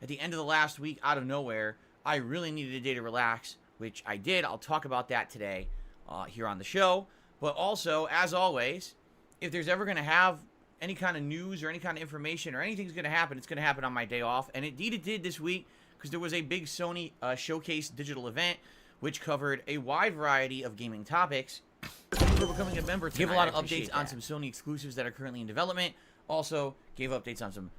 at the end of the last week, out of nowhere, I really needed a day to relax, which I did. I'll talk about that today here on the show. But also, as always, if there's ever going to have any kind of news or any kind of information or anything's going to happen, it's going to happen on my day off. And indeed it did this week, because there was a big Sony showcase digital event, which covered a wide variety of gaming topics. For becoming a member tonight, give a lot of updates on some Sony exclusives that are currently in development. Also, gave updates on some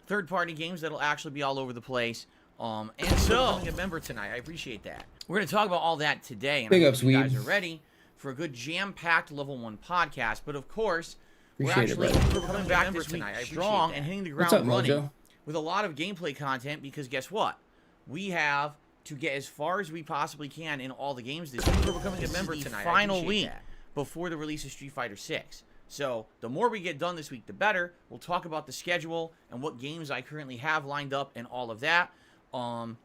third-party games that'll actually be all over the place. And so, becoming a member tonight, I appreciate that. We're going to talk about all that today, and Big I ups, hope you guys Weeb. are ready for a good jam-packed Level 1 podcast. But of course, Appreciate it, brother. we're coming back this week strong and hitting the ground What's up, running Mojo? with a lot of gameplay content, because guess what? We have to get as far as we possibly can in all the games this week. We're becoming a member tonight. Final week before the release of Street Fighter 6. So the more we get done this week, the better. We'll talk about the schedule and what games I currently have lined up and all of that. I'm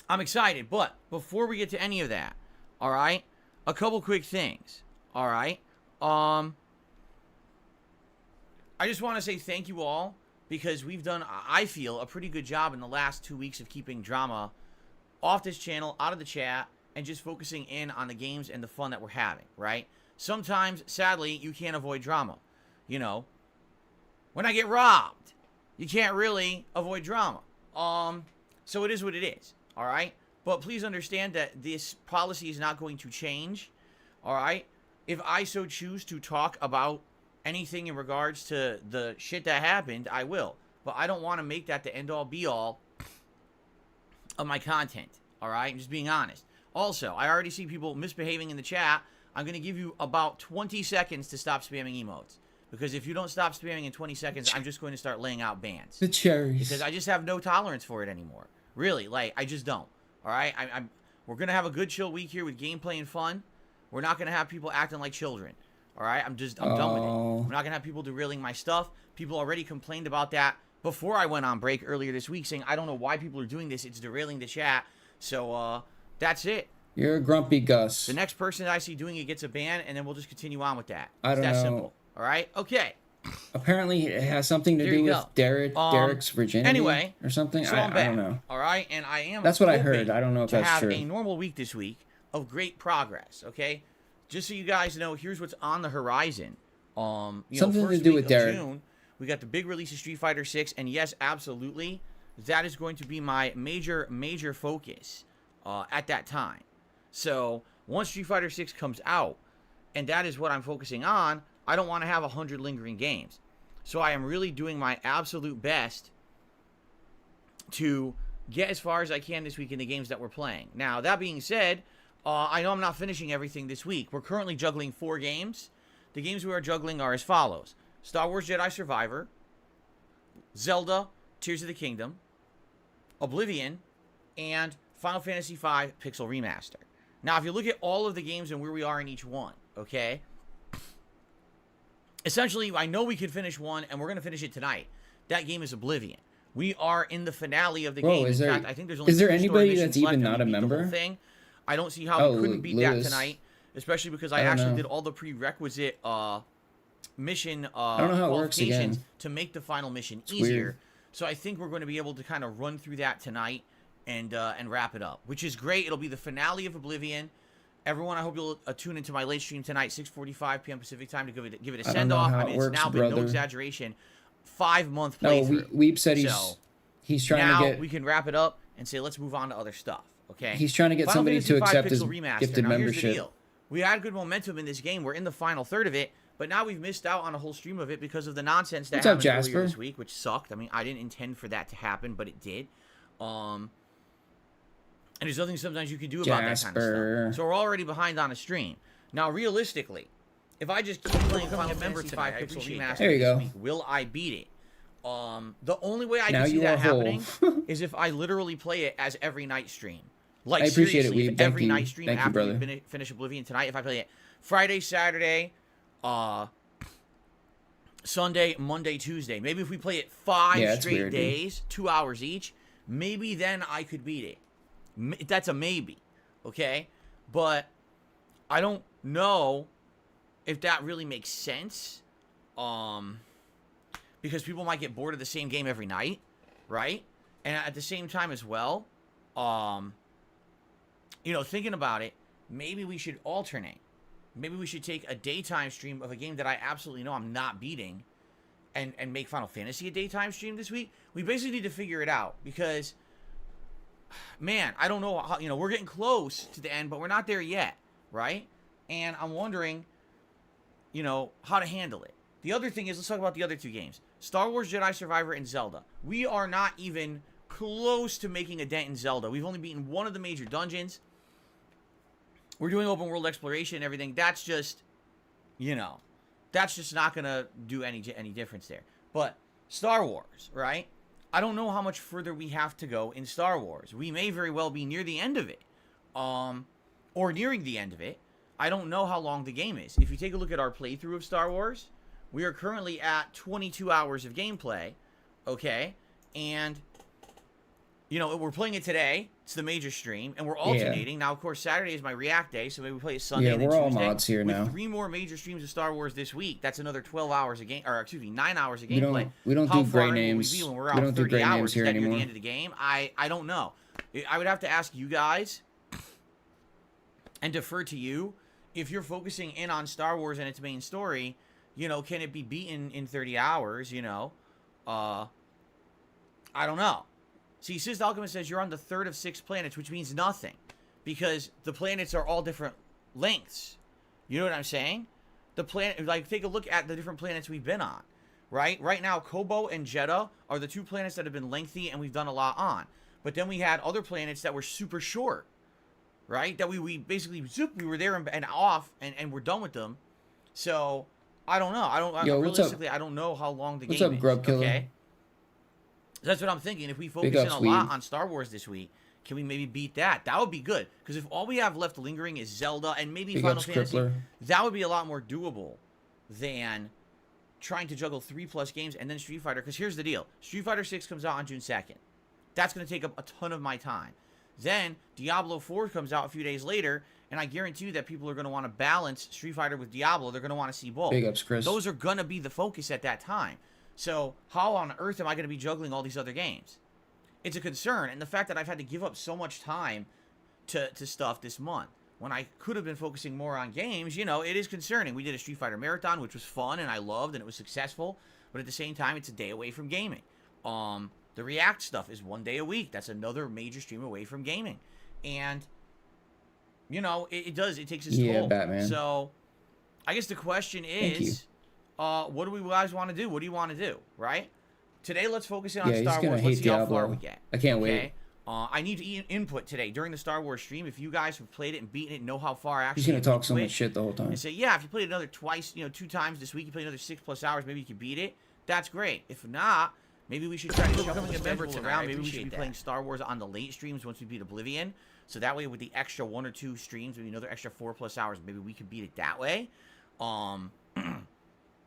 excited, but before we get to any of that, all right, a couple quick things, all right. I just want to say thank you all, because we've done, I feel, a pretty good job in the last 2 weeks of keeping drama off this channel, out of the chat, and just focusing in on the games and the fun that we're having, right? Sometimes, sadly, you can't avoid drama. You know, when I get robbed, you can't really avoid drama. So it is what it is, all right? But please understand that this policy is not going to change, all right? If I so choose to talk about anything in regards to the shit that happened, I will. But I don't want to make that the end-all, be-all of my content, all right? I'm just being honest. Also, I already see people misbehaving in the chat. I'm going to give you about 20 seconds to stop spamming emotes. Because if you don't stop spamming in 20 seconds, I'm just going to start laying out bans. The cherries. Because I just have no tolerance for it anymore. Really, like, I just don't. All right? We're going to have a good chill week here with gameplay and fun. We're not going to have people acting like children. All right? I'm done with it. I'm not going to have people derailing my stuff. People already complained about that before I went on break earlier this week, saying, I don't know why people are doing this. It's derailing the chat. So, that's it. You're a grumpy Gus. The next person that I see doing it gets a ban, and then we'll just continue on with that. I don't it's that know. simple. All right? Okay. Apparently, it has something to There do you with go. Derek's virginity Anyway, or something. So I I'm back. don't know. All right? And I am That's what I hoping heard. I don't know if to that's have true. a normal week this week of great progress, okay? Just so you guys know, here's what's on the horizon. Something to first do week with of Derek. June, we got the big release of Street Fighter 6, and yes, absolutely, that is going to be my major focus at that time. So once Street Fighter 6 comes out, and that is what I'm focusing on, I don't want to have 100 lingering games. So I am really doing my absolute best to get as far as I can this week in the games that we're playing. Now, that being said, I know I'm not finishing everything this week. We're currently juggling 4 games. The games we are juggling are as follows: Star Wars Jedi Survivor, Zelda Tears of the Kingdom, Oblivion, and Final Fantasy V Pixel Remaster. Now, if you look at all of the games and where we are in each one, okay? Essentially, I know we can finish one, and we're going to finish it tonight. That game is Oblivion. We are in the finale of the game. Is in there, fact, I think there's only is there 2 story anybody missions that's even left, and not a we beat the whole member? thing. I don't see how we couldn't beat Lewis. that tonight, especially because I I don't actually know. did all the prerequisite mission I don't know how it works qualifications again. to make the final mission It's easier. weird. So I think we're going to be able to kind of run through that tonight and wrap it up, which is great. It'll be the finale of Oblivion. Everyone, I hope you'll tune into my late stream tonight, 6:45 p.m. Pacific time, to give it a I don't send know off. how I it mean, works, it's now been no brother. exaggeration, 5-month No, playthrough. Weeb said So, he's trying now to get we can wrap it up and say let's move on to other stuff. Okay. he's trying to get Final somebody Fantasy to V accept his Pixel Remaster. gifted Now, here's the membership. deal. We had good momentum in this game. We're in the final third of it, but now we've missed out on a whole stream of it because of the nonsense that What's up, happened earlier Jasper? this week, which sucked. I mean, I didn't intend for that to happen, but it did. And there's nothing sometimes you can do about that kind of Jasper. stuff. So we're already behind on a stream. Now, realistically, if I just keep playing Final Fantasy V Pixel Remaster There you this go. week, will I beat it? The only way I Now can see you that are whole. happening is if I literally play it as every night stream. Like, I appreciate it, seriously, Weeb. if Thank every you. night stream Thank you, after we brother. finish Oblivion tonight, if I play it Friday, Saturday, Sunday, Monday, Tuesday. Maybe if we play it 5 Yeah, it's straight weird, dude. days, 2 hours each, maybe then I could beat it. That's a maybe, okay? But I don't know if that really makes sense, because people might get bored of the same game every night, right? And at the same time as well, thinking about it, maybe we should alternate. Maybe we should take a daytime stream of a game that I absolutely know I'm not beating and make Final Fantasy a daytime stream this week. We basically need to figure it out because, man, I don't know how, we're getting close to the end, but we're not there yet, right? And I'm wondering, how to handle it. The other thing is, let's talk about the other two games. Star Wars Jedi Survivor and Zelda. We are not even close to making a dent in Zelda. We've only beaten one of the major dungeons. We're doing open world exploration and everything. That's just, that's just not going to do any difference there. But Star Wars, right? I don't know how much further we have to go in Star Wars. We may very well be near the end of it. Or nearing the end of it. I don't know how long the game is. If you take a look at our playthrough of Star Wars, we are currently at 22 hours of gameplay, okay? And, we're playing it today. It's the major stream, and we're alternating. Yeah. Now, of course, Saturday is my React day, so maybe we play it Sunday and then Tuesday. Yeah, we're all mods here now. With 3 more major streams of Star Wars this week, that's another 12 hours of game, or excuse me, 9 hours of gameplay. We don't do great names. We don't do great names here anymore. Near the end of the game? I don't know. I would have to ask you guys and defer to you. If you're focusing in on Star Wars and its main story, can it be beaten in 30 hours, I don't know. See, Sis Alchemist says you're on the 3rd of 6 planets, which means nothing. Because the planets are all different lengths. You know what I'm saying? The planet, take a look at the different planets we've been on. Right? Right now, Kobo and Jeddah are the 2 planets that have been lengthy and we've done a lot on. But then we had other planets that were super short. Right? That we basically, we were there and off, and we're done with them. So, I don't know. Realistically, I don't know how long the game is. What's up, Grub Killer? Okay? That's what I'm thinking. If we focus in a lot on Star Wars this week, can we maybe beat that? That would be good. Because if all we have left lingering is Zelda and maybe Final Fantasy, that would be a lot more doable than trying to juggle 3+ games and then Street Fighter. Because here's the deal. Street Fighter 6 comes out on June 2nd. That's going to take up a ton of my time. Then Diablo 4 comes out a few days later, and I guarantee you that people are going to want to balance Street Fighter with Diablo. They're going to want to see both. Big ups, Chris. Those are going to be the focus at that time. So how on earth am I going to be juggling all these other games? It's a concern, and the fact that I've had to give up so much time to stuff this month when I could have been focusing more on games, it is concerning. We did a Street Fighter marathon, which was fun and I loved, and it was successful, but at the same time, it's a day away from gaming. The React stuff is 1 day a week. That's another major stream away from gaming. And, it takes its toll. Yeah, Batman. So, I guess the question is, what do we guys want to do? What do you want to do, right? Today, let's focus in on Star Wars. Let's see how far we get. I can't wait. I need input today during the Star Wars stream. If you guys have played it and beaten it, know how far actually. He's going to talk so much shit the whole time. And say, yeah, if you played it another 2 times this week, you played another 6+ hours, maybe you can beat it. That's great. If not, maybe we should try to shuffle the schedule around. Maybe we should be playing Star Wars on the late streams once we beat Oblivion. So that way, with the extra 1 or 2 streams, maybe another extra 4+ hours, maybe we could beat it that way.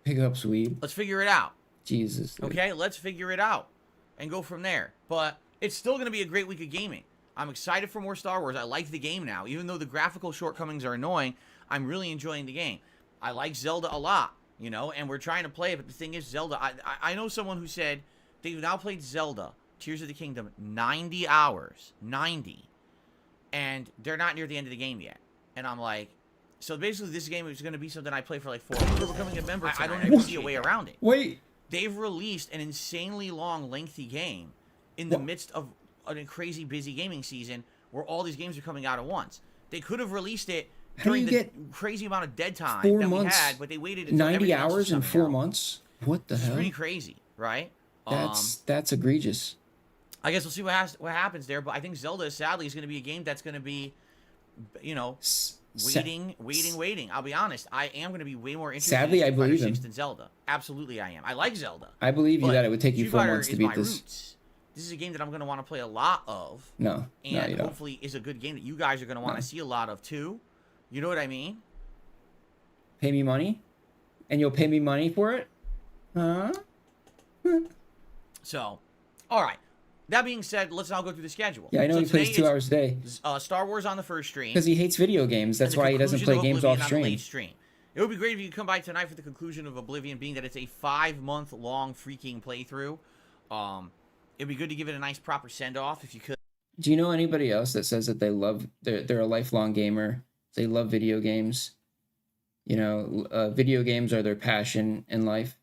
Pick up, sweet. Let's figure it out. Jesus. Dude. Okay, let's figure it out and go from there. But it's still going to be a great week of gaming. I'm excited for more Star Wars. I like the game now. Even though the graphical shortcomings are annoying, I'm really enjoying the game. I like Zelda a lot, and we're trying to play it. But the thing is, Zelda, I know someone who said they've now played Zelda, Tears of the Kingdom, 90 hours. 90. And they're not near the end of the game yet. And I'm like, so basically this game is going to be something I play for like 4 months. We're becoming a member. I don't even see a way around it. Wait. They've released an insanely long, lengthy game in the midst of a crazy busy gaming season where all these games are coming out at once. They could have released it during the crazy amount of dead time that we had, but they waited until 90 hours in 4 months? What the hell? It's pretty crazy, right? That's egregious. I guess we'll see what happens there, but I think Zelda, sadly, is going to be a game that's going to be, waiting. I'll be honest. I am going to be way more interested in Street Fighter 6 than Zelda. Absolutely, I am. I like Zelda. I believe you that it would take you 4 months to beat this. Roots. This is a game that I'm going to want to play a lot of. And hopefully is a good game that you guys are going to want to see a lot of, too. You know what I mean? Pay me money? And you'll pay me money for it? Huh? So, all right. That being said, let's now go through the schedule. Yeah, I know he plays 2 hours a day. Star Wars on the first stream. Because he hates video games. That's why he doesn't play games off stream. It would be great if you could come by tonight for the conclusion of Oblivion, being that it's a 5-month-long freaking playthrough. It'd be good to give it a nice proper send-off if you could. Do you know anybody else that says that they're a lifelong gamer? They love video games. You know, video games are their passion in life.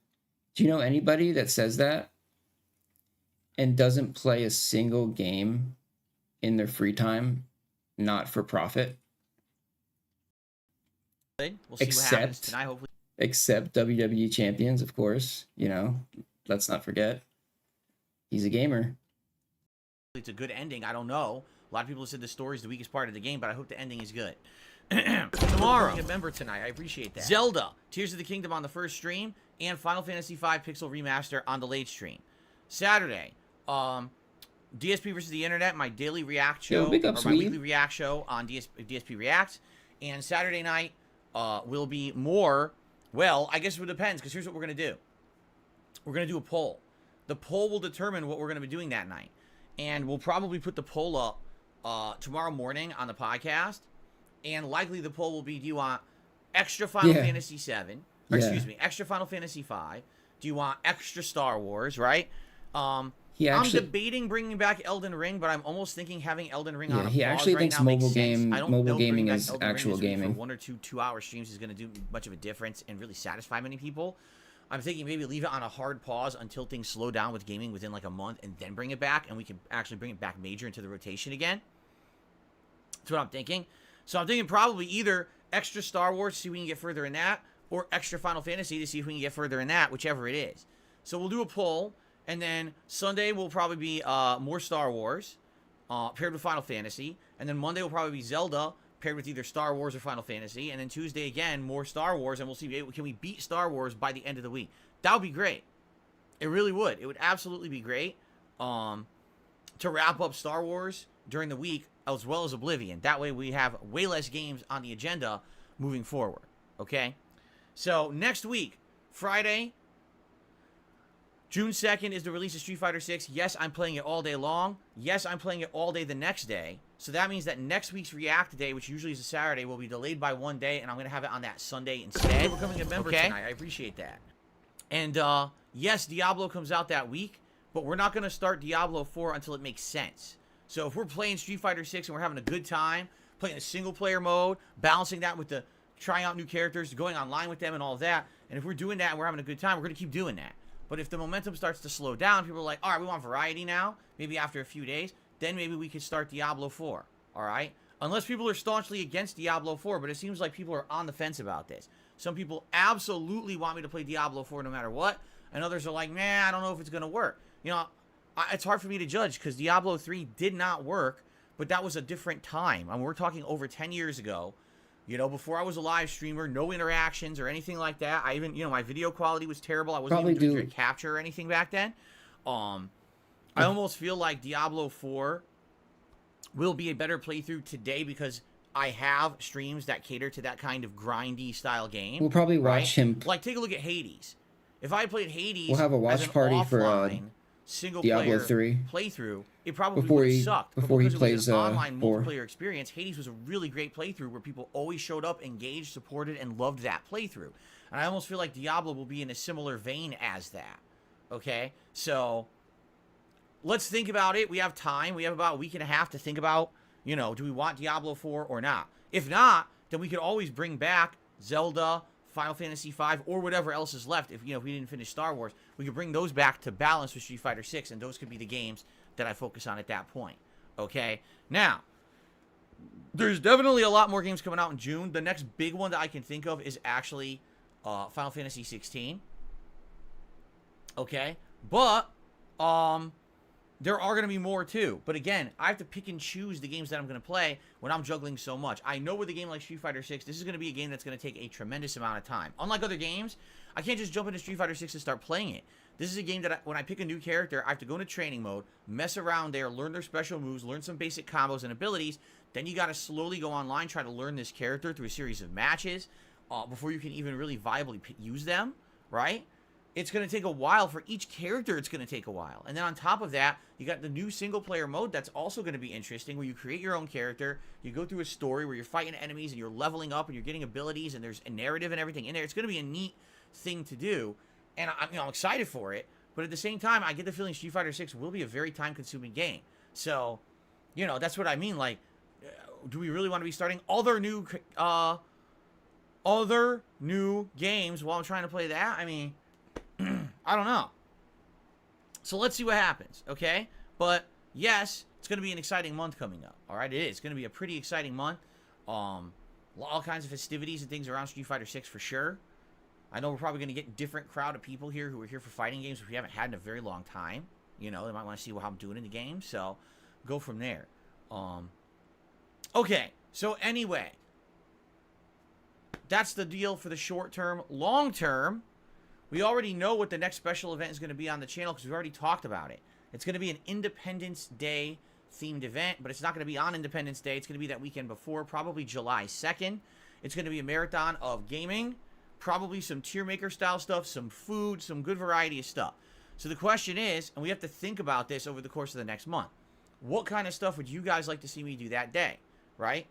Do you know anybody that says that and doesn't play a single game in their free time, not for profit? We'll see what happens tonight, hopefully. Except WWE champions, of course. You know, let's not forget. He's a gamer. It's a good ending. I don't know. A lot of people have said the story is the weakest part of the game, but I hope the ending is good. Tomorrow, a member tonight. I appreciate that. Zelda, Tears of the Kingdom on the first stream, and Final Fantasy V Pixel Remaster on the late stream. Saturday, DSP versus the Internet, my daily react show, Yo, big up, or my Sweet. weekly react show on DSP Reacts. And Saturday night will be more, well, I guess it depends, because here's what we're going to do. We're going to do a poll. The poll will determine what we're going to be doing that night. And we'll probably put the poll up tomorrow morning on the podcast. And likely the poll will be, do you want extra Final Fantasy 7? Or excuse me, extra Final Fantasy 5? Do you want extra Star Wars, right? I'm debating bringing back Elden Ring, but I'm almost thinking having Elden Ring on a pause he actually right thinks now mobile makes sense. game, I don't mobile know gaming bringing is back Elden Ring actual this week gaming. for 1 or 2 2-hour streams is going to do much of a difference and really satisfy many people. I'm thinking maybe leave it on a hard pause until things slow down with gaming within like a month and then bring it back, and we can actually bring it back major into the rotation again. That's what I'm thinking. So I'm thinking probably either extra Star Wars to see if we can get further in that, or extra Final Fantasy to see if we can get further in that, whichever it is. So we'll do a poll, and then Sunday will probably be more Star Wars paired with Final Fantasy, and then Monday will probably be Zelda paired with either Star Wars or Final Fantasy, and then Tuesday again more Star Wars, and we'll see, can we beat Star Wars by the end of the week. That would be great. It really would. It would absolutely be great to wrap up Star Wars during the week as well as Oblivion. That way we have way less games on the agenda moving forward. Okay? So next week, Friday, June 2nd is the release of Street Fighter 6. Yes, I'm playing it all day long. Yes, I'm playing it all day the next day. So that means that next week's React Day, which usually is a Saturday, will be delayed by 1 day, and I'm going to have it on that Sunday instead. We're becoming a member tonight. I appreciate that. And yes, Diablo comes out that week, but we're not going to start Diablo 4 until it makes sense. So if we're playing Street Fighter 6 and we're having a good time, playing a single-player mode, balancing that with the trying out new characters, going online with them and all of that, and if we're doing that and we're having a good time, we're going to keep doing that. But if the momentum starts to slow down, people are like, all right, we want variety now, maybe after a few days, then maybe we could start Diablo 4, all right? Unless people are staunchly against Diablo 4, but it seems like people are on the fence about this. Some people absolutely want me to play Diablo 4 no matter what, and others are like, man, I don't know if it's going to work. You know, it's hard for me to judge because Diablo 3 did not work, but that was a different time. I mean, we're talking over 10 years ago. You know, before I was a live streamer, no interactions or anything like that. I even, you know, my video quality was terrible. I wasn't even doing capture or anything back then. I almost feel like Diablo 4 will be a better playthrough today because I have streams that cater to that kind of grindy style game. We'll probably watch him. Like, take a look at Hades. If I played Hades, we'll have a watch party for single Diablo 3 playthrough, it probably would have sucked. Before he plays it was an online 4. multiplayer experience, Hades was a really great playthrough where people always showed up, engaged, supported, and loved that playthrough. And I almost feel like Diablo will be in a similar vein as that. Okay? So, let's think about it. We have time. We have about a week and a half to think about, you know, do we want Diablo 4 or not? If not, then we could always bring back Zelda, Final Fantasy V, or whatever else is left. If, you know, if we didn't finish Star Wars, we could bring those back to balance with Street Fighter 6, and those could be the games that I focus on at that point. Okay? Now, there's definitely a lot more games coming out in June. The next big one that I can think of is actually Final Fantasy 16. Okay? But, there are going to be more too. But again, I have to pick and choose the games that I'm going to play when I'm juggling so much. I know with a game like Street Fighter 6, this is going to be a game that's going to take a tremendous amount of time. Unlike other games, I can't just jump into Street Fighter 6 and start playing it. This is a game that when I pick a new character, I have to go into training mode, mess around there, learn their special moves, learn some basic combos and abilities. Then you got to slowly go online, try to learn this character through a series of matches before you can even really viably use them, right? It's going to take a while. For each character, it's going to take a while. And then on top of that, you got the new single-player mode that's also going to be interesting, where you create your own character, you go through a story where you're fighting enemies and you're leveling up and you're getting abilities and there's a narrative and everything in there. It's going to be a neat thing to do, and I'm excited for it. But at the same time, I get the feeling Street Fighter 6 will be a very time-consuming game. So, that's what I mean. Like, do we really want to be starting other new games while I'm trying to play that? I mean, I don't know. So let's see what happens, okay? But yes, it's going to be an exciting month coming up. All right, it is. It's going to be a pretty exciting month. All kinds of festivities and things around Street Fighter 6 for sure. I know we're probably going to get a different crowd of people here who are here for fighting games which we haven't had in a very long time. They might want to see how I'm doing in the game, so go from there. Okay, so anyway, that's the deal for the short term. Long term, we already know what the next special event is going to be on the channel because we've already talked about it. It's going to be an Independence Day themed event, but it's not going to be on Independence Day. It's going to be that weekend before, probably July 2nd. It's going to be a marathon of gaming, probably some tier maker style stuff, some food, some good variety of stuff. So the question is, and we have to think about this over the course of the next month, what kind of stuff would you guys like to see me do that day, right?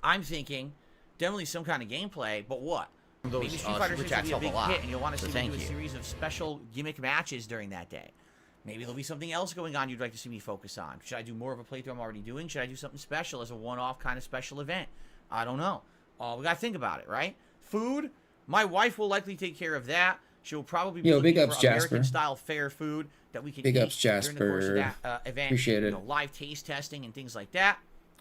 I'm thinking definitely some kind of gameplay, but what? Maybe Street Fighter 6 will be a big hit, and you'll want to see me do a series of special gimmick matches during that day. Maybe there'll be something else going on you'd like to see me focus on. Should I do more of a playthrough I'm already doing? Should I do something special as a one-off kind of special event? I don't know. We got to think about it, right? Food, my wife will likely take care of that. She'll probably be looking for American-style fair food that we can eat during the course of that event. Appreciate it. Live taste testing and things like that.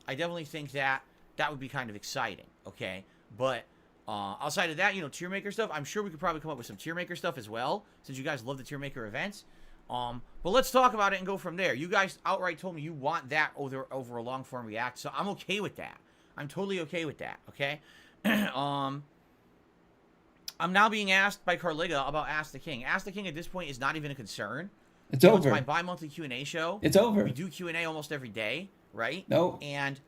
I definitely think that would be kind of exciting, okay? But outside of that, tier maker stuff, I'm sure we could probably come up with some tier maker stuff as well, since you guys love the tier maker events. But let's talk about it and go from there. You guys outright told me you want that over a long form react, so I'm okay with that. I'm totally okay with that, okay? I'm now being asked by Carliga about Ask the King. Ask the King at this point is not even a concern. It's over. It's my bi-monthly Q&A show. It's over. We do Q&A almost every day, right? No. And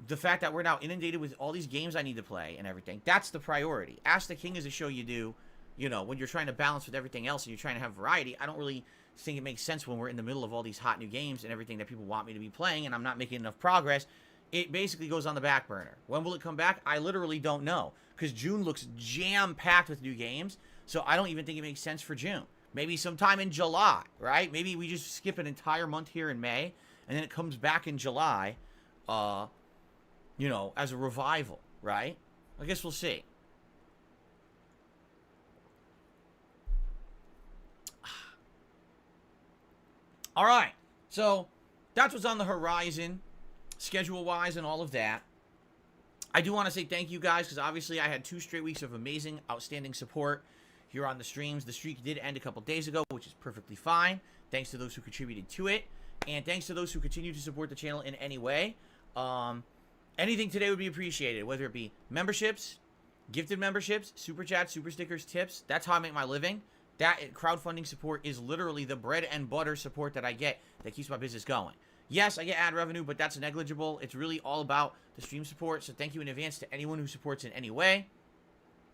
the fact that we're now inundated with all these games I need to play and everything, that's the priority. Ask the King is a show you do, when you're trying to balance with everything else and you're trying to have variety. I don't really think it makes sense when we're in the middle of all these hot new games and everything that people want me to be playing and I'm not making enough progress. It basically goes on the back burner. When will it come back? I literally don't know, because June looks jam-packed with new games, so I don't even think it makes sense for June. Maybe sometime in July, right? Maybe we just skip an entire month here in May, and then it comes back in July, as a revival, right? I guess we'll see. All right, so that's what's on the horizon, schedule-wise and all of that. I do want to say thank you guys, because obviously I had 2 straight weeks of amazing, outstanding support here on the streams. The streak did end a couple days ago, which is perfectly fine. Thanks to those who contributed to it, and thanks to those who continue to support the channel in any way. Anything today would be appreciated, whether it be memberships, gifted memberships, super chats, super stickers, tips. That's how I make my living. That crowdfunding support is literally the bread and butter support that I get that keeps my business going. Yes, I get ad revenue, but that's negligible. It's really all about the stream support, so thank you in advance to anyone who supports in any way.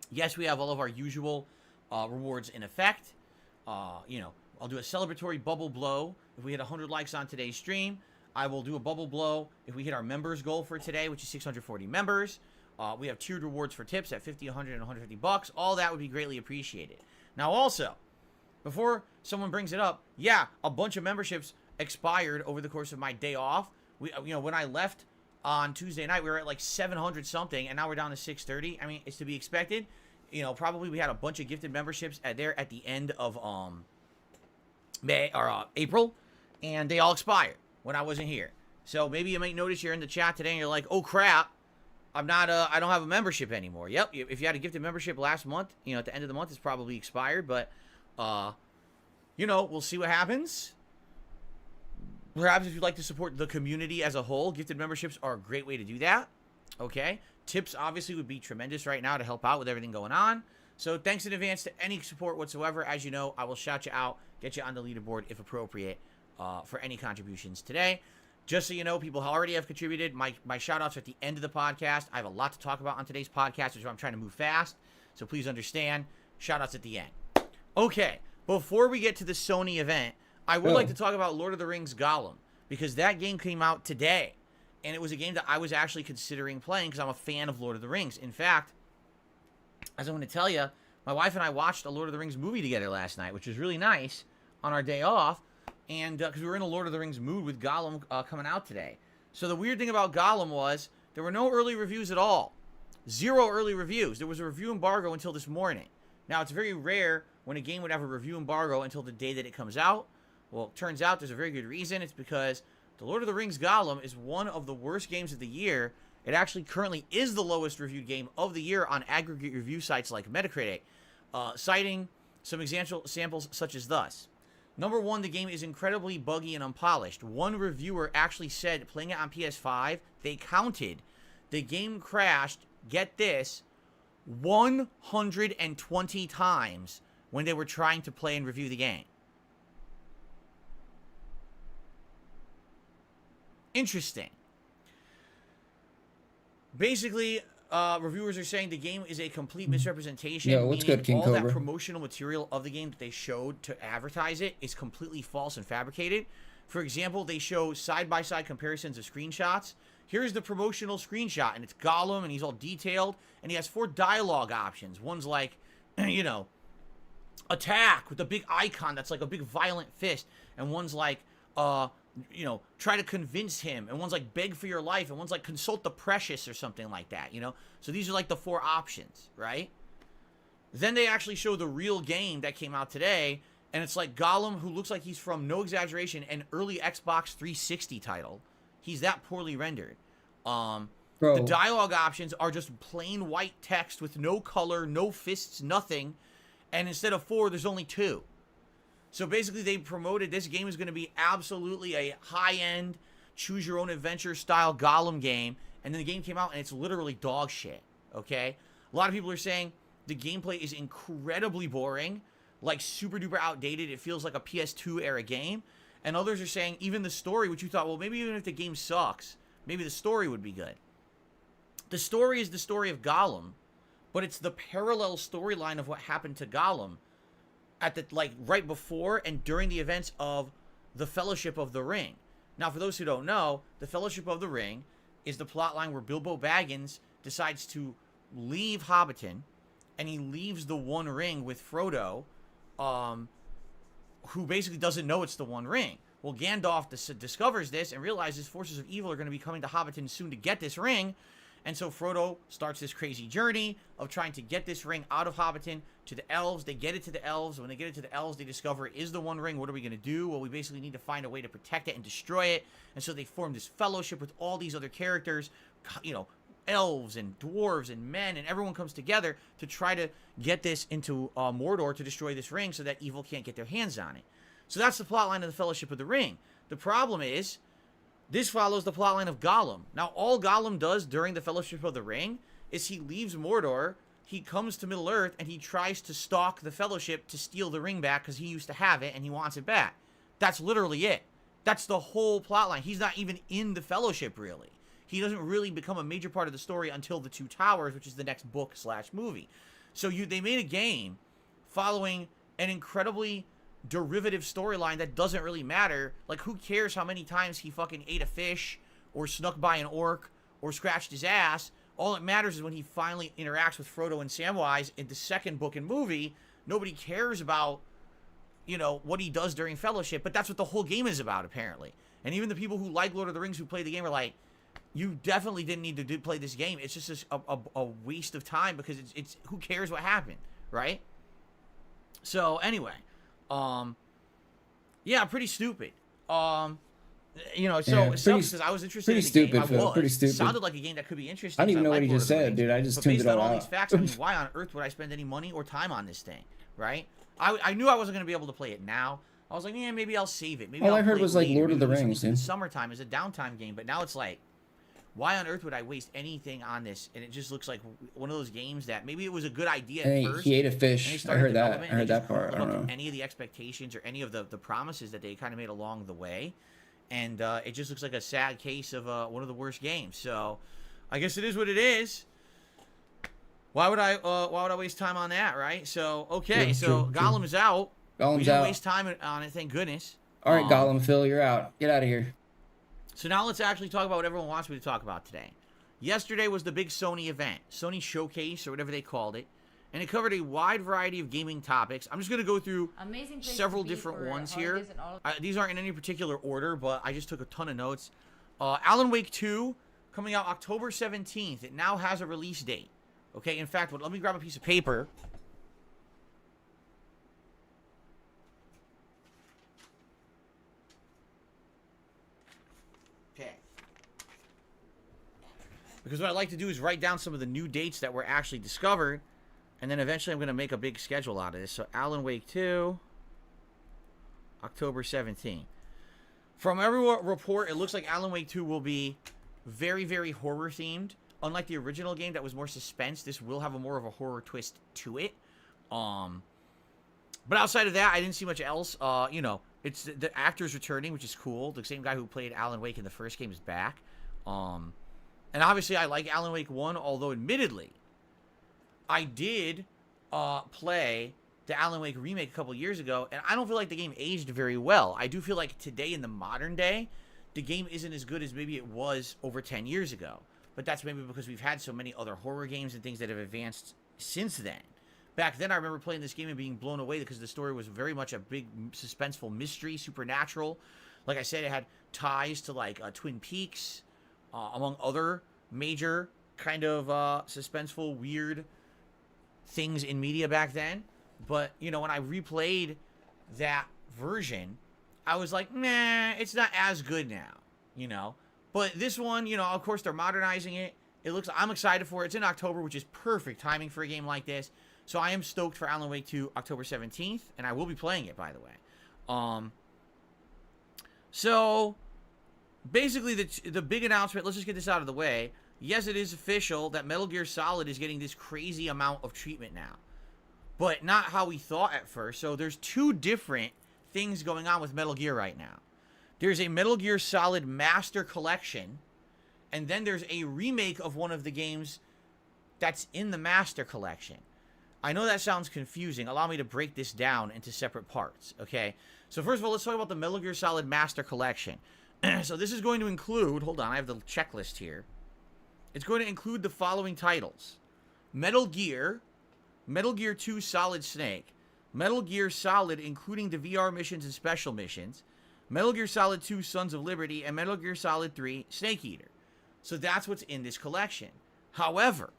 Yes, we have all of our usual rewards in effect. I'll do a celebratory bubble blow if we hit 100 likes on today's stream. I will do a bubble blow if we hit our members goal for today, which is 640 members. We have tiered rewards for tips at 50, 100, and 150 bucks. All that would be greatly appreciated. Now, also, before someone brings it up, yeah, a bunch of memberships expired over the course of my day off. When I left on Tuesday night, we were at like 700 something, and now we're down to 630. I mean, it's to be expected. Probably we had a bunch of gifted memberships at the end of April, and they all expired when I wasn't here. So maybe you might notice you're in the chat today and you're like, oh crap, I don't have a membership anymore. Yep, if you had a gifted membership last month, at the end of the month, it's probably expired, but we'll see what happens. Perhaps if you'd like to support the community as a whole, gifted memberships are a great way to do that. Okay? Tips obviously would be tremendous right now to help out with everything going on. So thanks in advance to any support whatsoever. As you know, I will shout you out, get you on the leaderboard if appropriate for any contributions today. Just so you know, people already have contributed. My shout-outs are at the end of the podcast. I have a lot to talk about on today's podcast, which is why I'm trying to move fast. So please understand, shout-outs at the end. Okay, before we get to the Sony event, I would like to talk about Lord of the Rings Gollum, because that game came out today, and it was a game that I was actually considering playing because I'm a fan of Lord of the Rings. In fact, as I'm going to tell you, my wife and I watched a Lord of the Rings movie together last night, which was really nice. on our day off, and because we were in a Lord of the Rings mood with Gollum coming out today. So the weird thing about Gollum was there were no early reviews at all. 0 early reviews. There was a review embargo until this morning. Now, it's very rare when a game would have a review embargo until the day that it comes out. Well, it turns out there's a very good reason. It's because the Lord of the Rings Gollum is one of the worst games of the year. It actually currently is the lowest reviewed game of the year on aggregate review sites like Metacritic, citing some example samples such as thus. Number 1, the game is incredibly buggy and unpolished. One reviewer actually said playing it on PS5, they counted the game crashed, get this, 120 times when they were trying to play and review the game. Interesting. Basically, reviewers are saying the game is a complete misrepresentation. Yo, what's good, King all Cobra? that promotional material of the game that they showed to advertise it is completely false and fabricated. For example, they show side-by-side comparisons of screenshots. Here's the promotional screenshot, and it's Gollum, and he's all detailed, and he has 4 dialogue options. One's like, you know, attack with a big icon that's like a big violent fist, and one's like, you know, try to convince him, and one's like beg for your life, and one's like consult the precious or something like that, you know? So these are like the 4 options, right? Then they actually show the real game that came out today, and it's like Gollum, who looks like he's from, no exaggeration, an early Xbox 360 title. He's that poorly rendered. Bro. The dialogue options are just plain white text with no color, no fists, nothing, and instead of 4, there's only 2. So basically, they promoted this game is going to be absolutely a high-end, choose-your-own-adventure style Gollum game, and then the game came out, and it's literally dog shit, okay? A lot of people are saying the gameplay is incredibly boring, like super-duper outdated. It feels like a PS2-era game. And others are saying even the story, which you thought, well, maybe even if the game sucks, maybe the story would be good. The story is the story of Gollum, but it's the parallel storyline of what happened to Gollum at the, like, right before and during the events of the Fellowship of the Ring. Now, for those who don't know, the Fellowship of the Ring is the plotline where Bilbo Baggins decides to leave Hobbiton, and he leaves the One Ring with Frodo, who basically doesn't know it's the One Ring. Well, Gandalf discovers this and realizes forces of evil are going to be coming to Hobbiton soon to get this ring. And so Frodo starts this crazy journey of trying to get this ring out of Hobbiton to the elves. They get it to the elves. When they get it to the elves, they discover it is the One Ring. What are we going to do? Well, we basically need to find a way to protect it and destroy it. And so they form this fellowship with all these other characters, you know, elves and dwarves and men, and everyone comes together to try to get this into Mordor to destroy this ring so that evil can't get their hands on it. So that's the plotline of the Fellowship of the Ring. The problem is, this follows the plotline of Gollum. Now, all Gollum does during the Fellowship of the Ring is he leaves Mordor, he comes to Middle-earth, and he tries to stalk the Fellowship to steal the ring back because he used to have it and he wants it back. That's literally it. That's the whole plotline. He's not even in the Fellowship, really. He doesn't really become a major part of the story until The Two Towers, which is the next book/movie. So they made a game following an incredibly derivative storyline that doesn't really matter. Like, who cares how many times he fucking ate a fish or snuck by an orc or scratched his ass? All that matters is when he finally interacts with Frodo and Samwise in the second book and movie. Nobody cares about, you know, what he does during Fellowship, but that's what the whole game is about, apparently. And even the people who like Lord of the Rings who play the game are like, you definitely didn't need to play this game. It's just a waste of time because it's who cares what happened, right? So anyway, yeah, pretty stupid. You know, so Yeah, it sucks because I was interested in the stupid, game. I Phil, was. pretty stupid. It sounded like a game that could be interesting. I don't even know like what he Lord just of the said, Rings. dude. I just But tuned based it on all all out. these facts, I mean, why on earth would I spend any money or time on this thing, right? I knew I wasn't going to be able to play it now. I was like, yeah, maybe I'll save it. Maybe All I'll I heard play was it like later. Lord of Maybe the we'll do Rings, something in the dude. summertime as a downtime game. But now it's like, why on earth would I waste anything on this? And it just looks like one of those games that maybe it was a good idea at Hey, first. he ate a And they fish. I started heard that. I development, and heard they that just part. I couldn't don't live up know. to any of the expectations or any of the promises that they kind of made along the way. And it just looks like a sad case of one of the worst games. So I guess it is what it is. Why would I waste time on that, right? So okay, True, so true, Gollum is out. We Gollum's didn't out. waste time on it, thank goodness. All right, Gollum, Phil, you're out. Get out of here. So now let's actually talk about what everyone wants me to talk about today. Yesterday was the big Sony event, Sony Showcase or whatever they called it. and it covered a wide variety of gaming topics. I'm just going to go through Amazing place several to be different for ones here. holidays and all. These aren't in any particular order, but I just took a ton of notes. Alan Wake 2 coming out October 17th. It now has a release date. Okay, in fact, let me grab a piece of paper. Okay. Because what I like to do is write down some of the new dates that were actually discovered, and then eventually I'm going to make a big schedule out of this. So Alan Wake 2, October 17th. From every report, it looks like Alan Wake 2 will be very, very horror themed. Unlike the original game that was more suspense, this will have more of a horror twist to it. But outside of that, I didn't see much else. You know, it's the actor's returning, which is cool. The same guy who played Alan Wake in the first game is back. And obviously, I like Alan Wake 1, although admittedly, I did play the Alan Wake remake a couple years ago, and I don't feel like the game aged very well. I do feel like today, in the modern day, the game isn't as good as maybe it was over 10 years ago. But that's maybe because we've had so many other horror games and things that have advanced since then. Back then, I remember playing this game and being blown away because the story was very much a big, suspenseful mystery, supernatural. Like I said, it had ties to, like, Twin Peaks, among other major kind of suspenseful, weird things in media back then. But, you know, when I replayed that version, I was like, nah, it's not as good now, you know. But this one, you know, of course, they're modernizing it. I'm excited for it. It's in October, which is perfect timing for a game like this. So I am stoked for Alan Wake 2 October 17th, and I will be playing it, by the way. So, basically, the big announcement, let's just get this out of the way. Yes, it is official that Metal Gear Solid is getting this crazy amount of treatment now. But not how we thought at first. So there's two different things going on with Metal Gear right now. There's a Metal Gear Solid Master Collection, and then there's a remake of one of the games that's in the Master Collection. I know that sounds confusing. Allow me to break this down into separate parts, okay? So first of all, let's talk about the Metal Gear Solid Master Collection. So this is going to include, hold on, I have the checklist here. It's going to include the following titles. Metal Gear 2 Solid Snake, Metal Gear Solid including the VR missions and special missions, Metal Gear Solid 2 Sons of Liberty, and Metal Gear Solid 3 Snake Eater. So that's what's in this collection. However,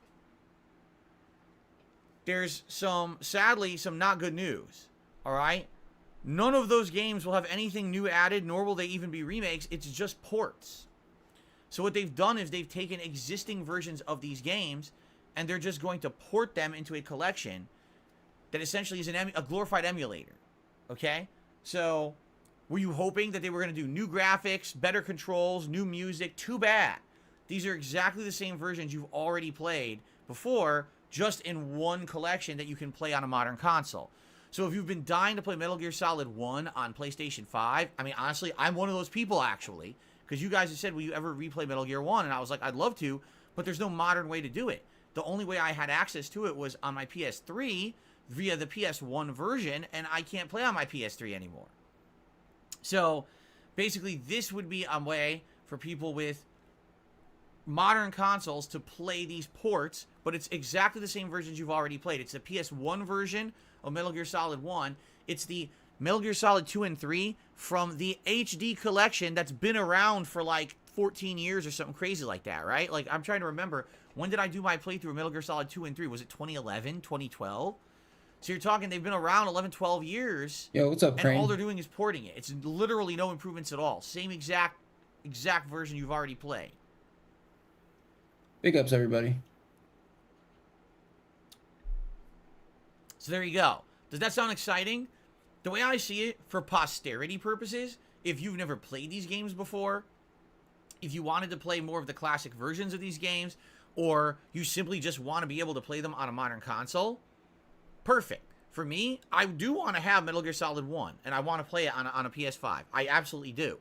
there's sadly, some not good news, alright? None of those games will have anything new added, nor will they even be remakes. It's just ports. So what they've done is they've taken existing versions of these games, and they're just going to port them into a collection that essentially is a glorified emulator, okay? So, were you hoping that they were going to do new graphics, better controls, new music? Too bad. These are exactly the same versions you've already played before, just in one collection that you can play on a modern console. So if you've been dying to play Metal Gear Solid 1 on PlayStation 5, I mean, honestly, I'm one of those people, actually, because you guys have said, will you ever replay Metal Gear 1? And I was like, I'd love to, but there's no modern way to do it. The only way I had access to it was on my PS3 via the PS1 version, and I can't play on my PS3 anymore. So, basically, this would be a way for people with modern consoles to play these ports, but it's exactly the same versions you've already played. It's the PS1 version of Metal Gear Solid 1. It's the Metal Gear Solid 2 and 3 from the HD collection that's been around for like 14 years or something crazy like that, right? Like, I'm trying to remember, when did I do my playthrough of Metal Gear Solid 2 and 3? Was it 2011, 2012? So you're talking, they've been around 11, 12 years. Yo, what's up, and Crane? all they're doing is porting it. It's literally no improvements at all. Same exact version you've already played. Big ups, everybody. So there you go. Does that sound exciting? The way I see it, for posterity purposes, if you've never played these games before, if you wanted to play more of the classic versions of these games, or you simply just want to be able to play them on a modern console, perfect. For me, I do want to have Metal Gear Solid 1, and I want to play it on a PS5. I absolutely do.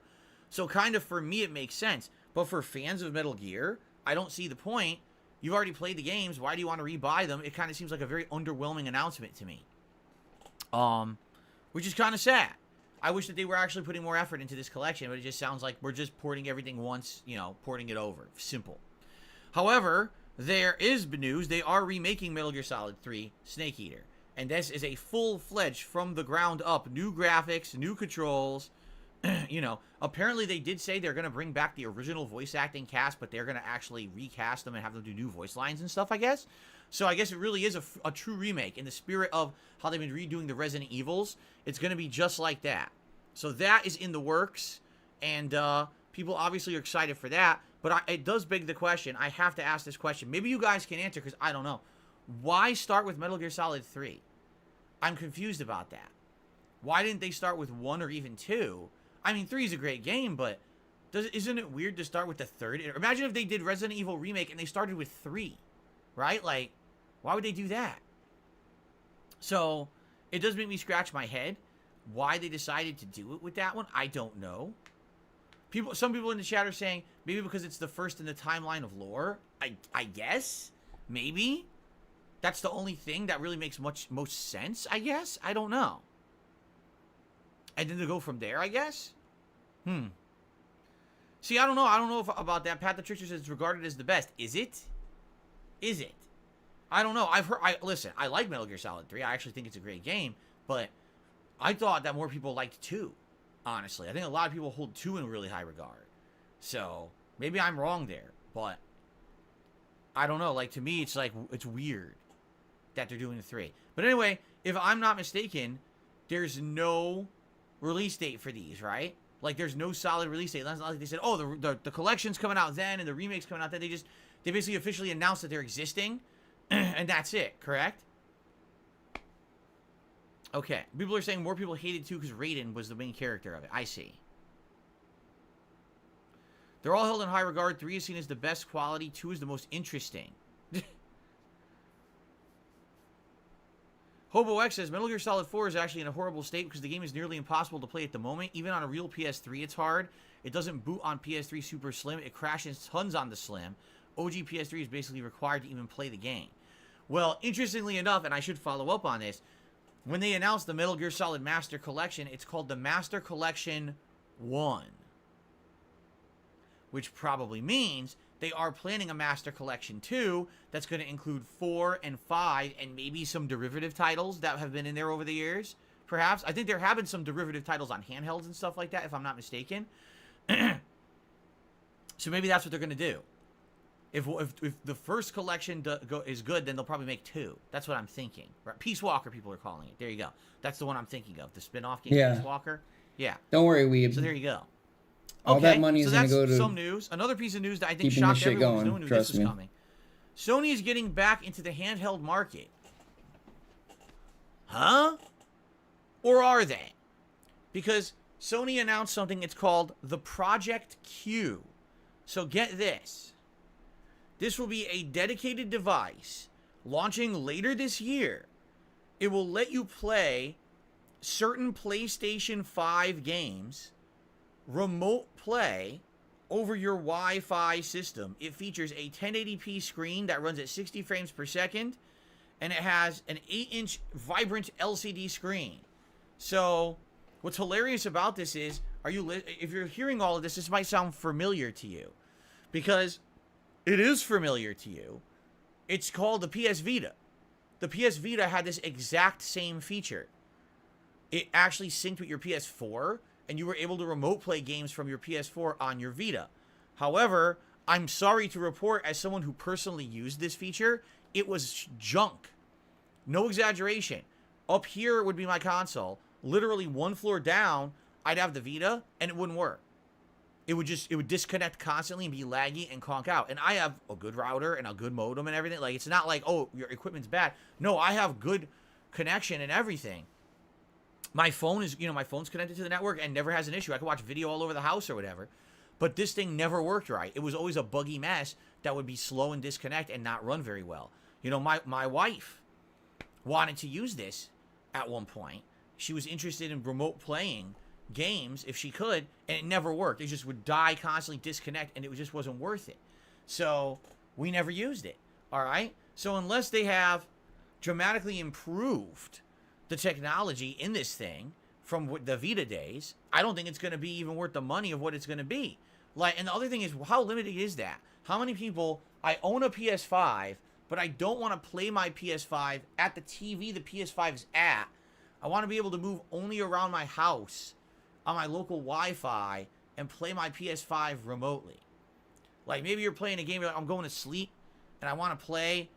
So kind of for me, it makes sense. But for fans of Metal Gear, I don't see the point. You've already played the games. Why do you want to rebuy them? It kind of seems like a very underwhelming announcement to me. Which is kind of sad. I wish that they were actually putting more effort into this collection, but it just sounds like we're just porting everything once, you know, porting it over. Simple. However, there is news. They are remaking Metal Gear Solid 3 Snake Eater. And this is a full-fledged, from the ground up, new graphics, new controls. Apparently they did say they're going to bring back the original voice acting cast, but they're going to actually recast them and have them do new voice lines and stuff, I guess. So I guess it really is a true remake in the spirit of how they've been redoing the Resident Evils. It's going to be just like that. So that is in the works, and people obviously are excited for that. But it does beg the question. I have to ask this question. Maybe you guys can answer, because I don't know. Why start with Metal Gear Solid 3? I'm confused about that. Why didn't they start with 1 or even 2? I mean, 3 is a great game, but isn't it weird to start with the third? Imagine if they did Resident Evil Remake and they started with 3, right? Like, why would they do that? So, it does make me scratch my head. Why they decided to do it with that one, I don't know. Some people in the chat are saying, maybe because it's the first in the timeline of lore. I guess? Maybe? That's the only thing that really makes most sense, I guess? I don't know. And then to go from there, I guess? See, I don't know. I don't know about that. Pat the Trickster says it's regarded as the best. Is it? Is it? I don't know. Listen, I like Metal Gear Solid 3. I actually think it's a great game. But I thought that more people liked 2. Honestly. I think a lot of people hold 2 in really high regard. So, maybe I'm wrong there. But, I don't know. Like, to me, it's weird that they're doing the 3. But anyway, if I'm not mistaken, there's no release date for these, right? Like, there's no solid release date. It's not like they said, oh, the collection's coming out then and the remake's coming out then. They basically officially announced that they're existing, and that's it, correct? Okay. People are saying more people hated 2 because Raiden was the main character of it. I see. They're all held in high regard. 3 is seen as the best quality. 2 is the most interesting. Hobo X says, Metal Gear Solid 4 is actually in a horrible state because the game is nearly impossible to play at the moment. Even on a real PS3, it's hard. It doesn't boot on PS3 Super Slim. It crashes tons on the Slim. OG PS3 is basically required to even play the game. Well, interestingly enough, and I should follow up on this, when they announced the Metal Gear Solid Master Collection, it's called the Master Collection 1. Which probably means they are planning a Master Collection 2 that's going to include 4 and 5 and maybe some derivative titles that have been in there over the years, perhaps. I think there have been some derivative titles on handhelds and stuff like that, if I'm not mistaken. So maybe that's what they're going to do. If the first collection is good, then they'll probably make 2. That's what I'm thinking. Right? Peace Walker, people are calling it. There you go. That's the one I'm thinking of. The spin-off game, Yeah. Peace Walker. Yeah. Don't worry, Weeb. So there you go. All that money is going to go to some news. Another piece of news that I think keeping this shocked shit everyone was going, no one knew trust this was me. coming. Sony is getting back into the handheld market. Huh? Or are they? Because Sony announced something, it's called the Project Q. So get this. This will be a dedicated device launching later this year. It will let you play certain PlayStation 5 games remote play over your Wi-Fi system. It features a 1080p screen that runs at 60 frames per second, and it has an 8-inch vibrant LCD screen. So, what's hilarious about this is, if you're hearing all of this, this might sound familiar to you, because it is familiar to you. It's called the PS Vita. The PS Vita had this exact same feature. It actually synced with your PS4, and you were able to remote play games from your PS4 on your Vita. However, I'm sorry to report, as someone who personally used this feature, it was junk. No exaggeration. Up here would be my console. Literally 1 floor down, I'd have the Vita, and it wouldn't work. It would disconnect constantly and be laggy and conk out. And I have a good router and a good modem and everything. Like, it's not like, oh, your equipment's bad. No, I have good connection and everything. My phone is, my phone's connected to the network and never has an issue. I can watch video all over the house or whatever. But this thing never worked right. It was always a buggy mess that would be slow and disconnect and not run very well. My wife wanted to use this at one point. She was interested in remote playing games if she could, and it never worked. It just would die constantly, disconnect, and it just wasn't worth it. So we never used it. All right? So unless they have dramatically improved the technology in this thing from the Vita days, I don't think it's going to be even worth the money of what it's going to be. Like, and the other thing is, how limited is that? How many people, I own a PS5, but I don't want to play my PS5 at the TV the PS5 is at. I want to be able to move only around my house on my local Wi-Fi and play my PS5 remotely. Like, maybe you're playing a game, you're like, I'm going to sleep, and I want to play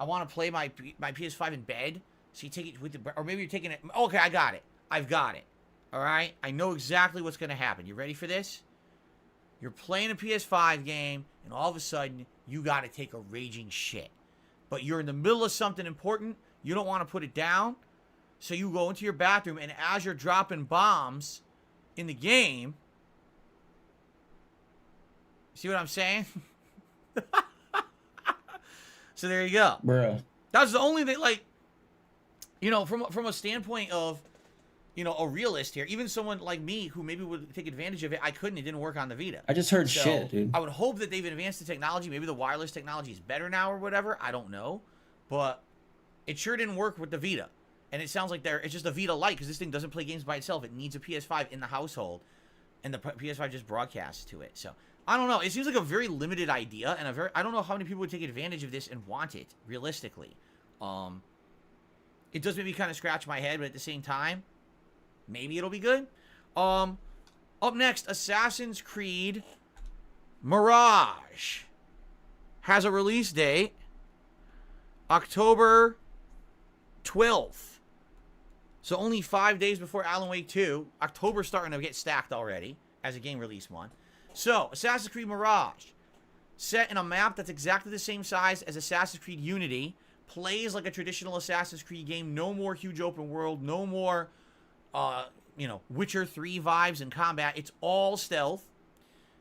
my PS5 in bed. So you take it with the, or maybe you're taking it. Okay, I got it. I've got it. All right, I know exactly what's going to happen. You ready for this? You're playing a PS5 game, and all of a sudden, you got to take a raging shit. But you're in the middle of something important. You don't want to put it down. So you go into your bathroom, and as you're dropping bombs in the game, see what I'm saying? So there you go. Bro. That's the only thing, like, you know, from a standpoint of, you know, a realist here, even someone like me who maybe would take advantage of it, I couldn't. It didn't work on the Vita. I just heard So, shit, dude. I would hope that they've advanced the technology. Maybe the wireless technology is better now or whatever. I don't know. But it sure didn't work with the Vita. And it sounds like it's just a Vita Lite because this thing doesn't play games by itself. It needs a PS5 in the household. And the PS5 just broadcasts to it. So, I don't know. It seems like a very limited idea. And I don't know how many people would take advantage of this and want it, realistically. It does make me kind of scratch my head, but at the same time, maybe it'll be good. Up next, Assassin's Creed Mirage has a release date, October 12th. So only 5 days before Alan Wake 2. October's starting to get stacked already as a game release one. So, Assassin's Creed Mirage, set in a map that's exactly the same size as Assassin's Creed Unity, plays like a traditional Assassin's Creed game, no more huge open world, no more Witcher 3 vibes and combat. It's all stealth.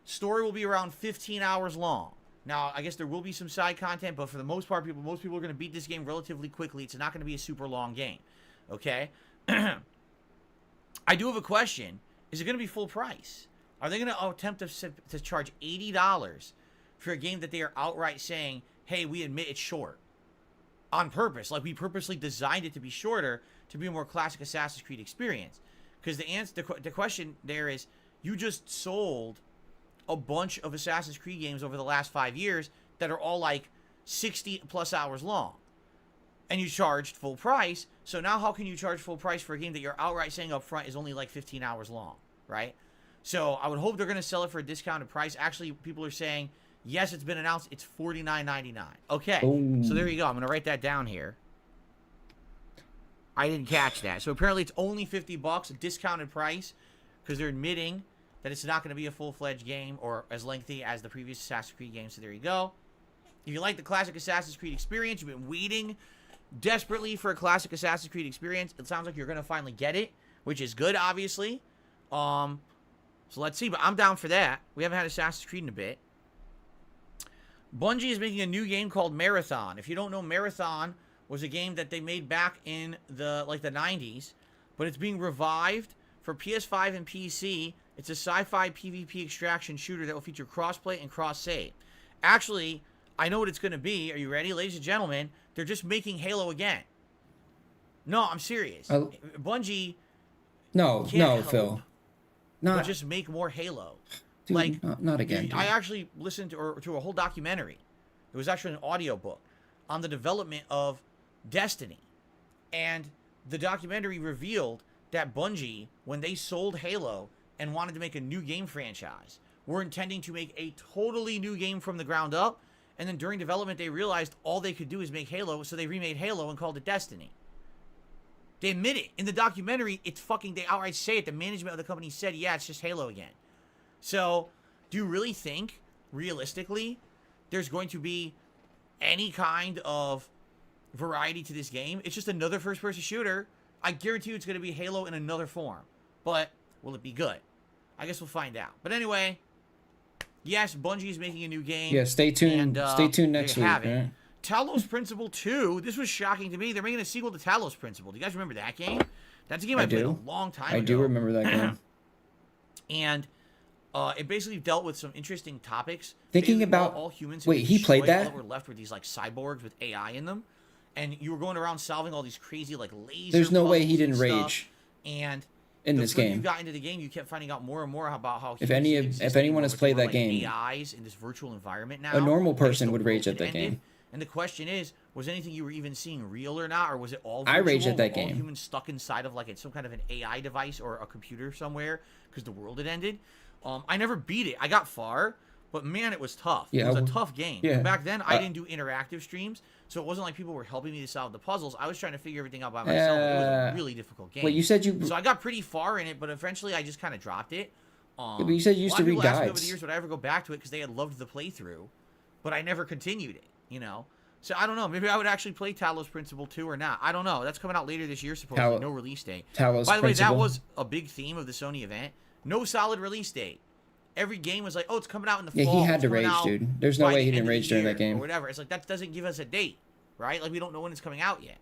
Story will be around 15 hours long. Now, I guess there will be some side content, but for the most part, most people are going to beat this game relatively quickly. It's not going to be a super long game. Okay? I do have a question. Is it going to be full price? Are they going to attempt to charge $80 for a game that they are outright saying, hey, we admit it's short? On purpose. Like, we purposely designed it to be shorter to be a more classic Assassin's Creed experience. Because the question there is, you just sold a bunch of Assassin's Creed games over the last 5 years that are all like 60 plus hours long. And you charged full price. So now how can you charge full price for a game that you're outright saying up front is only like 15 hours long, right? So I would hope they're going to sell it for a discounted price. Actually, people are saying, yes, it's been announced. It's $49.99. Okay, So there you go. I'm going to write that down here. I didn't catch that. So apparently it's only $50, a discounted price, because they're admitting that it's not going to be a full-fledged game or as lengthy as the previous Assassin's Creed game. So there you go. If you like the classic Assassin's Creed experience, you've been waiting desperately for a classic Assassin's Creed experience, it sounds like you're going to finally get it, which is good, obviously. So let's see, but I'm down for that. We haven't had Assassin's Creed in a bit. Bungie is making a new game called Marathon. If you don't know, Marathon was a game that they made back in the 90s, but it's being revived for PS5 and PC. It's a sci-fi PvP extraction shooter that will feature crossplay and cross-save. Actually, I know what it's going to be. Are you ready, ladies and gentlemen? They're just making Halo again. No, I'm serious. Bungie No, can't Phil. help Not but just make more Halo. dude, like, not again. Dude. I actually listened to a whole documentary. It was actually an audiobook on the development of Destiny. And the documentary revealed that Bungie, when they sold Halo and wanted to make a new game franchise, were intending to make a totally new game from the ground up. And then during development, they realized all they could do is make Halo, so they remade Halo and called it Destiny. They admit it. In the documentary, they outright say it. The management of the company said, yeah, it's just Halo again. So, do you really think, realistically, there's going to be any kind of variety to this game? It's just another first-person shooter. I guarantee you it's going to be Halo in another form. But, will it be good? I guess we'll find out. But anyway, yes, Bungie is making a new game. Yeah, stay tuned. Stay tuned next week. Right? Talos Principle 2. This was shocking to me. They're making a sequel to Talos Principle. Do you guys remember that game? That's a game I played a long time ago. I do remember that game. And it basically dealt with some interesting topics. Thinking about all humans. Wait, he played that? All that were left were these like cyborgs with AI in them, and you were going around solving all these crazy like laser. There's no way he didn't rage. And in the this further you game. got into the game, you kept finding out more and more about how If humans if anyone has played that game, AIs in this virtual environment now, a normal where person the would rage world at that had ended. game. And the question is, was anything you were even seeing real or not, or was it all virtual? I raged at that Were all game. humans stuck inside of like some kind of an AI device or a computer somewhere because the world had ended? I never beat it. I got far, but man, it was tough. Yeah, it was a tough game. yeah. Back then, I didn't do interactive streams, so it wasn't like people were helping me to solve the puzzles. I was trying to figure everything out by myself. It was a really difficult game. Wait, you said you... So I got pretty far in it, but eventually I just kind of dropped it. Yeah, but you said you used to read A lot of people asked me over guides. the years would I ever go back to it because they had loved the playthrough, but I never continued it, you know? So I don't know. Maybe I would actually play Talos Principle 2 or not. I don't know. That's coming out later this year, supposedly. No release date. Talos By the way, that Principle. was a big theme of the Sony event. No solid release date. Every game was like, oh, it's coming out in the fall. Yeah, he had It's to coming rage, out dude. There's no by way the he end didn't of the rage during year that game. or whatever. It's like, that doesn't give us a date, right? Like, we don't know when it's coming out yet.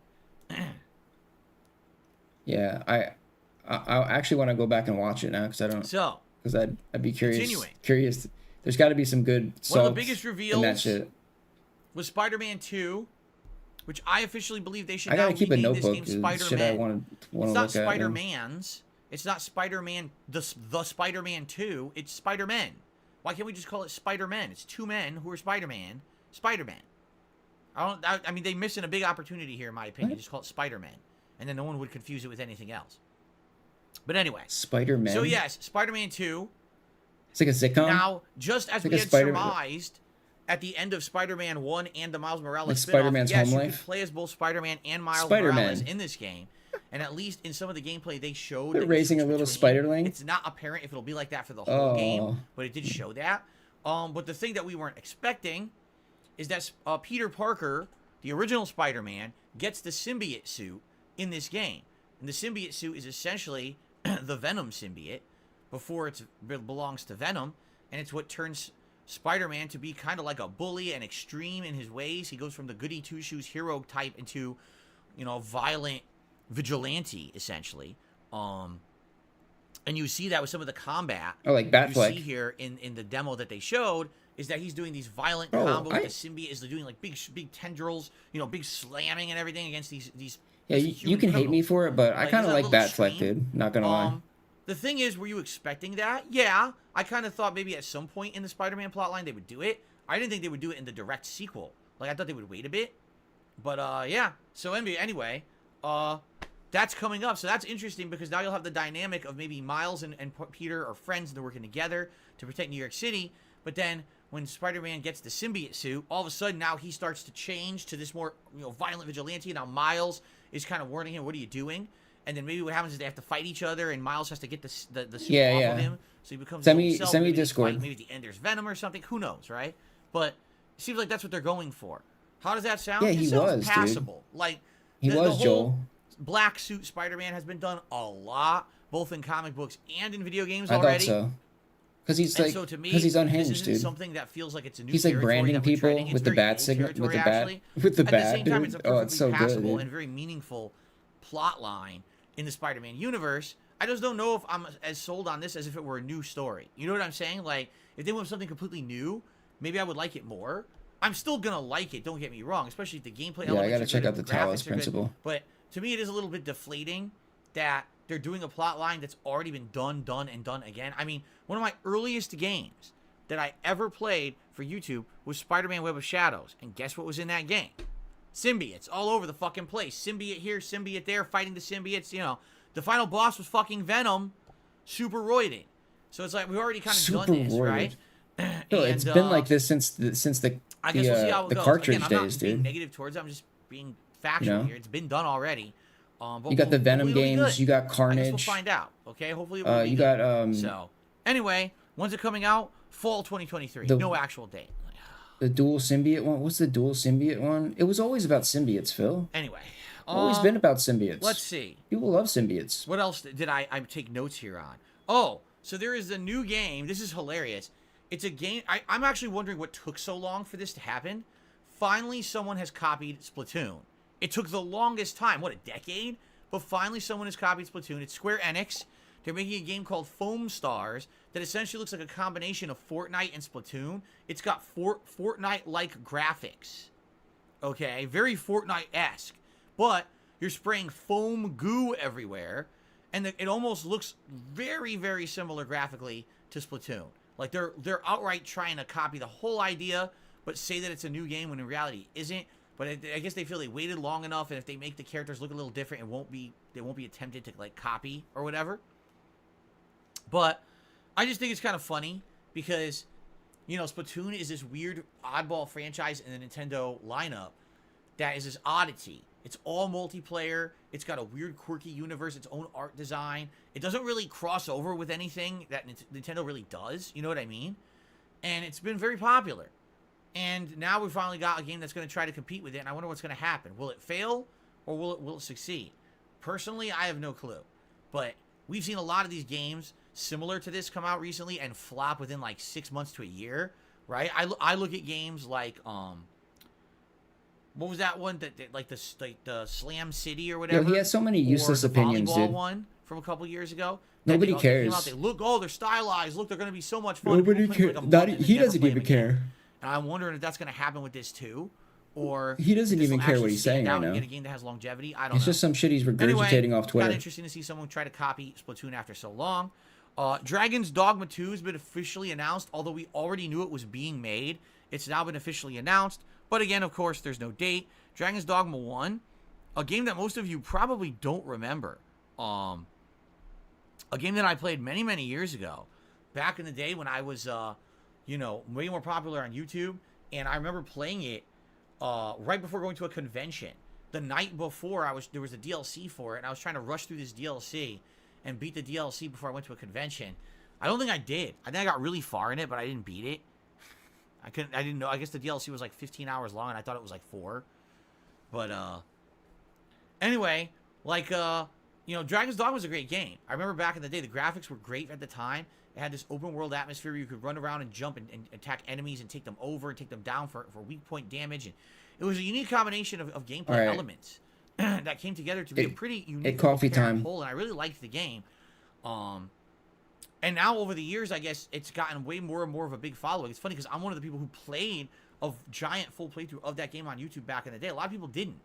Yeah, I actually want to go back and watch it now because I don't... So, Because I'd be curious. continuing. Curious. There's got to be some good one of the subs biggest in that reveals shit. was Spider-Man 2, which I officially believe they should I now gotta keep a rename this notebook. game 'Cause shit, I Spider-Man. want to It's look not at. Man. Spider-Man's. It's not Spider-Man, the Spider-Man 2. It's Spider-Man. Why can't we just call it Spider-Man? It's two men who are Spider-Man. Spider-Man. I mean, they're missing a big opportunity here, in my opinion. What? Just call it Spider-Man. And then no one would confuse it with anything else. But anyway. Spider-Man. So, yes, Spider-Man 2. It's like a sitcom. Now, just as Like we a had Spider- surmised at the end of Spider-Man 1 and the Miles Morales Like spin-off, Spider-Man's yes, home you life? could play as both Spider-Man and Miles Spider-Man. Morales in this game. And at least in some of the gameplay, they showed They're that you raising a switch little between. spiderling? It's not apparent if it'll be like that for the whole game, Oh. but it did show that. But the thing that we weren't expecting is that Peter Parker, the original Spider-Man, gets the symbiote suit in this game. And the symbiote suit is essentially the Venom symbiote before it belongs to Venom, and it's what turns Spider-Man to be kind of like a bully and extreme in his ways. He goes from the goody two-shoes hero type into, you know, violent vigilante, essentially. And you see that with some of the combat. Oh, like Batfleck. You see here in the demo that they showed is that he's doing these violent Bro, combos. The symbiote is doing like big tendrils, you know, big slamming and everything against these. Yeah, you human can hate me criminals. for it, but I Like, kind of isn't like that a little Batfleck, extreme? dude. Not gonna lie. The thing is, were you expecting that? Yeah, I kind of thought maybe at some point in the Spider-Man plotline they would do it. I didn't think they would do it in the direct sequel. Like, I thought they would wait a bit. But, yeah. So, anyway, that's coming up. So that's interesting because now you'll have the dynamic of maybe Miles and Peter are friends and they're working together to protect New York City. But then when Spider-Man gets the symbiote suit, all of a sudden now he starts to change to this more, you know, violent vigilante. Now Miles is kind of warning him, what are you doing? And then maybe what happens is they have to fight each other, and Miles has to get the suit off of him, so he becomes his own self. Send me Maybe they Discord. fight, maybe at the end there's Venom or something. Who knows, right? But it seems like that's what they're going for. How does that sound? Yeah, It he sounds was, dude. passable. Like He the was whole Joel. Black suit Spider-Man has been done a lot, both in comic books and in video games I already. thought so. Because he's And like, so to me, because he's this unhinged, isn't dude. something that feels like it's a new He's like territory branding that we're people treading. It's with the very bat old signal, with the territory, bat, actually. with the At bat, the same time, dude. it's a Oh, it's perfectly so good, passable dude. and very meaningful plot line in the Spider-Man universe. I just don't know if I'm as sold on this as if it were a new story. You know what I'm saying? Like, if they went with something completely new, maybe I would like it more. I'm still gonna like it, don't get me wrong, especially if the gameplay Yeah, I elements gotta are check good out and the graphics Talos are good. Principle. But to me, it is a little bit deflating that they're doing a plot line that's already been done again. I mean, one of my earliest games that I ever played for YouTube was Spider-Man Web of Shadows. And guess what was in that game? Symbiotes all over the fucking place. Symbiote here, symbiote there, fighting the symbiotes, you know. The final boss was fucking Venom, super roided. So it's like, we've already kind of done this, Super right? No, it's been like this since the I guess we'll see how it the goes. cartridge Again, I'm days, not being dude. negative towards it. I'm just being factual You know? here. It's been done already. But You got the Venom hopefully it'll be games. good. You got I guess Carnage. we'll find out. Okay, hopefully it will be You good. got So anyway, when's it coming out? Fall 2023. The- No actual date. the dual symbiote one. What's the dual symbiote one? It was always about symbiotes, Phil. Anyway, Always been about symbiotes. let's see. People love symbiotes. What else did I take notes here on? Oh, so there is a new game. This is hilarious. It's a game. I'm actually wondering what took so long for this to happen. Finally, someone has copied Splatoon. It took the longest time. What, a decade? But finally, someone has copied Splatoon. It's Square Enix. They're making a game called Foam Stars that essentially looks like a combination of Fortnite and Splatoon. It's got Fortnite-like graphics. Okay? Very Fortnite-esque. But you're spraying foam goo everywhere. and it almost looks very, very similar graphically to Splatoon. Like they're outright trying to copy the whole idea, but say that it's a new game when in reality it isn't. But I guess they feel they waited long enough, and if they make the characters look a little different, they won't be attempted to like copy or whatever. But I just think it's kind of funny because, you know, Splatoon is this weird oddball franchise in the Nintendo lineup that is this oddity. It's all multiplayer. It's got a weird, quirky universe, its own art design. It doesn't really cross over with anything that Nintendo really does. You know what I mean? And it's been very popular. And now we finally got a game that's going to try to compete with it, and I wonder what's going to happen. Will it fail, or will it succeed? Personally, I have no clue. But we've seen a lot of these games similar to this come out recently and flop within like 6 months to a year, right? I look at games like what was that one that like the Slam City or whatever? Yo, he has so many useless or the opinions, volleyball dude. one from a couple years ago. Nobody They cares. came out, they look, oh, they're stylized. Look, they're going to be so much fun. Nobody People play cares. like a month and He then never doesn't play even them again. care. And I'm wondering if that's going to happen with this too, or He doesn't if this even will care what actually he's stand saying out right and now. Get a game that has longevity. I don't know. It's just some shit he's regurgitating Anyway, off Twitter. Kind of interesting to see someone try to copy Splatoon after so long. Dragon's Dogma 2 has been officially announced, although we already knew it was being made. It's now been officially announced, but again, of course, there's no date. Dragon's Dogma 1, a game that most of you probably don't remember. A game that I played many, many years ago, back in the day when I was, you know, way more popular on YouTube, and I remember playing it right before going to a convention. The night before, there was a DLC for it, and I was trying to rush through this DLC and beat the DLC before I went to a convention. I don't think I did. I think I got really far in it, but I didn't beat it. I didn't know. I guess the DLC was like 15 hours long, and I thought it was like 4. But anyway, like you know, Dragon's Dogma was a great game. I remember back in the day, the graphics were great at the time. It had this open world atmosphere where you could run around and jump and attack enemies and take them over and take them down for weak point damage. And it was a unique combination of gameplay elements that came together to be a pretty unique coffee time whole, and I really liked the game. And now over the years, I guess it's gotten way more and more of a big following. It's funny because I'm one of the people who played a giant full playthrough of that game on YouTube back in the day. A lot of people didn't,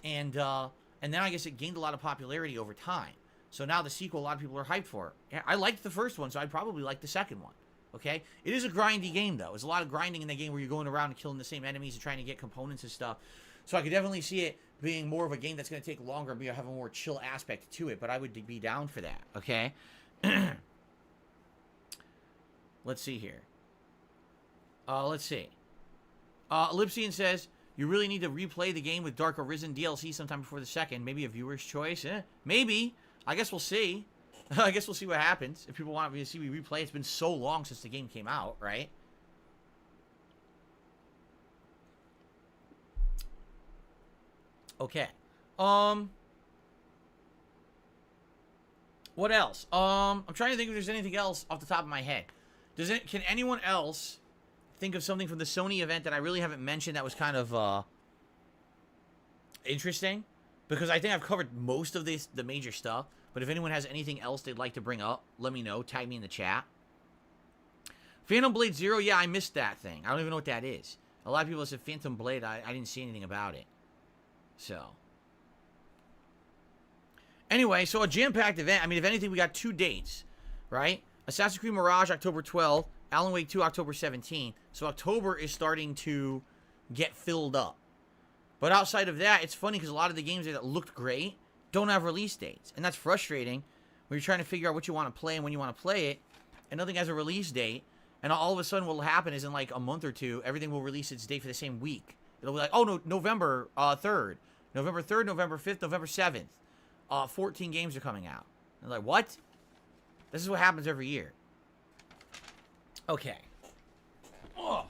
and then I guess it gained a lot of popularity over time. So now the sequel, a lot of people are hyped for. Yeah, I liked the first one, so I'd probably like the second one. Okay, it is a grindy game though. There's a lot of grinding in the game where you're going around and killing the same enemies and trying to get components and stuff. So I could definitely see it being more of a game that's going to take longer and have a more chill aspect to it. But I would be down for that. Okay. Let's see here. Let's see. Lipsian says, you really need to replay the game with Dark Arisen DLC sometime before the second. Maybe a viewer's choice. Maybe. I guess we'll see. I guess we'll see what happens. If people want me to see me replay, it's been so long since the game came out, right? Okay. What else? I'm trying to think if there's anything else off the top of my head. Can anyone else think of something from the Sony event that I really haven't mentioned that was kind of interesting? Because I think I've covered most of the major stuff. But if anyone has anything else they'd like to bring up, let me know. Tag me in the chat. Phantom Blade Zero, yeah, I missed that thing. I don't even know what that is. A lot of people said Phantom Blade. I didn't see anything about it. So. Anyway, so a jam-packed event. I mean, if anything, we got 2 dates, right? Assassin's Creed Mirage, October 12th. Alan Wake 2, October 17th. So October is starting to get filled up. But outside of that, it's funny because a lot of the games that looked great don't have release dates. And that's frustrating when you're trying to figure out what you want to play and when you want to play it, and nothing has a release date. And all of a sudden what will happen is in like a month or two, everything will release its date for the same week. It'll be like, oh, no, November 3rd. November 3rd, November 5th, November 7th. 14 games are coming out. And like, what? This is what happens every year. Okay. Oh.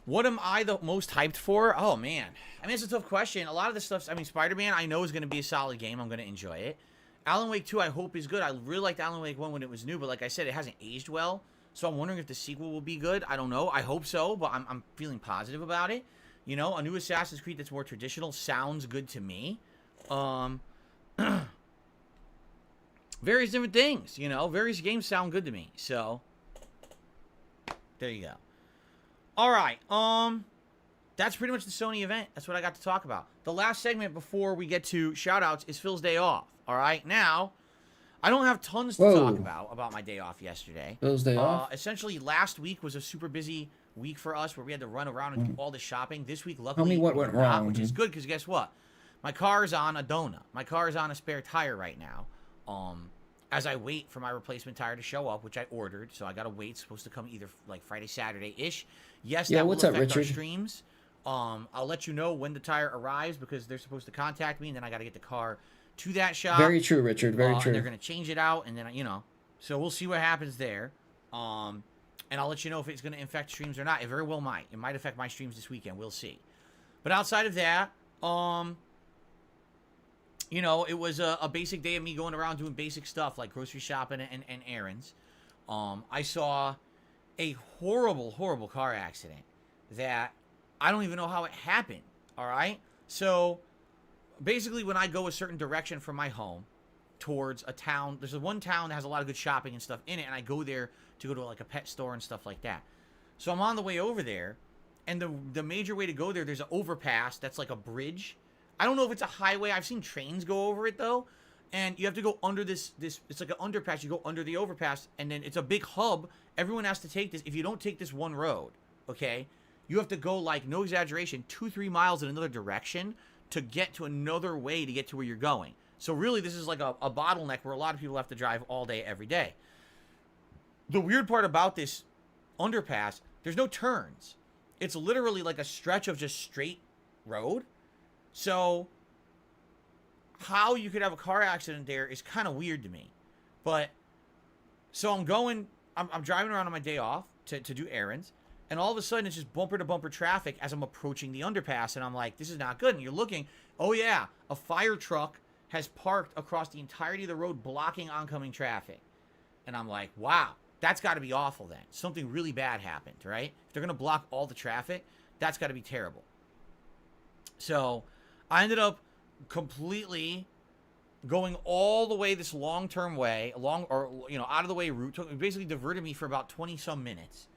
What am I the most hyped for? Oh, man. I mean, it's a tough question. A lot of the stuff, I mean, Spider-Man, I know is going to be a solid game. I'm going to enjoy it. Alan Wake 2, I hope is good. I really liked Alan Wake 1 when it was new, but like I said, it hasn't aged well. So I'm wondering if the sequel will be good. I don't know. I hope so, but I'm feeling positive about it. You know, a new Assassin's Creed that's more traditional sounds good to me. Various different things, you know. Various games sound good to me. So, there you go. All right. That's pretty much the Sony event. That's what I got to talk about. The last segment before we get to shout outs is Phil's day off. All right. Now, I don't have tons to talk Whoa, about my day off yesterday. Bill's day off. Essentially, last week was a super busy week for us where we had to run around and do all the shopping. This week, Tell me luckily, what we went did not, wrong. which is good because guess what? My car is on a donut. My car is on a spare tire right now. As I wait for my replacement tire to show up, which I ordered, so I gotta wait. It's supposed to come either like Friday, Saturday ish. Yes, Yeah, that what's will up, affect our Richard? streams. I'll let you know when the tire arrives because they're supposed to contact me, and then I gotta get the car to that shop. Very true, Richard. Very And they're true. gonna change it out, and then so we'll see what happens there. And I'll let you know if it's gonna affect streams or not. It very well might. It might affect my streams this weekend. We'll see. But outside of that, it was a basic day of me going around doing basic stuff like grocery shopping and errands. I saw a horrible, horrible car accident that I don't even know how it happened. All right. So basically, when I go a certain direction from my home towards a town, there's one town that has a lot of good shopping and stuff in it, and I go there to go to like a pet store and stuff like that. So I'm on the way over there, and the major way to go there, there's an overpass that's like a bridge. I don't know if it's a highway. I've seen trains go over it though, and you have to go under this. It's like an underpass. You go under the overpass, and then it's a big hub. Everyone has to take this. If you don't take this one road, okay, you have to go like no exaggeration, 2-3 miles in another direction to get to another way to get to where you're going. So really, this is like a bottleneck where a lot of people have to drive all day, every day. The weird part about this underpass, there's no turns. It's literally like a stretch of just straight road. So how you could have a car accident there is kind of weird to me. But so I'm driving around on my day off to do errands. And all of a sudden, it's just bumper to bumper traffic as I'm approaching the underpass. And I'm like, this is not good. And you're looking, oh yeah, a fire truck has parked across the entirety of the road, blocking oncoming traffic. And I'm like, wow, that's got to be awful then. Something really bad happened, right? If they're going to block all the traffic, that's got to be terrible. So I ended up completely going all the way this long-term way, out of the way route. It basically diverted me for about 20 some minutes.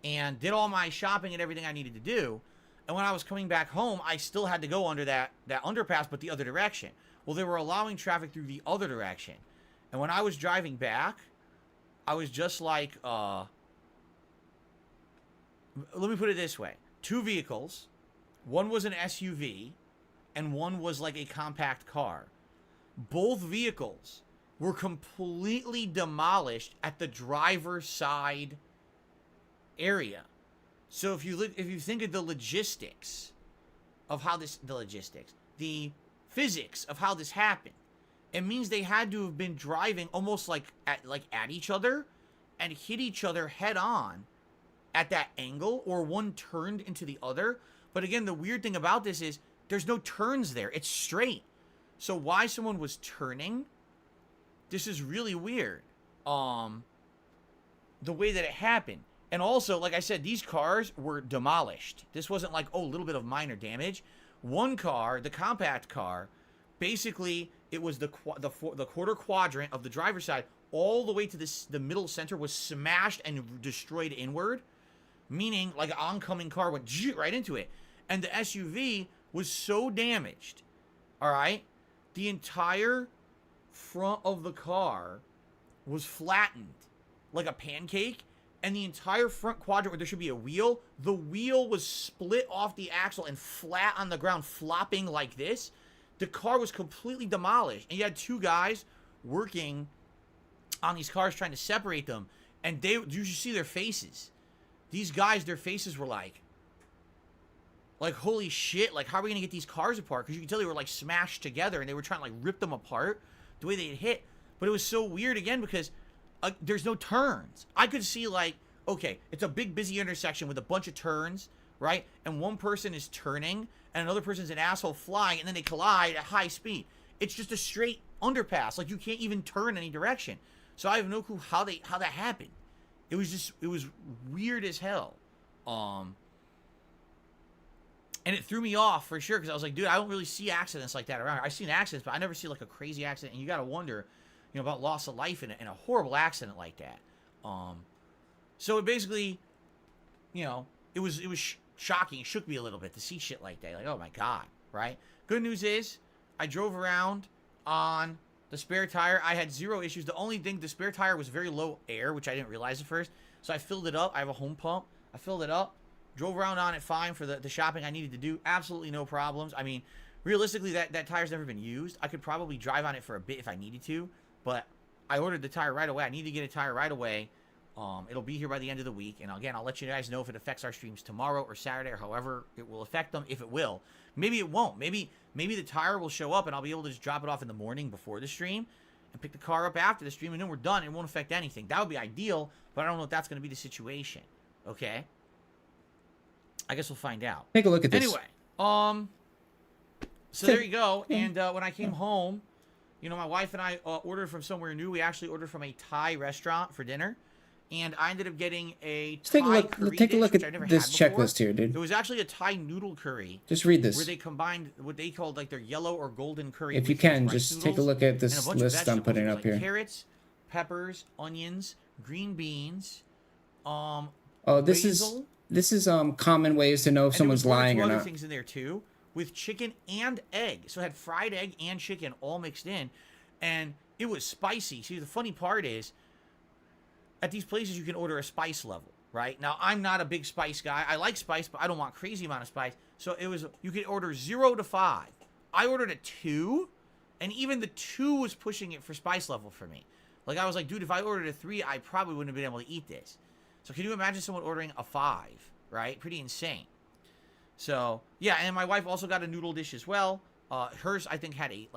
And did all my shopping and everything I needed to do. And when I was coming back home, I still had to go under that underpass, but the other direction. Well, they were allowing traffic through the other direction. And when I was driving back, I was just like, let me put it this way. 2 vehicles. One was an SUV, and one was like a compact car. Both vehicles were completely demolished at the driver's side area. So if you think of the physics of how this happened, it means they had to have been driving almost like at each other and hit each other head on at that angle, or one turned into the other. But again, the weird thing about this is there's no turns there. It's straight. So why someone was turning, this is really weird. The way that it happened. And also, like I said, these cars were demolished. This wasn't like, a little bit of minor damage. One car, the compact car, basically, it was the quarter quadrant of the driver's side all the way to the middle center was smashed and destroyed inward, meaning like an oncoming car went right into it. And the SUV was so damaged, all right? The entire front of the car was flattened like a pancake. And the entire front quadrant where there should be a wheel, the wheel was split off the axle and flat on the ground, flopping like this. The car was completely demolished. And you had 2 guys working on these cars trying to separate them. And you should see their faces. These guys, their faces were like, holy shit, like, how are we going to get these cars apart? Because you can tell they were, like, smashed together, and they were trying to, like, rip them apart the way they had hit. But it was so weird, again, because there's no turns. I could see, like, okay, it's a big, busy intersection with a bunch of turns, right? And one person is turning, and another person's an asshole flying, and then they collide at high speed. It's just a straight underpass. Like, you can't even turn any direction. So I have no clue how that happened. It was weird as hell. And it threw me off for sure, because I was like, dude, I don't really see accidents like that around. I've seen accidents, but I never see like a crazy accident. And you got to wonder, about loss of life in a horrible accident like that. So it basically, it was shocking. It shook me a little bit to see shit like that. Like, oh my god, right? Good news is I drove around on the spare tire. I had zero issues. The only thing, the spare tire was very low air, which I didn't realize at first. So I filled it up. I have a home pump. I filled it up, drove around on it fine for the shopping I needed to do. Absolutely no problems. I mean, realistically, that tire's never been used. I could probably drive on it for a bit if I needed to, but I ordered the tire right away. I need to get a tire right away. It'll be here by the end of the week. And again, I'll let you guys know if it affects our streams tomorrow or Saturday or however it will affect them, if it will. Maybe it won't. Maybe the tire will show up and I'll be able to just drop it off in the morning before the stream and pick the car up after the stream, and then we're done. It won't affect anything. That would be ideal, but I don't know if that's going to be the situation. Okay? I guess we'll find out. Take a look at this. Anyway, so there you go. And when I came home, you know, my wife and I ordered from somewhere new. We actually ordered from a Thai restaurant for dinner. And I ended up getting a Thai curry take a look dish, at this checklist here, dude. It was actually a Thai noodle curry. Just read this. Where they combined what they called like their yellow or golden curry. If you can, just take a look at this list I'm putting up here. Carrots, peppers, onions, green beans. Oh, this is common ways to know if someone's lying or not. Other things in there too, with chicken and egg. So it had fried egg and chicken all mixed in, and it was spicy. See, the funny part is, at these places, you can order a spice level, right? Now, I'm not a big spice guy. I like spice, but I don't want crazy amount of spice. So you could order 0 to 5. I ordered a 2, and even the 2 was pushing it for spice level for me. Like, I was like, dude, if I ordered a 3, I probably wouldn't have been able to eat this. So can you imagine someone ordering a 5, right? Pretty insane. So, yeah, and my wife also got a noodle dish as well. Hers, I think, had a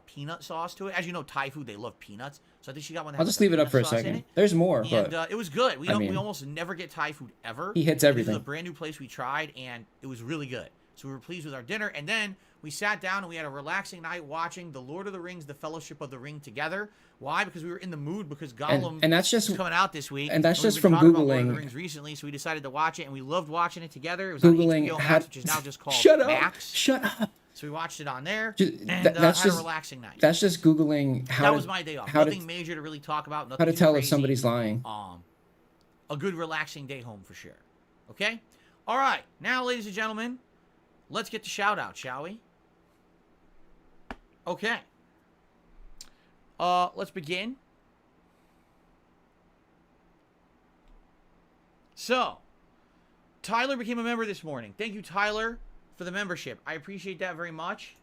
peanut sauce to it. As you know, Thai food, they love peanuts. So I think she got one that I'll just leave it up for a second. There's more, and, but... it was good. We almost never get Thai food ever. He hits everything. This is a brand new place we tried, and it was really good. So we were pleased with our dinner. And then we sat down and we had a relaxing night watching The Lord of the Rings, The Fellowship of the Ring together. Why? Because we were in the mood because Gollum and that's just, is coming out this week. And that's just from Googling. About Lord of the Rings recently, so we decided to watch it, and we loved watching it together. It was Googling on HBO Max, which is now just called Max. Shut up. So we watched it on there, and had a relaxing night. That's just Googling how that was my day off. Nothing major to really talk about. Nothing how to tell crazy. If somebody's lying. A good relaxing day home for sure. Okay? All right. Now, ladies and gentlemen, let's get to shout-out, shall we? Okay. Let's begin. So, Tyler became a member this morning. Thank you, Tyler, for the membership. I appreciate that very much.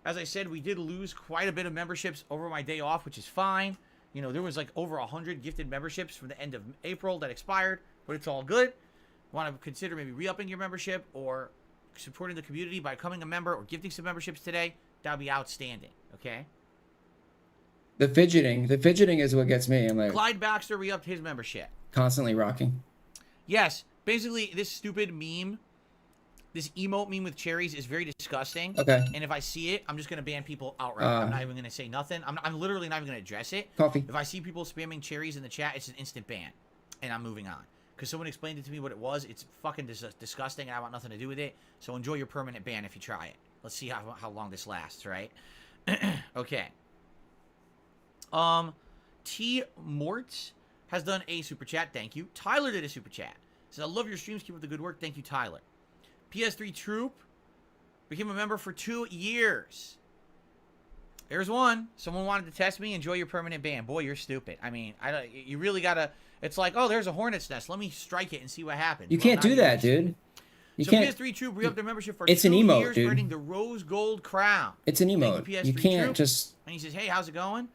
As I said, we did lose quite a bit of memberships over my day off, which is fine. You know, there was like over 100 gifted memberships from the end of April that expired, but it's all good. Want to consider maybe re-upping your membership or supporting the community by becoming a member or gifting some memberships today? That would be outstanding, okay? The fidgeting is what gets me. I'm like, Clyde Baxter re-upped his membership. Constantly rocking. Yes, basically this stupid meme, this emote meme with cherries is very disgusting. Okay. And if I see it, I'm just going to ban people outright. I'm not even going to say nothing. I'm literally not even going to address it. Coffee. If I see people spamming cherries in the chat, it's an instant ban. And I'm moving on. Because someone explained it to me what it was. It's fucking disgusting, and I want nothing to do with it. So enjoy your permanent ban if you try it. Let's see how long this lasts, right? Okay. T. Mortz has done a super chat. Thank you. Tyler did a super chat. Says, I love your streams. Keep up the good work. Thank you, Tyler. PS3 Troop became a member for 2 years. There's one. Someone wanted to test me. Enjoy your permanent ban. Boy, you're stupid. I mean, you really gotta. It's like, oh, there's a hornet's nest. Let me strike it and see what happens. You can't do that, dude. You can't. PS3 Troop re-upped their membership for it's 2 an emote, years, dude. earning the Rose Gold Crown. It's an emote. You can't Troop. just. And he says, hey, how's it going?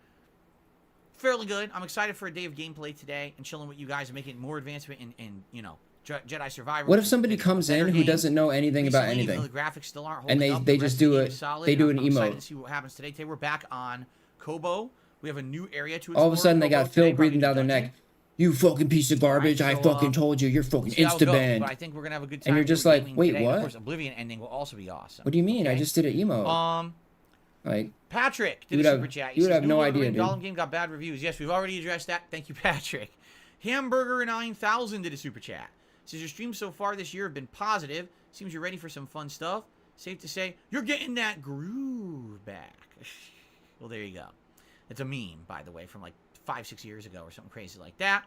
Fairly good. I'm excited for a day of gameplay today and chilling with you guys and making more advancement in you know, Jedi Survivor. What if somebody comes in who doesn't know anything about anything? The graphics still aren't and holding up. they just do it. They do an I'm excited emote. to see what happens today. Today we're back on Kobo. We have a new area to explore. All of a sudden they got Kobo. Phil breathing down their neck. You fucking piece of garbage! I fucking told you, you're fucking insta-banned. But I think we're gonna have a good time. And you're just like, wait, today. what? Of course, Oblivion ending will also be awesome. What do you mean? Okay? I just did an emote. Like, Patrick did a super chat. You would have no idea, dude. Gollum game got bad reviews. Yes, we've already addressed that. Thank you, Patrick. Hamburger 9000 did a super chat. Says your streams so far this year have been positive. Seems you're ready for some fun stuff. Safe to say you're getting that groove back. Well, there you go. It's a meme, by the way, from like 5-6 years ago or something crazy like that.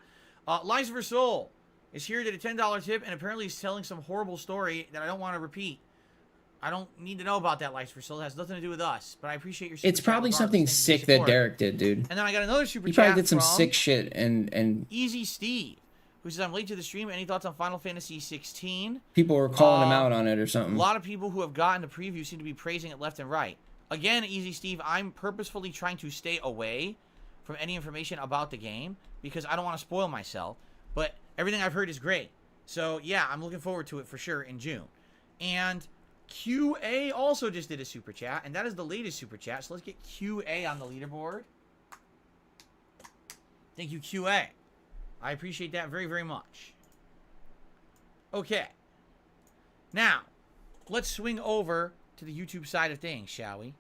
Lies of Her Soul is here, did a $10 tip, and apparently is telling some horrible story that I don't want to repeat. I don't need to know about that, Life for Soul. It has nothing to do with us. But I appreciate your super It's chat probably regardless. something Thank you for sick your that support. Derek did, dude. And then I got another super He chat probably did some from sick shit and Easy Steve, who says, I'm late to the stream. Any thoughts on Final Fantasy 16? people were calling him out on it or A something. lot of people who have gotten the preview seem to be praising it left and right. Again, Easy Steve, I'm purposefully trying to stay away from any information about the game because I don't want to spoil myself. But everything I've heard is great. So, yeah, I'm looking forward to it for sure in June. And QA also just did a super chat, and that is the latest super chat. So let's get QA on the leaderboard. Thank you, QA. I appreciate that very, very much. Okay. Now, let's swing over to the YouTube side of things, shall we?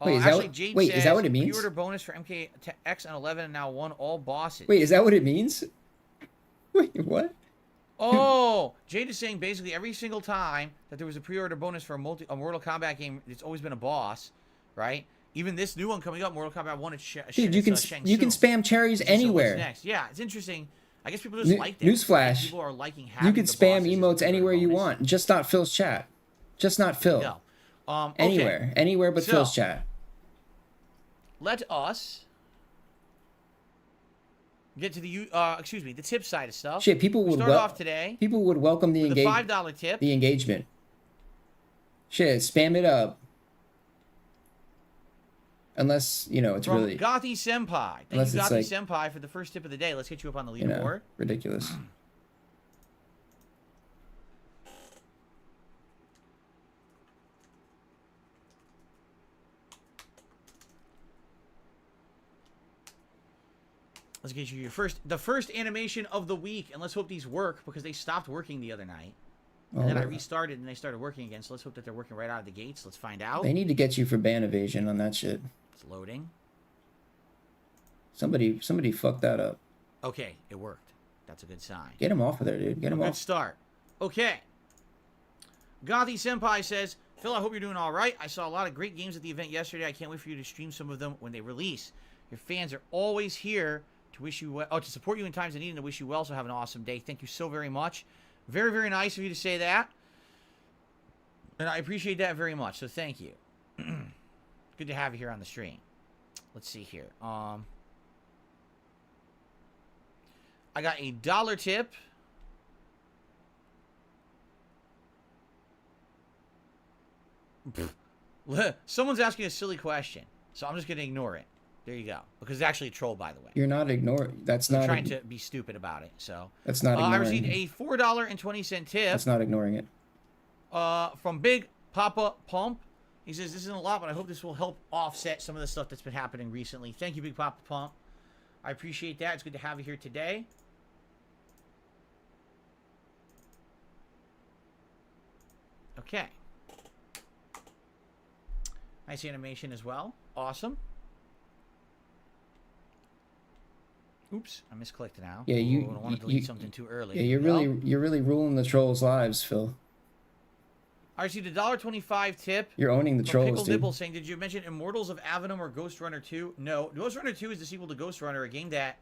Wait, is that what it means? Pre-order bonus for MKX and 11 and now won all bosses. Wait, is that what it means? Wait, what? Oh, Jade is saying basically every single time that there was a pre-order bonus for a Mortal Kombat game, it's always been a boss, right? Even this new one coming up, Mortal Kombat 1, it's Dude, you can spam cherries anywhere. What's next? Yeah, it's interesting. I guess people just like that. Newsflash. People are liking having You can the spam bosses emotes as a anywhere you bonus. want, just not Phil's chat. Just not Phil. No. Okay. Anywhere but So, Phil's chat. Let us get to the the tip side of stuff. Shit, people We would start off today people would welcome the with a $5 tip. the engagement. Shit, spam it up. Unless, it's From really, Gothi Senpai. Thank Unless you, it's Gothi like- Senpai, for the first tip of the day. Let's get you up on the you know, leaderboard. ridiculous. Let's get you the first animation of the week, and let's hope these work because they stopped working the other night. And then I restarted and they started working again, so let's hope that they're working right out of the gates. Let's find out. They need to get you for ban evasion on that shit. It's loading. Somebody fucked that up. Okay, it worked. That's a good sign. Get him off of there, dude. Get him Good off. start. Okay. Gothi Senpai says, Phil, I hope you're doing all right. I saw a lot of great games at the event yesterday. I can't wait for you to stream some of them when they release. Your fans are always here to wish you well, to support you in times of need and to wish you well. So have an awesome day. Thank you so very much. Very, very nice of you to say that. And I appreciate that very much. So thank you. Good to have you here on the stream. Let's see here. I got a $1 tip. Someone's asking a silly question, so I'm just going to ignore it. There you go. Because it's actually a troll, by the way. You're not ignoring. That's I'm not. trying to be stupid about it. So That's not ignoring. I received a $4.20 tip. That's not ignoring it. From Big Papa Pump. He says, this isn't a lot, but I hope this will help offset some of the stuff that's been happening recently. Thank you, Big Papa Pump. I appreciate that. It's good to have you here today. Okay. Nice animation as well. Awesome. Oops, I misclicked now. Yeah, I don't want to delete something too early. Yeah, you're really ruling the trolls' lives, Phil. I received a $1.25 tip. You're owning the From trolls, Pickle dude. Nibble saying, did you mention Immortals of Avenum or Ghost Runner 2? No. Ghost Runner 2 is the sequel to Ghost Runner, a game that,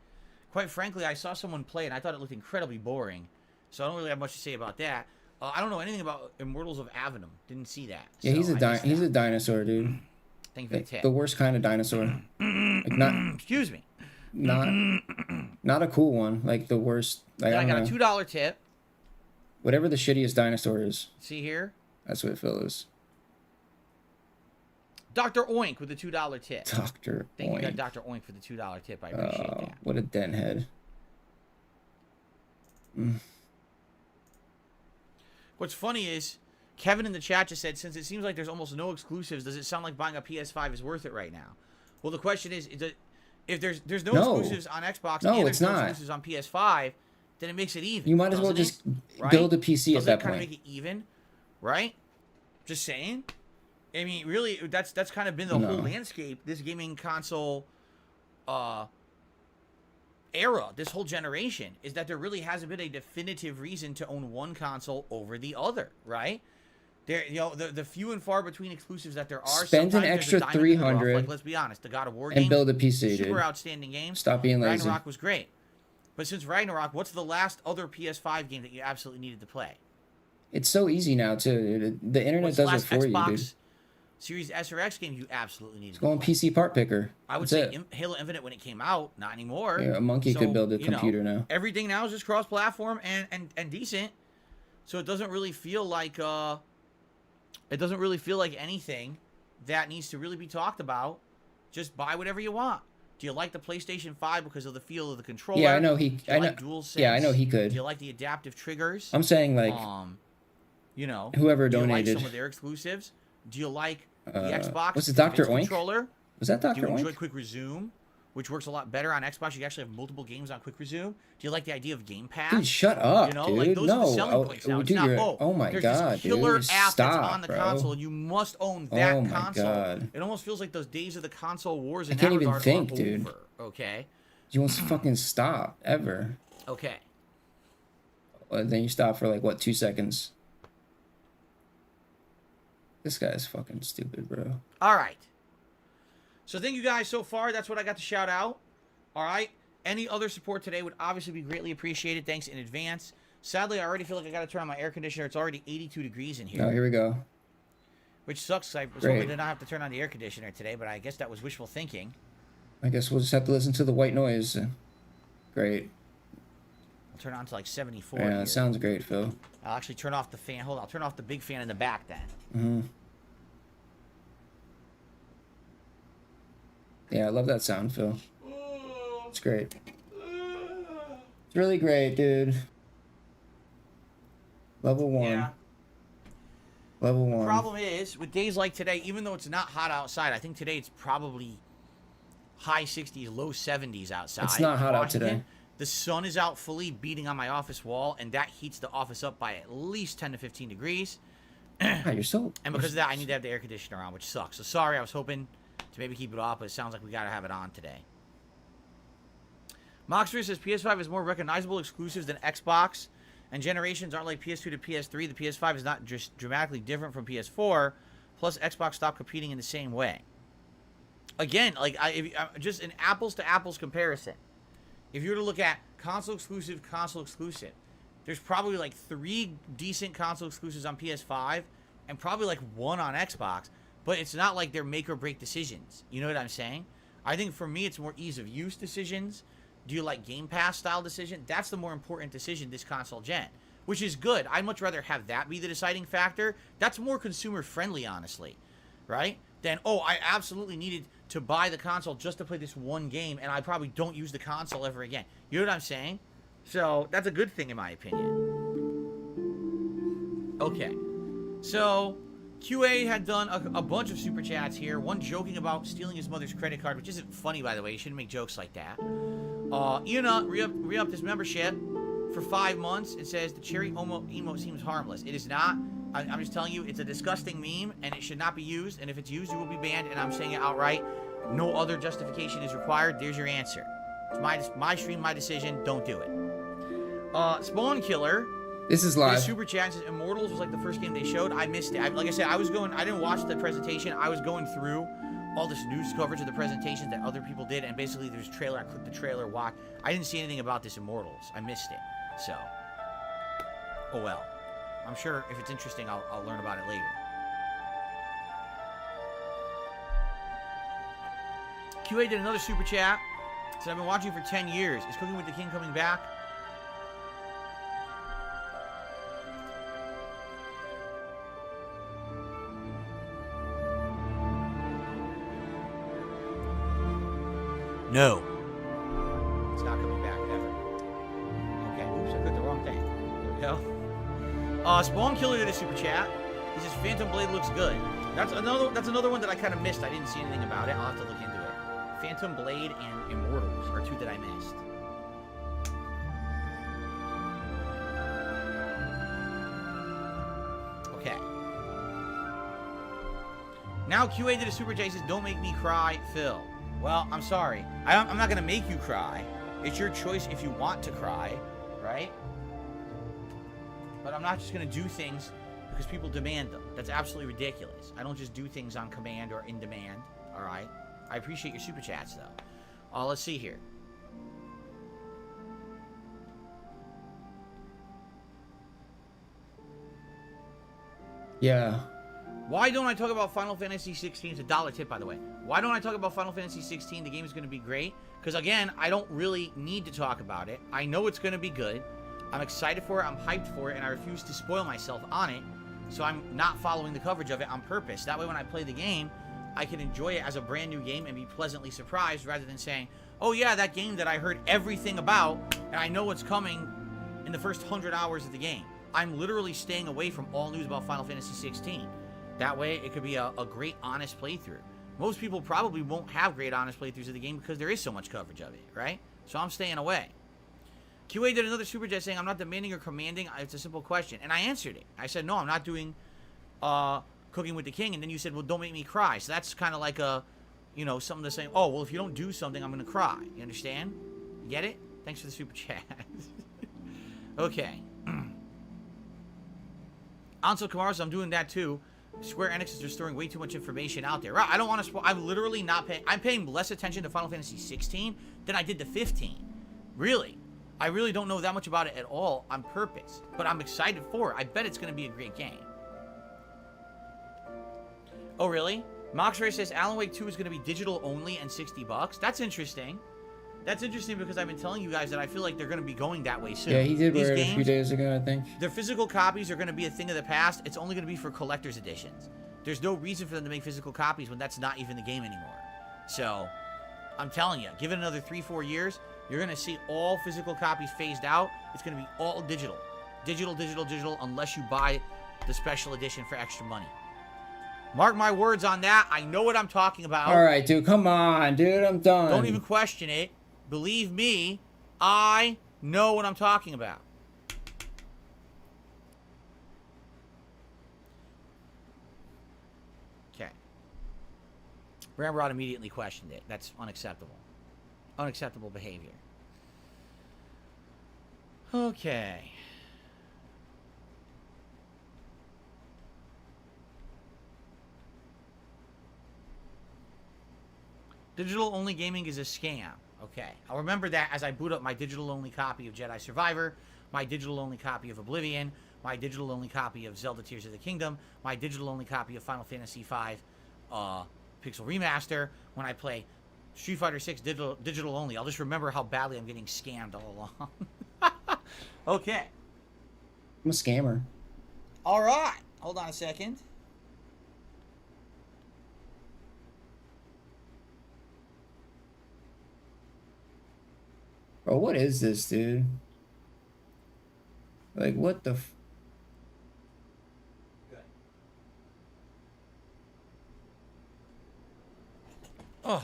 quite frankly, I saw someone play and I thought it looked incredibly boring. So I don't really have much to say about that. I don't know anything about Immortals of Avenum. Didn't see that. Yeah, So he's a dinosaur, dude. Thank you for the tip. The worst kind of dinosaur. Like Excuse me. not a cool one. Like the worst. Like, Then I got know. a $2 tip. Whatever the shittiest dinosaur is. See here? That's what Phil is. Dr. Oink with the $2 tip. Dr. Thank you, Oink. Dr. Oink, for the $2 tip. I appreciate that. What a dent head. What's funny is Kevin in the chat just said, since it seems like there's almost no exclusives, does it sound like buying a PS5 is worth it right now? Well, the question is if there's no exclusives on Xbox and there's no exclusives on PS5, then it makes it even. You might as well just build a PC at that point. Kind of make it even, right? Just saying. I mean, really, that's kind of been the whole landscape, this gaming console era, this whole generation, is that there really hasn't been a definitive reason to own one console over the other, right? There, the few and far between exclusives that there are. Spend an extra $300. Like, let's be honest, the God of War and game, build a PC, super dude. outstanding game. Stop being lazy. Ragnarok was great. But since Ragnarok, what's the last other PS5 game that you absolutely needed to play? It's so easy now too. The internet What's the does it last for you, dude. Xbox Series S or X game you absolutely needed Just to go on play? PC Part Picker. I would That's say it. Halo Infinite when it came out, not anymore. Yeah, a monkey So, could build a you know, computer now. Everything now is just cross-platform and decent. So it doesn't really feel like anything that needs to really be talked about. Just buy whatever you want. Do you like the PlayStation 5 because of the feel of the controller? Yeah, I know he. Do you I know. like DualSense? Yeah, I know he could. Do you like the adaptive triggers? I'm saying like You know, whoever do you like donated. some of their exclusives? Do you like the Xbox? What's it, Dr. Its Oink? controller? Was that Do Dr. you enjoy Oink? Quick Resume, which works a lot better on Xbox? You actually have multiple games on Quick Resume. Do you like the idea of Game Pass? Dude, shut up, You know, dude. like those are No, the selling points now. It's dude, not, oh my there's god, this killer dude. app Stop, that's on the bro. console, and you must own that Oh my console. God. It almost feels like those days of the console wars in I can't that even regard think, are dude. over. Okay. You won't fucking stop ever. Okay. Then you stop for like what, 2 seconds? This guy's fucking stupid, bro. All right. So thank you guys so far. That's what I got to shout out. All right. Any other support today would obviously be greatly appreciated. Thanks in advance. Sadly, I already feel like I got to turn on my air conditioner. It's already 82 degrees in here. Oh, here we go. Which sucks. 'Cause I was hoping to not have to turn on the air conditioner today, but I guess that was wishful thinking. I guess we'll just have to listen to the white noise. Great. I'll turn it on to like 74 Yeah, here. it sounds great, Phil. I'll actually turn off the fan. Hold on. I'll turn off the big fan in the back then. Mm-hmm. Yeah, I love that sound, Phil. It's great. It's really great, dude. Level 1. Yeah. Level 1. The problem is, with days like today, even though it's not hot outside, I think today it's probably high 60s, low 70s outside. It's not hot out Washington. today. The sun is out fully, beating on my office wall, and that heats the office up by at least 10 to 15 degrees. God, you're so... And because of that, I need to have the air conditioner on, which sucks. So sorry, I was hoping to maybe keep it off, but it sounds like we got to have it on today. Moxter says PS5 is more recognizable exclusives than Xbox, and generations aren't like PS2 to PS3. The PS5 is not just dramatically different from PS4, plus Xbox stopped competing in the same way. Again, like just an apples to apples comparison. If you were to look at console exclusive, there's probably like 3 decent console exclusives on PS5 and probably like 1 on Xbox, but it's not like they're make or break decisions. You know what I'm saying? I think for me, it's more ease of use decisions. Do you like Game Pass style decision? That's the more important decision this console gen, which is good. I'd much rather have that be the deciding factor. That's more consumer friendly, honestly, right? Than, oh, I absolutely needed to buy the console just to play this one game, and I probably don't use the console ever again. You know what I'm saying? So that's a good thing in my opinion. Okay, so QA had done a bunch of super chats here. One joking about stealing his mother's credit card, which isn't funny, by the way. You shouldn't make jokes like that. Ian re-upped his membership for 5 months. It says the cherry emote seems harmless. It is not. I'm just telling you, it's a disgusting meme, and it should not be used. And if it's used, you will be banned. And I'm saying it outright. No other justification is required. There's your answer. It's my stream, my decision. Don't do it. Spawn Killer. This is live. Super chat says Immortals was like the first game they showed. I missed it. Like I said, I didn't watch the presentation. I was going through all this news coverage of the presentations that other people did, and basically there's a trailer. I clicked the trailer, watched. I didn't see anything about this Immortals. I missed it. So, oh well. I'm sure if it's interesting, I'll learn about it later. QA did another super chat. Said, I've been watching for 10 years. Is Cooking with the King coming back? No. It's not coming back ever. Okay, oops, I clicked the wrong thing. There we go. Spawn Killer did a super chat. He says Phantom Blade looks good. That's another one that I kind of missed. I didn't see anything about it. I'll have to look into it. Phantom Blade and Immortals are 2 that I missed. Okay. Now QA did a super chat. He says, don't make me cry, Phil. Well, I'm sorry. I'm not going to make you cry. It's your choice if you want to cry, right? But I'm not just going to do things because people demand them. That's absolutely ridiculous. I don't just do things on command or in demand, all right? I appreciate your super chats, though. Let's see here. Yeah. Why don't I talk about Final Fantasy 16? It's a dollar tip, by the way. Why don't I talk about Final Fantasy 16? The game is going to be great. Because, again, I don't really need to talk about it. I know it's going to be good. I'm excited for it. I'm hyped for it. And I refuse to spoil myself on it. So I'm not following the coverage of it on purpose. That way, when I play the game, I can enjoy it as a brand new game and be pleasantly surprised rather than saying, oh, yeah, that game that I heard everything about and I know what's coming in the first 100 hours of the game. I'm literally staying away from all news about Final Fantasy 16. That way, it could be a great, honest playthrough. Most people probably won't have great, honest playthroughs of the game because there is so much coverage of it, right? So I'm staying away. QA did another super chat saying, I'm not demanding or commanding. It's a simple question. And I answered it. I said, no, I'm not doing Cooking with the King. And then you said, well, don't make me cry. So that's kind of like something to say, oh, well, if you don't do something, I'm going to cry. You understand? You get it? Thanks for the super chat. Okay. Ansel Kamaros, I'm doing that too. Square Enix is just throwing way too much information out there. Right, I don't want to spoil. I'm literally not paying. I'm paying less attention to Final Fantasy 16 than I did to 15. Really. I really don't know that much about it at all on purpose. But I'm excited for it. I bet it's going to be a great game. Oh, really? Moxray says Alan Wake 2 is going to be digital only and $60. That's interesting. That's interesting because I've been telling you guys that I feel like they're going to be going that way soon. Yeah, he did These wear it games, a few days ago, I think. their physical copies are going to be a thing of the past. It's only going to be for collector's editions. There's no reason for them to make physical copies when that's not even the game anymore. So, I'm telling you, give it another 3-4 years, you're going to see all physical copies phased out. It's going to be all digital. Digital, unless you buy the special edition for extra money. Mark my words on that. I know what I'm talking about. All right, dude. Come on, dude. I'm done. Don't even question it. Believe me, I know what I'm talking about. Okay. Ramrod immediately questioned it. That's unacceptable. Unacceptable behavior. Okay. Digital only gaming is a scam. Okay. I'll remember that as I boot up my digital only copy of Jedi Survivor, my digital only copy of Oblivion, my digital only copy of Zelda Tears of the Kingdom, my digital only copy of Final Fantasy V Pixel Remaster. When I play Street Fighter 6 digital only, I'll just remember how badly I'm getting scammed all along. Okay. I'm a scammer. All right. Hold on a second. Bro, what is this, dude? Like, what the Good. Oh.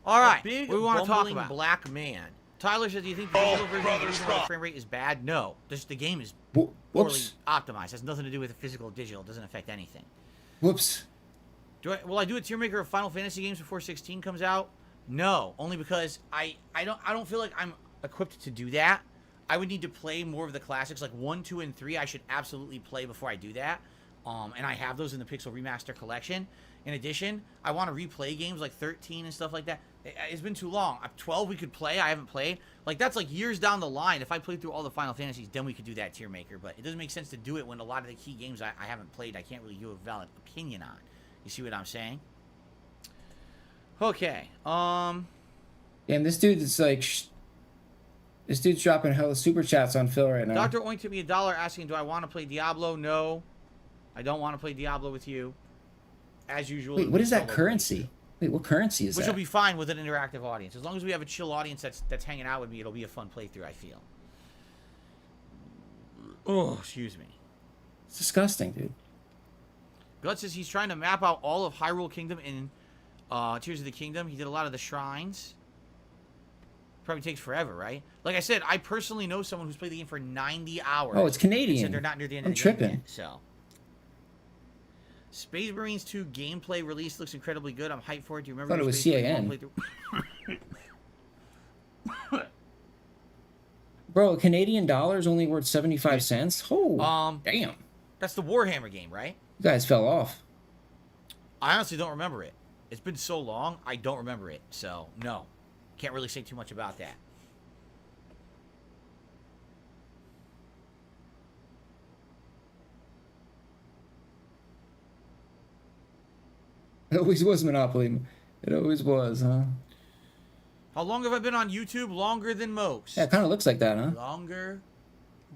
All right. big We want to talk bumbling about black man. Tyler says, do you think the digital version of the original frame rate is bad? No. Just the game is poorly Whoops. optimized. It has nothing to do with the physical digital. It doesn't affect anything. Whoops. Will I do a tier maker of Final Fantasy games before 16 comes out? No, only because I don't feel like I'm equipped to do that. I would need to play more of the classics, like 1, 2, and 3. I should absolutely play before I do that. And I have those in the Pixel Remaster collection. In addition, I want to replay games like 13 and stuff like that. It's been too long. 12 we could play. I haven't played. Like, that's like years down the line. If I played through all the Final Fantasies, then we could do that tier maker. But it doesn't make sense to do it when a lot of the key games I haven't played, I can't really give a valid opinion on. You see what I'm saying? Okay. Damn, this dude is like... This dude's dropping hella super chats on Phil right now. Dr. Oink took me $1 asking, do I want to play Diablo? No. I don't want to play Diablo with you. As usual. Wait, what is that currency? Wait, what currency is Which that? will be fine with an interactive audience. As long as we have a chill audience that's hanging out with me, it'll be a fun playthrough, I feel. Oh, excuse me. It's disgusting, dude. Gut says he's trying to map out all of Hyrule Kingdom in Tears of the Kingdom. He did a lot of the shrines. Probably takes forever, right? Like I said, I personally know someone who's played the game for 90 hours. Oh, it's Canadian. Said they're not near the end I'm of the game tripping. yet, so. Space Marines 2 gameplay release looks incredibly good. I'm hyped for it. Do you remember? I thought it was Space Marine CAN. 1 playthrough? Bro, Canadian dollars only worth 75 cents? Oh, damn. That's the Warhammer game, right? You guys fell off. I honestly don't remember it. It's been so long, I don't remember it. So, no. Can't really say too much about that. It always was Monopoly. It always was, huh? How long have I been on YouTube? Longer than Yeah, it most. kind of looks like that, huh? Longer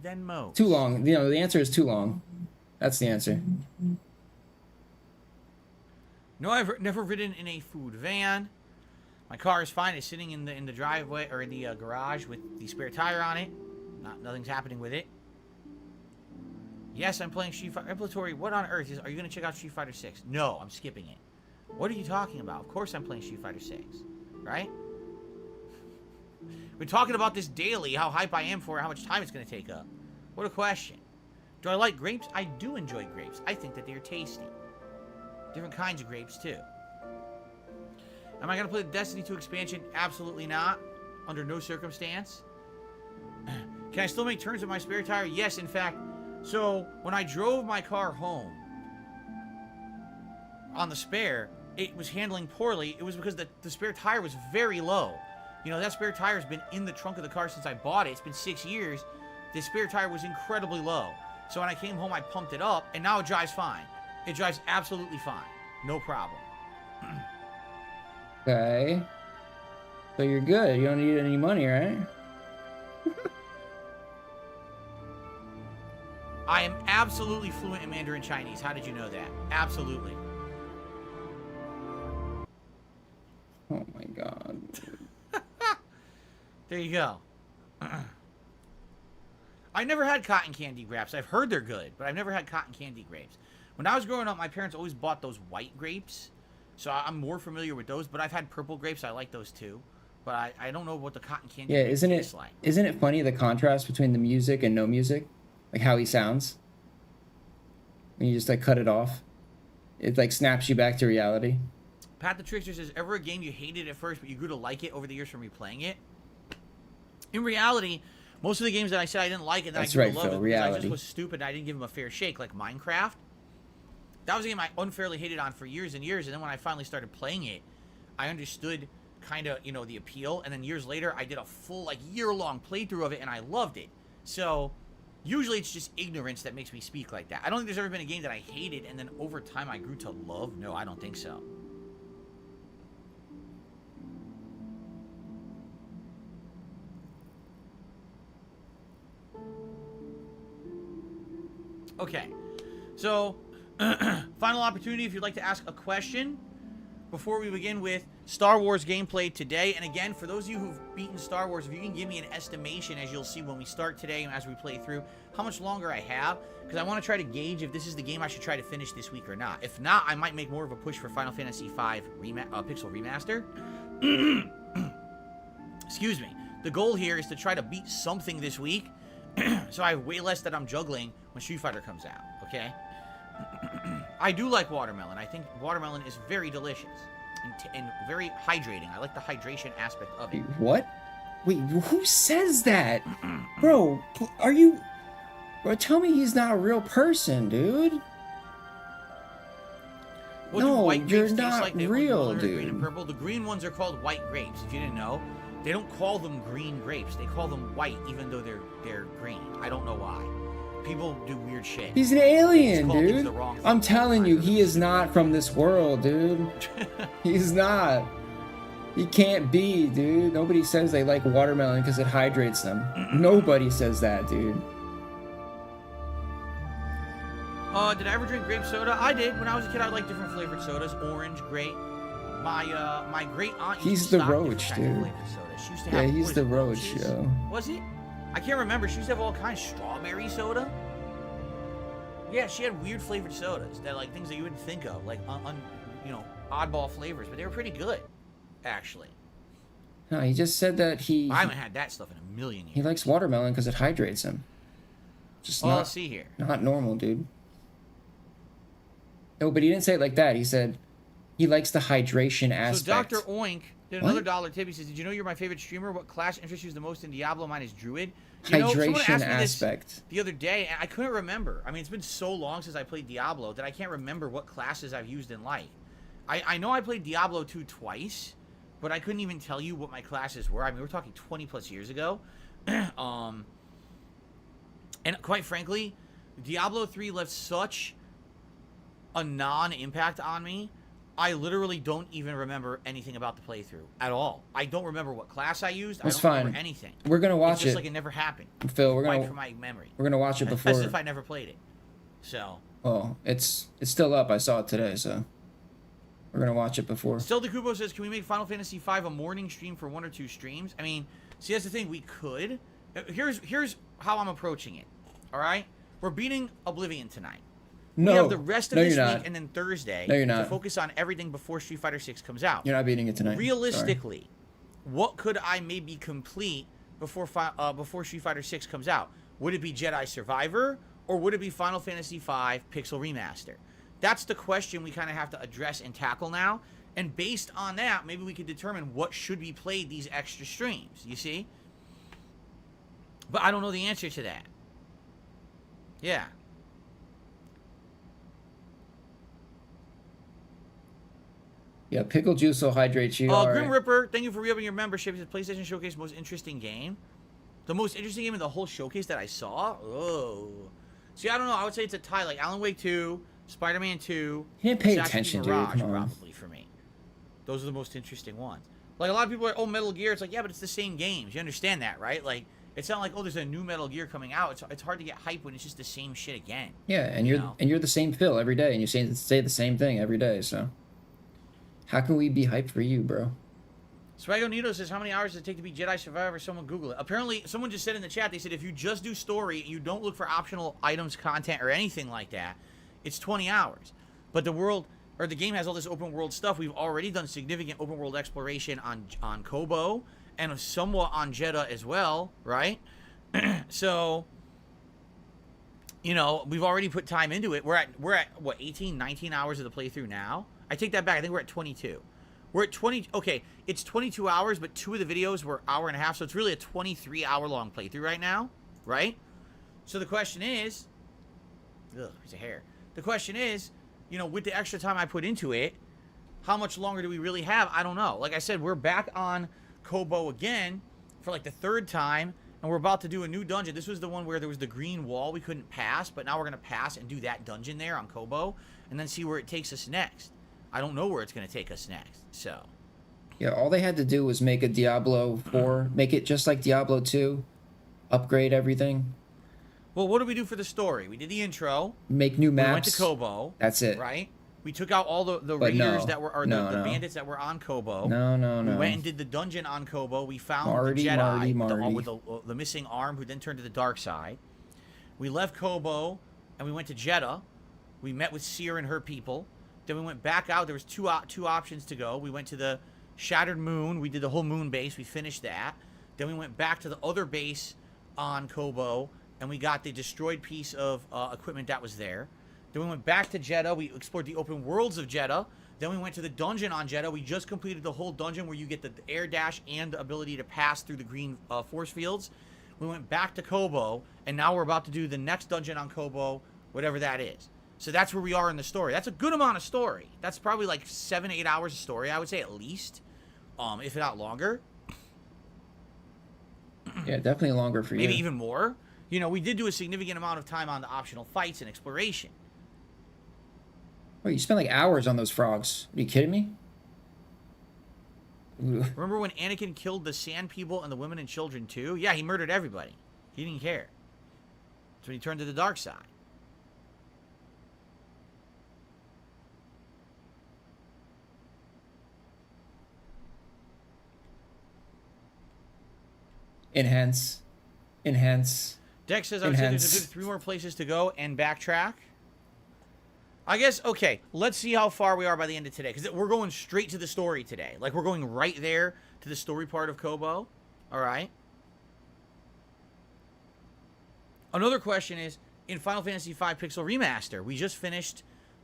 than most. Too long. You know, the answer is too long. That's the answer. No, I've never ridden in a food van. My car is fine. It's sitting in the driveway or in the garage with the spare tire on it. Nothing's happening with it. Yes, I'm playing Street Fighter. Revelatory, what on earth are you going to check out Street Fighter 6? No, I'm skipping it. What are you talking about? Of course I'm playing Street Fighter 6. Right? We're talking about this daily, how hype I am for it, how much time it's going to take up. What a question. Do I like grapes? I do enjoy grapes. I think that they are tasty. Different kinds of grapes, too. Am I going to play the Destiny 2 expansion? Absolutely not. Under no circumstance. Can I still make turns with my spare tire? Yes, in fact. So, when I drove my car home on the spare, it was handling poorly. It was because the spare tire was very low. You know, that spare tire has been in the trunk of the car since I bought it. It's been 6 years. The spare tire was incredibly low. So when I came home, I pumped it up, and now it drives fine. It drives absolutely fine. No problem. Okay. So you're good. You don't need any money, right? I am absolutely fluent in Mandarin Chinese. How did you know that? Absolutely. Oh my god. There you go. I never had cotton candy grapes. I've heard they're good, but I've never had cotton candy grapes. When I was growing up, my parents always bought those white grapes, so I'm more familiar with those. But I've had purple grapes. I like those too. But I don't know what the cotton candy Yeah, grapes taste like. Isn't it funny the contrast between the music and no music? Like how he sounds? When you just like cut it off. It like snaps you back to reality. Pat the Trickster says, ever a game you hated at first, but you grew to like it over the years from replaying it? In reality, most of the games that I said I didn't like and that I grew to love it because I just was stupid and I didn't give them a fair shake, like Minecraft. That was a game I unfairly hated on for years and years, and then when I finally started playing it, I understood kind of, you know, the appeal, and then years later, I did a full, like, year-long playthrough of it, and I loved it. So, usually it's just ignorance that makes me speak like that. I don't think there's ever been a game that I hated, and then over time I grew to love. No, I don't think so. Okay, so final opportunity if you'd like to ask a question before we begin with Star Wars gameplay today. And again, for those of you who've beaten Star Wars, if you can give me an estimation, as you'll see when we start today and as we play through, how much longer I have, because I want to try to gauge if this is the game I should try to finish this week or not. If not, I might make more of a push for Final Fantasy V Pixel Remaster. Excuse me. The goal here is to try to beat something this week, so I have way less that I'm juggling when Street Fighter comes out, okay? I do like watermelon. I think watermelon is very delicious and very hydrating. I like the hydration aspect of it. Wait, what? Wait, who says that? Bro, are you... Bro, tell me he's not a real person, dude. What no, do white grapes you're taste not like? They real, dude. Green and dude. purple. The green ones are called white grapes, if you didn't know. They don't call them green grapes. They call them white, even though they're green. I don't know why. People do weird shit. He's an alien, Just call things dude. the wrong thing I'm all the telling time. you, he is not from this world, dude. He's not. He can't be, dude. Nobody says they like watermelon because it hydrates them. Nobody says that, dude. Did I ever drink grape soda? I did. When I was a kid, I liked different flavored sodas. Orange, grape. My great aunt used He's to the stock Roach, different kinds of dude. flavored sodas. She used to Yeah, have, he's what is the it, Roach, Roaches? yo. Was it? I can't remember. She used to have all kinds of strawberry soda. Yeah, she had weird flavored sodas that like things that you wouldn't think of, like you know, oddball flavors, but they were pretty good, actually. No, he just said that I haven't had that stuff in a million years. he likes watermelon because it hydrates him. Just Well, not, let's see here. not normal, dude. No, but he didn't say it like that. He said he likes the hydration aspect. So Dr. Oink did another dollar tip. He says, "Did you know you're my favorite streamer? What class interests you the most in Diablo? Mine is Druid." You know, someone Hydration asked me aspect. this the other day, and I couldn't remember. I mean, it's been so long since I played Diablo that I can't remember what classes I've used in life. I know I played Diablo 2 twice, but I couldn't even tell you what my classes were. I mean, we're talking 20 plus years ago. And quite frankly, Diablo 3 left such a non-impact on me. I literally don't even remember anything about the playthrough at all. I don't remember what class I used. It's I don't fine. remember anything. We're gonna watch it's just it. like it never happened. Phil, Wiped from my memory. We're gonna watch it before. As if I never played it. So. Oh, it's still up. I saw it today, so we're gonna watch it before. Still, DeCubo says, can we make Final Fantasy V a morning stream for 1 or 2 streams? I mean, see, that's the thing. We could. Here's how I'm approaching it. All right, we're beating Oblivion tonight. No, we have the rest of this you're week not. and then Thursday No, you're not. to focus on everything before Street Fighter 6 comes out. You're not beating it tonight. Realistically, what could I maybe complete before Street Fighter 6 comes out? Would it be Jedi Survivor or would it be Final Fantasy V Pixel Remaster? That's the question we kind of have to address and tackle now. And based on that, maybe we could determine what should be played these extra streams, you see? But I don't know the answer to that. Yeah. Yeah, pickle juice will hydrate you. Grim Ripper, thank you for re-upping your membership. It's PlayStation Showcase most interesting game. The most interesting game in the whole showcase that I saw? Oh. See, I don't know. I would say it's a tie. Like Alan Wake 2, Spider-Man 2. He didn't pay Assassin's attention, Creed Mirage, dude. Come on. probably for me. Those are the most interesting ones. Like, a lot of people are, oh, Metal Gear. It's like, yeah, but it's the same games. You understand that, right? Like, it's not like, oh, there's a new Metal Gear coming out. It's hard to get hype when it's just the same shit again. Yeah, and you're the same Phil every day, and you say the same thing every day. So, how can we be hyped for you, bro? Swago Nito says, how many hours does it take to be Jedi Survivor? Someone Google it. Apparently, someone just said in the chat, they said if you just do story and you don't look for optional items, content, or anything like that, it's 20 hours. But the world, or the game has all this open world stuff. We've already done significant open world exploration on Kobo and somewhat on Jeddah as well, right? So, you know, we've already put time into it. We're at what, 18, 19 hours of the playthrough now? I take that back. I think we're at 22. We're at 20. Okay, it's 22 hours, but 2 of the videos were hour and a half, so it's really a 23-hour-long playthrough right now, right? So the question is, ugh, piece of hair. The question is, you know, with the extra time I put into it, how much longer do we really have? I don't know. Like I said, we're back on Kobo again for like the 3rd time, and we're about to do a new dungeon. This was the one where there was the green wall we couldn't pass, but now we're going to pass and do that dungeon there on Kobo, and then see where it takes us next. I don't know where it's going to take us next, so. Yeah, all they had to do was make a Diablo 4, make it just like Diablo 2, upgrade everything. Well, what did we do for the story? We did the intro. Make new maps. We went to Kobo. That's it. Right? We took out all the raiders that were, or the bandits that were on Kobo. No. We went and did the dungeon on Kobo. We found the Jedi with the missing arm who then turned to the dark side. We left Kobo and we went to Jeddah. We met with Seer and her people. Then we went back out. There was two options to go. We went to the Shattered Moon. We did the whole moon base. We finished that. Then we went back to the other base on Kobo, and we got the destroyed piece of equipment that was there. Then we went back to Jeddah. We explored the open worlds of Jeddah. Then we went to the dungeon on Jeddah. We just completed the whole dungeon where you get the air dash and the ability to pass through the green force fields. We went back to Kobo, and now we're about to do the next dungeon on Kobo, whatever that is. So that's where we are in the story. That's a good amount of story. That's probably like 7-8 hours of story, I would say, at least, if not longer. Yeah, definitely longer for you. Maybe even more. You know, we did do a significant amount of time on the optional fights and exploration. Wait, you spent like hours on those frogs. Are you kidding me? Remember when Anakin killed the sand people and the women and children too? Yeah, he murdered everybody. He didn't care. That's when he turned to the dark side. Enhance. Dex says, I would say there's a good 3 more places to go and backtrack. I guess, okay, let's see how far we are by the end of today. Because we're going straight to the story today. Like, we're going right there to the story part of Kobo. All right? Another question is, in Final Fantasy V Pixel Remaster, we just finished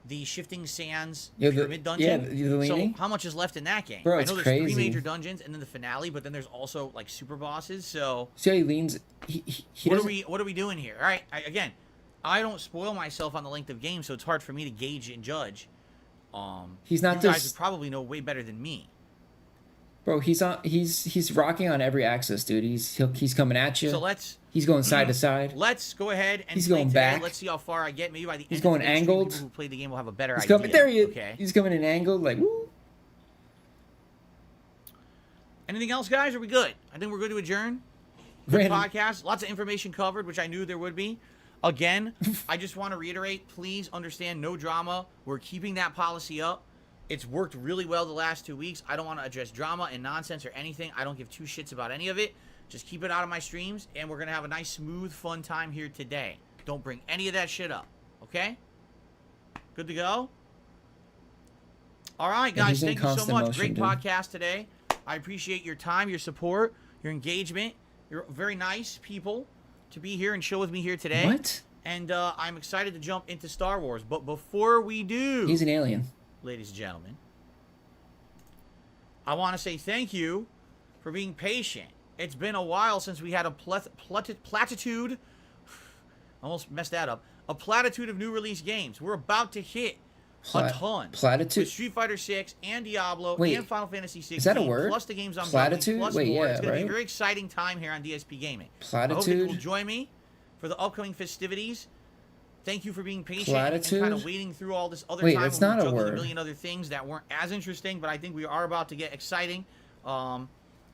the Shifting Sands Pyramid Dungeon. Yeah, the leaning. So how much is left in that game? Bro, I know there's crazy. 3 major dungeons and then the finale, but then there's also like super bosses. So see how he leans. What are we doing here? All right, again, I don't spoil myself on the length of games, so it's hard for me to gauge and judge. He's not you guys would probably know way better than me. Bro, he's rocking on every axis, dude. He's coming at you. So let's He's going side to side. Let's go ahead and He's play going today. back. Let's see how far I get. Maybe by the He's end going of today's angled. stream, people who play the game will have a better He's idea. coming there. Okay. He's coming in angled, like woo. Anything else, guys? Are we good? I think we're good to adjourn. Good podcast. Lots of information covered, which I knew there would be. Again, I just want to reiterate, please understand, no drama. We're keeping that policy up. It's worked really well the last 2 weeks. I don't want to address drama and nonsense or anything. I don't give two shits about any of it. Just keep it out of my streams, and we're going to have a nice, smooth, fun time here today. Don't bring any of that shit up, okay? Good to go? All right, guys, thank you so much. Great podcast today. I appreciate your time, your support, your engagement. You're very nice people to be here and chill with me here today. What? And I'm excited to jump into Star Wars. But before we do... He's an alien. Ladies and gentlemen, I want to say thank you for being patient. It's been a while since we had a platitude... almost messed that up. A platitude of new release games. We're about to hit a ton. Platitude? With Street Fighter 6 and Diablo and Final Fantasy 16. Is that a word? Plus the games I'm platitude? Plus Wait, more. yeah, It's going to right? be a very exciting time here on DSP Gaming. Platitude? I hope that you will join me for the upcoming festivities. Thank you for being patient Platitude? and kind of wading through all this other Wait, time. it's not a juggling word. A million other things that weren't as interesting, but I think we are about to get exciting.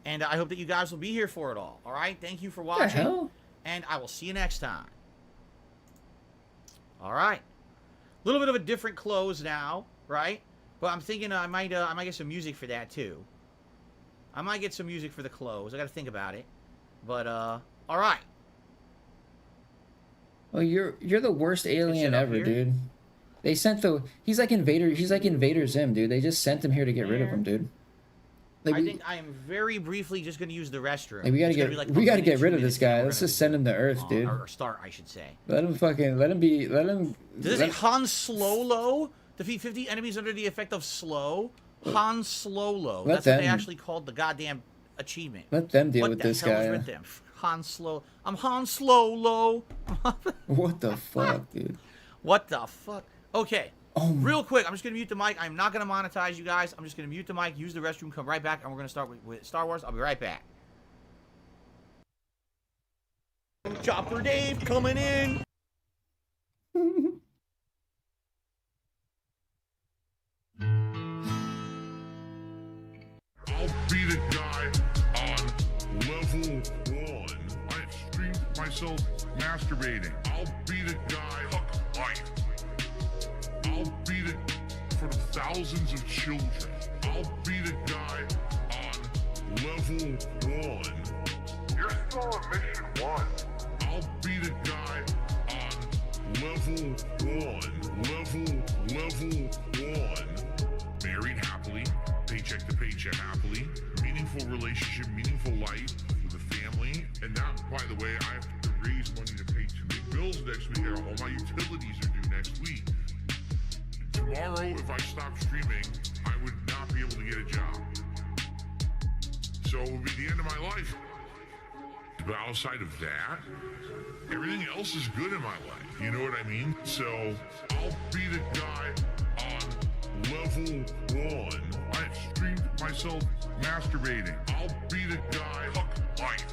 And I hope that you guys will be here for it all. All right? Thank you for watching. What the hell? And I will see you next time. All right. A little bit of a different close now, right? But I'm thinking I might get some music for that too. I might get some music for the close. I got to think about it. But all right. Oh, you're the worst alien ever, dude. They sent he's like Invader Zim, dude. They just sent him here to get rid of him, dude. Like, I think I am very briefly just going to use the restroom. Like, we gotta get rid of this guy. Let's just send him to Earth, dude. Or start, I should say. Let him. Does it say Han Slolo? Defeat 50 enemies under the effect of slow. Han Slolo. That's what they actually called the goddamn achievement. Let them deal with this guy. With them? Han Slow. I'm Han Slolo. What the fuck, dude? What the fuck? Okay. Real quick, I'm just going to mute the mic. I'm not going to monetize you guys. I'm just going to mute the mic, use the restroom, come right back, and we're going to start with Star Wars. I'll be right back. Chopper Dave coming in. I'll be the guy on level 1. I streamed myself masturbating. I'll be the guy hook life. I'll be the for the thousands of children. I'll be the guy on level 1. You're still on mission 1. I'll be the guy on level 1. Level 1. Married happily, paycheck to paycheck happily, meaningful relationship, meaningful life with a family. And now, by the way, I have to raise money to pay 2 big bills next week. All my utilities are due next week. Tomorrow, if I stop streaming, I would not be able to get a job. So it would be the end of my life. But outside of that, everything else is good in my life. You know what I mean? So I'll be the guy on level 1. I streamed myself masturbating. I'll be the guy hook life.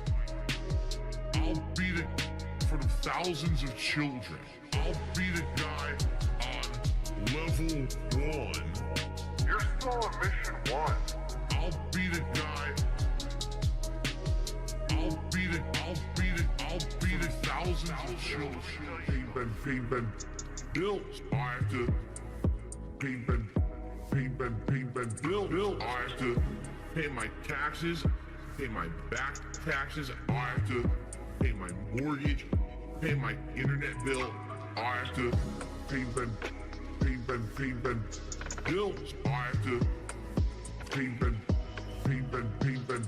I'll be the for the thousands of children. I'll be the guy on level 1. You're still on mission 1. I'll be the guy. I'll be the thousands of children. Pay bills. I have to pay bills. I have to pay my taxes, pay my back taxes. I have to pay my mortgage, pay my internet bill. I have to pay bills. I have to pay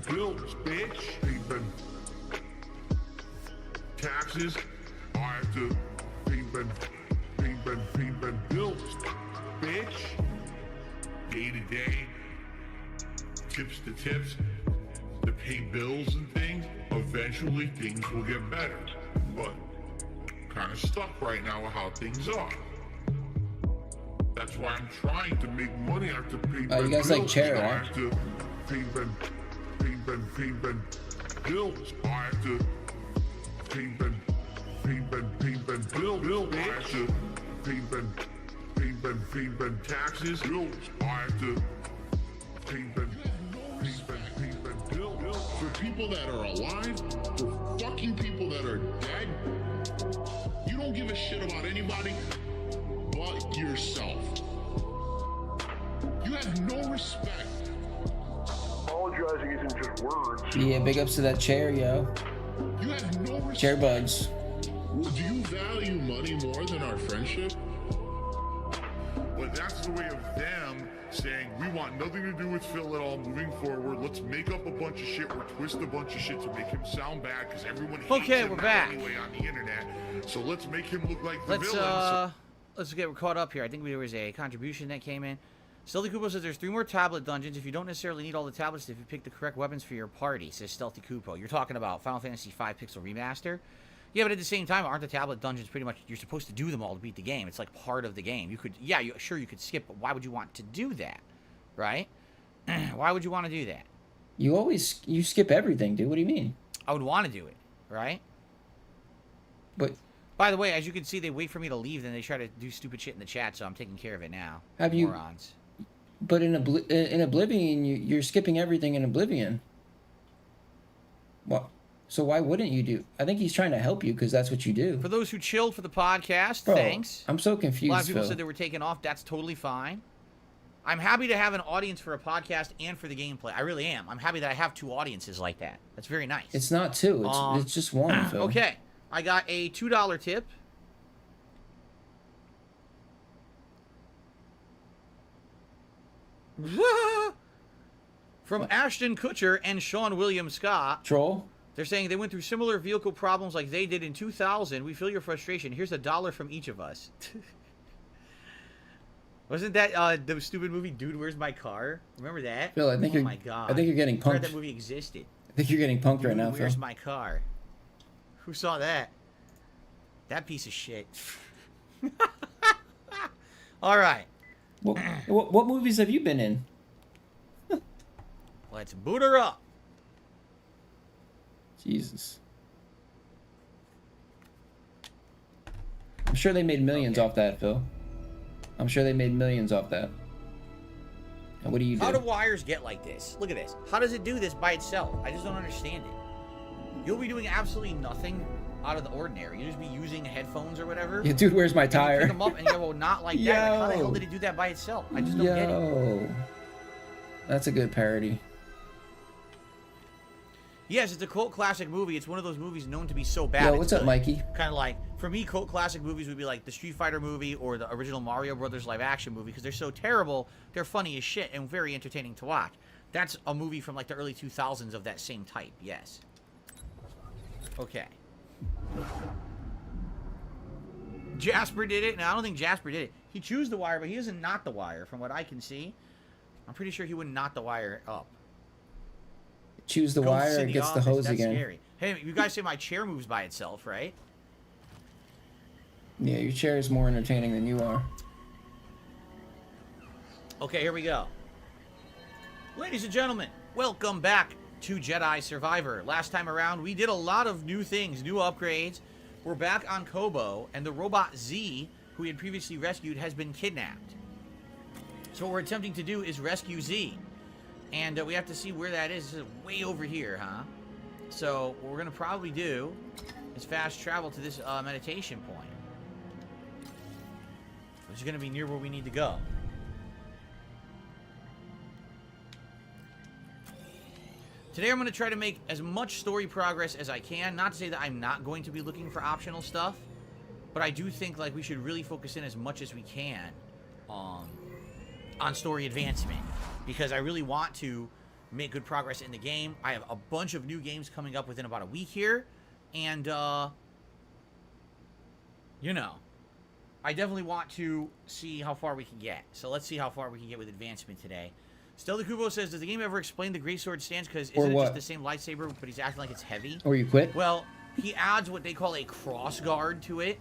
bills, bitch. Taxes. I have to pay bills, bitch. Day to day, tips to tips, to pay bills and things. Eventually, things will get better. But kind of stuck right now with how things are. That's why I'm trying to make money. I have to pay you guys bills. like chair, I right? have to pay bills. I have to pay bills. I have to pay taxes. Bills. I have to pay bills. For people that are alive, for fucking people that are dead, you don't give a shit about anybody but yourself. You have no respect. Apologizing isn't just words. Yeah, big ups to that chair, yo. You have no respect. Chair buds. Do you value money more than our friendship? But that's the way of them saying, we want nothing to do with Phil at all moving forward. Let's make up a bunch of shit or twist a bunch of shit to make him sound bad because everyone hates Okay, him we're now back. anyway on the internet. So let's make him look like the villain. Let's get caught up here. I think there was a contribution that came in. Stealthy Kupo says there's 3 more tablet dungeons. If you don't necessarily need all the tablets, if you pick the correct weapons for your party, says Stealthy Kupo. You're talking about Final Fantasy V Pixel Remaster? Yeah, but at the same time, aren't the tablet dungeons pretty much, you're supposed to do them all to beat the game. It's like part of the game. You could, yeah, sure you could skip, but why would you want to do that? Right? Why would you want to do that? You skip everything, dude. What do you mean? I would want to do it, right? But by the way, as you can see, they wait for me to leave, then they try to do stupid shit in the chat, so I'm taking care of it now. have you? Morons. But in Oblivion, you're skipping everything in Oblivion. What? So why wouldn't you do? I think he's trying to help you because that's what you do. For those who chilled for the podcast, Bro, thanks. I'm so A confused. lot of people Phil. said they were taken off. That's totally fine. I'm happy to have an audience for a podcast and for the gameplay. I really am. I'm happy that I have 2 audiences like that. That's very nice. It's not 2. It's just 1. Phil. Okay. I got a $2 tip. From Ashton Kutcher and Sean William Scott. Troll. They're saying they went through similar vehicle problems like they did in 2000. We feel your frustration. Here's $1 from each of us. Wasn't that the stupid movie, Dude, Where's My Car? Remember that? Phil, I think oh my God. I think you're getting I forgot punked. that movie existed. I think you're getting punked right now, Dude, Phil. Where's My Car? Who saw that? That piece of shit. All right. What movies have you been in? Let's boot her up. Jesus. I'm sure they made millions off that, Phil. I'm sure they made millions off that. And what do you do? How do wires get like this? Look at this. How does it do this by itself? I just don't understand it. You'll be doing absolutely nothing out of the ordinary. You'll just be using headphones or whatever. Yeah, dude, where's my And you tire? pick them up and you go, well, not like that. Like, how the Yo. hell did it do that by itself? I just don't get it. Yo. That's a good parody. Yes, it's a cult classic movie. It's one of those movies known to be so bad. Yo, it's what's up, good. Mikey? Kind of like, for me, cult classic movies would be like the Street Fighter movie or the original Mario Brothers live action movie because they're so terrible, they're funny as shit and very entertaining to watch. That's a movie from like the early 2000s of that same type, yes. Okay. Jasper did it. Now, I don't think Jasper did it. He chose the wire, but he doesn't knot the wire from what I can see. I'm pretty sure he wouldn't knot the wire up. Choose the Ghosts wire in and the gets the office, hose that's again. Scary. Hey, you guys say my chair moves by itself, right? Yeah, your chair is more entertaining than you are. Okay, here we go. Ladies and gentlemen, welcome back to Jedi Survivor. Last time around, we did a lot of new things, new upgrades. We're back on Kobo, and the robot Z, who we had previously rescued, has been kidnapped. So what we're attempting to do is rescue Z. And we have to see where that is. This is way over here, huh? So what we're going to probably do is fast travel to this meditation point. Which is going to be near where we need to go. Today I'm going to try to make as much story progress as I can. Not to say that I'm not going to be looking for optional stuff. But I do think like we should really focus in as much as we can on story advancement. Because I really want to make good progress in the game. I have a bunch of new games coming up within about a week here. And, you know, I definitely want to see how far we can get. So let's see how far we can get with advancement today. Stealthy Kubo says, does the game ever explain the greatsword stance? Because isn't it just the same lightsaber, but he's acting like it's heavy? Or you quit? Well, he adds what they call a cross guard to it.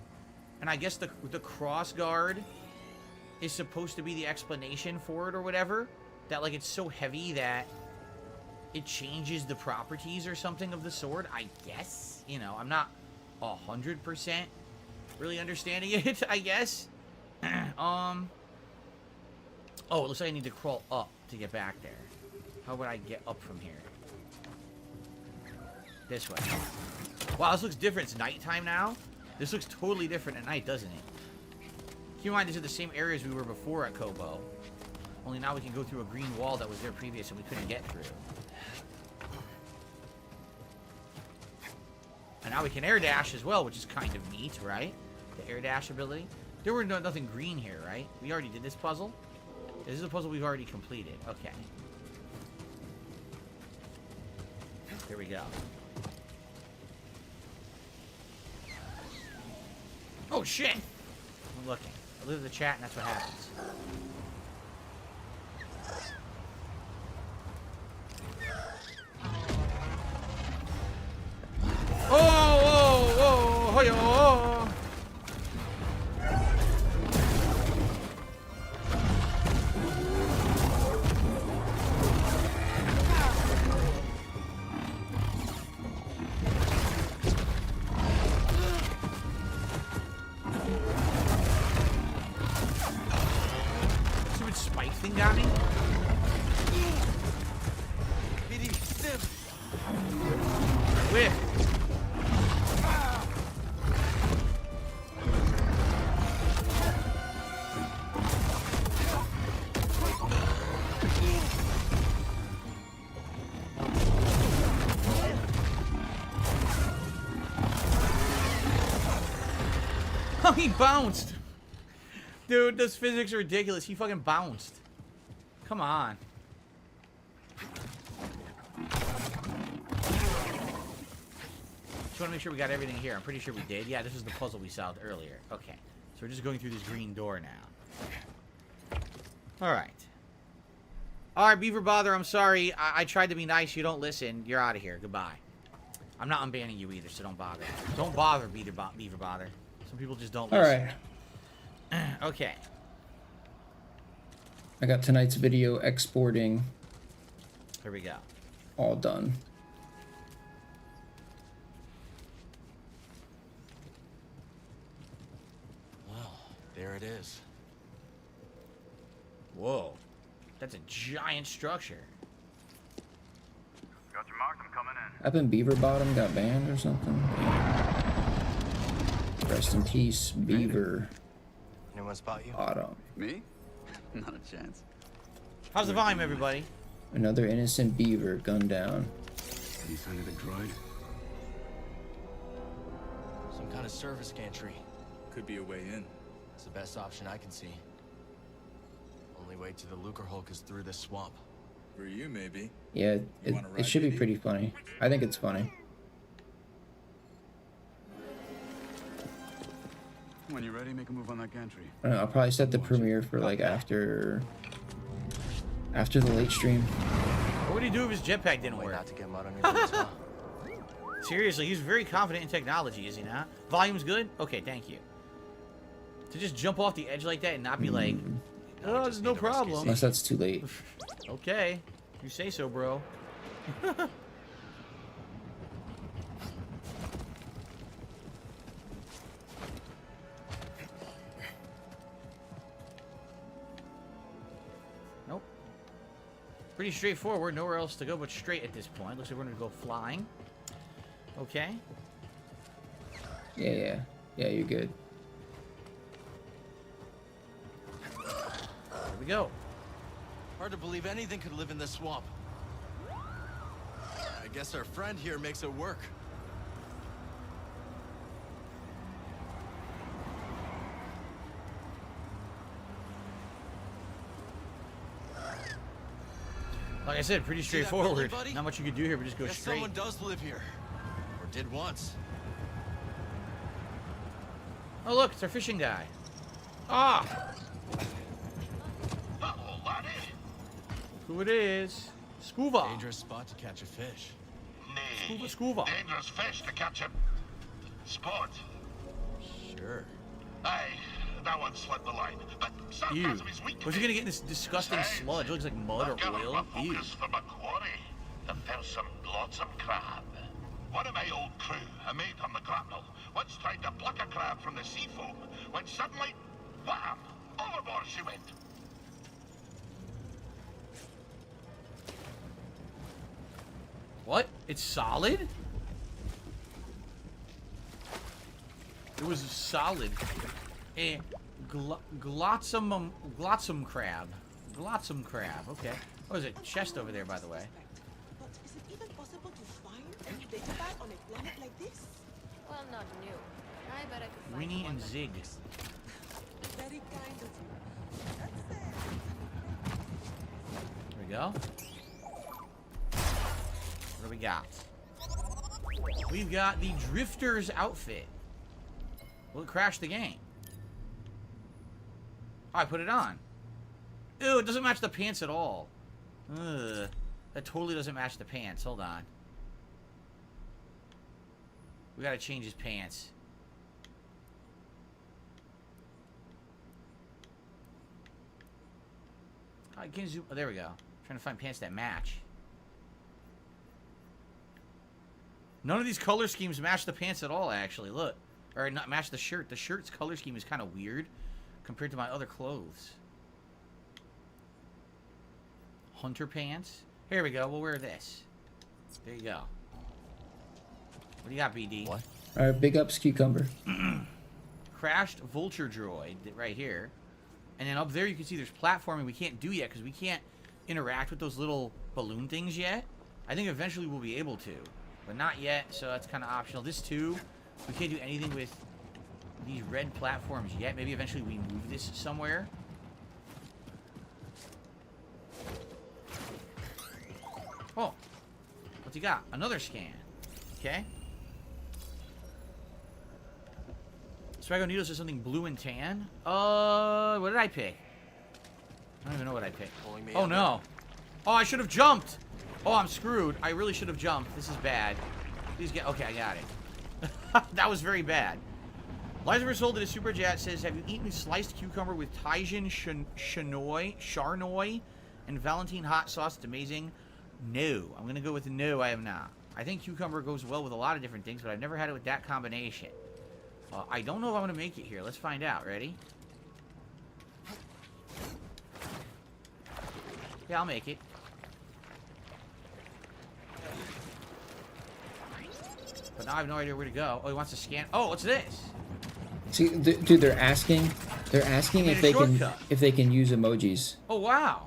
And I guess the cross guard is supposed to be the explanation for it or whatever. That, like, it's so heavy that it changes the properties or something of the sword, I guess. You know, I'm not 100% really understanding it, I guess. Oh, it looks like I need to crawl up to get back there. How would I get up from here? This way. Wow, this looks different. It's nighttime now. This looks totally different at night, doesn't it? Keep in mind, these are the same areas we were before at Kobo. Only now we can go through a green wall that was there previous and we couldn't get through. And now we can air dash as well, which is kind of neat, right? The air dash ability. There were nothing green here, right? We already did this puzzle. This is a puzzle we've already completed. Okay. Here we go. Oh, shit! I'm looking. I look at the chat and that's what happens. Oh, oh, oh, oh, oh. Stupid spike thing got me. Whip. Oh, he bounced. Dude, those physics are ridiculous. He fucking bounced. Come on. Just want to make sure we got everything here. I'm pretty sure we did. Yeah, this is the puzzle we solved earlier. Okay. So we're just going through this green door now. Alright. Alright, Beaver Bother, I'm sorry. I tried to be nice. You don't listen. You're out of here. Goodbye. I'm not unbanning you either, so don't bother. Don't bother, Beaver Bother. Some people just don't listen. Alright. Okay. I got tonight's video exporting Here we go. all done. Well, there it is. Whoa. That's a giant structure. Got your mark, I'm coming in. Up in Beaver Bottom got banned or something. Rest in peace, Beaver Anyone spot you? Bottom. Me? Not a chance. How's the volume, everybody? Another innocent beaver gunned down. Any sign of the droid? Some kind of service gantry. Could be a way in. It's the best option I can see. Only way to the Lucre Hulk is through this swamp. For you, maybe. Yeah, it, wanna it ride, should be BD? pretty funny. I think it's funny. When you're ready, make a move on that gantry. I don't know, I'll probably set the premiere for like after the late stream. What would he do if his jetpack didn't Way work? not to get mud on your boots, huh? Seriously, he's very confident in technology, is he not? Volume's good? Okay, thank you. To just jump off the edge like that and not be like, oh, there's no problem. Unless that's too late. Okay, you say so, bro. Nope. Pretty straightforward. Nowhere else to go but straight at this point. Looks like we're going to go flying. Okay. Yeah, you're good. Here we go. Hard to believe anything could live in this swamp. I guess our friend here makes it work. Like I said, pretty See that straightforward. building, buddy? Not much you could do here, but just go Guess straight. someone does live here. Or did once. Oh, look, it's our fishing guy. Ah! Who it is? Scuba. Dangerous spot to catch a fish. Scuba. Dangerous fish to catch him. Sport. Sure. Aye, that one slipped the line. But some Ew. parts of his weak. Was he gonna get in this disgusting sludge? It looks like mud or oil. Ew. Focus for my quarry. the fearsome Glotsome Crab. One of my old crew, a mate on the grapnel, once tried to pluck a crab from the sea foam, when suddenly, wham! Overboard she went. What? It's solid? It was solid. A glotsome crab. Glotsome crab. Okay. Oh, there's a chest over there, by the way. But is it even possible to find any data pad on a planet like this? Well, not new. I bet I could find Winnie one and that Zig. works. Very kind of you. That's it. There we go. What do we got? We've got the Drifter's outfit. Will it crash the game? Oh, I put it on. Ew, it doesn't match the pants at all. Ugh. That totally doesn't match the pants. Hold on. We gotta change his pants. I can zoom. Oh, there we go. Trying to find pants that match. None of these color schemes match the pants at all, actually. Look. Or not match the shirt. The shirt's color scheme is kind of weird compared to my other clothes. Hunter pants. Here we go. We'll wear this. There you go. What do you got, BD? What? All right, big ups, Cucumber. Crashed vulture droid right here. And then up there you can see there's platforming we can't do yet because we can't interact with those little balloon things yet. I think eventually we'll be able to. But not yet, so that's kind of optional. This too, we can't do anything with these red platforms yet. Maybe eventually we move this somewhere. Oh, what's he got? Another scan. Okay. Swago Needles says something blue and tan. What did I pick? I don't even know what I picked. Oh no. Oh, I should have jumped. Oh, I'm screwed. I really should have jumped. This is bad. Please get... Okay, I got it. That was very bad. Liza Versold in a super chat says, have you eaten sliced cucumber with Tajin, Charnoy, and Valentine hot sauce? It's amazing. No. I'm going to go with no, I have not. I think cucumber goes well with a lot of different things, but I've never had it with that combination. I don't know if I'm going to make it here. Let's find out. Ready? Yeah, I'll make it. But now I have no idea where to go. Oh, he wants to scan. Oh, what's this? See, dude, they're asking if they can use emojis. Oh, wow.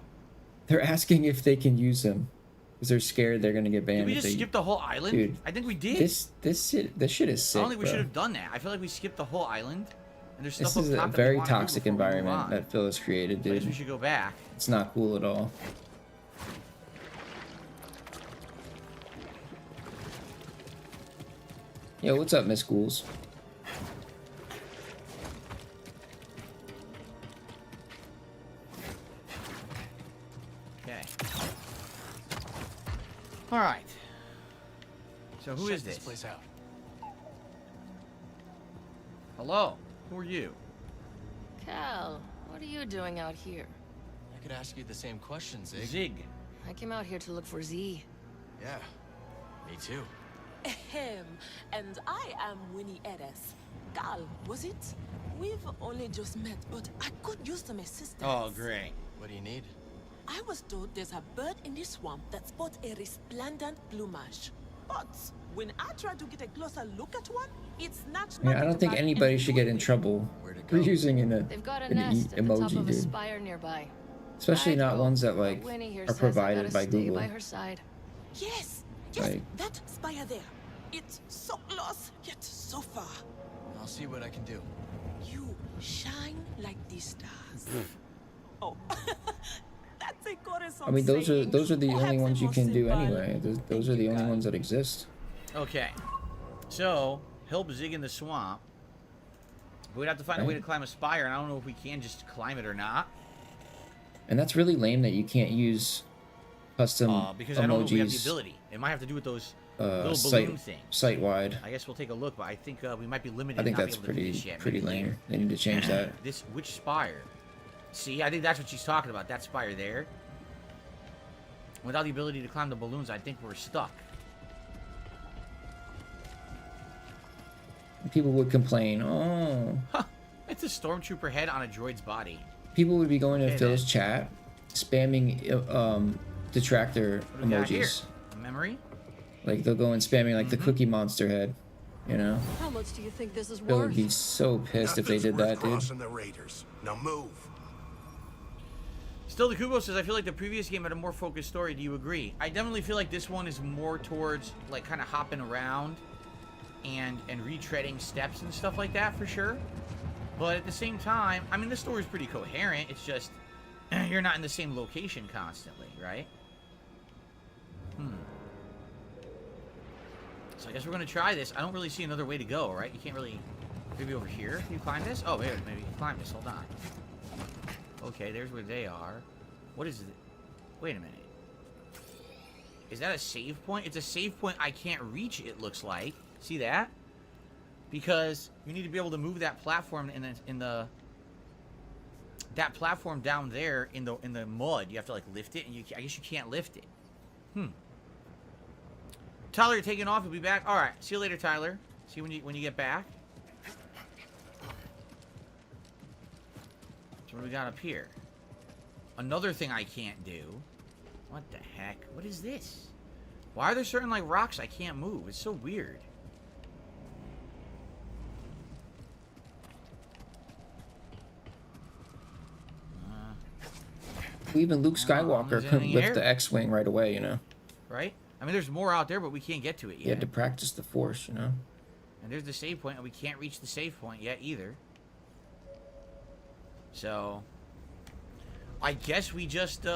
They're asking if they can use them because they're scared they're gonna get banned. Did we just skip the whole island? Dude, I think we did. This shit is sick. I don't think we bro. should have done that. I feel like we skipped the whole island. And there's stuff This is up top a that we very wanna do toxic before we move environment on. that Phil has created, I guess dude. we should go back. It's not cool at all. Yo, what's up, Miss Ghouls? Okay. All right. So who Check is this? place out. Hello. Who are you? Cal, what are you doing out here? I could ask you the same question, Zig. Zig. I came out here to look for Z. Yeah, me too. Ahem. And I am Winnie Edes. Gal, was it? We've only just met, but I could use some assistance. Oh, great. What do you need? I was told there's a bird in this swamp that sports a resplendent plumage. But when I try to get a closer look at one, it's not. Yeah, I don't think anybody should get in trouble for using They've got a an nest at the top emoji, of a dude. spire nearby. Especially I'd not go, ones that but like Winnie here are says I provided gotta by stay Google. by her side. Yes, Like- that spire there. It's so close, yet so far. I'll see what I can do. You shine like the stars. Oh, that's a Coruscant I mean, those are saying. the only Perhaps ones a you more can do simple anyway. Those are the only ones that exist. Okay. So, help Zig in the swamp. We'd have to find a way to climb a spire, and I don't know if we can just climb it or not. And that's really lame that you can't use custom Because I don't know if we have the emojis ability. It might have to do with those little balloon things. site wide. I guess we'll take a look, but I think we might be limited. I think not that's be able to do this pretty yet. pretty Maybe lame. later. They need to change that. Which spire? See, I think that's what she's talking about. That spire there. Without the ability to climb the balloons, I think we're stuck. People would complain, oh. Huh. It's a stormtrooper head on a droid's body. People would be going to Okay, Phil's chat, spamming detractor What do we got here? emojis. A memory? Like they'll go and spamming like the Cookie Monster head, you know? How much do you think this is Phil worth? would be so pissed if they did that, dude. Crossing the Raiders. Now move. Still, the Kubo says, I feel like the previous game had a more focused story. Do you agree? I definitely feel like this one is more towards, like, kind of hopping around and retreading steps and stuff like that, for sure. But at the same time, I mean, the story's pretty coherent. It's just, you're not in the same location constantly, right? So I guess we're going to try this. I don't really see another way to go, right? You can't really... Maybe over here? Can you climb this? Oh, maybe you can climb this. Hold on. Okay, there's where they are. What is it? Wait a minute. Is that a save point? It's a save point I can't reach, it looks like. See that? Because you need to be able to move that platform in the that platform down there in the mud. You have to like lift it, and I guess you can't lift it. Tyler, you're taking off. You'll be back. All right. See you later, Tyler. See you when you get back. So what do we got up here? Another thing I can't do. What the heck? What is this? Why are there certain like rocks I can't move? It's so weird. Even Luke Skywalker couldn't lift the X-Wing right away, you know? Right? I mean, there's more out there, but we can't get to it yet. You had to practice the Force, you know? And there's the save point, and we can't reach the save point yet either. So, I guess we just,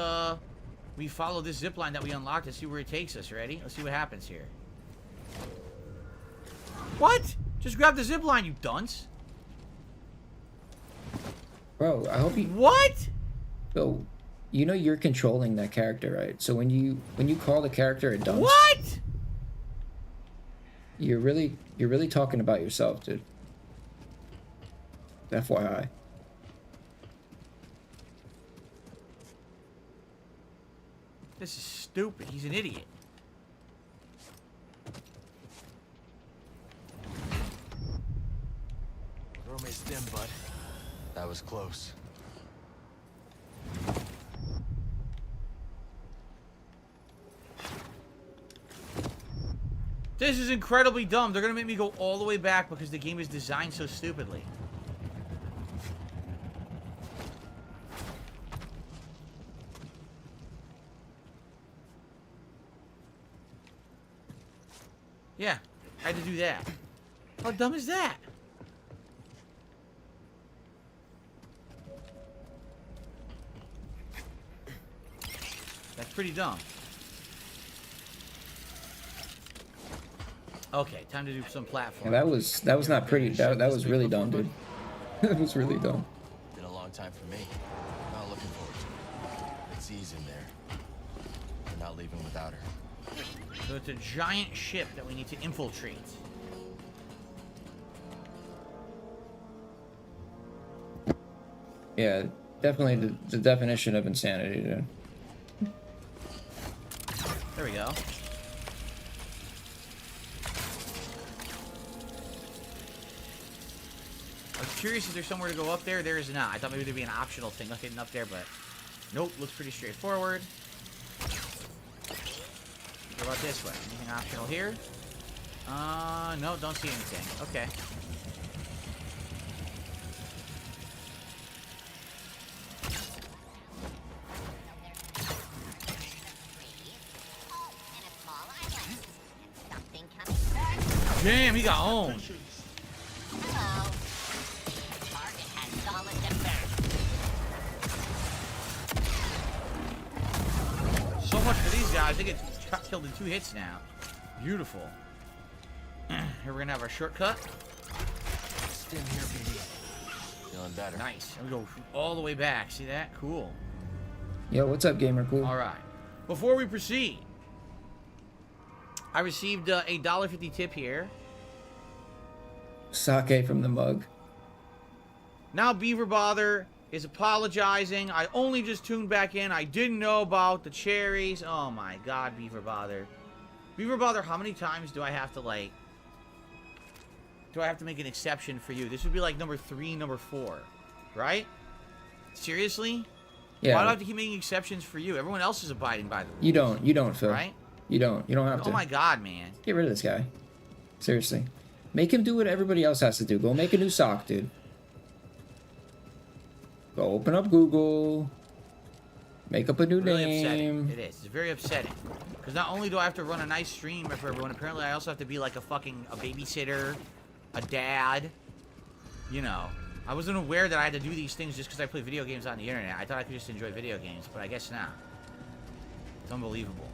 we follow this zipline that we unlocked and see where it takes us. Ready? Let's see what happens here. What? Just grab the zipline, you dunce. Bro, I hope you... What? Bro, you know you're controlling that character, right? So when you call the character a dunce... What? You're really talking about yourself, dude. FYI. This is stupid. He's an idiot. Throw me a stim, bud. That was close. This is incredibly dumb. They're gonna make me go all the way back because the game is designed so stupidly. Yeah, I had to do that. How dumb is that? That's pretty dumb. Okay, time to do some platform. Yeah, that was not pretty. That was really dumb, dude. That was really dumb. Been a long time for me. Not looking forward to it. It's easy in there. We're not leaving without her. So it's a giant ship that we need to infiltrate. Yeah, definitely the definition of insanity, dude. There we go. I was curious if there's somewhere to go up there. There is not. I thought maybe there'd be an optional thing hidden up there, but nope. Looks pretty straightforward. What about this way? Anything optional here? No, don't see anything. Okay. Damn, he got owned. So much for these guys. They get killed in 2 hits now. Beautiful. Here we're gonna have our shortcut. Stim here, baby. Feeling better. Nice. And we go all the way back. See that? Cool. Yo, what's up, gamer? Cool. All right. Before we proceed, I received a $1.50 tip here. Sake from the mug. Now Beaver Bother is apologizing. I only just tuned back in. I didn't know about the cherries. Oh my god, Beaver Bother. Beaver Bother, how many times do I have to, like... Do I have to make an exception for you? This would be like number 3, number 4. Right? Seriously? Yeah. Why do I have to keep making exceptions for you? Everyone else is abiding by the rules. You don't, Phil. Right? You don't have to. Oh my god, man. Get rid of this guy. Seriously. Make him do what everybody else has to do. Go make a new sock, dude. Go open up Google. Make up a new Really name. upsetting. It is. It's very upsetting. Because not only do I have to run a nice stream for everyone, apparently I also have to be like a babysitter, a dad. You know. I wasn't aware that I had to do these things just because I play video games on the internet. I thought I could just enjoy video games, but I guess not. It's unbelievable.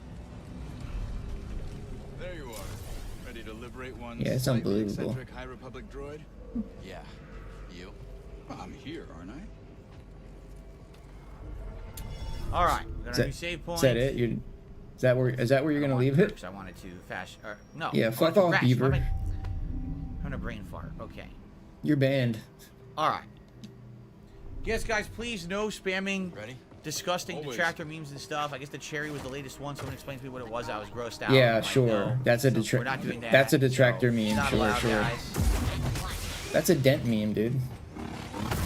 There you are. Ready to liberate one Yeah, it's slightly unbelievable. eccentric High Republic droid? Yeah. You? Well, I'm here, aren't I? Alright, we got our new save point. Is that it? Is that where you're gonna leave it? Because I wanted to no. Yeah, I fuck wanted to off, rest. Beaver. I'm gonna brain fart. Okay. You're banned. Alright. Yes, guys, please no spamming Ready? disgusting Always. detractor memes and stuff. I guess the cherry was the latest one. Someone explained to me what it was. I was grossed out. Yeah, I'm like, sure. no. That's a We're not doing that. That's a detractor So, meme. not Sure, allowed, sure. guys. That's a dent meme, dude.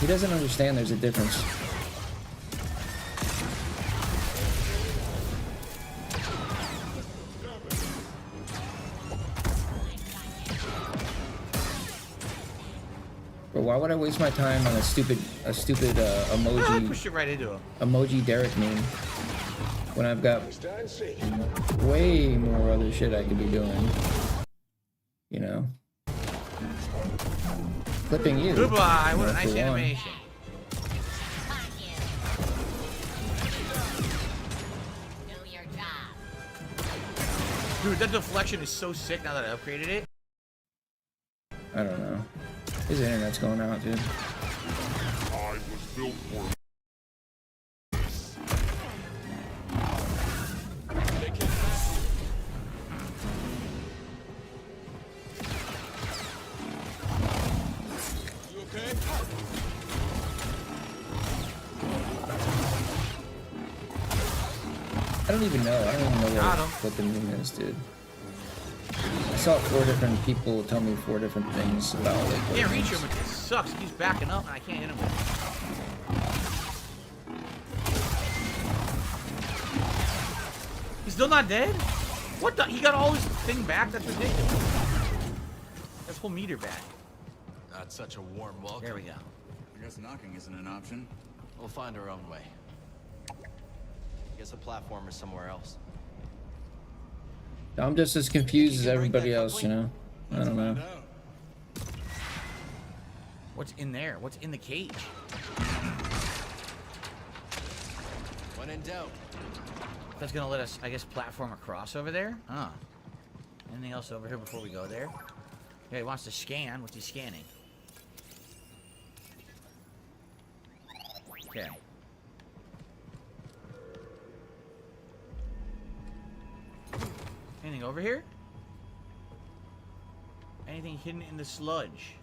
He doesn't understand there's a difference. But why would I waste my time on a stupid I emoji pushed it right into him. emoji Derek meme when I've got way more other shit I could be doing? You know, clipping you. Goodbye. What a for nice one. animation. Dude, that deflection is so sick now that I upgraded it. I don't know. His internet's going out, dude. I was built for You okay? I don't even know. I don't even know Got him. what the meme is, dude. I saw 4 different people tell me 4 different things about it. Can't reach him, it sucks. He's backing up and I can't hit him with it. He's still not dead? What the? He got all his thing back? That's ridiculous. That's whole meter back. Not such a warm welcome. There we go. I guess knocking isn't an option. We'll find our own way. Guess the platform is somewhere else. I'm just as confused as everybody else, you know? I don't know. Find out. What's in there? What's in the cage? When in doubt. That's gonna let us, I guess, platform across over there? Huh. Anything else over here before we go there? Yeah, he wants to scan. What's he scanning? Okay. Anything over here? Anything hidden in the sludge?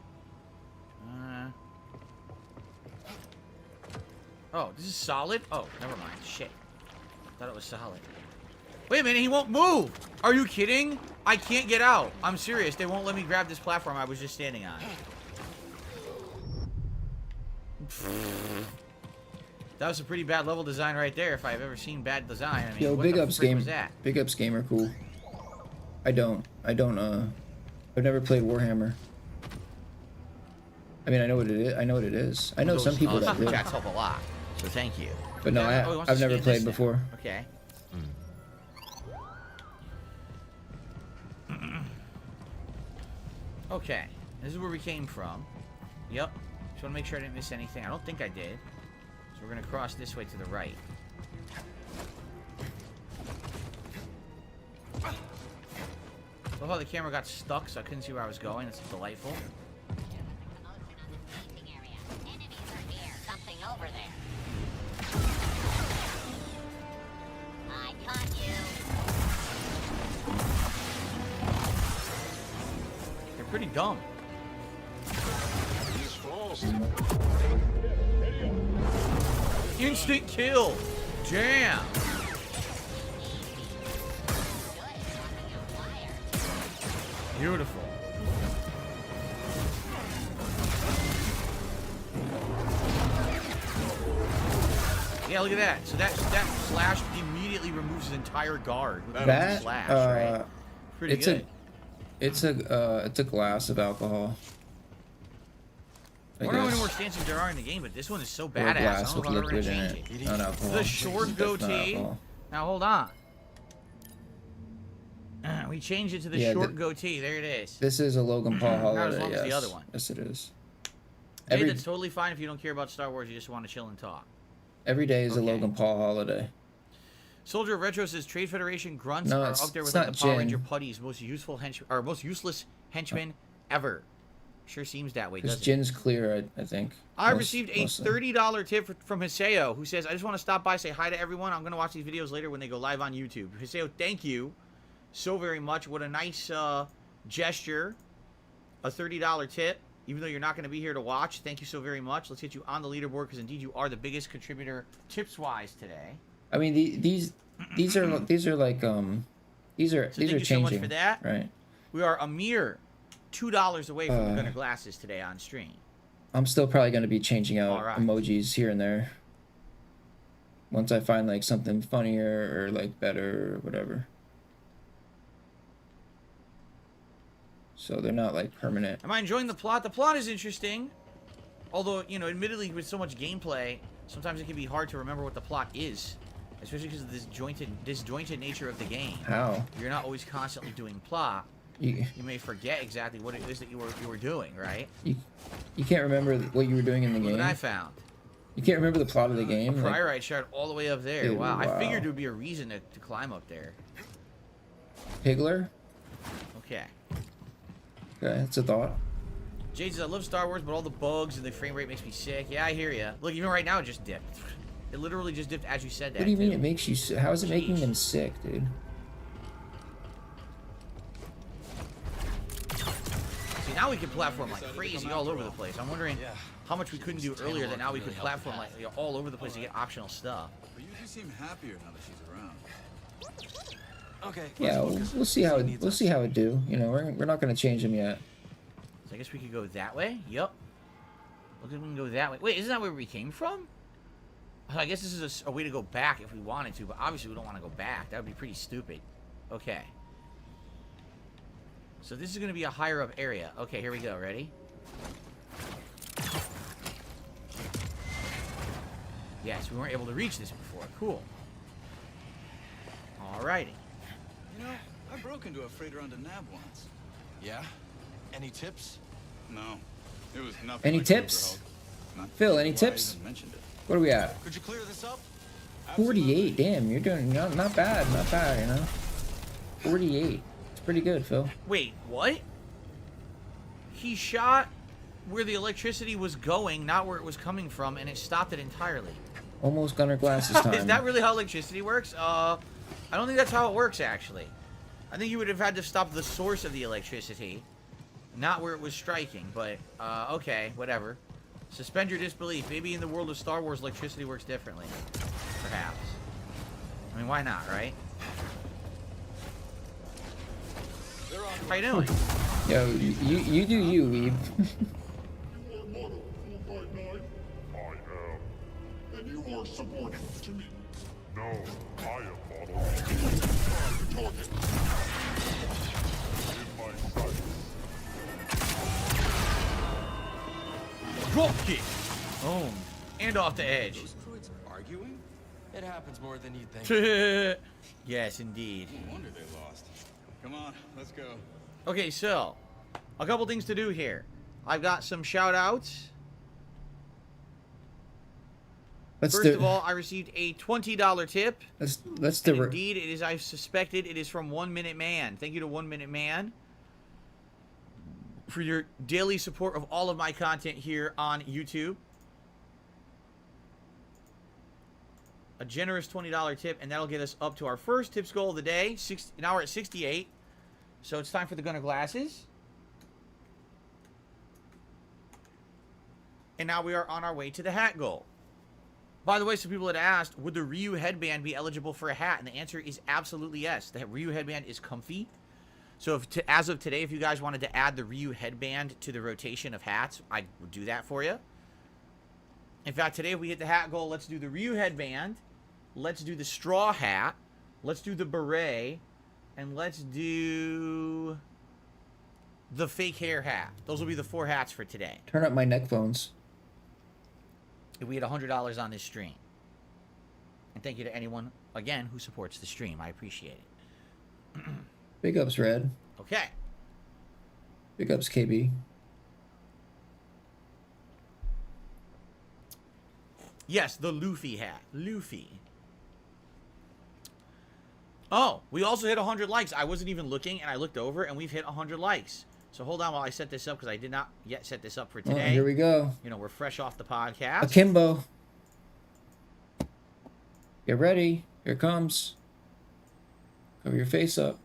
Oh, this is solid? Oh, never mind. Shit. Thought it was solid. Wait a minute, he won't move! Are you kidding? I can't get out. I'm serious. They won't let me grab this platform I was just standing on. That was a pretty bad level design right there, if I've ever seen bad design. I mean, Yo, what big the ups frick game. was that? Big ups gamer, cool. I've never played Warhammer. I mean, I know what it is. I know what it is. I know some people that do. Chats help a lot, so thank you. But no, Yeah, oh, he wants I've to never scan played this now. before. Okay. Okay, this is where we came from. Yep. Just want to make sure I didn't miss anything. I don't think I did. So we're going to cross this way to the right. I love how the camera got stuck, so I couldn't see where I was going. It's delightful. Something over there. I caught you. They're pretty dumb. He's false. Instant kill. Damn. Beautiful. Yeah, look at that. So that slash immediately removes his entire guard with That one slash, right? Pretty good. It's a glass of alcohol. I wonder how many more stances there are in the game, but this one is so badass. Glass I don't with know if I'm ever liquid gonna in change it. Not alcohol. The short That's not goatee. alcohol. Now hold on. We changed it to the short goatee. There it is. This is a Logan Paul holiday. Not as long as the other one. Yes, it is. Hey, that's totally fine if you don't care about Star Wars. You just want to chill and talk. Every day is a Logan Paul holiday. Soldier of Retro says Trade Federation grunts No, are it's- up there it's with like not the Power Jin. Ranger putties, most useless henchmen ever. Sure seems that way, Because doesn't it? Jin's clear, I think. I received a $30 tip from Hiseo, who says, I just want to stop by, say hi to everyone. I'm going to watch these videos later when they go live on YouTube. Hiseo, thank you so very much. What a nice gesture. A $30 tip, even though you're not going to be here to watch. Thank you so very much. Let's get you on the leaderboard, because indeed you are the biggest contributor tips-wise today. I mean, these are like these are So thank you changing. so much for that. Right. We are a mere $2 away from the Gunner Glasses today on stream. I'm still probably going to be changing out Alright. emojis here and there. Once I find like something funnier or like better or whatever. So they're not like permanent. Am I enjoying the plot? The plot is interesting. Although, you know, admittedly with so much gameplay, sometimes it can be hard to remember what the plot is. Especially because of this disjointed nature of the game. How? You're not always constantly doing plot. You may forget exactly what it is that you were doing, right? You can't remember what you were doing in the Look game. what I found. You can't remember the plot of the game. A priorite shard all the way up there. Dude, Wow. I wow. figured there would be a reason to climb up there. Pigler. Okay. Okay, that's a thought. Jade says, I love Star Wars, but all the bugs and the frame rate makes me sick. Yeah, I hear ya. Look, even right now it just dipped. It literally just dipped as you said that. What do you mean too. it makes you sick? How is it making them sick, dude? See, now we can platform like crazy all over the place. I'm wondering how much we couldn't do earlier that now we could platform like all over the place to get optional stuff. But you do seem happier now that she's around. Okay. Yeah, we'll see how it do. You know, we're not gonna change them yet. So I guess we could go that way. Yep. Looks like we can go that way. Wait, isn't that where we came from? So I guess this is a way to go back if we wanted to, but obviously we don't want to go back. That would be pretty stupid. Okay. So this is going to be a higher up area. Okay, here we go. Ready? Yes, we weren't able to reach this before. Cool. Alrighty. You know, I broke into a freighter on the nav once. Yeah? Any tips? No, it was nothing. Any like tips? Not Phil, any why I tips? even mentioned it. What are we at? Could you clear this up? 48. Damn, you're doing not bad, you know. 48. It's pretty good, Phil. Wait, what? He shot where the electricity was going, not where it was coming from, and it stopped it entirely. Almost Gunner Glasses time. Is that really how electricity works? I don't think that's how it works, actually. I think you would have had to stop the source of the electricity, not where it was striking, but, okay, whatever. Suspend your disbelief. Maybe in the world of Star Wars, electricity works differently. Perhaps. I mean, why not, right? How you doing? Yo, you do you, Weeb. You are Model 459. I am. And you are subordinate to me. No, I am model. Target. In my sights. Drop kick. Boom. And off the edge. Those droids are arguing? It happens more than you'd think. Yes, indeed. No wonder they lost. Come on, let's go. Okay, so a couple things to do here. I've got some shout outs. First of all, I received a $20 tip. Let's do it. Indeed, it is. I suspected it is from 1 Minute Man. Thank you to 1 Minute Man for your daily support of all of my content here on YouTube. A generous $20 tip, and that'll get us up to our first tips goal of the day. Now we're at 68, so it's time for the Gunner Glasses. And now we are on our way to the hat goal. By the way, some people had asked, would the Ryu headband be eligible for a hat? And the answer is absolutely yes. The Ryu headband is comfy. So as of today, if you guys wanted to add the Ryu headband to the rotation of hats, I would do that for you. In fact, today if we hit the hat goal, let's do the Ryu headband. Let's do the straw hat. Let's do the beret. And let's do the fake hair hat. Those will be the 4 hats for today. Turn up my neck phones. If we hit $100 on this stream. And thank you to anyone, again, who supports the stream. I appreciate it. Big ups, Red. Okay. Big ups, KB. Yes, the Luffy hat. Luffy. Oh, we also hit 100 likes. I wasn't even looking, and I looked over, and we've hit 100 likes. So hold on while I set this up, because I did not yet set this up for today. Oh, here we go. You know, we're fresh off the podcast. Akimbo. Get ready. Here it comes. Cover your face up.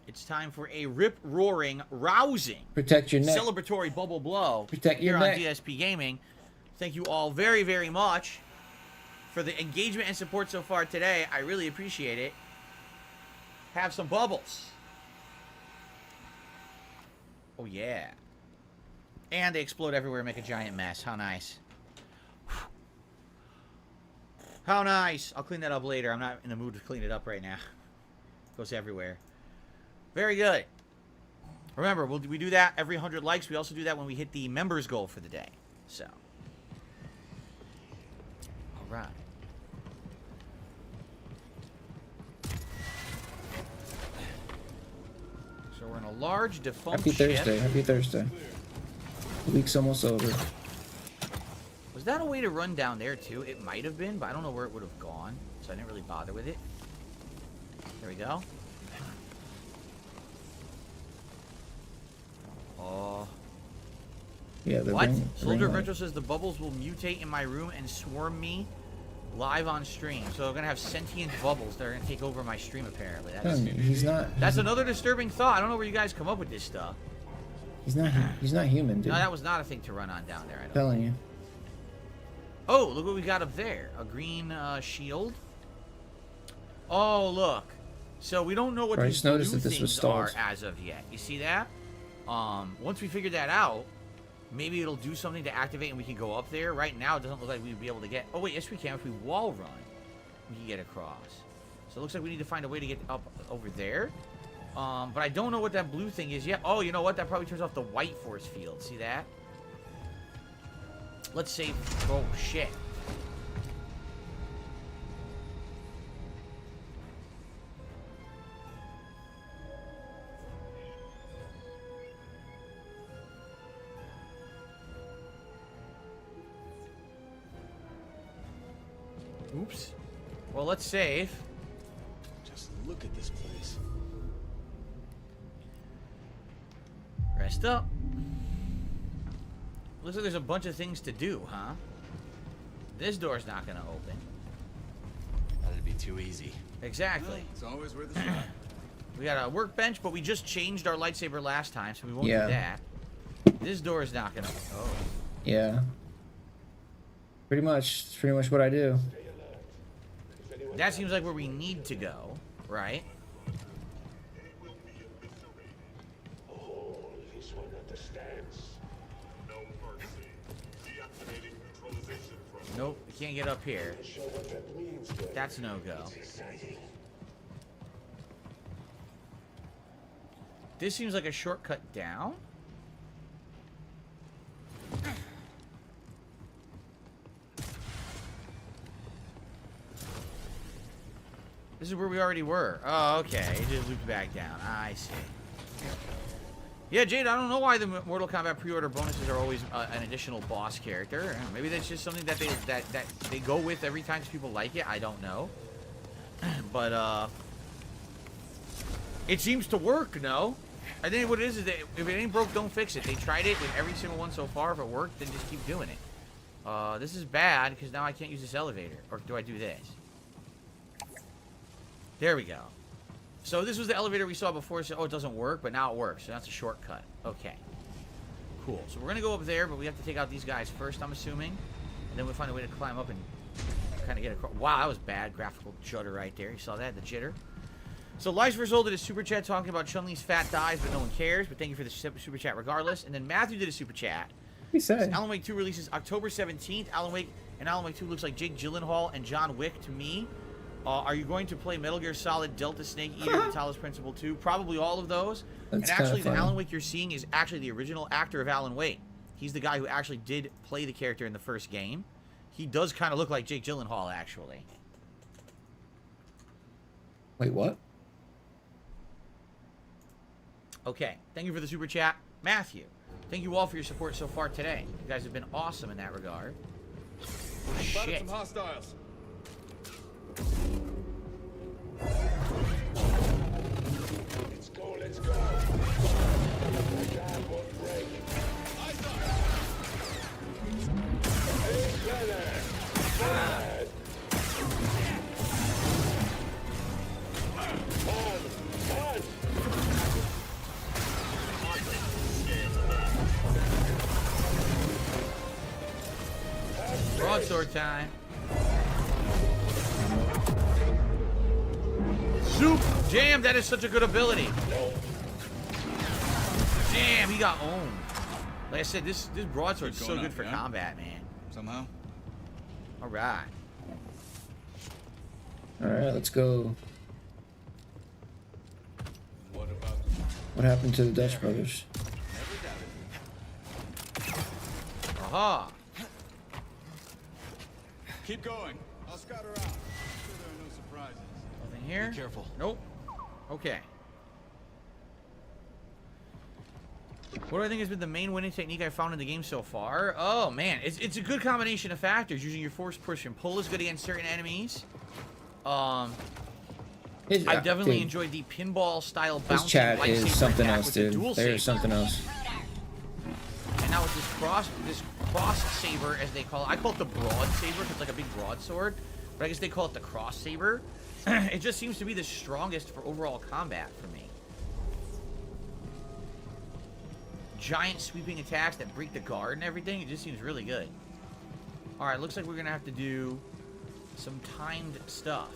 It's time for a rip-roaring, rousing, Protect your neck. celebratory bubble blow Protect your here neck. on DSP Gaming. Thank you all very, very much for the engagement and support so far today. I really appreciate it. Have some bubbles. Oh, yeah. And they explode everywhere and make a giant mess. How nice. How nice. I'll clean that up later. I'm not in the mood to clean it up right now. It goes everywhere. Very good. Remember, we do that every 100 likes. We also do that when we hit the members goal for the day. So. All right. So we're in a large defunct Happy ship. Thursday. Happy Thursday. The week's almost over. Was that a way to run down there too? It might have been, but I don't know where it would have gone. So I didn't really bother with it. There we go. Oh. Yeah, the What? ring. Soldier ring Retro says the bubbles will mutate in my room and swarm me live on stream. So I'm gonna have sentient bubbles that are gonna take over my stream apparently. He's not. That's another disturbing thought. I don't know where you guys come up with this stuff. He's not. He's not human, dude. No, that was not a thing to run on down there. I don't Telling you. Oh, look what we got up there. A green shield. Oh, look. So we don't know what I these just noticed blue that this was things are stalled. as of yet. You see that? Once we figure that out, maybe it'll do something to activate and we can go up there. Right now, it doesn't look like we'd be able to get... Oh, wait, yes, we can. If we wall run, we can get across. So it looks like we need to find a way to get up over there. But I don't know what that blue thing is yet. Oh, you know what? That probably turns off the white force field. See that? Let's save... Oh, shit. Oops. Well, let's save. Just look at this place. Rest up. Looks like there's a bunch of things to do, huh? This door's not gonna open. That'd be too easy. Exactly. It's always worth a shot. We got a workbench, but we just changed our lightsaber last time, so we won't do that. This door is not gonna... Oh. Yeah. Pretty much. It's pretty much what I do. That seems like where we need to go, right? Nope, we can't get up here. That's no go. This seems like a shortcut down. This is where we already were. Oh, okay. It just looped back down. I see. Yeah, Jade, I don't know why the Mortal Kombat pre-order bonuses are always an additional boss character. Maybe that's just something that they go with every time people like it. I don't know. But, it seems to work, no? I think what it is that if it ain't broke, don't fix it. They tried it with every single one so far. If it worked, then just keep doing it. This is bad, because now I can't use this elevator. Or do I do this? There we go. So this was the elevator we saw before. So, oh, it doesn't work, but now it works. So that's a shortcut. Okay. Cool. So we're going to go up there, but we have to take out these guys first, I'm assuming. And then we'll find a way to climb up and kind of get across. Wow, that was bad graphical judder right there. You saw that, the jitter. So Lice Result did a super chat talking about Chun-Li's fat thighs, but no one cares. But thank you for the super chat regardless. And then Matthew did a super chat. He said Alan Wake 2 releases October 17th. Alan Wake 2 looks like Jake Gyllenhaal and John Wick to me. Are you going to play Metal Gear Solid, Delta Snake Eater, the Talos Principle 2? Probably all of those. That's and actually, kinda the funny. Alan Wake you're seeing is actually the original actor of Alan Wake. He's the guy who actually did play the character in the first game. He does kind of look like Jake Gyllenhaal, actually. Wait, what? Okay, thank you for the super chat, Matthew. Thank you all for your support so far today. You guys have been awesome in that regard. Oh, shit. Some hostiles. Let's go, let's go. Time won't break. Hey, brother. Bad. On. Broadsword time. Soup Jam, that is such a good ability. Damn, he got owned. Like I said, this broadsword is so good for combat, man. Somehow. All right. All right, let's go. What about What happened to the Dutch brothers? Aha. Keep going. I'll scout around. I'm sure there are no surprises. Nothing here? Be careful. Nope. Okay. What do I think has been the main winning technique I've found in the game so far? Oh, man. It's a good combination of factors. Using your force, push, and pull is good against certain enemies. I've definitely enjoyed the pinball-style This bouncing chat lightsaber is something attack else, with the dude. dual There's saber. something else. And now with this cross saber, as they call it, I call it the broad saber because it's like a big broadsword, but I guess they call it the cross saber. It just seems to be the strongest for overall combat for me. Giant sweeping attacks that break the guard and everything. It just seems really good. All right, looks like we're gonna have to do some timed stuff.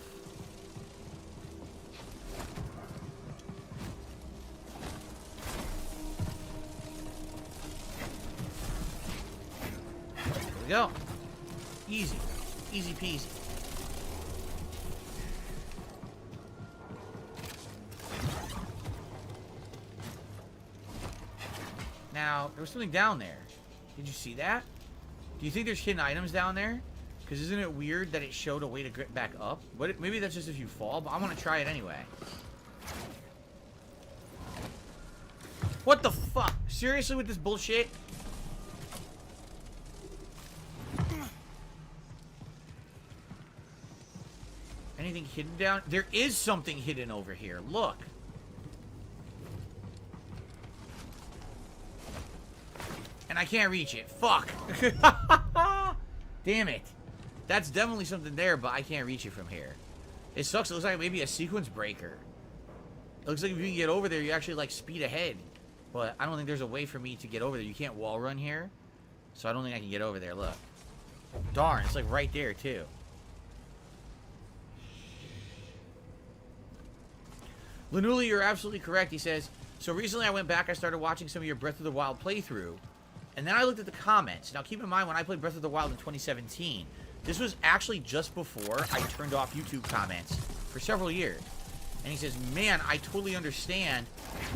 There we go. Easy. Easy peasy. Now, there was something down there. Did you see that? Do you think there's hidden items down there? Because isn't it weird that it showed a way to get back up? But maybe that's just if you fall, but I'm going to try it anyway. What the fuck? Seriously with this bullshit? Anything hidden down? There is something hidden over here. Look. And I can't reach it. Fuck. Damn it. That's definitely something there, but I can't reach it from here. It sucks. It looks like maybe a sequence breaker. It looks like if you can get over there, you actually, like, speed ahead. But I don't think there's a way for me to get over there. You can't wall run here. So I don't think I can get over there. Look. Darn. It's, like, right there, too. Lanuli, you're absolutely correct. He says, so recently I went back, I started watching some of your Breath of the Wild playthrough, and then I looked at the comments. Now keep in mind, when I played Breath of the Wild in 2017, this was actually just before I turned off YouTube comments for several years. And he says, man, I totally understand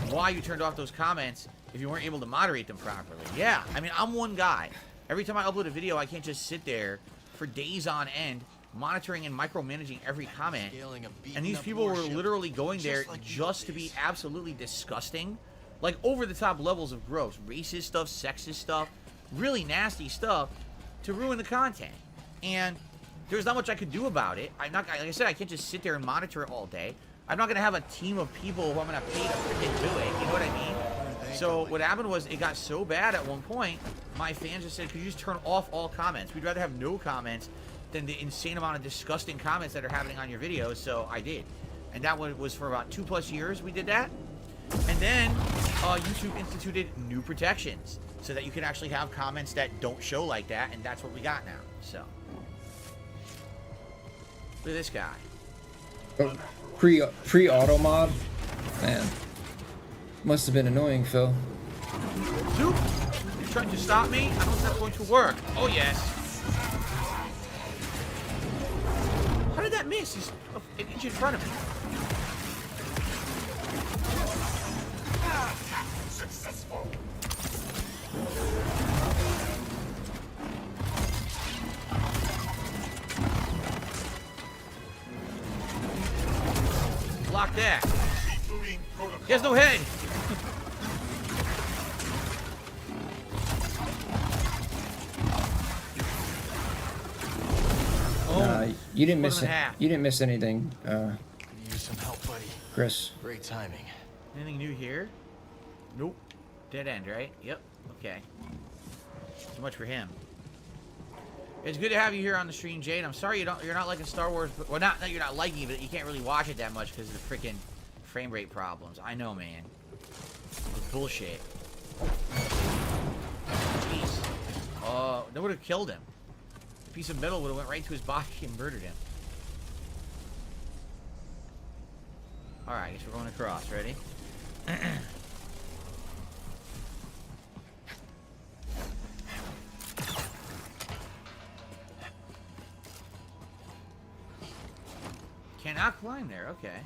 why you turned off those comments if you weren't able to moderate them properly. Yeah, I mean, I'm one guy. Every time I upload a video, I can't just sit there for days on end monitoring and micromanaging every comment. And these people were literally going there just to be absolutely disgusting. Like, over-the-top levels of gross. Racist stuff, sexist stuff, really nasty stuff to ruin the content. And there's not much I could do about it. I'm not, like I said, I can't just sit there and monitor it all day. I'm not going to have a team of people who I'm going to pay to freaking do it. You know what I mean? So what happened was it got so bad at one point, my fans just said, could you just turn off all comments? We'd rather have no comments than the insane amount of disgusting comments that are happening on your videos. So I did. And that was for about 2+ years we did that. And then YouTube instituted new protections so that you can actually have comments that don't show like that. And that's what we got now. So Look at this guy. Oh, pre-auto mod? Man. Must have been annoying, Phil. Zoop! You're trying to stop me? I don't think that's going to work. Oh, yes. How did that miss? He's an inch in front of me. Successful. Block that. He has no head. You didn't miss Split him in it. half. You didn't miss anything, Could use some help, buddy. Chris. Great timing. Anything new here? Nope. Dead end, right? Yep. Okay. So much for him. It's good to have you here on the stream, Jade. I'm sorry you're not liking Star Wars, but well, not that you're not liking it, but you can't really watch it that much because of the freaking frame rate problems. I know, man. It's bullshit. Jeez. That would have killed him. A piece of metal would have went right to his body and murdered him. Alright, I guess we're going across. Ready? Cannot climb there. Okay.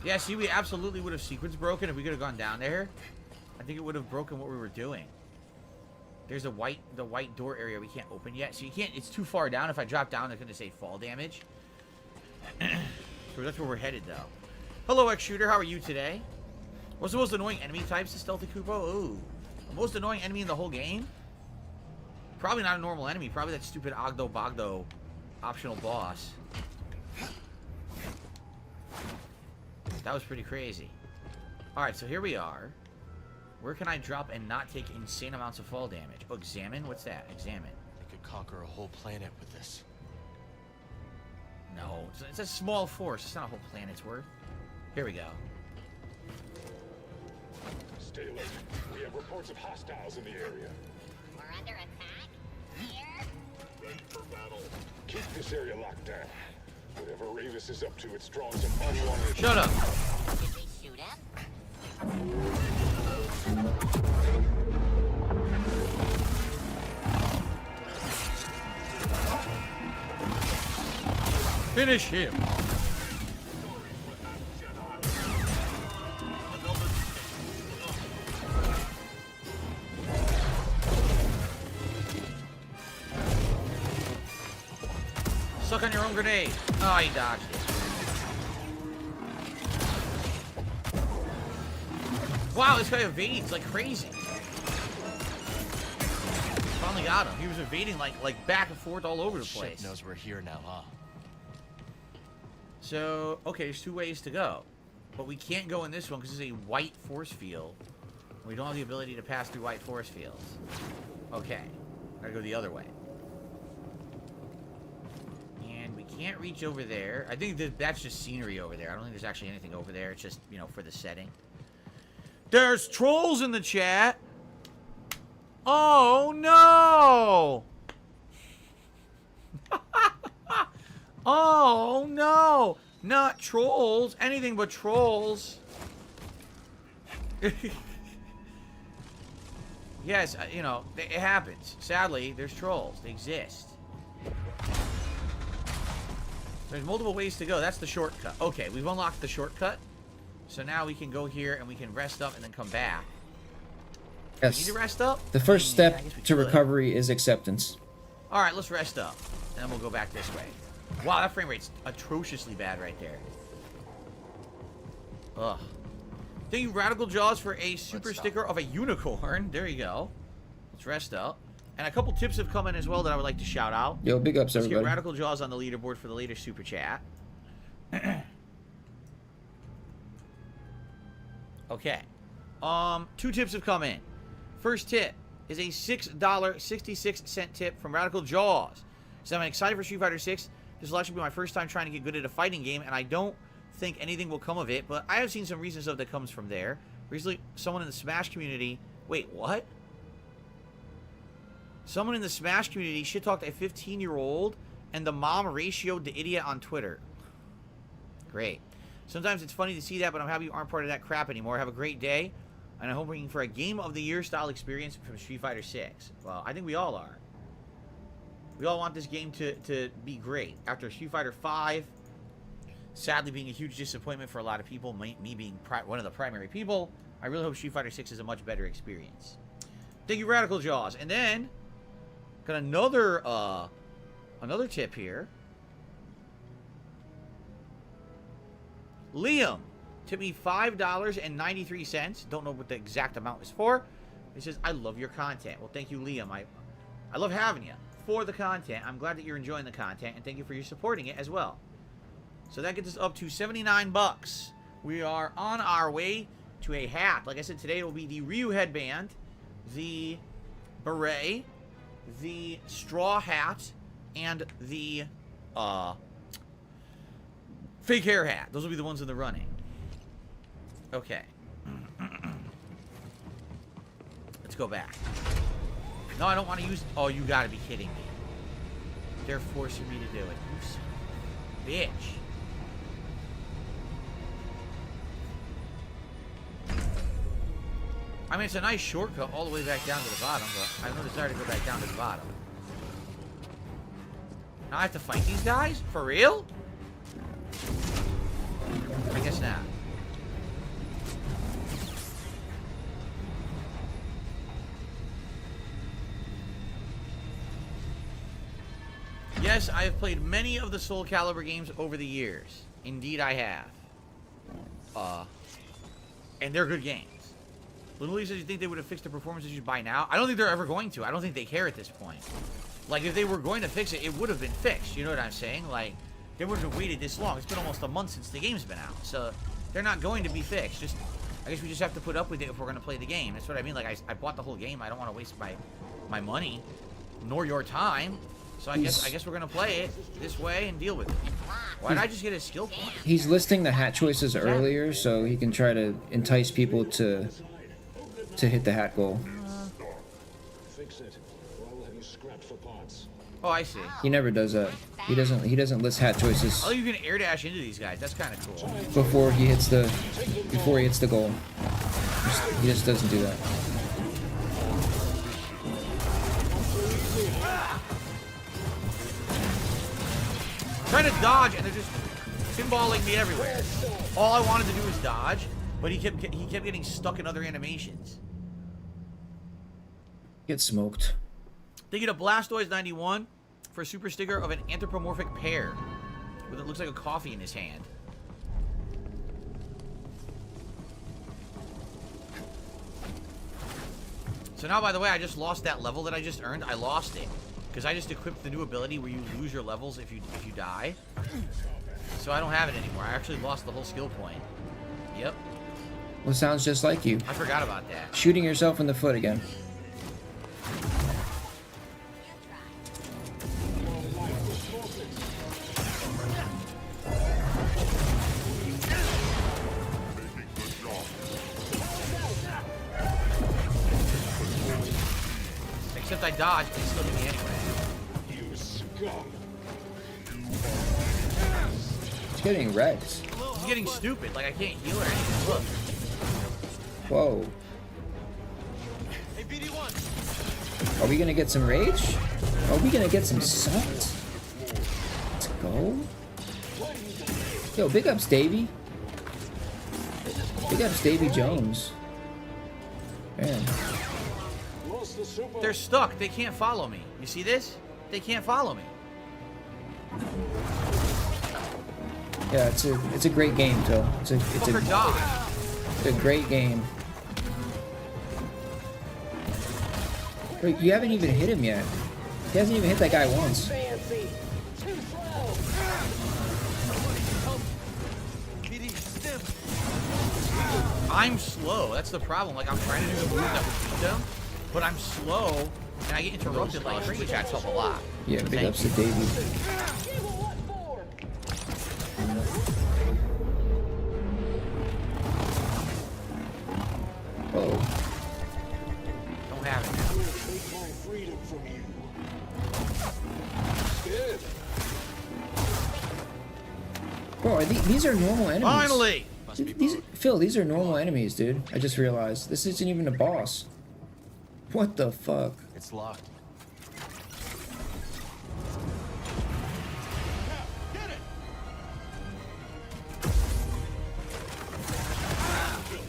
Yeah, see, we absolutely would have sequence broken if we could have gone down there. I think it would have broken what we were doing. There's the white door area we can't open yet. So you can't, it's too far down. If I drop down, it's going to say fall damage. So that's where we're headed, though. Hello, X-Shooter. How are you today? What's the most annoying enemy types to Stealthy Kupo? Ooh. The most annoying enemy in the whole game? Probably not a normal enemy. Probably that stupid Ogdo Bogdo optional boss. That was pretty crazy. Alright, so here we are. Where can I drop and not take insane amounts of fall damage? Oh, examine? What's that? Examine. I could conquer a whole planet with this. No, it's a small force. It's not a whole planet's worth. Here we go. Stay alert. We have reports of hostiles in the area. We're under attack? Here? Ready for battle. Keep this area locked down. Whatever Ravis is up to, it's drawing some unwanted... Shut up! Did we shoot him? Finish him! Suck on your own grenade. Oh, he dodged it. Wow, this guy evades like crazy. Finally got him. He was evading like back and forth all over the place. Ship knows we're here now, huh? So, okay, there's two ways to go. But we can't go in this one because it's a white force field. We don't have the ability to pass through white force fields. Okay. Gotta go the other way. And we can't reach over there. I think that's just scenery over there. I don't think there's actually anything over there. It's just, you know, for the setting. There's trolls in the chat! Oh, no! Oh, no! Not trolls. Anything but trolls. Yes, you know, it happens. Sadly, there's trolls. They exist. There's multiple ways to go. That's the shortcut. Okay, we've unlocked the shortcut. So now we can go here and we can rest up and then come back. Yes. We need to rest up? The first step I guess we to could. recovery is acceptance. Alright, let's rest up. And then we'll go back this way. Wow, that frame rate's atrociously bad right there. Ugh. Thank you, Radical Jaws, for a super sticker of a unicorn. There you go. Let's rest up. And a couple tips have come in as well that I would like to shout out. Yo, big ups, Let's everybody. get Radical Jaws on the leaderboard for the latest super chat. Okay. Two tips have come in. First tip is a $6.66 tip from Radical Jaws. So I'm excited for Street Fighter 6. This will actually be my first time trying to get good at a fighting game, and I don't think anything will come of it, but I have seen some recent stuff that comes from there. Recently, someone in the Smash community... Wait, what? Someone in the Smash community shit talked a 15-year-old and the mom ratioed the idiot on Twitter. Great. Sometimes it's funny to see that, but I'm happy you aren't part of that crap anymore. Have a great day, and I'm hoping for a Game of the Year style experience from Street Fighter 6. Well, I think we all are. We all want this game to be great. After Street Fighter 5, sadly being a huge disappointment for a lot of people, me being one of the primary people, I really hope Street Fighter 6 is a much better experience. Thank you, Radical Jaws. And then, got another tip here. Liam tipped me $5.93. Don't know what the exact amount is for. He says, I love your content. Well, thank you, Liam. I love having you for the content. I'm glad that you're enjoying the content, and thank you for your supporting it as well. So that gets us up to 79 bucks. We are on our way to a hat. Like I said, today it will be the Ryu headband, the beret, the straw hat, and the fake hair hat. Those will be the ones in the running. Okay. Let's go back. No, I don't want to use... Oh, you gotta be kidding me. They're forcing me to do it. You son of a bitch. I mean, it's a nice shortcut all the way back down to the bottom, but I have no desire to go back down to the bottom. Now I have to fight these guys? For real? I guess not. Yes, I have played many of the Soul Calibur games over the years. Indeed, I have. And they're good games. Little Lee says, you think they would have fixed the performance issues by now? I don't think they're ever going to. I don't think they care at this point. Like, if they were going to fix it, it would have been fixed. You know what I'm saying? Like, they wouldn't have waited this long. It's been almost a month since the game's been out. So, they're not going to be fixed. I guess we just have to put up with it if we're going to play the game. That's what I mean. Like, I bought the whole game. I don't want to waste my money, nor your time. So I guess we're going to play it this way and deal with it. Why did I just get a skill point? He's listing the hat choices earlier so he can try to entice people to hit the hat goal. Fix it, or I'll have you scrapped for parts. Oh, I see. He never does that. He doesn't list hat choices Oh, you can air dash into these guys. That's kind of cool. before he hits the goal. He just doesn't do that. Trying to dodge, and they're just pinballing me everywhere. All I wanted to do was dodge, but he kept getting stuck in other animations. Get smoked. They get a Blastoise 91 for a super sticker of an anthropomorphic pear with it looks like a coffee in his hand. So now, by the way, I just lost that level that I just earned. I lost it because I just equipped the new ability where you lose your levels if you die. So I don't have it anymore. I actually lost the whole skill point. Yep. Well, sounds just like you. I forgot about that. Shooting yourself in the foot again. Except I dodged, but he still hit me anyway. You scum. He's getting wrecked. He's getting stupid. Like, I can't heal or anything. Look. Whoa. Hey, BD1. Are we gonna get some rage? Are we gonna get some salt? Let's go. Yo, big ups, Davey. Big ups, Davey Jones. Man. Lost the super. They're stuck. They can't follow me. You see this? They can't follow me. Yeah, it's a great game, Phil. It's Fucker dodge. a great game. Wait, you haven't even hit him yet. He hasn't even hit that guy once. Fancy. Too slow. BD, stim. I'm slow. That's the problem. Like, I'm trying to do the move that would beat them, but I'm slow, and I get interrupted like crazy. Chats help a lot. Yeah, So big thank ups you. to Davey. What for? Whoa. Don't have it now. Take my freedom from you. are these are normal enemies. Finally! Phil, these are normal enemies, dude. I just realized. This isn't even a boss. What the fuck? It's locked.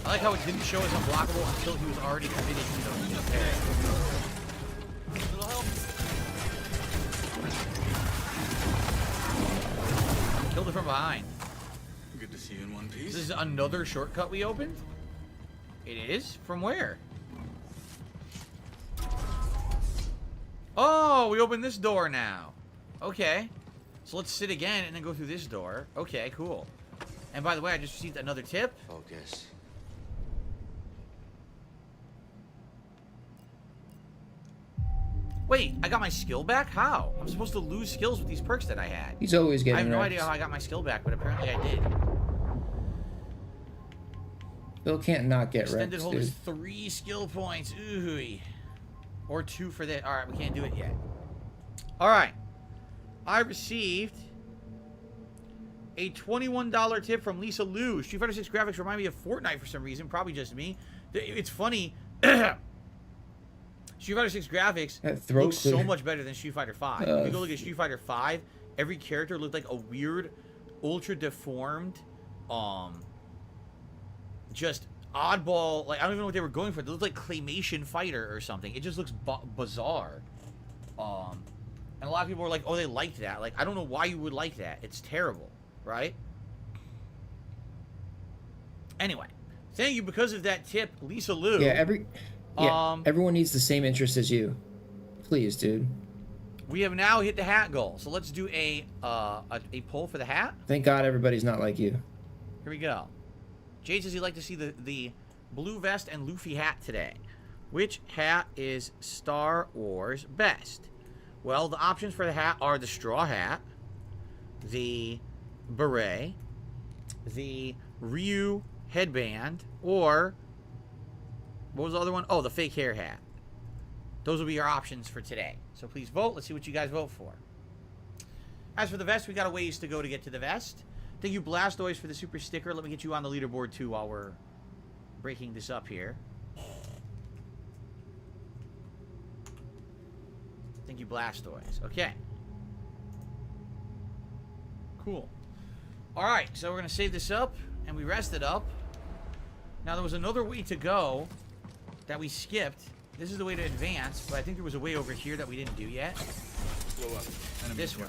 I like how it didn't show as unblockable until he was already committed to the repair. Little help. Killed it from behind. Good to see you in one piece. This is another shortcut we opened? It is? From where? Oh, we opened this door now. Okay. So let's sit again and then go through this door. Okay, cool. And by the way, I just received another tip. Focus. Wait, I got my skill back? How? I'm supposed to lose skills with these perks that I had. He's always getting I have no wrecked. idea how I got my skill back, but apparently I did. Phil can't not get wrecked, Extended hold is dude. 3 skill points. Ooh. Or 2 for that. Alright, we can't do it yet. Alright. I received a $21 tip from Lisa Liu. Street Fighter 6 graphics remind me of Fortnite for some reason. Probably just me. It's funny. Street Fighter 6 graphics look so much better than Street Fighter 5. If you go look at Street Fighter 5, every character looked like a weird, ultra deformed, just oddball. Like, I don't even know what they were going for. They looked like Claymation Fighter or something. It just looks bizarre. And a lot of people were like, "Oh, they liked that." Like, I don't know why you would like that. It's terrible, right? Anyway, thank you because of that tip, Lisa Liu. Yeah, everyone needs the same interest as you. Please, dude. We have now hit the hat goal, so let's do a poll for the hat. Thank God everybody's not like you. Here we go. Jade says he'd like to see the blue vest and Luffy hat today. Which hat is Star Wars best? Well, the options for the hat are the straw hat, the beret, the Ryu headband, or what was the other one? Oh, the fake hair hat. Those will be our options for today. So please vote. Let's see what you guys vote for. As for the vest, we got a ways to go to get to the vest. Thank you, Blastoise, for the super sticker. Let me get you on the leaderboard, too, while we're breaking this up here. Thank you, Blastoise. Okay. Cool. Alright, so we're going to save this up, and we rest it up. Now, there was another way to go that we skipped. This is the way to advance, but I think there was a way over here that we didn't do yet. Blow up. This way.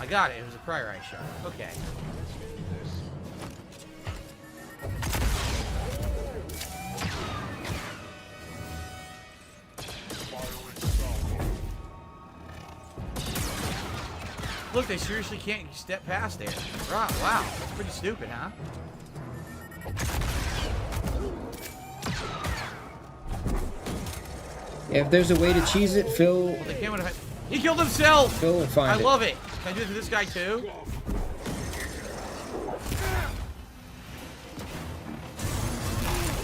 I got it. It was a prior eye shot. Okay. Look, they seriously can't step past there. Wow, that's pretty stupid, huh? Yeah, if there's a way to cheese it, Phil... Well, they came he killed himself! Phil will find it. I love it. Can I do it to this guy, too?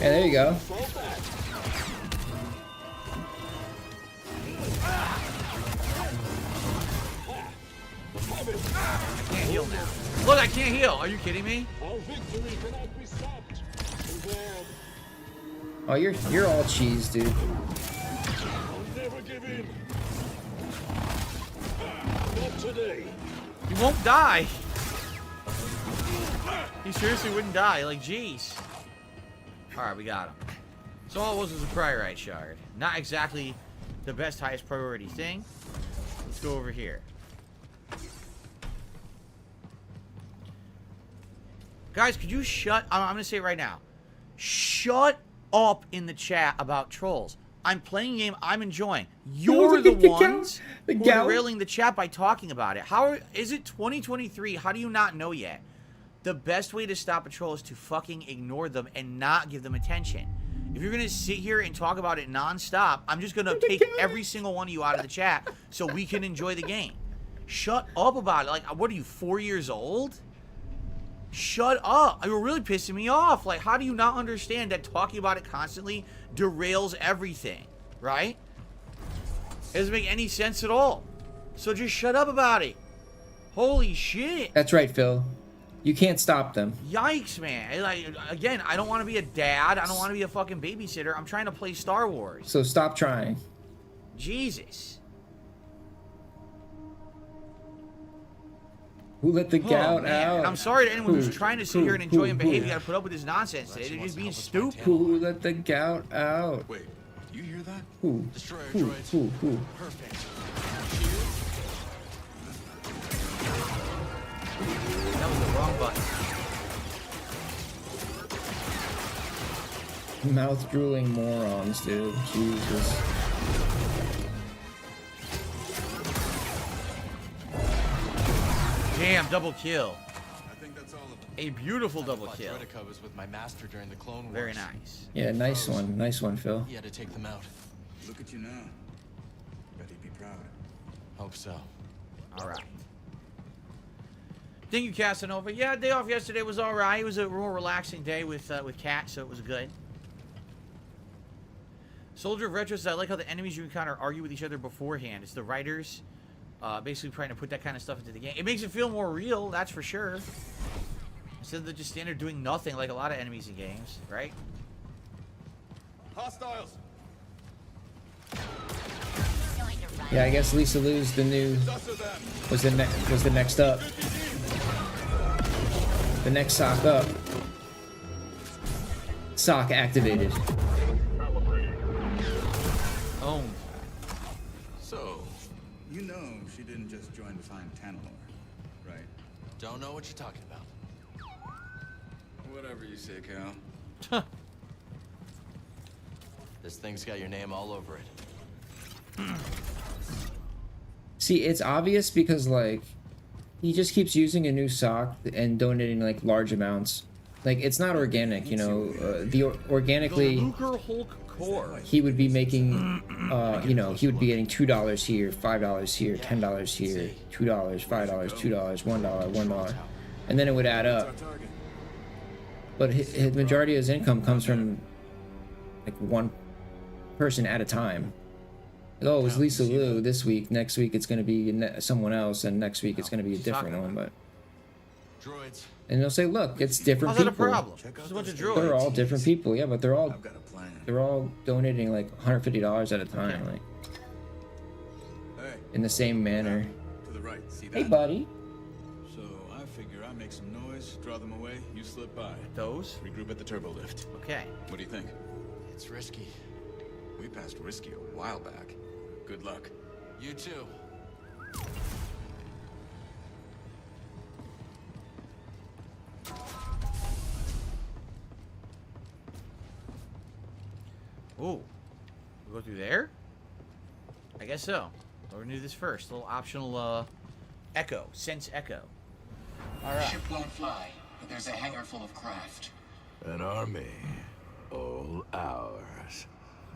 Yeah, there you go. I can't heal now. Look, I can't heal. Are you kidding me? Oh, you're all cheese, dude. Never give in. Not today. He won't die. He seriously wouldn't die. Like, jeez. Alright, we got him. So all it was a priorite shard. Not exactly the best, highest priority thing. Let's go over here. Guys, could you shut... I'm going to say it right now. Shut up in the chat about trolls. I'm playing a game I'm enjoying. You're the ones who are derailing the chat by talking about it. How is it 2023? How do you not know yet? The best way to stop a troll is to fucking ignore them and not give them attention. If you're going to sit here and talk about it nonstop, I'm just going to take every single one of you out of the chat so we can enjoy the game. Shut up about it. Like, what are you, 4 years old? Shut up. You're really pissing me off. Like, how do you not understand that talking about it constantly derails everything, right? It doesn't make any sense at all. So just shut up about it. Holy shit. That's right, Phil. You can't stop them. Yikes, man. Like, again, I don't want to be a dad. I don't want to be a fucking babysitter. I'm trying to play Star Wars. So stop trying. Jesus. Who let the gout man. out? And I'm sorry to anyone who's trying to sit here and enjoy and behave. You gotta put up with this nonsense today. They're just being stupid. Who let the gout out? Wait, do you hear that? Who? Destroyer Who? droids. Who? Perfect. That was the wrong button. Mouth drooling morons, dude. Jesus. Damn, double kill. I think that's all of them. A beautiful double kill. Droideka was with my master during the Clone Wars. Very nice. Yeah, nice one. Nice one, Phil. He had to take them out. Look at you now. Bet he'd be proud. Hope so. All right. Thank you, Casanova. Yeah, day off yesterday was all right. It was a more relaxing day with Kat, so it was good. Soldier of Retro says, I like how the enemies you encounter argue with each other beforehand. It's the writers basically trying to put that kind of stuff into the game. It makes it feel more real, that's for sure. Instead of just standing there doing nothing like a lot of enemies in games, right? Hostiles. Yeah, I guess Lisa Lou's the new was the next up. The next sock up. Sock activated. Oh. So, you know she didn't just join to find Tanalor, right? Don't know what you're talking about. Whatever you say, Cal. This thing's got your name all over it. See, it's obvious because like he just keeps using a new sock and donating like large amounts. Like it's not organic, you know. Organically, Luker Hulk Core. he would be making, you know, he would be getting $2 here, $5 here, $10 here, $2, $5, $2, $1, $1, and then it would add up. But his majority of his income comes from like one person at a time. Like, oh, it was Lisa Liu this week. Next week it's going to be someone else, and next week it's going to be a different one. But Droids. and they'll say, look, it's different How's that a people. problem? Just a bunch of droids. They're all different people, yeah, but they're all I've got a plan. they're all donating like $150 at a time, like Hey, in the same manner. to the right. See that? Hey, buddy. So I figure I make some noise, draw them away, you slip by. Those? Regroup at the turbo lift. Okay. What do you think? It's risky. We passed risky a while back. Good luck. You too. Ooh. We go through there? I guess so. We're gonna do this first. A little optional echo. Sense echo. Alright. Ship won't fly, but there's a hangar full of craft. An army, all ours,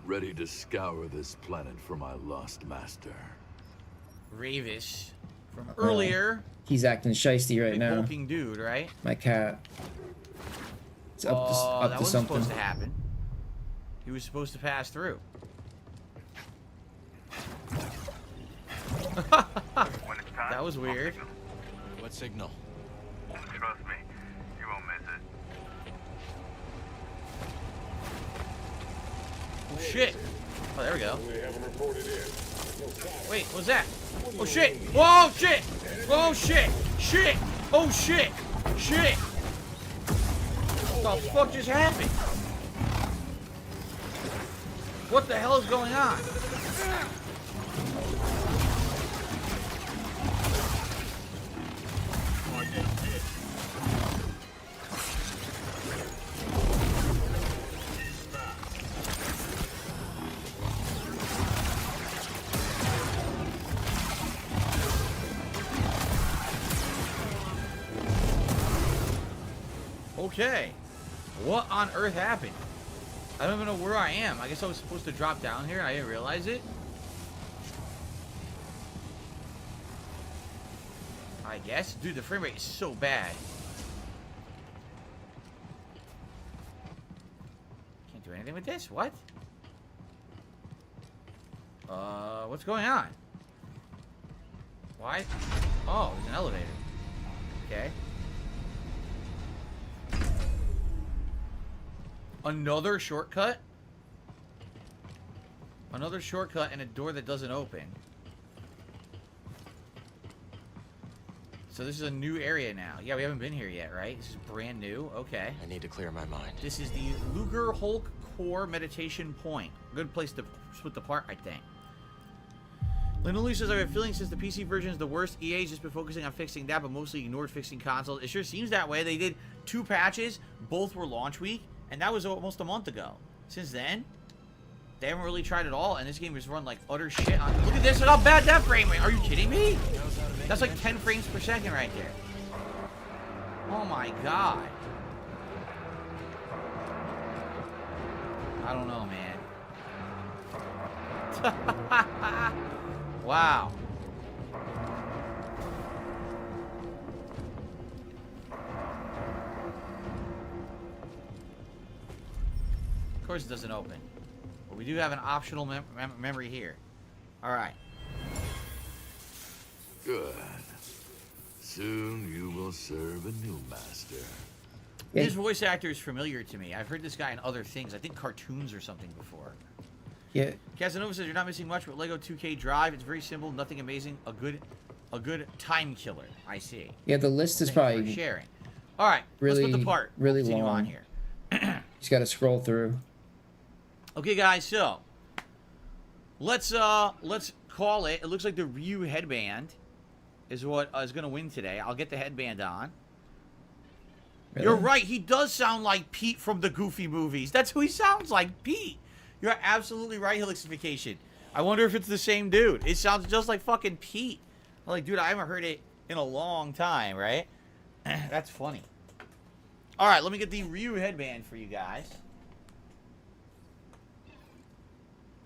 ready to scour this planet for my lost master. Ravis from earlier. He's acting shiesty right Big now. hulking dude, right? My cat. It's up to, that up to wasn't something. supposed to happen. He was supposed to pass through. That was weird. What signal? Trust me, you won't miss it. Oh, shit. Oh, there we go. They haven't reported in. Wait, what's that? Oh, shit. Whoa, shit. Oh, shit. Shit. Oh, shit. Shit. What the fuck just happened? What the hell is going on? Okay. What on earth happened? I don't even know where I am. I guess I was supposed to drop down here and I didn't realize it. I guess. Dude, the frame rate is so bad. Can't do anything with this. What? What's going on? Why? Oh, there's an elevator. Okay. Another shortcut? Another shortcut and a door that doesn't open. So this is a new area now. Yeah, we haven't been here yet, right? This is brand new. Okay. I need to clear my mind. This is the Luger Hulk Core Meditation Point. Good place to split the part, I think. Linoleum says, I have a feeling since the PC version is the worst, EA's just been focusing on fixing that, but mostly ignored fixing consoles. It sure seems that way. They did 2 patches. Both were launch week, and that was almost a month ago. Since then, they haven't really tried at all, and this game has run like utter shit on. Look at this, look how bad that frame rate. Are you kidding me? That's like 10 frames per second right there. Oh my god. I don't know, man. Wow. Of course it doesn't open. But we do have an optional memory here. Alright. Good. Soon you will serve a new master. This voice actor is familiar to me. I've heard this guy in other things. I think cartoons or something before. Yeah. Casanova says you're not missing much with Lego 2K Drive. It's very simple, nothing amazing. A good time killer. I see. Yeah, the list is Thank you probably for sharing. All right, really, let's put the part. really Continue long. on here. Just got to scroll through. Okay, guys. So let's call it. It looks like the Ryu headband is what is going to win today. I'll get the headband on. Really? You're right. He does sound like Pete from the Goofy movies. That's who he sounds like, Pete. You're absolutely right, Helixification. I wonder if it's the same dude. It sounds just like fucking Pete. I'm like, dude, I haven't heard it in a long time, right? That's funny. All right, let me get the Ryu headband for you guys.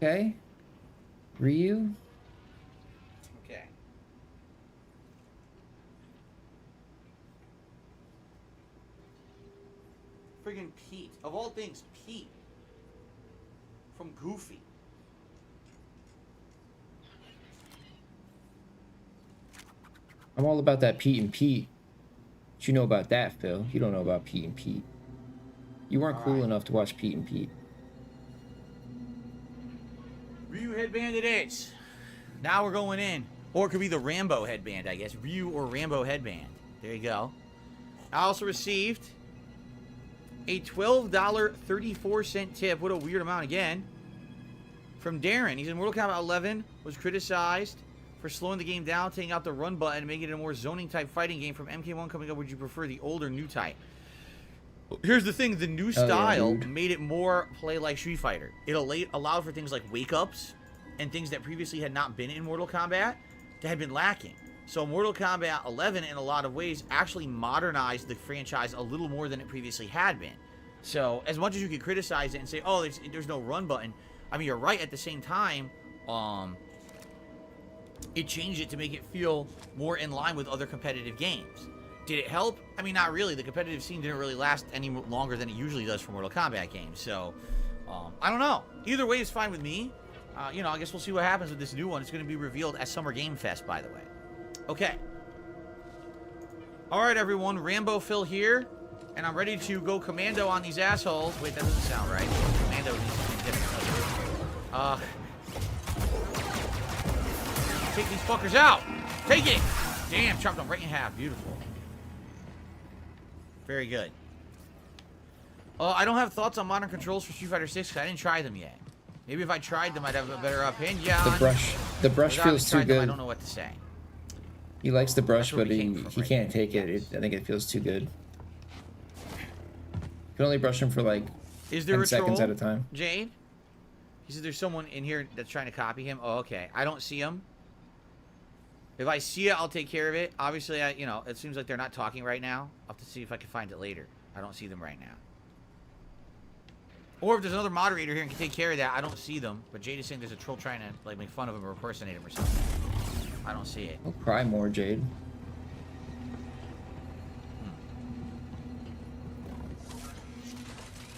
Okay. Ryu. Okay. Friggin' Pete. Of all things, Pete. From Goofy. I'm all about that Pete and Pete. What you know about that, Phil? You don't know about Pete and Pete. You weren't cool enough to watch Pete and Pete. Ryu headband it is. Now we're going in. Or it could be the Rambo headband, I guess. Ryu or Rambo headband. There you go. I also received a $12.34 tip. What a weird amount again. From Darren. He said Mortal Kombat 11 was criticized for slowing the game down, taking out the run button, and making it a more zoning type fighting game. From MK1 coming up, would you prefer the old or new type? Here's the thing. The new style made it more play like Street Fighter. It allowed for things like wake-ups and things that previously had not been in Mortal Kombat that had been lacking. So Mortal Kombat 11, in a lot of ways, actually modernized the franchise a little more than it previously had been. So as much as you could criticize it and say, oh, there's no run button, I mean, you're right. At the same time, it changed it to make it feel more in line with other competitive games. Did it help? I mean, not really. The competitive scene didn't really last any longer than it usually does for Mortal Kombat games. So, I don't know. Either way is fine with me. You know, I guess we'll see what happens with this new one. It's going to be revealed at Summer Game Fest, by the way. Okay. All right, everyone. Rambo Phil here. And I'm ready to go commando on these assholes. Wait, that doesn't sound right. Commando needs something different. Take these fuckers out. Take it. Damn, chopped them right in half. Beautiful. Very good. I don't have thoughts on modern controls for Street Fighter 6 because I didn't try them yet. Maybe if I tried them, I'd have a better opinion. The brush feels too good. I don't know what to say. He likes the brush, but he can't take it. I think it feels too good. You can only brush him for like 10 seconds at a time. Jade? He said there's someone in here that's trying to copy him. Oh, okay. I don't see him. If I see it, I'll take care of it. Obviously, you know, it seems like they're not talking right now. I'll have to see if I can find it later. I don't see them right now. Or if there's another moderator here and can take care of that, I don't see them. But Jade is saying there's a troll trying to like make fun of him or impersonate him or something. I don't see it. Don't cry more, Jade.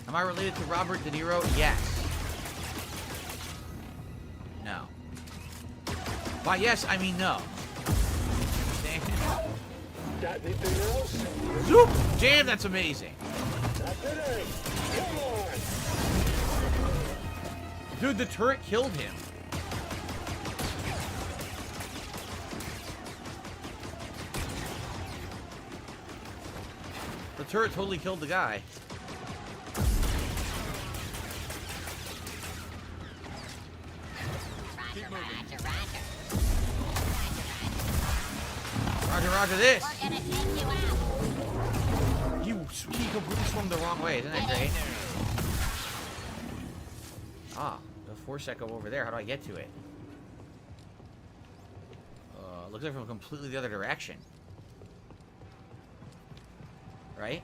Am I related to Robert De Niro? Yes. No. By yes, I mean no. Got anything else? Zoop! Damn, that's amazing. Not today. Come on. Dude, the turret killed him. The turret totally killed the guy. Roger, roger this. He completely swung the wrong way. Isn't that great? Ah, the force echo over there. How do I get to it? Looks like from completely the other direction. Right?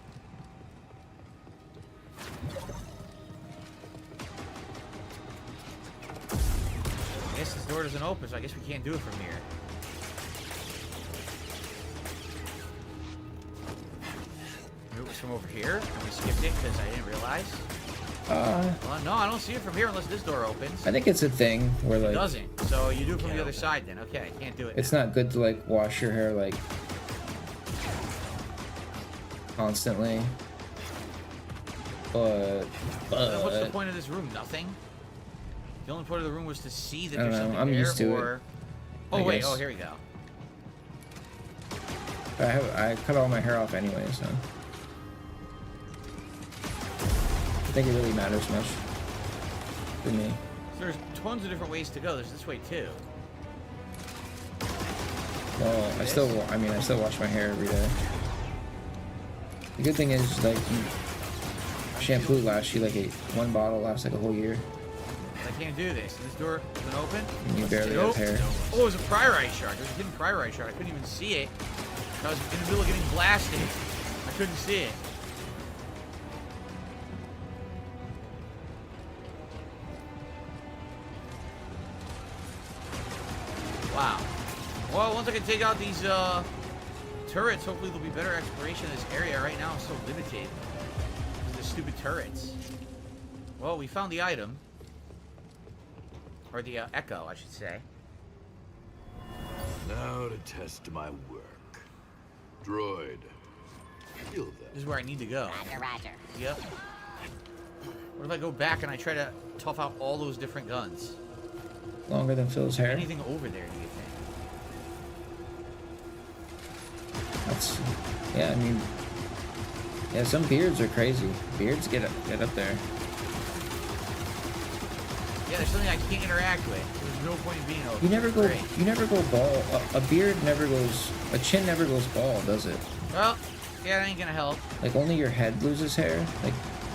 I guess this door doesn't open, so I guess we can't do it from here. Maybe it was from over here, and we skipped it because I didn't realize. No, I don't see it from here unless this door opens. I think it's a thing where like It doesn't. So you do it from the other side then. Okay, I can't do it. it's not good to like wash your hair like constantly. But Then what's the point of this room? Nothing? The only point of the room was to see that I don't there's know, something I'm there, used to it, or... Oh, I wait. guess. Oh, here we go. I cut all my hair off anyway, so I think it really matters much for me. So there's tons of different ways to go. There's this way, too. Well, I still wash my hair every day. The good thing is, like, shampoo lasts you like one bottle lasts like a whole year. I can't do this. This door isn't open. And you barely have hair. Oh, it was a priorite shard. There's a hidden priorite shard. I couldn't even see it. I was in the middle of getting blasted. I couldn't see it. Wow. Well, once I can take out these turrets, hopefully there'll be better exploration of this area. Right now, I'm so limited because of the stupid turrets. Well, we found the item. Or the echo, I should say. Now to test my work. Droid. Feel that. This is where I need to go. Roger, roger. Yep. What if I go back and I try to tough out all those different guns? Longer than Phil's hair. Anything over there, do you think? That's, yeah, I mean, yeah, some beards are crazy. Beards get up there. Yeah, there's something I can't interact with. There's no point in being over. You never go bald. A beard never goes. A chin never goes bald, does it? Well, yeah, that ain't gonna help. Like only your head loses hair. Like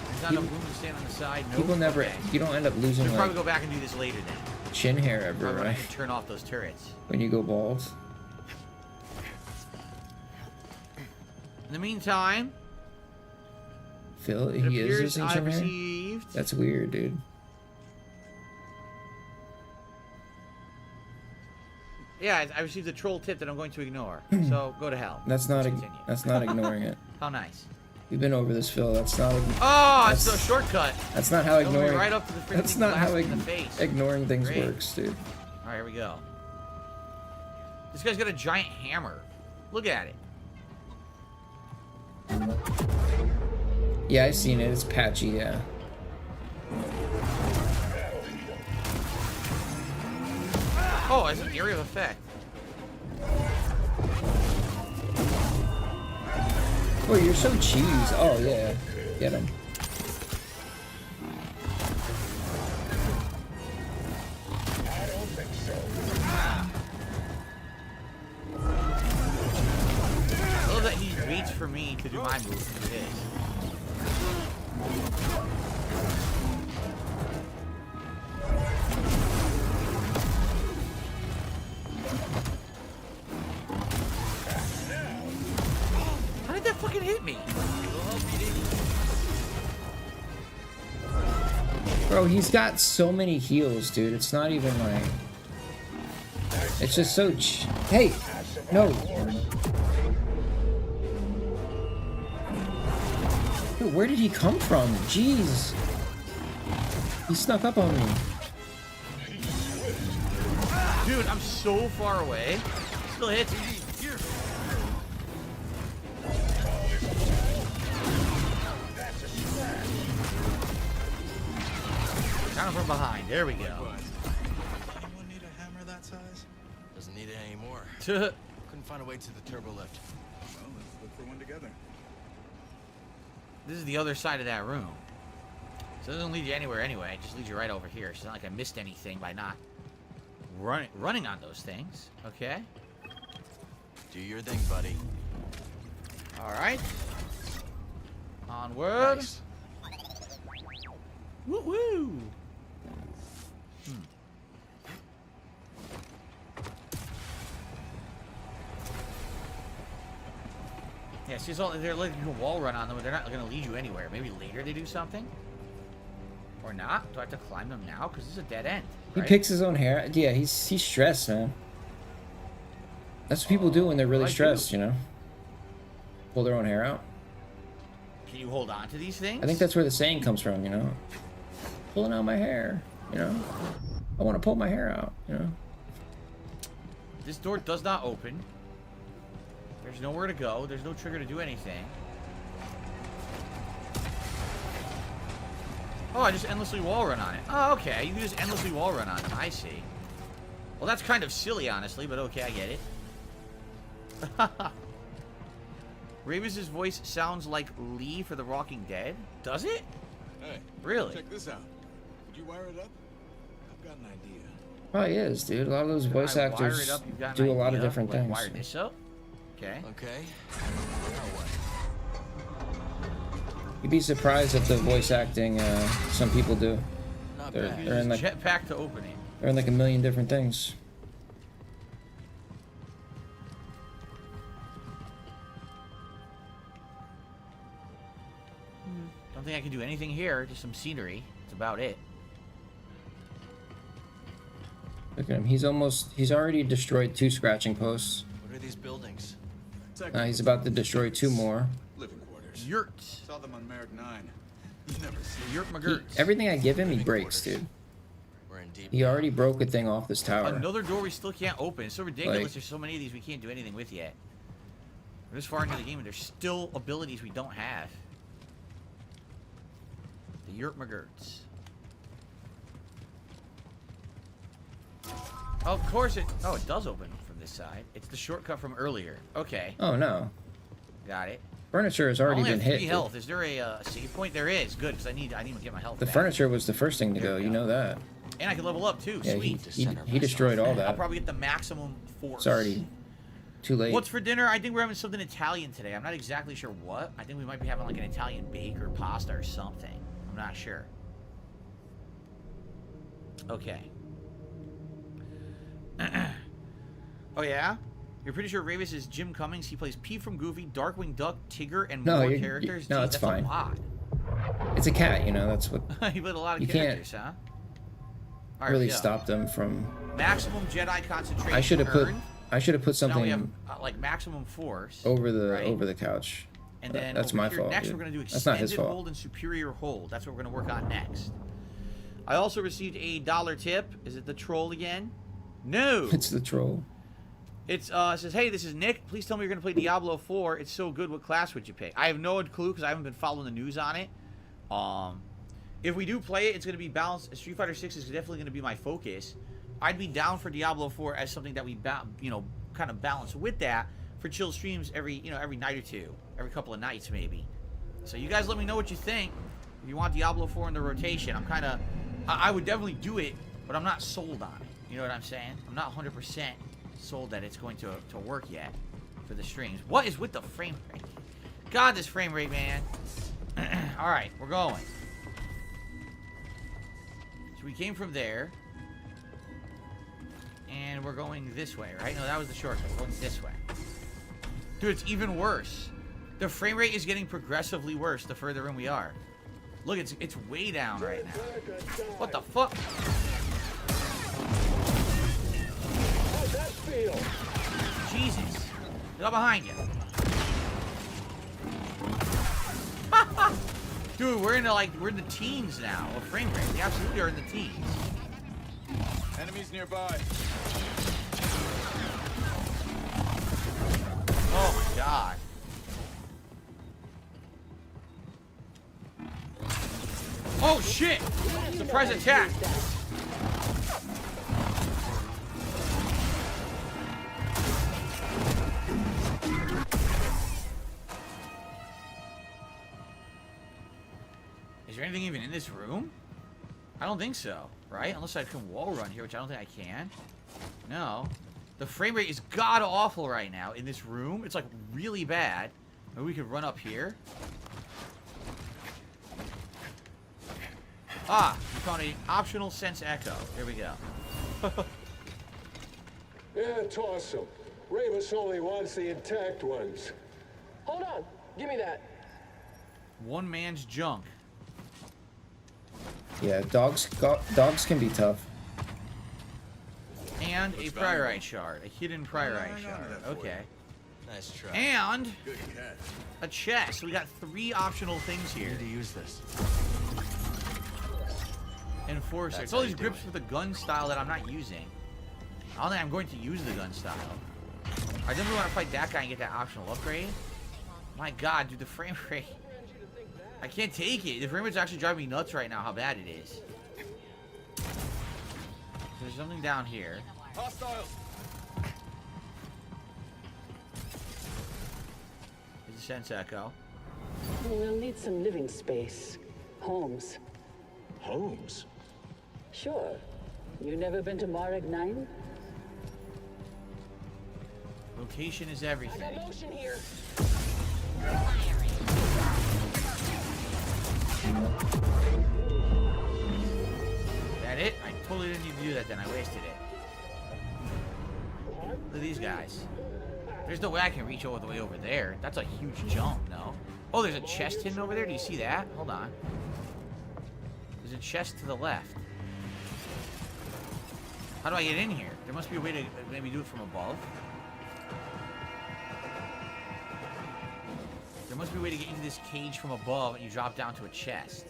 There's not enough room to stand on the side. Nope. people never. Okay. You don't end up losing We'll like probably go back and do this later then. chin hair ever, Probably when I right? can turn off those turrets. When you go bald. In the meantime, Phil, it he is appears losing I've chin hair. received. That's weird, dude. Yeah, I received a troll tip that I'm going to ignore. So go to hell. That's not. Let's continue. That's not ignoring it. How nice. We've been over this, Phil. That's not. Oh, it's a shortcut. That's not how It'll be ignoring. right up to the freaking That's not blast how in the face. ignoring things Great. works, dude. All right, here we go. This guy's got a giant hammer. Look at it. Yeah, I've seen it. It's patchy. Yeah. Oh, it's an area of effect. Oh, you're so cheese. Oh yeah, get him. I love that he waits for me to do my move to do his. How did that fucking hit me? Bro, he's got so many heals, dude. It's not even like. It's just so. Hey, no. Dude, where did he come from? Jeez. He snuck up on me. Dude, I'm so far away. Still hits me. Got him from behind. There we go. Anyone need a hammer that size? Doesn't need it anymore. This Couldn't find a way to the turbo lift. Well, let's look for one together. is the other side of that room. So it doesn't lead you anywhere anyway. It just leads you right over here. It's not like I missed anything by not running on those things. Okay. Do your thing, buddy. All right. Onward. Nice. Woo woo. Yeah, see, they're letting you wall run on them, but they're not going to lead you anywhere. Maybe later they do something? Or not? Do I have to climb them now? Because this is a dead end. He right? picks his own hair. Yeah, he's stressed, man. That's what people do when they're really stressed, you know? Pull their own hair out. Can you hold on to these things? I think that's where the saying comes from, you know? Pulling out my hair, you know? I want to pull my hair out, you know? This door does not open. There's nowhere to go. There's no trigger to do anything. Oh, I just endlessly wall run on it. Oh, okay. You can just endlessly wall run on them. I see. Well, that's kind of silly, honestly, but okay, I get it. Ravis's voice sounds like Lee for The Walking Dead. Does it? Hey, really? Check this out. Would you wire it up? I've got an idea. Probably is, dude. A lot of those voice actors do a lot of different things. Wire this up? Okay. Okay. You'd be surprised at the voice acting some people do. Not They're bad. in like jetpack to open it. they're in like a million different things. Don't think I can do anything here. Just some scenery. That's about it. Look at him. He's already destroyed 2 scratching posts. What are these buildings? He's about to destroy 2 more. Living quarters. Yurts. Saw them on Merrick 9. You never see Yurt McGurts. Everything I give him, he breaks, dude. We're in deep. He already broke a thing off this tower. Another door we still can't open. It's so ridiculous. Like- There's so many of these we can't do anything with yet. We're this far into the game and there's still abilities we don't have. The Yurt McGurts. Oh, of course it... Oh, it does open from this side. It's the shortcut from earlier. Okay. Oh no. Got it. Furniture has already I only been have 3 hit. health. Is there a save point? There is. Good, because I need to get my health The back. furniture was the first thing to go. You know that. And I can level up too. Yeah, Sweet. he destroyed all I'll that. probably get the maximum force. It's already too late. What's for dinner? I think we're having something Italian today. I'm not exactly sure what. I think we might be having like an Italian bake or pasta or something. I'm not sure. Okay. Oh yeah? You're pretty sure Ravis is Jim Cummings. He plays Pete from Goofy, Darkwing Duck, Tigger, and No, more you're- characters. no, Gee, it's that's fine. A lot. It's a cat, you know. That's what. He played a lot of You can't characters, huh? All right, really yeah. stop them from. Maximum Jedi concentration. I should have put. earned. I should have put So now we have something like maximum force over right? the couch. And But then that's over my here, fault. Next, dude. we're going to do That's not his extended fault. hold and superior hold. That's what we're going to work on next. I also received a $1 tip. Is it the troll again? No. It's the troll. It's it says, hey, this is Nick. Please tell me you're going to play Diablo 4. It's so good. What class would you pick? I have no clue because I haven't been following the news on it. If we do play it, it's going to be balanced. Street Fighter 6 is definitely going to be my focus. I'd be down for Diablo 4 as something that we kind of balance with that for chill streams every night or two, every couple of nights maybe. So you guys let me know what you think. If you want Diablo 4 in the rotation, I would definitely do it, but I'm not sold on it. You know what I'm saying? I'm not 100% sold that it's going to work yet for the streams. What is with the frame rate? God, this frame rate, man. All right, we're going. So we came from there. And we're going this way, right? No, that was the shortcut. We're going this way. Dude, it's even worse. The frame rate is getting progressively worse the further in we are. Look, it's way down right now. What the fuck? How's that feel? Jesus. Look behind you. Dude, we're in the teens now of frame rate. We absolutely are in the teens. Enemies nearby. Oh my god. Oh shit! Surprise attack! Is there anything even in this room? I don't think so, right? Unless I can wall run here, which I don't think I can. No. The frame rate is god-awful right now in this room. It's, like, really bad. Maybe we could run up here. Ah, we found an optional sense echo. There we go. Yeah, toss them. Ravis only wants the intact ones. Hold on. Give me that. One man's junk. Yeah, dogs can be tough. And a priorite shard. A hidden priorite shard. Okay. Nice try. And Good catch. a chest. We got 3 optional things here. Need to use this. Enforcer. It's all these grips with the gun style that I'm not using. I don't think I'm going to use the gun style. I definitely want to fight that guy and get that optional upgrade. My god, dude, the frame rate. I can't take it. The frame rate's actually driving me nuts right now how bad it is. There's something down here. Hostiles. It's a sense echo. We'll need some living space. Homes. Homes? Sure. You never been to Marek 9? Location is everything. I got motion here. That it? I totally didn't need to do that then. I wasted it. Look at these guys. There's no way I can reach all the way over there. That's a huge jump, no? Oh, there's a chest hidden over there. Do you see that? Hold on. There's a chest to the left. How do I get in here? There must be a way to maybe do it from above. There must be a way to get into this cage from above and you drop down to a chest.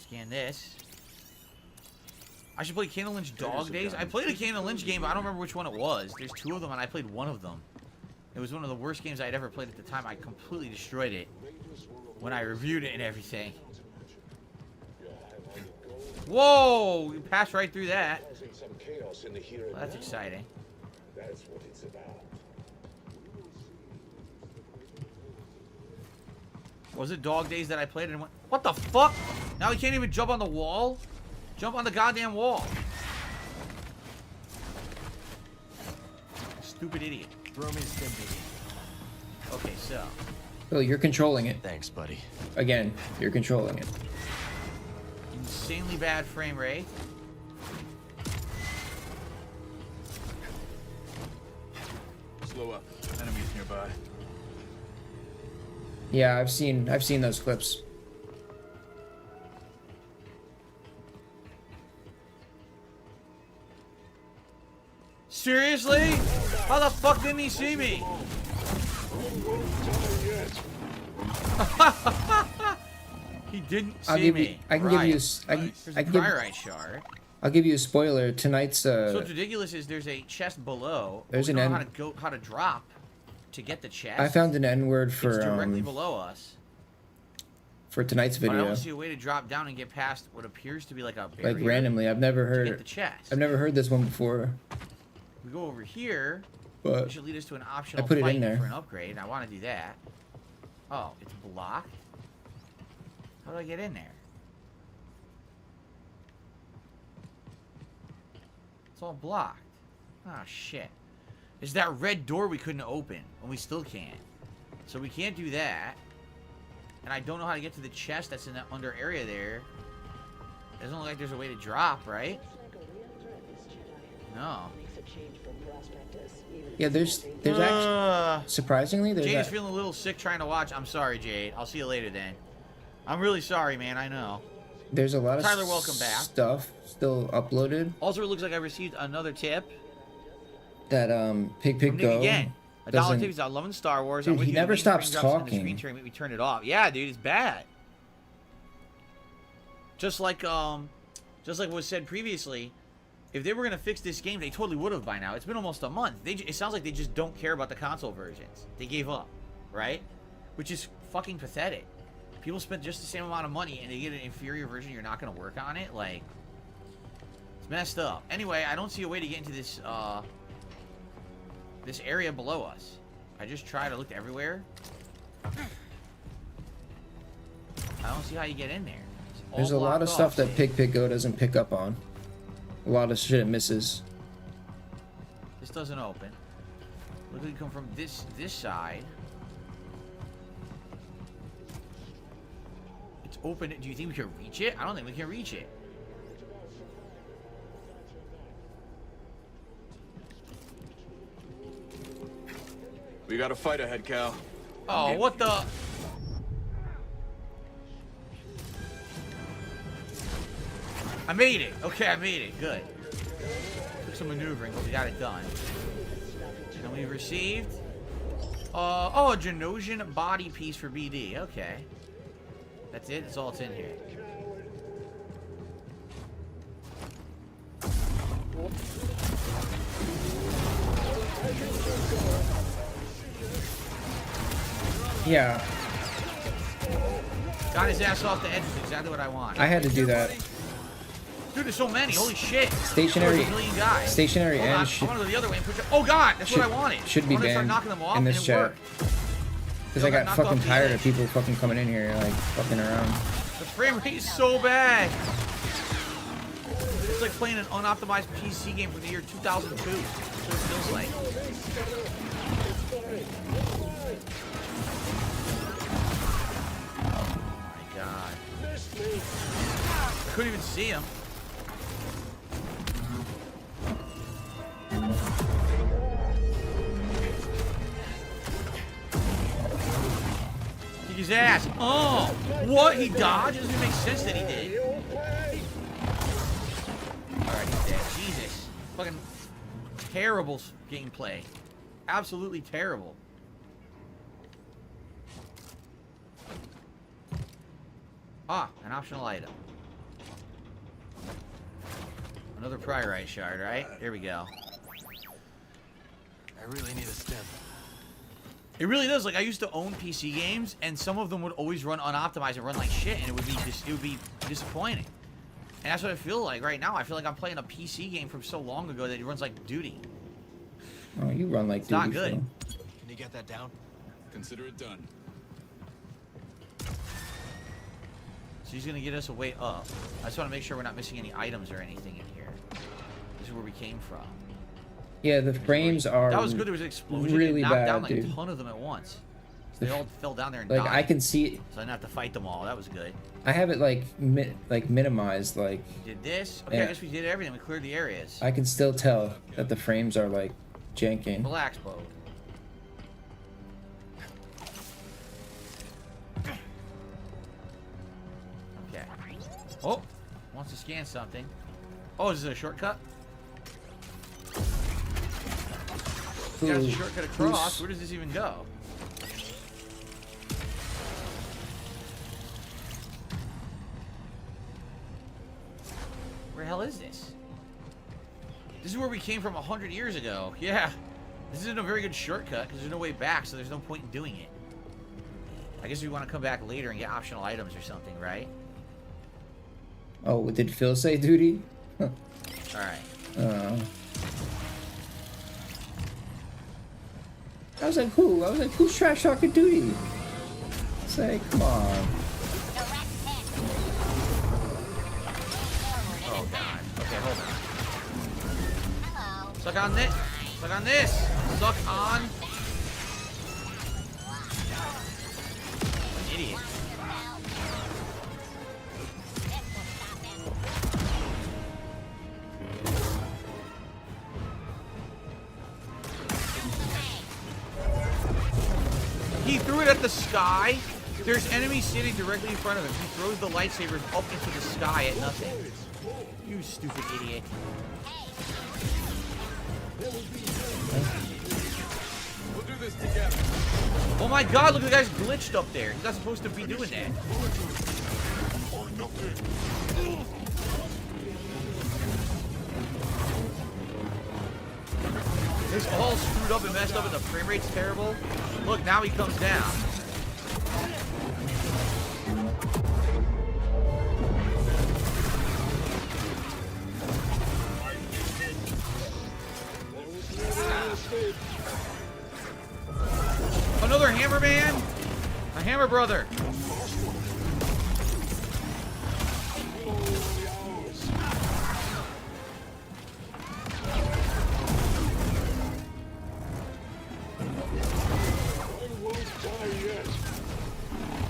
Scan this. I should play Candle Lynch Dog Days. I played a Candle Lynch game, but I don't remember which one it was. There's 2 of them, and I played one of them. It was one of the worst games I had ever played at the time. I completely destroyed it when I reviewed it and everything. Whoa! We passed right through that. Well, that's exciting. That's what it's about. Was it Dog Days that I played and went, what the fuck? Now he can't even jump on the wall? Jump on the goddamn wall. Stupid idiot. Throw me Stimpy. Okay, so. Oh, you're controlling it. Thanks, buddy. Again, you're controlling it. Insanely bad frame rate. Slow up. Enemies nearby. Yeah, I've seen those clips. Seriously? How the fuck didn't he see me? He didn't see me. I can give you. I'll give you a spoiler. Tonight's. So what's ridiculous is there's a chest below. There's we an don't know N. how to drop to get the chest. I found an N word for it's directly below us. For tonight's video. But I don't see a way to drop down and get past what appears to be like a barrier. Like randomly, I've never heard. To get the chest. I've never heard this one before. We go over here. But it should lead us to an optional I put it fight in there for an upgrade. I want to do that. Oh, it's blocked. How do I get in there? It's all blocked. Oh shit! It's that red door we couldn't open, and we still can't. So we can't do that. And I don't know how to get to the chest that's in that under area there. It doesn't look like there's a way to drop, right? No. Yeah, there's actually surprisingly there's. Jade is feeling a little sick trying to watch. I'm sorry, Jade. I'll see you later then. I'm really sorry, man. I know. There's a lot of Tyler, welcome back. Stuff still uploaded. Also, it looks like I received another tip. That Pig Go. Again. $1 tip. He's out loving Star Wars. Dude, he never stops talking. Make me turn it off. Yeah, dude, it's bad. Just like was said previously, if they were gonna fix this game, they totally would have by now. It's been almost a month. It sounds like they just don't care about the console versions. They gave up, right? Which is fucking pathetic. People spent just the same amount of money and they get an inferior version. You're not going to work on it. Like, it's messed up. Anyway, I don't see a way to get into this this area below us. I just tried. I looked everywhere. I don't see how you get in there. There's a lot of stuff that Pick Go doesn't pick up on. A lot of shit it misses. This doesn't open. Look, we come from this side. It's open. Do you think we can reach it? I don't think we can reach it. We got a fight ahead, Cal. Oh, what the? I made it. Okay, I made it. Good. Took some maneuvering, but we got it done. And we received... oh, a Genosian body piece for BD. Okay. That's it? That's all it's in here. Yeah. Got his ass off the edge. Is exactly what I want. I had to do that. Dude, there's so many. Holy shit. Stationary. There's a million guys. Stationary Hold and on. I want to go the other way and push it. Oh god, that's what I wanted. Should be banned knocking them off in this and it chat. worked. Because I got fucking tired of people fucking coming in here like fucking around. The frame rate is so bad. It's like playing an unoptimized PC game from the year 2002. That's what it feels like. Oh my god. I couldn't even see him. Kick his ass. Oh, what? He dodged? It doesn't make sense that he did. Alright, he's dead. Jesus. Fucking terrible gameplay. Absolutely terrible. Ah, an optional item. Another priorite shard, right? Here we go. I really need a stim. It really does. Like, I used to own PC games, and some of them would always run unoptimized and run like shit, and it would be disappointing. And that's what I feel like right now. I feel like I'm playing a PC game from so long ago that it runs like Duty. Oh, you run like Duty. Not good. Can you get that down? Consider it done. So he's gonna get us a way up. I just want to make sure we're not missing any items or anything in here. This is where we came from. Yeah, the frames are That was good. There was an explosion. really It knocked bad, down like dude. a ton of them at once. So they all fell down there and Like died. I can see. So I didn't have to fight them all. That was good. I have it like minimized. Like We did this. Okay, yeah. I guess we did everything. We cleared the areas. I can still tell that the frames are like janking. Relax, Bo. Okay. Oh, wants to scan something. Oh, is this a shortcut? Got a shortcut across. Where does this even go? Where the hell is this? This is where we came from 100 years ago. Yeah. This isn't a very good shortcut because there's no way back, so there's no point in doing it. I guess we want to come back later and get optional items or something, right? Oh, did Phil say Duty? Huh. Alright. I was like, who? I was like, who's trash talking Duty? Say, come on. Oh god. Okay, hold on. Suck on this. Suck on this. Suck on. An idiot. He threw it at the sky. There's enemies standing directly in front of him. He throws the lightsabers up into the sky at nothing. You stupid idiot. We'll do this together. Oh my god, look, the guy's glitched up there. He's not supposed to be doing that. It's all screwed up and messed up and the frame rate's terrible. Look, now he comes down. Hammer brother.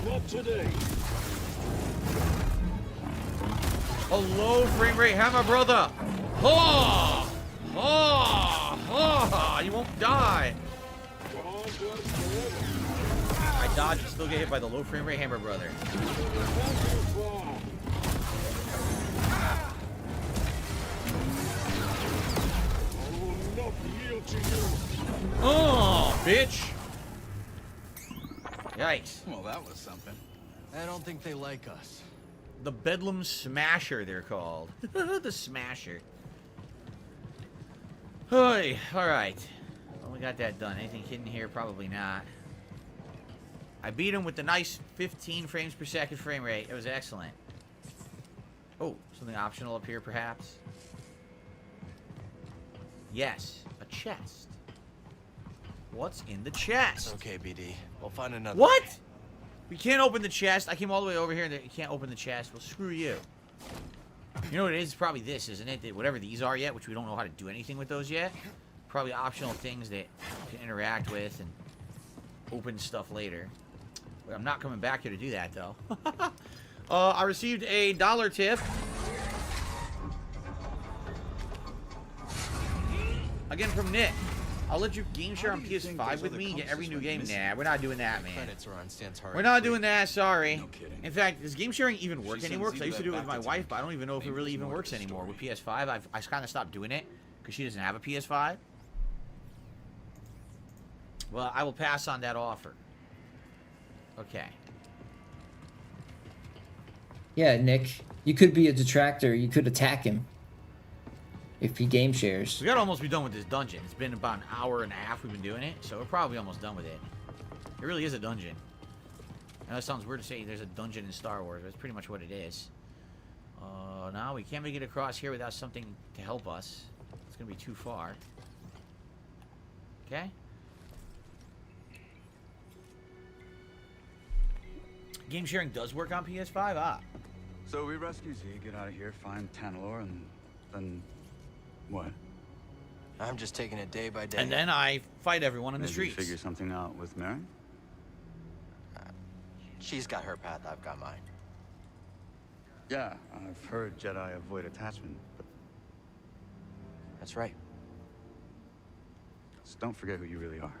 Not today. A low frame rate hammer brother. Oh! Oh! Oh! You won't die. I dodge and still get hit by the low frame rate hammer brother. Oh, bitch. Yikes. Well, that was something. I don't think they like us. The Bedlam Smasher, they're called. The Smasher. Hey, alright. Well, we got that done. Anything hidden here? Probably not. I beat him with the nice 15 frames per second frame rate. It was excellent. Oh, something optional up here, perhaps? Yes, a chest. What's in the chest? Okay, BD. We'll find another. What? We can't open the chest. I came all the way over here and you can't open the chest. Well, screw you. You know what it is? It's probably this, isn't it? That whatever these are yet, which we don't know how to do anything with those yet. Probably optional things that you can interact with and open stuff later. But I'm not coming back here to do that, though. I received a $1 tip. Again from Nick. I'll let you game share on PS5 with me and get every new game. Nah, we're not doing that, man. We're not doing that, sorry. No kidding. In fact, does game sharing even work anymore? Because I used to do it with my wife, but I don't even know if it really even works anymore. With PS5, I kind of stopped doing it because she doesn't have a PS5. Well, I will pass on that offer. Okay. Yeah, Nick, you could be a detractor. You could attack him if he game shares. We gotta almost be done with this dungeon. It's been about an hour and a half we've been doing it, so we're probably almost done with it. It really is a dungeon. I know it sounds weird to say there's a dungeon in Star Wars, but it's pretty much what it is. No, we can't make it across here without something to help us. It's gonna be too far. Okay. Game sharing does work on PS5? Ah. So we rescue Z, get out of here, find Tanalor, and then what? I'm just taking it day by day. And then I fight everyone in the Maybe streets. Figure something out with Marin? She's got her path, I've got mine. Yeah, I've heard Jedi avoid attachment, but That's right. just don't forget who you really are.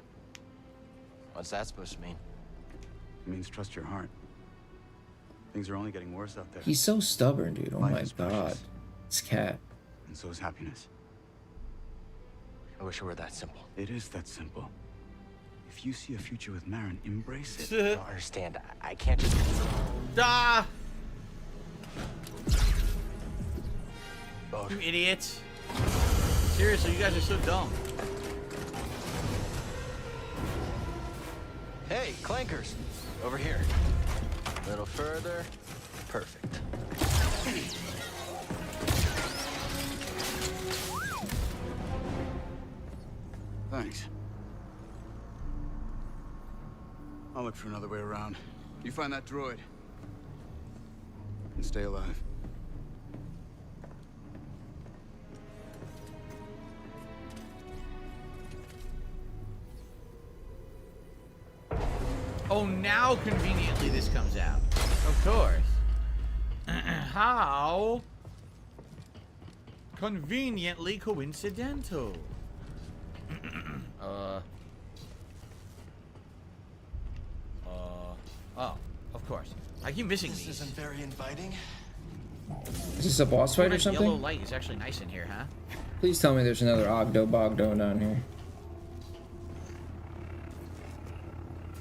What's that supposed to mean? It means trust your heart. Things are only getting worse out there. He's so stubborn, dude. Oh Life my is god. precious. This cat. And so is happiness. I wish it were that simple. It is that simple. If you see a future with Marin, embrace I it. don't understand. I can't just... Ah! Oh, You idiots. Seriously, you guys are so dumb. hey, clankers! Over here. A little further. Perfect. Thanks. I'll look for another way around. You find that droid. And stay alive. Oh, now conveniently this comes out. Of course. How conveniently coincidental. Oh, of course. I keep missing This these. isn't very inviting. Is this a boss fight or That Yellow something? light is actually nice in here, huh? Please tell me there's another Ogdo Bogdo down here.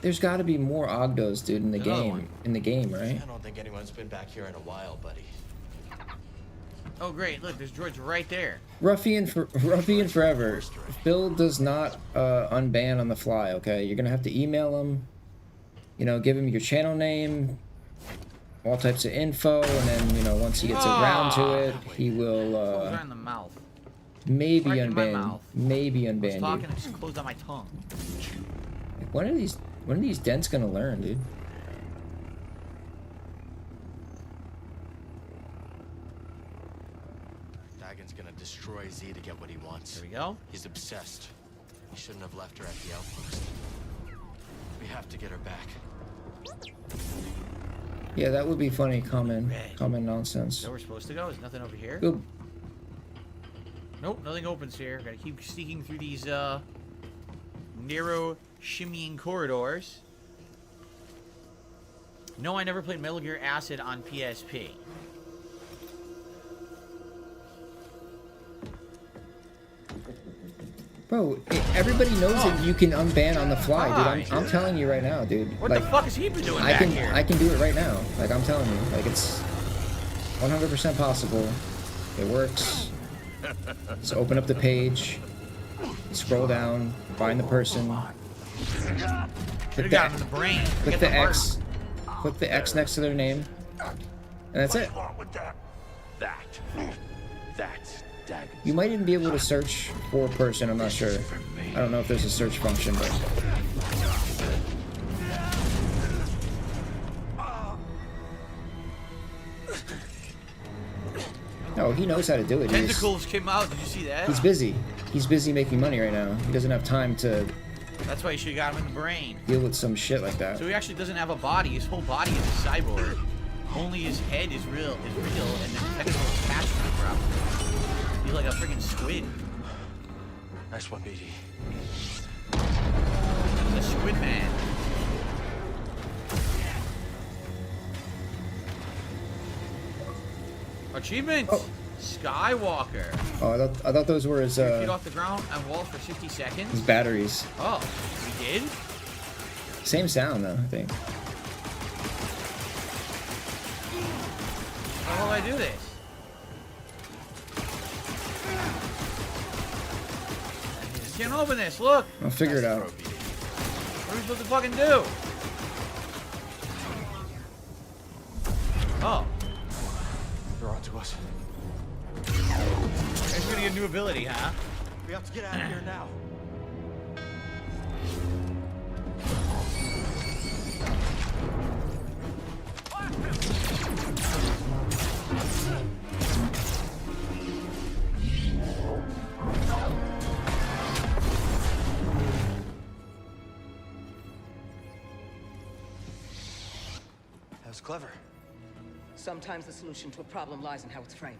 There's got to be more Ogdos, dude, in the Another game. one. In the game, right? I don't think anyone's been back here in a while, buddy. Oh, great. Look, there's droids right there. Ruffian forever. Phil does not unban on the fly, okay? You're going to have to email him, you know, give him your channel name, all types of info, and then, you know, once he gets around to it, he will Right in the mouth. maybe Right in my unban. mouth. Maybe I was unban talking you. and just closed on my tongue. When are these dents going to learn, dude? destroy Z to get what he wants. There we go. He's obsessed. He shouldn't have left her at the outpost. We have to get her back. Yeah, that would be funny. Common nonsense. So we're supposed to go. There's nothing over here. Good. Nope, nothing opens here. Gotta keep sneaking through these narrow, shimmying corridors. No, I never played Metal Gear Acid on PSP. Bro, everybody knows that you can unban on the fly, dude. I'm telling you right now, dude. What like, the fuck is he been doing I back can here? I can do it right now. Like, I'm telling you, like, it's 100% possible. It works. Just open up the page, scroll down, find the person. Could've got him in the brain. Click Get the the heart. X. Click the X next to their name, and that's it. That's Dagon. You might even be able to search for a person. I'm not sure. I don't know if there's a search function, but. No, he knows how to do it. Tentacles came out. Did you see that? He's busy. He's busy making money right now. He doesn't have time to That's why you should have got him in the brain. deal with some shit like that. So he actually doesn't have a body. His whole body is a cyborg. Only his head is real, and the tentacles attached to him, probably. He's like a freaking squid. Nice one, BD. The Squid Man. Achievement! Skywalker. Oh, I thought those were his Get off the ground and wall for 60 seconds. his batteries. Oh, we did? Same sound though, I think. How do I do this? Can't open this, look! I'll figure it out. What are we supposed to fucking do? Oh. They're onto us. It's gonna get a new ability, huh? We have to get out of here now. That was clever. Sometimes the solution to a problem lies in how it's framed.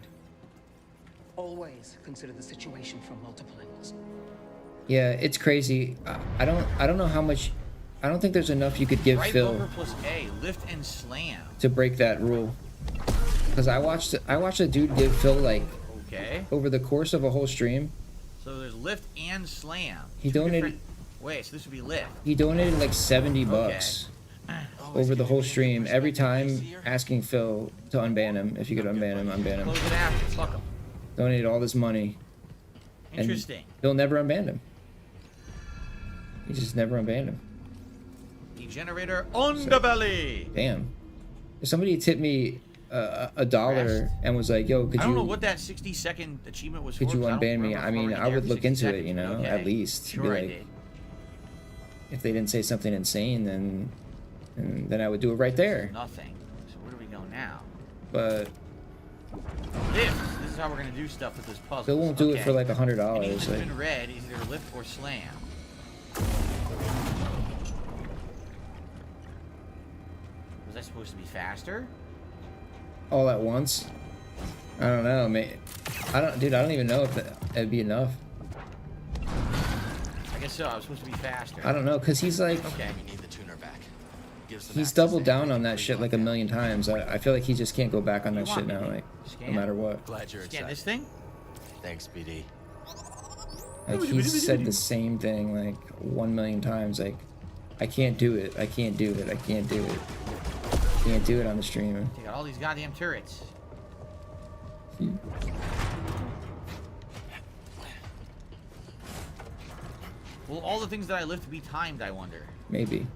Always consider the situation from multiple angles. Yeah, it's crazy. I don't know how much. I don't think there's enough you could give Right Phil bumper plus A, lift and slam. to break that rule. Because I watched a dude give Phil like Okay. over the course of a whole stream. So there's lift and slam. He Two donated- different- Wait, so this would be lift. He donated like 70 bucks over the whole stream. Every time asking Phil to unban him. If you could unban him, unban him. Close it after. Fuck him. Donated all this money. and Interesting. Phil never unbanned him. He just never unbanned him. The generator underbelly. Damn. If somebody tipped me a dollar and was like, "Yo, could I don't know you what that 60-second achievement was could for. you 'Cause I don't unban me?" remember I mean, already I would there look 60 into it, seconds. you know, Okay. at least. Sure, Be I like, did. if they didn't say something insane, then I would do it right there. Nothing. So where do we go now? But Lift. This is how we're gonna do stuff with this puzzle. Phil won't do it for like $100. It's Like, been red. Is either lift or slam. Was that supposed to be faster? all at once. I don't know, man. I don't even know if that'd be enough. I guess so. I was supposed to be faster. I don't know, cause he's like, Okay. We need the tuner back. Gives them he's access doubled to down on that shit like a million times. I feel like he just can't go back on that shit now, like no Scan. matter what. Glad you're Scan excited. this thing. Thanks, BD. Like he's said the same thing like 1 million times. Like, I can't do it. I can't do it. I can't do it. Can't do it on the stream. They got all these goddamn turrets. Will all the things that I lift be timed, I wonder? Maybe.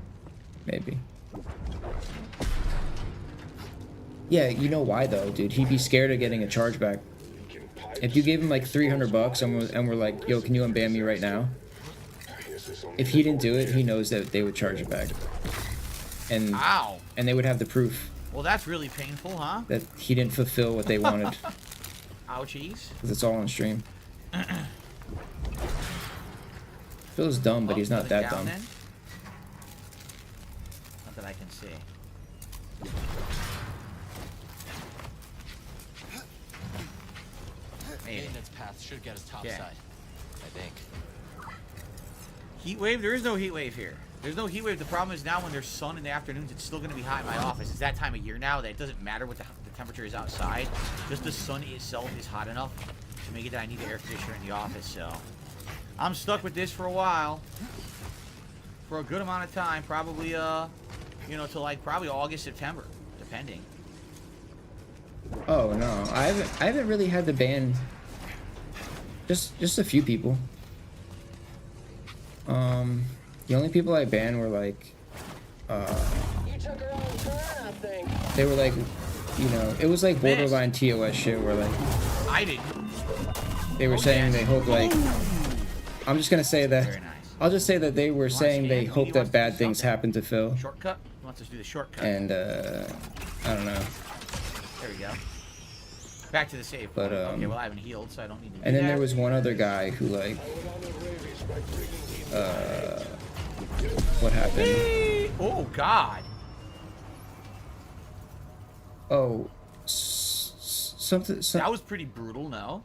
Yeah, you know why though, dude? He'd be scared of getting a chargeback. If you gave him like 300 bucks and we're like, "Yo, can you unban me right now?" If he didn't do it, he knows that they would charge it back. And Ow. and they would have the proof Well, that's really painful, huh? that he didn't fulfill what they wanted. Ouchies. Because it's all on stream. Phil's dumb, but he's not nothing that down dumb. then? Not that I can see. Maybe. Maintenance path should get us topside. I think. Heat wave? There is no heat wave here. There's no heat wave. The problem is now when there's sun in the afternoons, it's still going to be hot in my office. It's that time of year now that it doesn't matter what the temperature is outside. Just the sun itself is hot enough to make it that I need the air conditioner in the office. So I'm stuck with this for a while. For a good amount of time. Probably, you know, till like probably August, September, depending. Oh no, I haven't really had to ban. Just a few people. The only people I banned were like, You took her own turn, I think. they were like, you know, it was like borderline TOS shit where like I didn't. they were saying they hope like, I'm just gonna say that, Very nice. I'll just say that they were saying they hope that bad things happen to Phil, Shortcut? He wants us to do the shortcut. and I don't know. There we go. Back to the save But, point. Okay, well I haven't healed, so I don't need to do And then that. there was one other guy who like, what happened? Oh God. Oh, something. That was pretty brutal, no?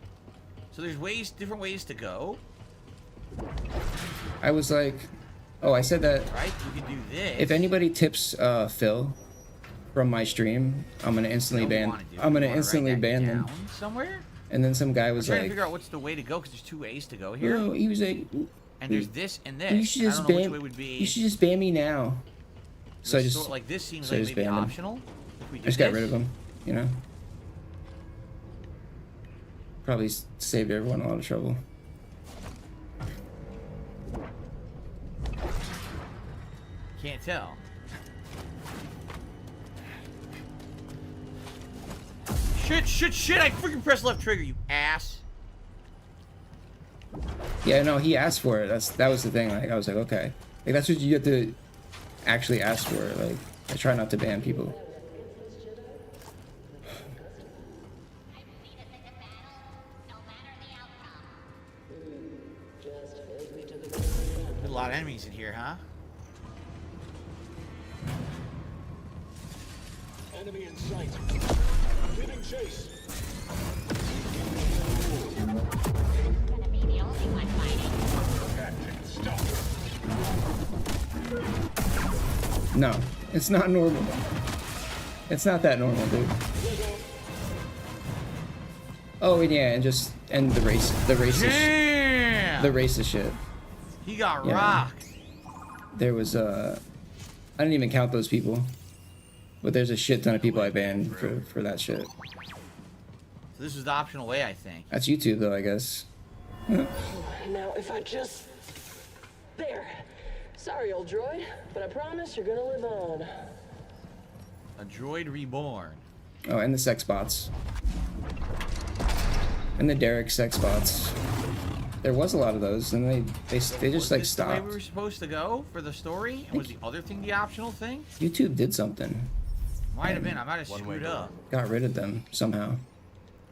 So there's different ways to go. I was like, oh, I said that. Right? You can do this. If anybody tips Phil from my stream, I'm gonna instantly ban. I'm gonna instantly ban them. Somewhere? And then some guy I'm was trying to like, figure out what's the way to go because there's two ways to go here. no, he was like, And there's this and this. you should I just don't know which ban. way would be. You should just ban me now. So I just like this seems so I like just maybe banned him. optional. If we I do just got this. rid of him. You know. Probably saved everyone a lot of trouble. Can't tell. Shit! I freaking pressed left trigger, you ass. Yeah, no, he asked for it. That was the thing. Like I was like, okay, like that's what you have to actually ask for. Like I try not to ban people. There's a lot of enemies in here, huh? Enemy in sight. Giving chase. No, it's not normal. It's not that normal, dude. Oh, and yeah, and just end the racist, Damn! the racist shit. He got Yeah. rocked. There was I didn't even count those people, but there's a shit ton of people I banned for that shit. So this was the optional way, I think. That's YouTube though, I guess. Now, if I just... There. Sorry, old droid, but I promise you're gonna live on. A droid reborn. Oh, and the sex bots. And the Derek sex bots. There was a lot of those, and they just like Was this the way stopped. we were supposed to go for the story? And was the other thing the optional thing? YouTube did something. Might have been. I might have screwed up. Got rid of them somehow.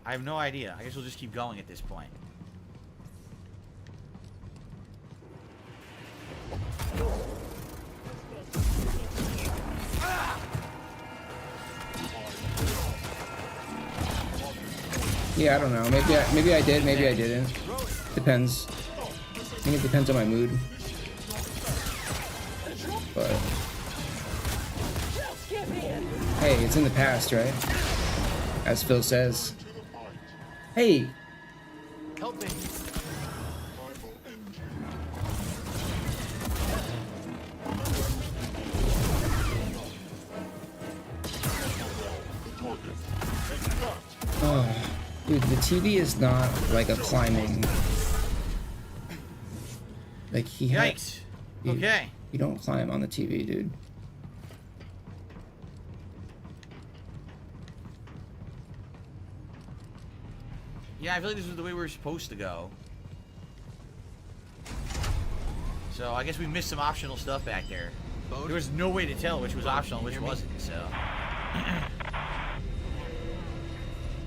I have no idea. I guess we'll just keep going at this point. Yeah, I don't know. Maybe I did. Maybe I didn't. Depends. I think it depends on my mood. But hey, it's in the past, right? As Phil says. Hey. Help me. Oh, dude, the TV is not like a climbing. Like he had. Yikes. Dude, Okay. You don't climb on the TV, dude. Yeah, I feel like this was the way we were supposed to go. So I guess we missed some optional stuff back there. There was no way to tell which was optional and which wasn't, so.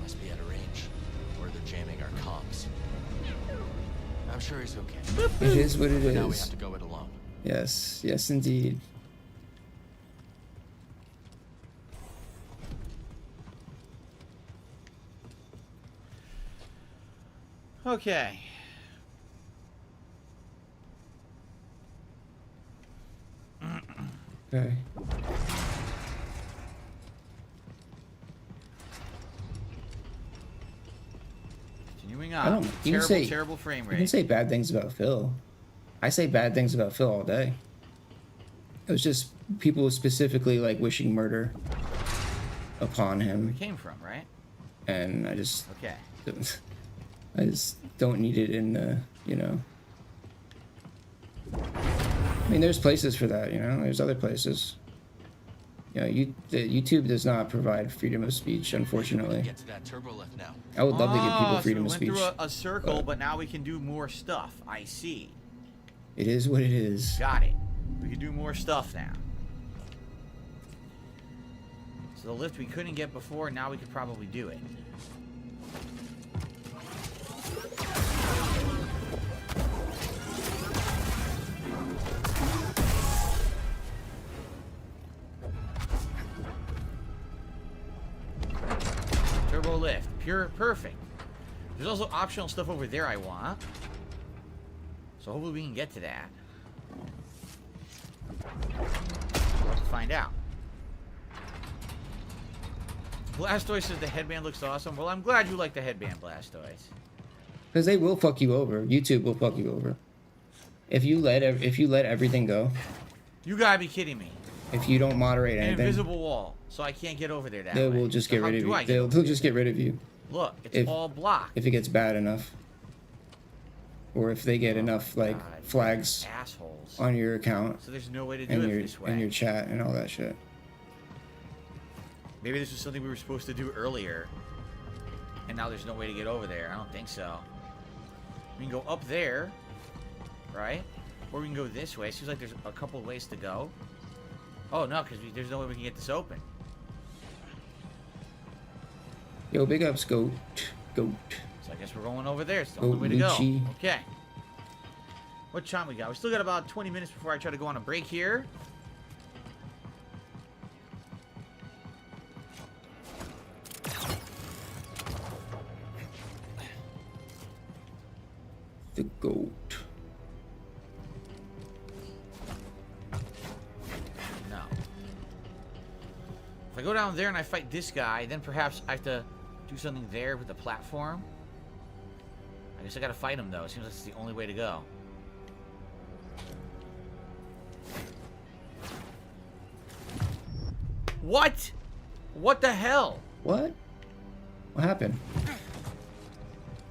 Must be out of range, or they're jamming our comms. sure he's okay. It is what it But now we is. have to go it alone. Yes, yes, indeed. Okay. Okay. Continuing I on. don't. You can Terrible, say terrible frame You can rate. say bad things about Phil. I say bad things about Phil all day. It was just people specifically like wishing murder upon him, It came from, right? and I just Okay. I just don't need it in the, you know. I mean, there's places for that, you know. There's other places. You know, YouTube does not provide freedom of speech, unfortunately. Get to that turbo lift now. I would love to give people freedom so of we speech. went through a circle, but now we can do more stuff. I see. It is what it is. Got it. We can do more stuff now. So the lift we couldn't get before, now we could probably do it. Turbo lift. Pure perfect. There's also optional stuff over there I want. So hopefully we can get to that. Let's find out. Blastoise says the headband looks awesome. Well, I'm glad you like the headband, Blastoise. Because they will fuck you over. YouTube will fuck you over. If you let everything go. You gotta be kidding me. If you don't moderate An anything, invisible wall, so I can't get over there that they way. will just So get how rid of do you. I get They'll over just get rid of you. Look, it's all blocked. If it gets bad enough. Or if they get enough like flags assholes on your account. So there's no way to do and it your, this way. And your chat and all that shit. Maybe this was something we were supposed to do earlier. And now there's no way to get over there. I don't think so. We can go up there. Right? Or we can go this way. Seems like there's a couple of ways to go. Oh, no, because there's no way we can get this open. Yo, big ups, goat. Goat. So I guess we're going over there. It's the Go, only way to go. Lucci. Okay. What time we got? We still got about 20 minutes before I try to go on a break here. The goat. No. If I go down there and I fight this guy, then perhaps I have to do something there with the platform. I guess I gotta fight him though. It seems like it's the only way to go. What? What the hell? What? What happened?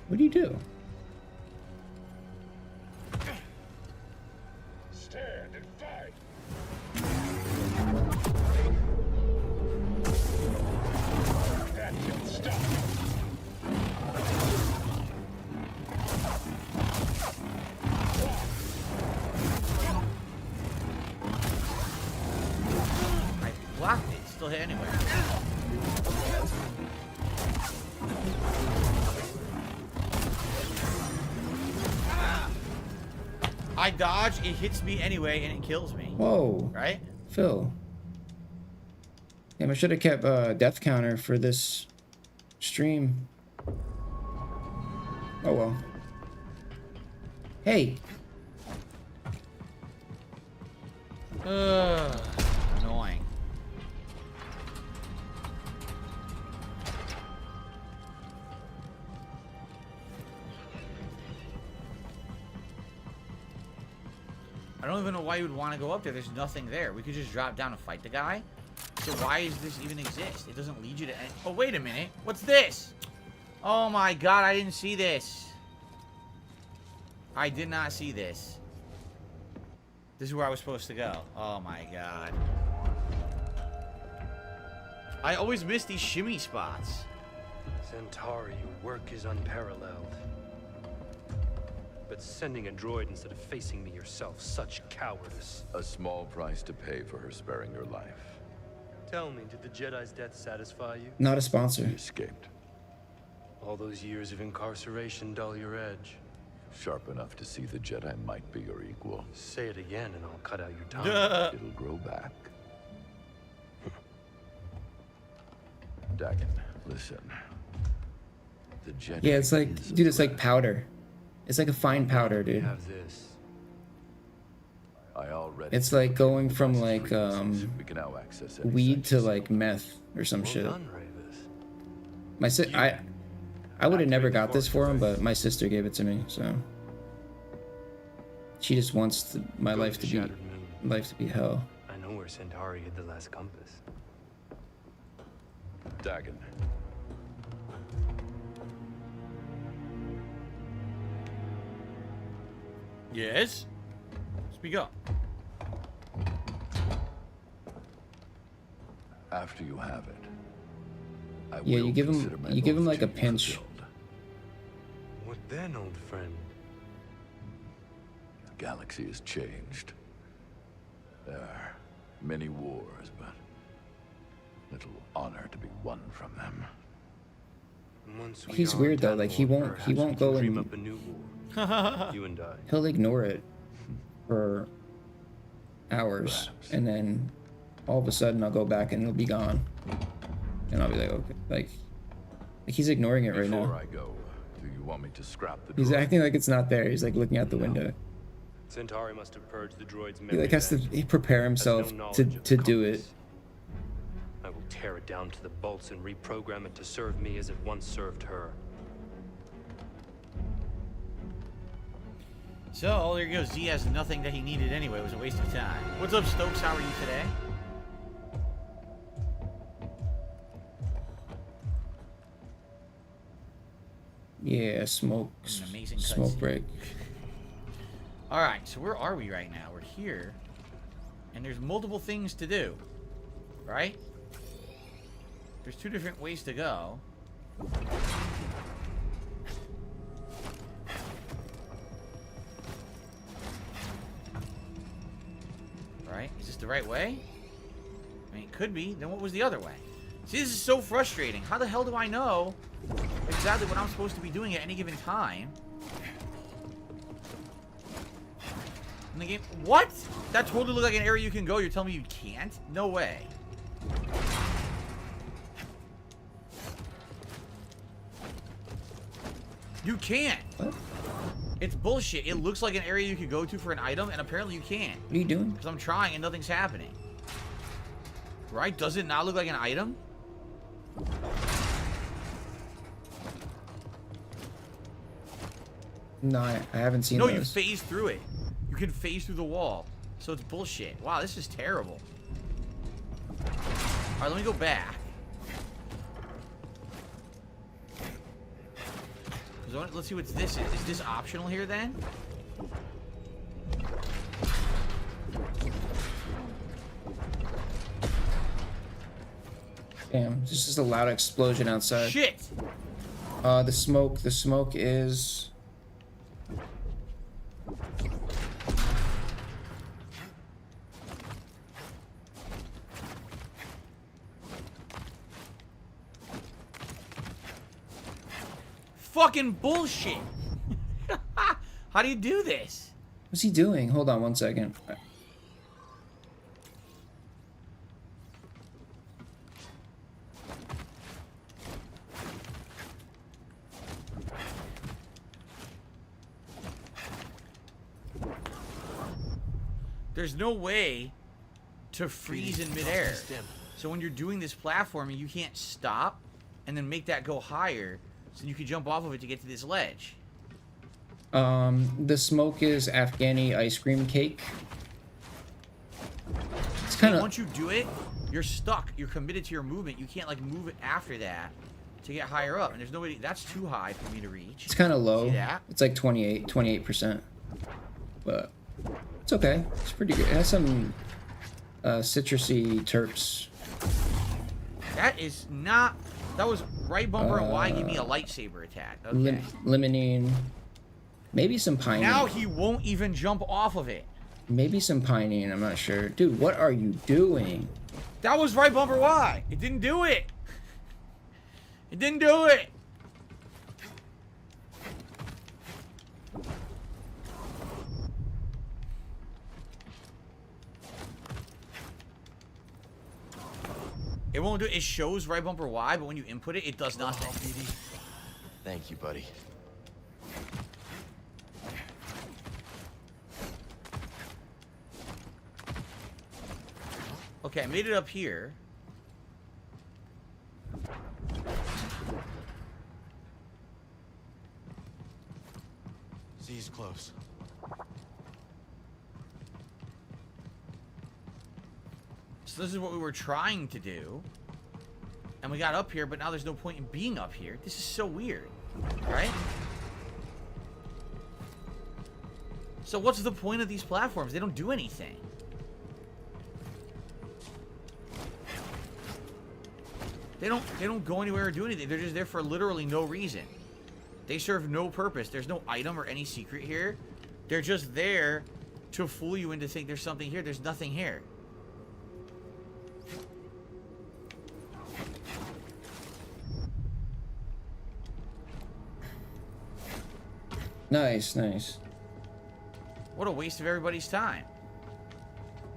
What do you do? Stand and fight. That didn't stop. I blocked it. Still hit anywhere. I dodge, it hits me anyway, and it kills me. Whoa. Right? Phil. Damn, I should have kept death counter for this stream. Oh well. Hey. Annoying. I don't even know why you would want to go up there. There's nothing there. We could just drop down and fight the guy. So why does this even exist? It doesn't lead you to any... Oh, wait a minute. What's this? Oh my god, I didn't see this. I did not see this. This is where I was supposed to go. Oh my god. I always miss these shimmy spots. Centauri, your work is unparalleled. But sending a droid instead of facing me yourself, such cowardice. A small price to pay for her sparing your life. Tell me, did the Jedi's death satisfy you? Not a sponsor. She escaped. All those years of incarceration dull your edge. Sharp enough to see the Jedi might be your equal. Say it again and I'll cut out your tongue. It'll grow back. Dagon, listen. The Jedi Yeah, it's like, is a dude, it's like threat. powder. It's like a fine powder, dude. Have this. I already It's like going from like we can now access any weed to like meth or some shit. I would have never got this for him, but my sister gave it to me, so she just wants my life to be hell. I know where Centauri hid the last compass. Dagon. Yes? Speak up. After you have it, I Yeah, will you give consider him my like a votes to be pinch. fulfilled. What then, old friend? The galaxy has changed. There are many wars, but little honor to be won from them. Once we He's are weird though, done, like he Lord, won't perhaps we go can dream and up a new war. You and I. he'll ignore it for hours, and then all of a sudden I'll go back and it'll be gone, and I'll be like, okay, like he's ignoring it right Before now. I go, do you want me to scrap the He's droid? acting like it's not there. He's like looking out the window. Centauri must have purged the droid's He memory like has to bank. prepare himself Has no to knowledge of the do it. compass. I will tear it down to the bolts and reprogram it to serve me as it once served her. So, there goes. Z has nothing that he needed anyway. It was a waste of time. What's up, Stokes? How are you today? Yeah, smoke An amazing smoke cutscene. break. Alright, so where are we right now? We're here. And there's multiple things to do. Right? There's two different ways to go. Right? Is this the right way? I mean, it could be. Then what was the other way? See, this is so frustrating. How the hell do I know exactly what I'm supposed to be doing at any given time? In the game. What? That totally looked like an area you can go. You're telling me you can't? No way. You can't. What? It's bullshit. It looks like an area you could go to for an item, and apparently you can't. What are you doing? Because I'm trying and nothing's happening. Right? Does it not look like an item? No, I haven't seen No, those. you phase through it. You can phase through the wall. So it's bullshit. Wow, this is terrible. Alright, let me go back. Let's see what this is. Is this optional here then? Damn, this is a loud explosion outside. Shit! The smoke is... Fucking bullshit! How do you do this? What's he doing? Hold on one second. There's no way to freeze in midair. So when you're doing this platforming, you can't stop and then make that go higher so you can jump off of it to get to this ledge. The smoke is Afghani ice cream cake. It's kind of... Once you do it, you're stuck. You're committed to your movement. You can't, like, move it after that to get higher up. And there's no way... That's too high for me to reach. It's kind of low. See that? It's like 28%. But it's okay. It's pretty good. It has some citrusy terps. That is not... That was right bumper and Y give me a lightsaber attack. Okay. Limonene. Maybe some pinene. Now he won't even jump off of it. Maybe some pinene. I'm not sure. Dude, what are you doing? That was right bumper Y. It didn't do it. It didn't do it. It won't do it. It shows right bumper Y, but when you input it, it does nothing. Thank you, buddy. Okay, I made it up here. Z's close. So this is what we were trying to do. And we got up here, but now there's no point in being up here. This is so weird, right? So what's the point of these platforms? They don't do anything. They don't go anywhere or do anything. They're just there for literally no reason. They serve no purpose. There's no item or any secret here. They're just there to fool you into think there's something here. There's nothing here. Nice, nice. What a waste of everybody's time.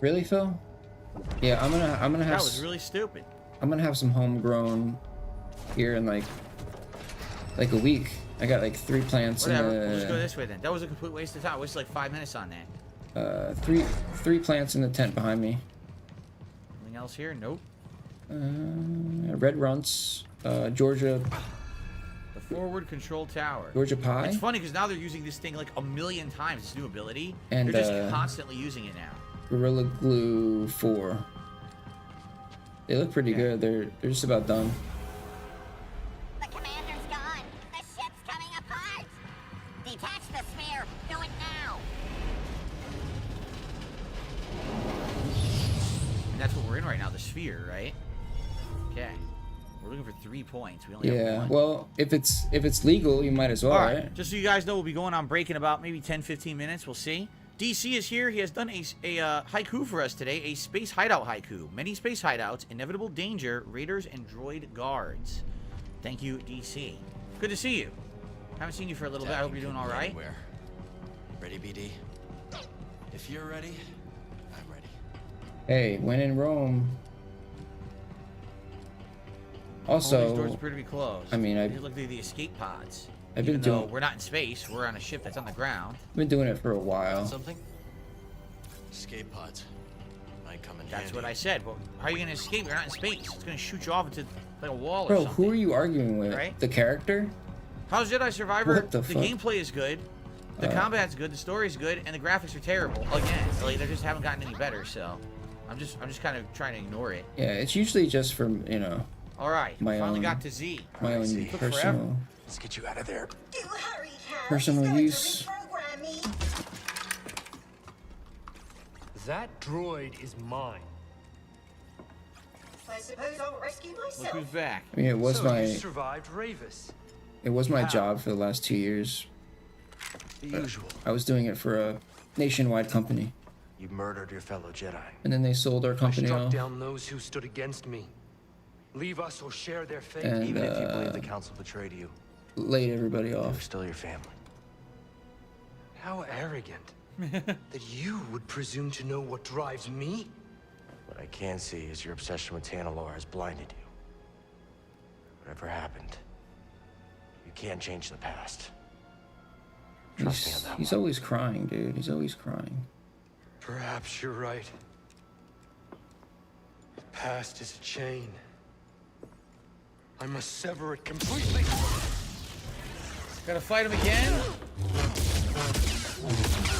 Really, Phil? Yeah, I'm gonna have. That was really stupid. I'm gonna have some homegrown here in like a week. I got like 3 plants. Whatever. We'll just go this way then. That was a complete waste of time. I wasted like 5 minutes on that. Three plants in the tent behind me. Anything else here? Nope. Red runts. Georgia. The forward control tower. Georgia pie. It's funny because now they're using this thing like a million times. This new ability. And they're just constantly using it now. Gorilla Glue 4. They look pretty good. They're just about done. The commander's gone. The ship's coming apart. Detach the sphere. Do it now. And that's what we're in right now, the sphere, right? Okay. We're looking for 3 points. We only have 1. Well, if it's legal, you might as well, All right? Just so you guys know, we'll be going on break in about maybe 10-15 minutes. We'll see. DC is here. He has done a haiku for us today, a space hideout haiku. Many space hideouts, inevitable danger, raiders, and droid guards. Thank you, DC. Good to see you. Haven't seen you for a little bit. I hope you're doing all right. Anywhere. Ready, BD? If you're ready, I'm ready. Hey, when in Rome. Also, all these doors appear to be closed. I mean, These look like the escape pods. I've Even been though doing. we're not in space, we're on a ship that's on the ground. I've been doing it for a while. Something? Escape pods. Might come in That's handy. what I said. Well, how are you going to escape? You're not in space. It's going to shoot you off into like a wall or Bro, something. who are you arguing with? Right? The character? How's Jedi Survivor? What the fuck? Gameplay is good. The combat's good. The story's good, and the graphics are terrible. Again, like they just haven't gotten any better. So, I'm just kind of trying to ignore it. Yeah, it's usually just for All right, we my finally own, got to Z. my own Took personal forever. Let's get you out of there. personal use. That droid is mine. I suppose I'll rescue myself. Look who's back. I mean, it was so my you survived Ravis. it was my job for the last 2 years. The usual. I was doing it for a nationwide company, You murdered your fellow Jedi. and then they sold our I company struck off. down those who stood against me. Leave us or share their fate. And, Even if you believe the council betrayed you, Laid everybody they're off. still your family. How arrogant that you would presume to know what drives me. What I can see is your obsession with Tanalor has blinded you. Whatever happened, you can't change the past. Trust me on that He's one. always crying, dude. He's always crying. Perhaps you're right. The past is a chain. I must sever it completely. Gotta fight him again.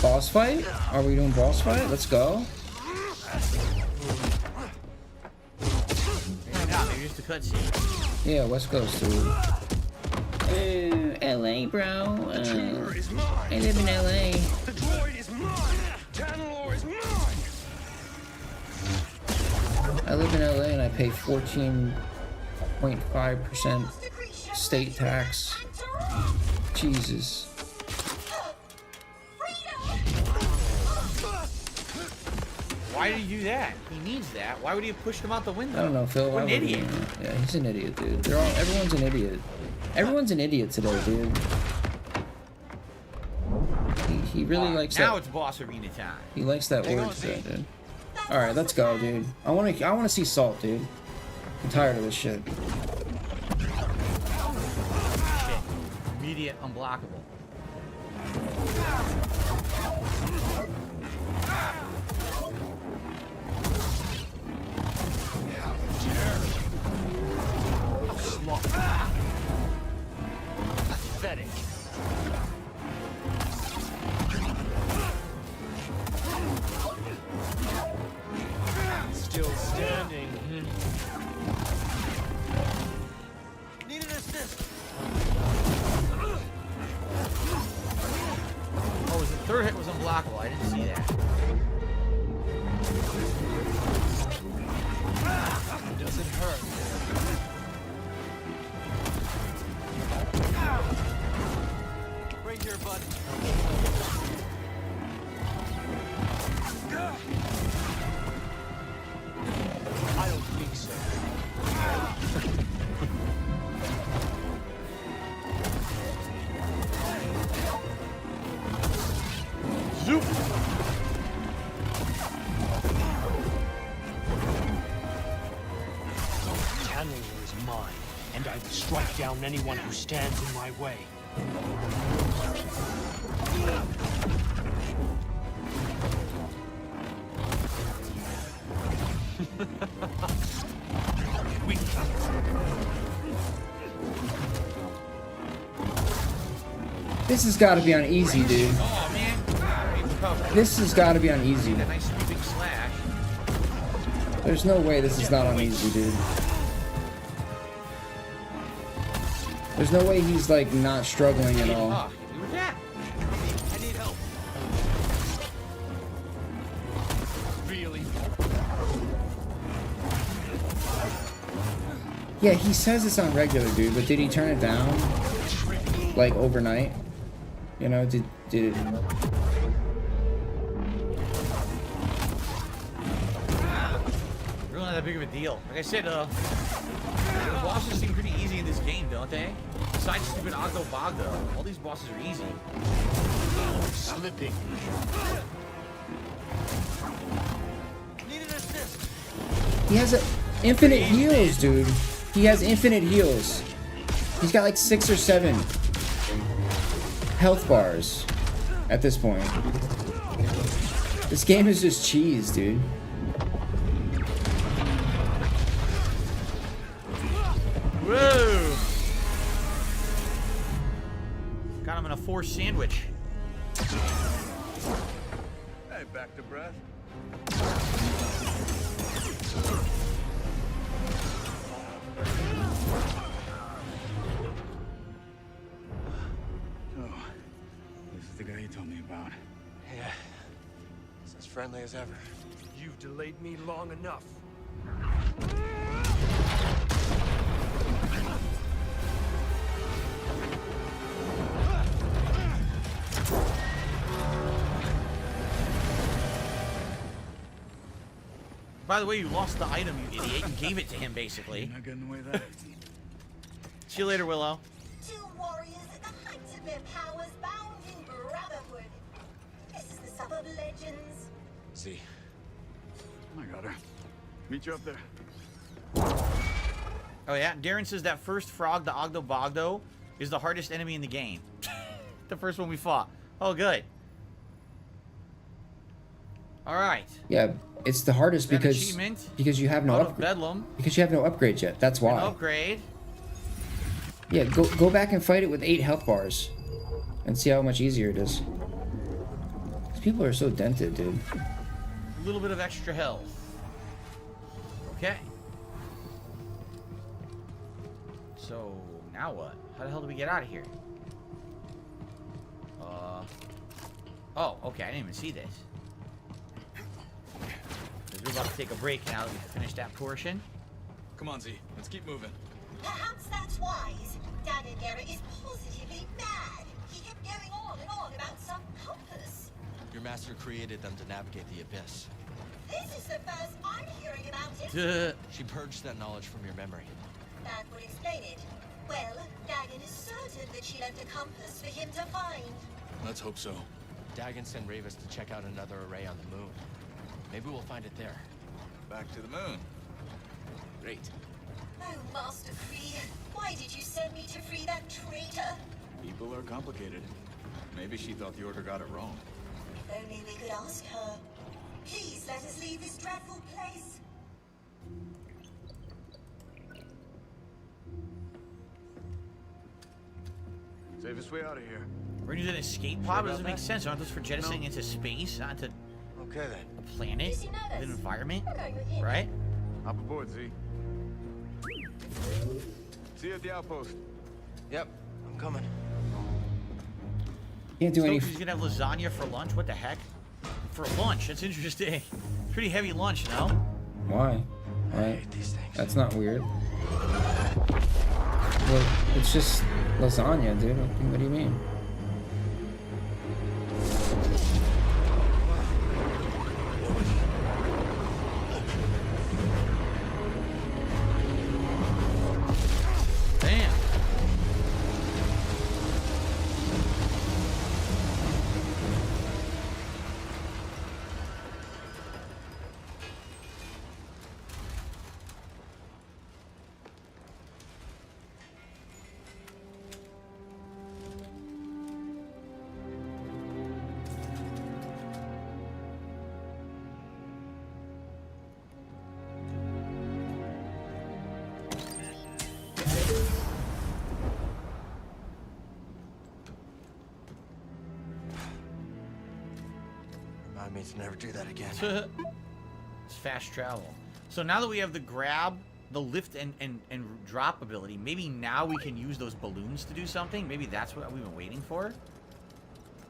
Boss fight? Are we doing boss fight? Let's go. Maybe not. Maybe just a cutscene. Yeah, West Coast, dude. LA, bro. I live in LA. The droid is mine. Tanalor is mine. I live in LA and I pay 14.5% state tax. Jesus. Why did he do that? He needs that. Why would he have pushed him out the window? I don't know, Phil. What an why would he- idiot. Yeah, he's an idiot, dude. Everyone's an idiot. Everyone's an idiot today, dude. He really likes now that. it's boss arena time. He likes that word today, dude. All right, let's go, dude. I want to see Salt, dude. I'm tired of this shit. Shit. Immediate unblockable. Pathetic. Still standing. Need an assist. Oh, the third hit was unblockable. I didn't see that. Does it hurt? Right here, bud. I don't think so. Zoop. Tanner is mine, and I will strike down anyone who stands in my way. This has got to be on easy, dude. Oh, man. This has got to be on easy. That nice big slash. There's no way this is not on easy, dude. There's no way he's like not struggling at all. Oh, you were that. I need help. Really? Yeah, he says it's on regular, dude, but did he turn it down? Like overnight? You know, did it... Really not that big of a deal. Like I said, the bosses seem pretty easy in this game, don't they? Besides stupid Ogdo Bogdo, all these bosses are easy. Slipping. Need an assist. He has infinite heals, dude. He has infinite heals. He's got like 6 or 7 health bars at this point. This game is just cheese, dude. Whoa! Got him in a forced sandwich. Hey, back to breath. Oh, this is the guy you told me about. Yeah. It's as friendly as ever. You've delayed me long enough. By the way, you lost the item, you idiot. You gave it to him, basically. You're not getting away with that. See you later, Willow. Two warriors at the height of their powers bound in brotherhood. This is the stuff of legends. See. I got her. Meet you up there. Oh yeah, Darren says that first frog, the Ogdo Bogdo, is the hardest enemy in the game. The first one we fought. Oh, good. All right. Yeah, it's the hardest An because achievement you have no out of upgrade. Bedlam. Because you have no upgrades yet. That's An why. upgrade. Yeah, go back and fight it with 8 health bars, and see how much easier it is. These people are so dented, dude. A little bit of extra health. Okay. So now what? How the hell do we get out of here? Oh, okay. I didn't even see this. We're about to take a break now that we finished that portion. Come on, Z. Let's keep moving. Perhaps that's wise. Daganera is positively mad. He kept going on and on about some compass. Your master created them to navigate the abyss. This is the first I'm hearing about it. Duh. She purged that knowledge from your memory. That would explain it. Well, Dagan is certain that she left a compass for him to find. Let's hope so. Dagan sent Ravis to check out another array on the moon. Maybe we'll find it there. Back to the moon. Great. Oh, Master Kree, why did you send me to free that traitor? People are complicated. Maybe she thought the Order got it wrong. If only we could ask her. Please let us leave this dreadful place. Safest way out of here. We're gonna use an escape pod? Doesn't make sense. Aren't those for jettisoning into space, onto Okay then. a planet, an environment, right? Hop aboard, Z. See you at the outpost. Yep, I'm coming. Can't do any. He's gonna have lasagna for lunch. What the heck? For lunch? That's interesting. Pretty heavy lunch, no? Why? Right. That's not weird. Well, it's just lasagna, dude. What do you mean? Damn. I mean to never do that again. It's fast travel. So now that we have the grab, the lift, and drop ability, maybe now we can use those balloons to do something? Maybe that's what we've been waiting for?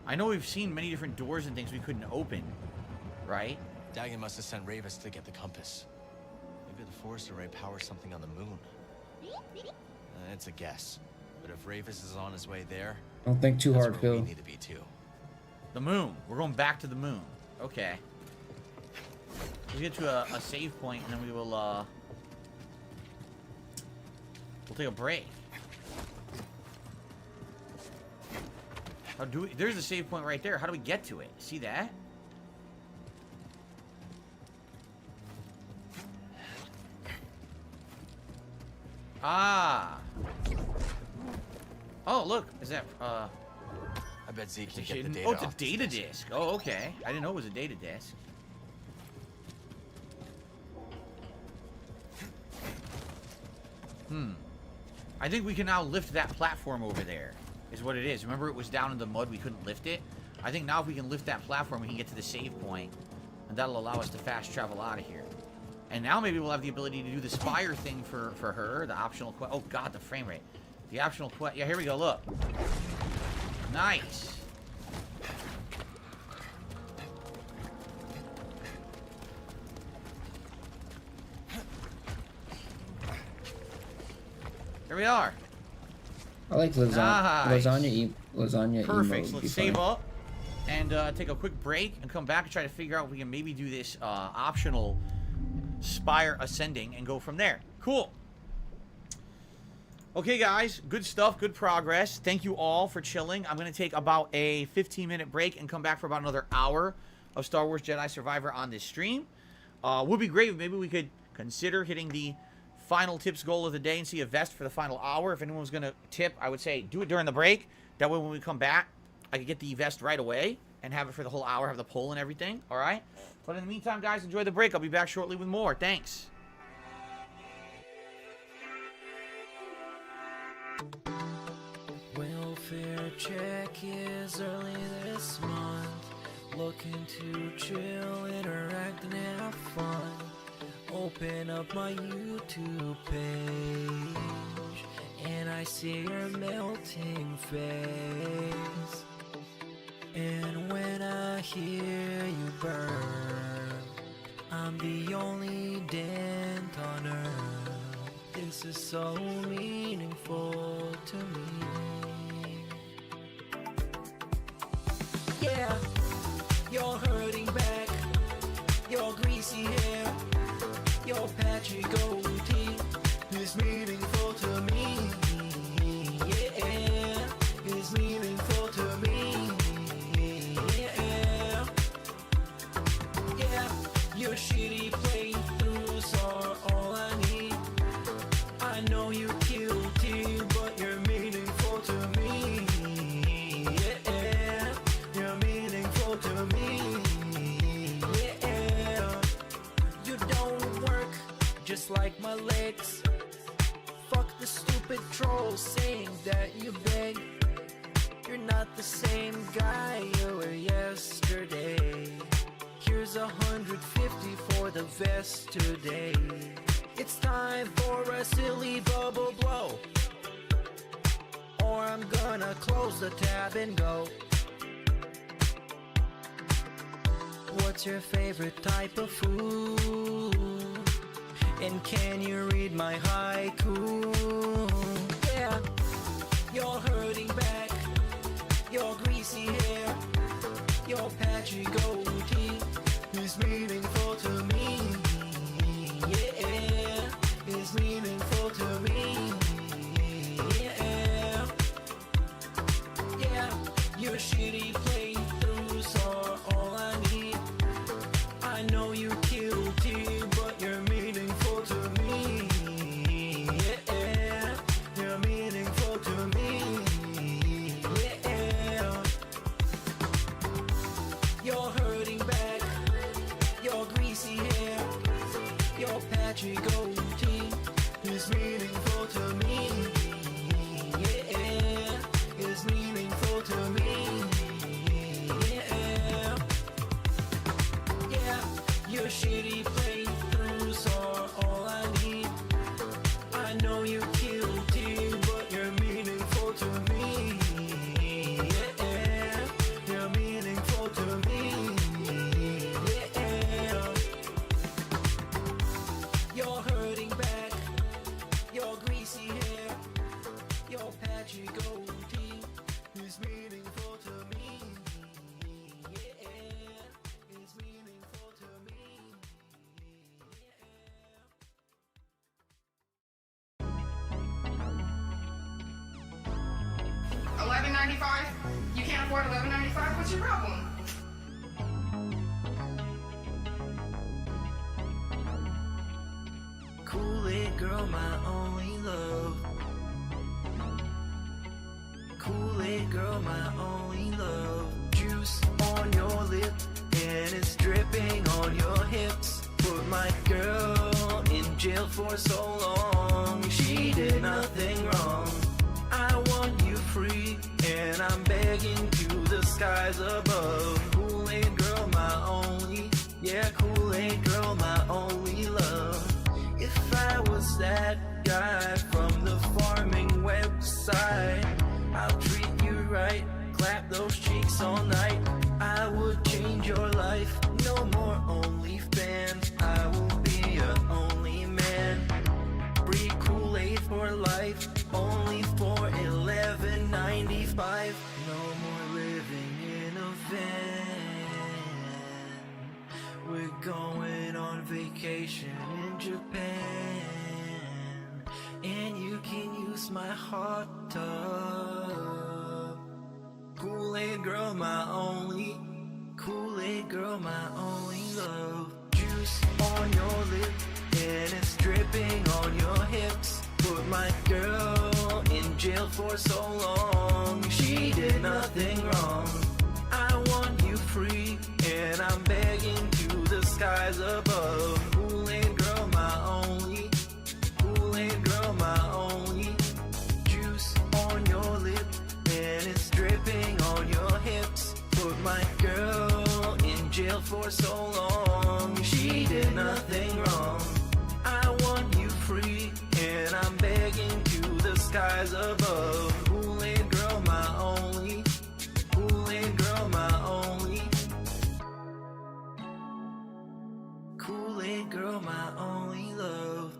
I know we've seen many different doors and things we couldn't open, right? Dagon must have sent Ravis to get the compass. Maybe the force array powers something on the moon. It's a guess. But if Ravis is on his way there, Don't think too that's hard, where Phil. we need to be too. The moon. We're going back to the moon. Okay. We'll get to a save point, and then we will, we'll take a break. How do we, there's the save point right there. How do we get to it? See that? Ah. Oh, look. Is that, I bet Zeke can get the data. Oh, it's a off data disc. Oh, okay. I didn't know it was a data disc. I think we can now lift that platform over there, is what it is. Remember, it was down in the mud, we couldn't lift it? I think now if we can lift that platform, we can get to the save point, and that'll allow us to fast travel out of here. And now maybe we'll have the ability to do the spire thing for her, the optional quest. Oh god, the frame rate. The optional quest. Yeah, here we go, look. Nice. Here we are. I like lasagna. Nice. Lasagna. Perfect. Emote So would be let's save fine. up and take a quick break and come back and try to figure out if we can maybe do this optional spire ascending and go from there. Cool. Okay, guys. Good stuff. Good progress. Thank you all for chilling. I'm going to take about a 15-minute break and come back for about another hour of Star Wars Jedi Survivor on this stream. Would be great if maybe we could consider hitting the final tips goal of the day and see a vest for the final hour. If anyone was going to tip, I would say do it during the break. That way when we come back, I could get the vest right away and have it for the whole hour, have the poll and everything. All right? But in the meantime, guys, enjoy the break. I'll be back shortly with more. Thanks. Welfare check is early this month. Looking to chill, interact, and have fun. Open up my YouTube page, and I see your melting face. And when I hear you burn, I'm the only dent on earth. This is so meaningful to me. Yeah, you're hurting back, your greasy hair, your patchy goatee is meaningful to me. Yeah, is meaningful to me. Yeah, yeah, your shitty playthroughs are all I need. just like my legs. Fuck the stupid trolls saying that you beg. You're not the same guy you were yesterday. Here's 150 for the vest today. It's time for a silly bubble blow, or I'm gonna close the tab and go. What's your favorite type of food? And can you read my haiku? Yeah, you're hurting back, your greasy hair, your patchy goatee is meaningful to me. Yeah, is meaningful to me. Yeah, yeah, your shitty playthroughs are all I need. I know you guilty, but you're meaningful to me. Yeah, you're meaningful to me. Yeah, you're hurting back, your greasy hair, your patchy goatee is meaningful to me. Yeah, is meaningful to me. Yeah, yeah, your shitty playthroughs are all I need. I know you're guilty, but you're meaningful to me. Yeah, you're meaningful to me. Yeah, you're hurting back, your greasy hair, your patchy goatee is meaningful to me. Yeah, is meaningful to me. $11.95? You can't afford $11.95? What's your problem? Kool-Aid girl, my only love. Kool-Aid girl, my only love. Juice on your lip and it's dripping on your hips. Put my girl in jail for so long. She did nothing wrong. I want you free and I'm begging to the skies above. Kool-Aid girl, my only, yeah, Kool-Aid girl, my only love. If I was that guy from the farming website, I'll treat you right, clap those cheeks all night. I would change your life, no more OnlyFans. I will be your only man. Free Kool-Aid for life, only for $11.95. No more living in a van. We're going on vacation in Japan, and you can use my hot tub. Kool-Aid girl, my only, Kool-Aid girl, my only love. Juice on your lip and it's dripping on your hips. Put my girl in jail for so long. She did nothing wrong. I want you free and I'm begging to the skies above. Kool-Aid girl, my only, Kool-Aid girl, my only. Juice on your lip and it's dripping on your hips. Put my girl in jail for so long. She did nothing wrong. I want you free and I'm begging to the skies above. Kool-Aid girl, my only, Kool-Aid girl, my only. Kool-Aid girl, my only love.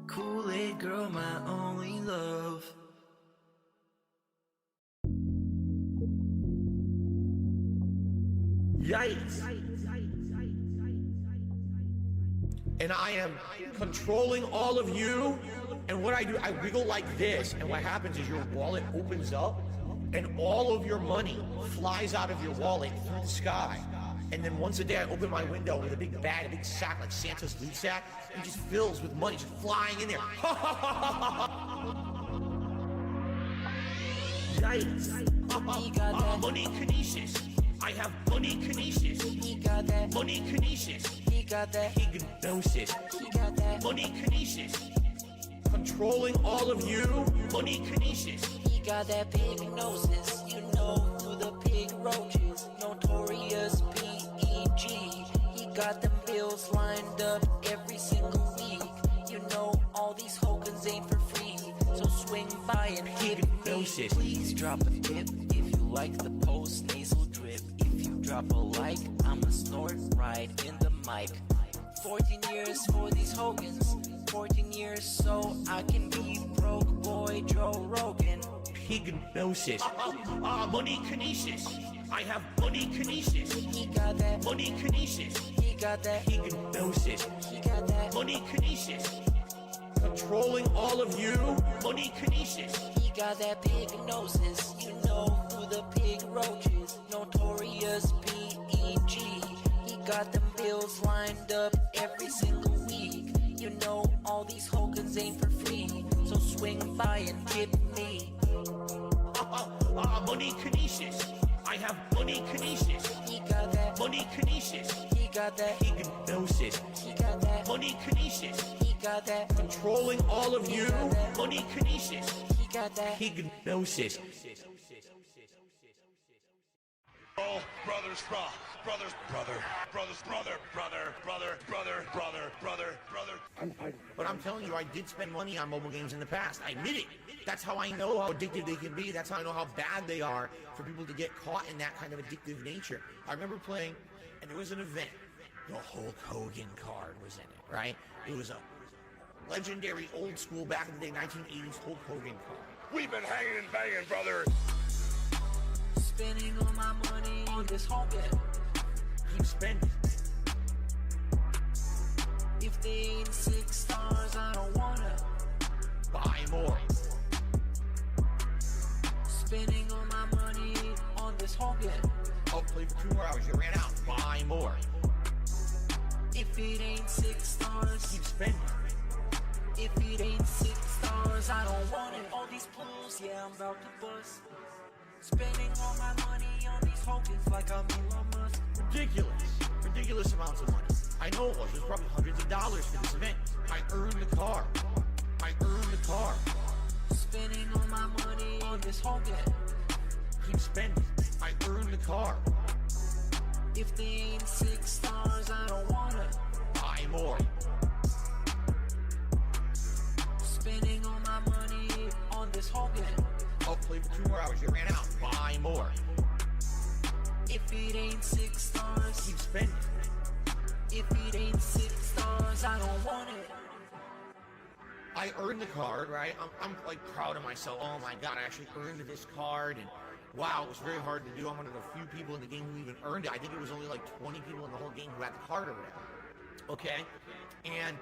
Kool-Aid girl, my only love. Yikes. And I am controlling all of you. And what I do, I wiggle like this. And what happens is your wallet opens up and all of your money flies out of your wallet through the sky. And then once a day I open my window with a big bag, a big sack like Santa's loot sack, and it just fills with money just flying in there. Yikes. Money kinesis. I have money kinesis. Money kinesis. got that hypnosis. He got that money kinesis. Controlling all of you, money kinesis. He got that pig gnosis. You know who the pig roach is. Notorious P.E.G. He got them bills lined up every single week. You know all these Hogans ain't for free. So swing by and hit me. Please drop a tip if you like the post-nasal drip. If you drop a like, I'ma snort right in the mic. 14 years for these Hogans. 14 years so I can be broke boy Joe Rogan. Hypnosis. Money kinesis. I have money kinesis. He got that money kinesis. He got that hypnosis. He got that money kinesis. Controlling all of you, money kinesis. He got that pig gnosis. You know who the pig roach is. Notorious P.E.G. He got them bills lined up every single week. You know all these Hogans ain't for free. So swing by and tip me. Money kinesis. I have money kinesis. He got that money kinesis. He got that hypnosis. He got that money kinesis. He got that controlling all of you, money kinesis. He got that hypnosis. Oh, brothers, brother. But I'm telling you, I did spend money on mobile games in the past. I admit it. That's how I know how addictive they can be. That's how I know how bad they are for people to get caught in that kind of addictive nature. I remember playing, and there was an event. The Hulk Hogan card was in it, right? It was a legendary old school back in the day 1980s Hulk Hogan card. We've been hanging and banging, brother. Spending all my money on this Hogan. Keep spending. If they ain't 6 stars, I don't wanna buy more. Spending all my money on this Hogan. I'll play for 2 more hours. You ran out. Buy more. If it ain't 6 stars, keep spending. If it ain't 6 stars, I don't want it. All these pools, yeah, I'm about to bust. Spending all my money on these Hogans like I'm Elon Musk. Ridiculous amounts of money. I know it was. It was probably hundreds of dollars for this event. I earned the car. Spending all my money on this Hogan. Keep spending. I earned the car. If they ain't 6 stars, I don't wanna buy more. Spending all my money on this Hogan. I'll play for 2 more hours. You ran out. Buy more. If it ain't 6 stars, keep spending. If it ain't 6 stars, I don't want it. I earned the card, right? I'm like proud of myself. Oh my god, I actually earned this card, and wow, it was very hard to do. I'm one of the few people in the game who even earned it. I think it was only like 20 people in the whole game who had the card or whatever. Okay? And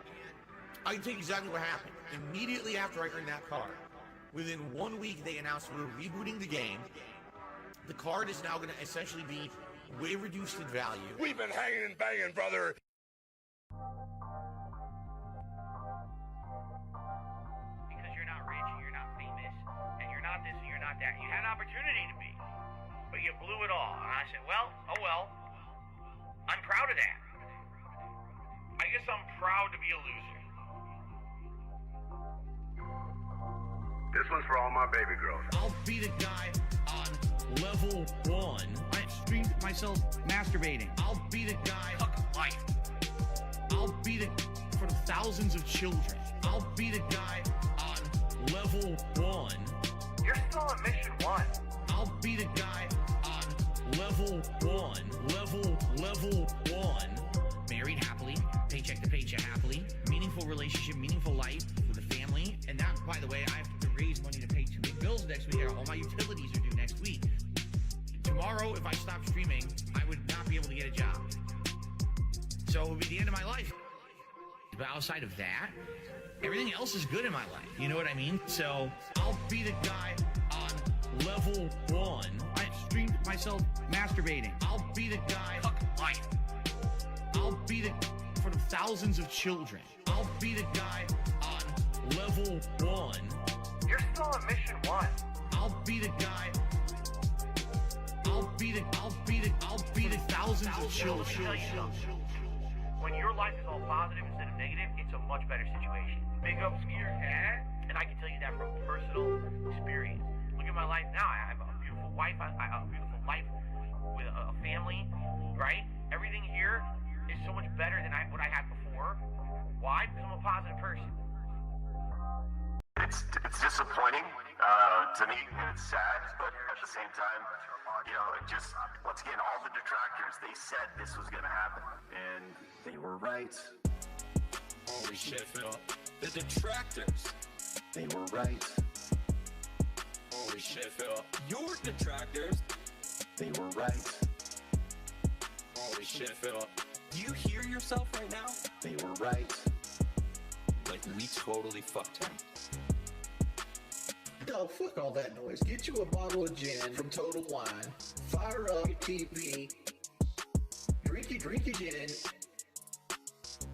I can tell you exactly what happened. Immediately after I earned that card, within 1 week they announced we were rebooting the game. The card is now going to essentially be way reduced in value. We've been hanging and banging, brother. Because you're not rich and you're not famous and you're not this and you're not that. You had an opportunity to be, but you blew it all. And I said, well, oh well. I'm proud of that. I guess I'm proud to be a loser. This one's for all my baby girls. I'll be the guy on level 1. I streamed myself masturbating. I'll be the guy. Fuck life. I'll be the for the thousands of children. I'll be the guy on level 1. You're still on mission 1. I'll be the guy on level 1. Level 1. Married happily, paycheck to paycheck happily, meaningful relationship, meaningful life with a family. And that, by the way, I have to raise money to pay 2 big bills next week. All my utilities are due next week. Tomorrow, if I stop streaming, I would not be able to get a job. So it would be the end of my life. But outside of that, everything else is good in my life. You know what I mean? So I'll be the guy on level 1. I streamed myself masturbating. I'll be the guy. Fuck life. I'll be the for the thousands of children. I'll be the guy on level 1. You're still on mission 1. I'll be the guy. I'll be the thousands of children. When when your life is all positive instead of negative, it's a much better situation. Big up, Skeeter, and I can tell you that from personal experience. Look at my life now. I have a beautiful wife. I have a beautiful life with a family, right? Everything here is so much better than what I had before. Why? Because I'm a positive person. It's disappointing to me, and it's sad, but at the same time, you know, it just, once again, all the detractors, they said this was going to happen, and they were right. Holy shit, Phil. The detractors. They were right. Holy shit, Phil. Your detractors. They were right. Holy shit, Phil. Do you hear yourself right now? They were right. Like, we totally fucked him. Yo, fuck all that noise. Get you a bottle of gin from Total Wine. Fire up your TV. Drink your gin.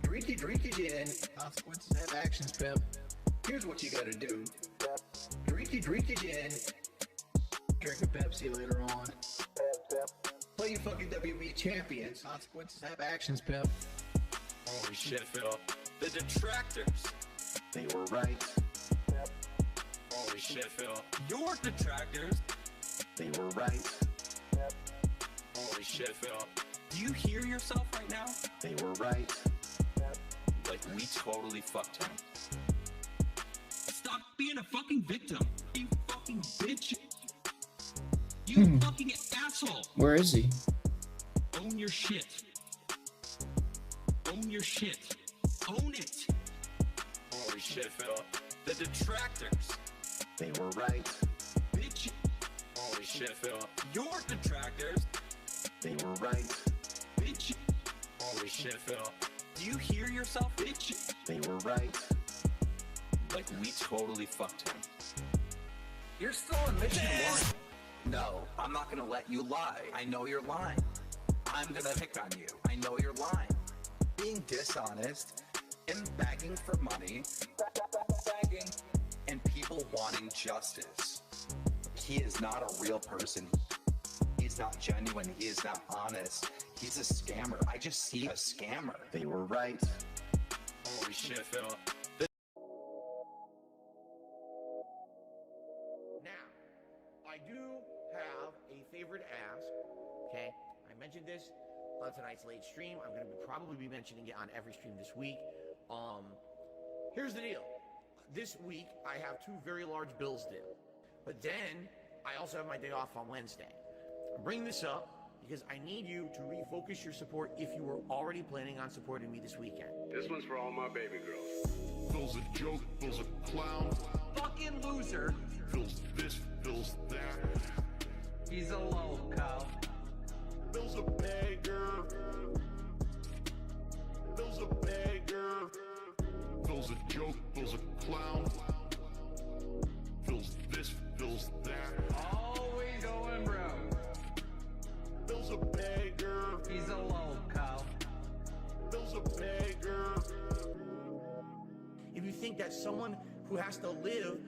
Drink your gin. Consequences have actions, pimp. Here's what you gotta do. Drink your gin. Drink a Pepsi later on. Play your fucking WB champions. Consequences have actions, pimp. Holy shit, Phil. The detractors. They were right. Holy shit, Phil. Your detractors. They were right. Holy shit, Phil. Do you hear yourself right now? They were right. Like, we totally fucked him. Stop being a fucking victim. You fucking bitch. You fucking asshole. Where is he? Own your shit. Own your shit. Own it. Holy shit, Phil. The detractors. They were right. Bitch. Holy shit, Phil. Your detractors. They were right. Bitch. Holy shit, Phil. Do you hear yourself, bitch? They were right. Like, we totally fucked him. You're still on mission one. No, I'm not gonna let you lie. I know you're lying. I'm gonna pick on you. I know you're lying. Being dishonest and begging for money. Begging. And people wanting justice. He is not a real person. He's not genuine. He is not honest. He's a scammer. I just see a scammer. They were right. Holy shit, Phil. Now, I do have a favor to ask, okay? I mentioned this on tonight's late stream. I'm going to probably be mentioning it on every stream this week. Here's the deal. This week, I have 2 very large bills due. But then, I also have my day off on Wednesday. I'm bringing this up because I need you to refocus your support if you were already planning on supporting me this weekend. This one's for all my baby girls. Phil's a joke, Phil's a clown. Fucking loser. Phil's this, Phil's that. He's a loco. Phil's a beggar. Phil's a beggar. Phil's a joke, Phil's a clown. Phil's this, Phil's that. Always going broke. Phil's a beggar. He's a loco. Phil's a beggar. If you think that someone who has to live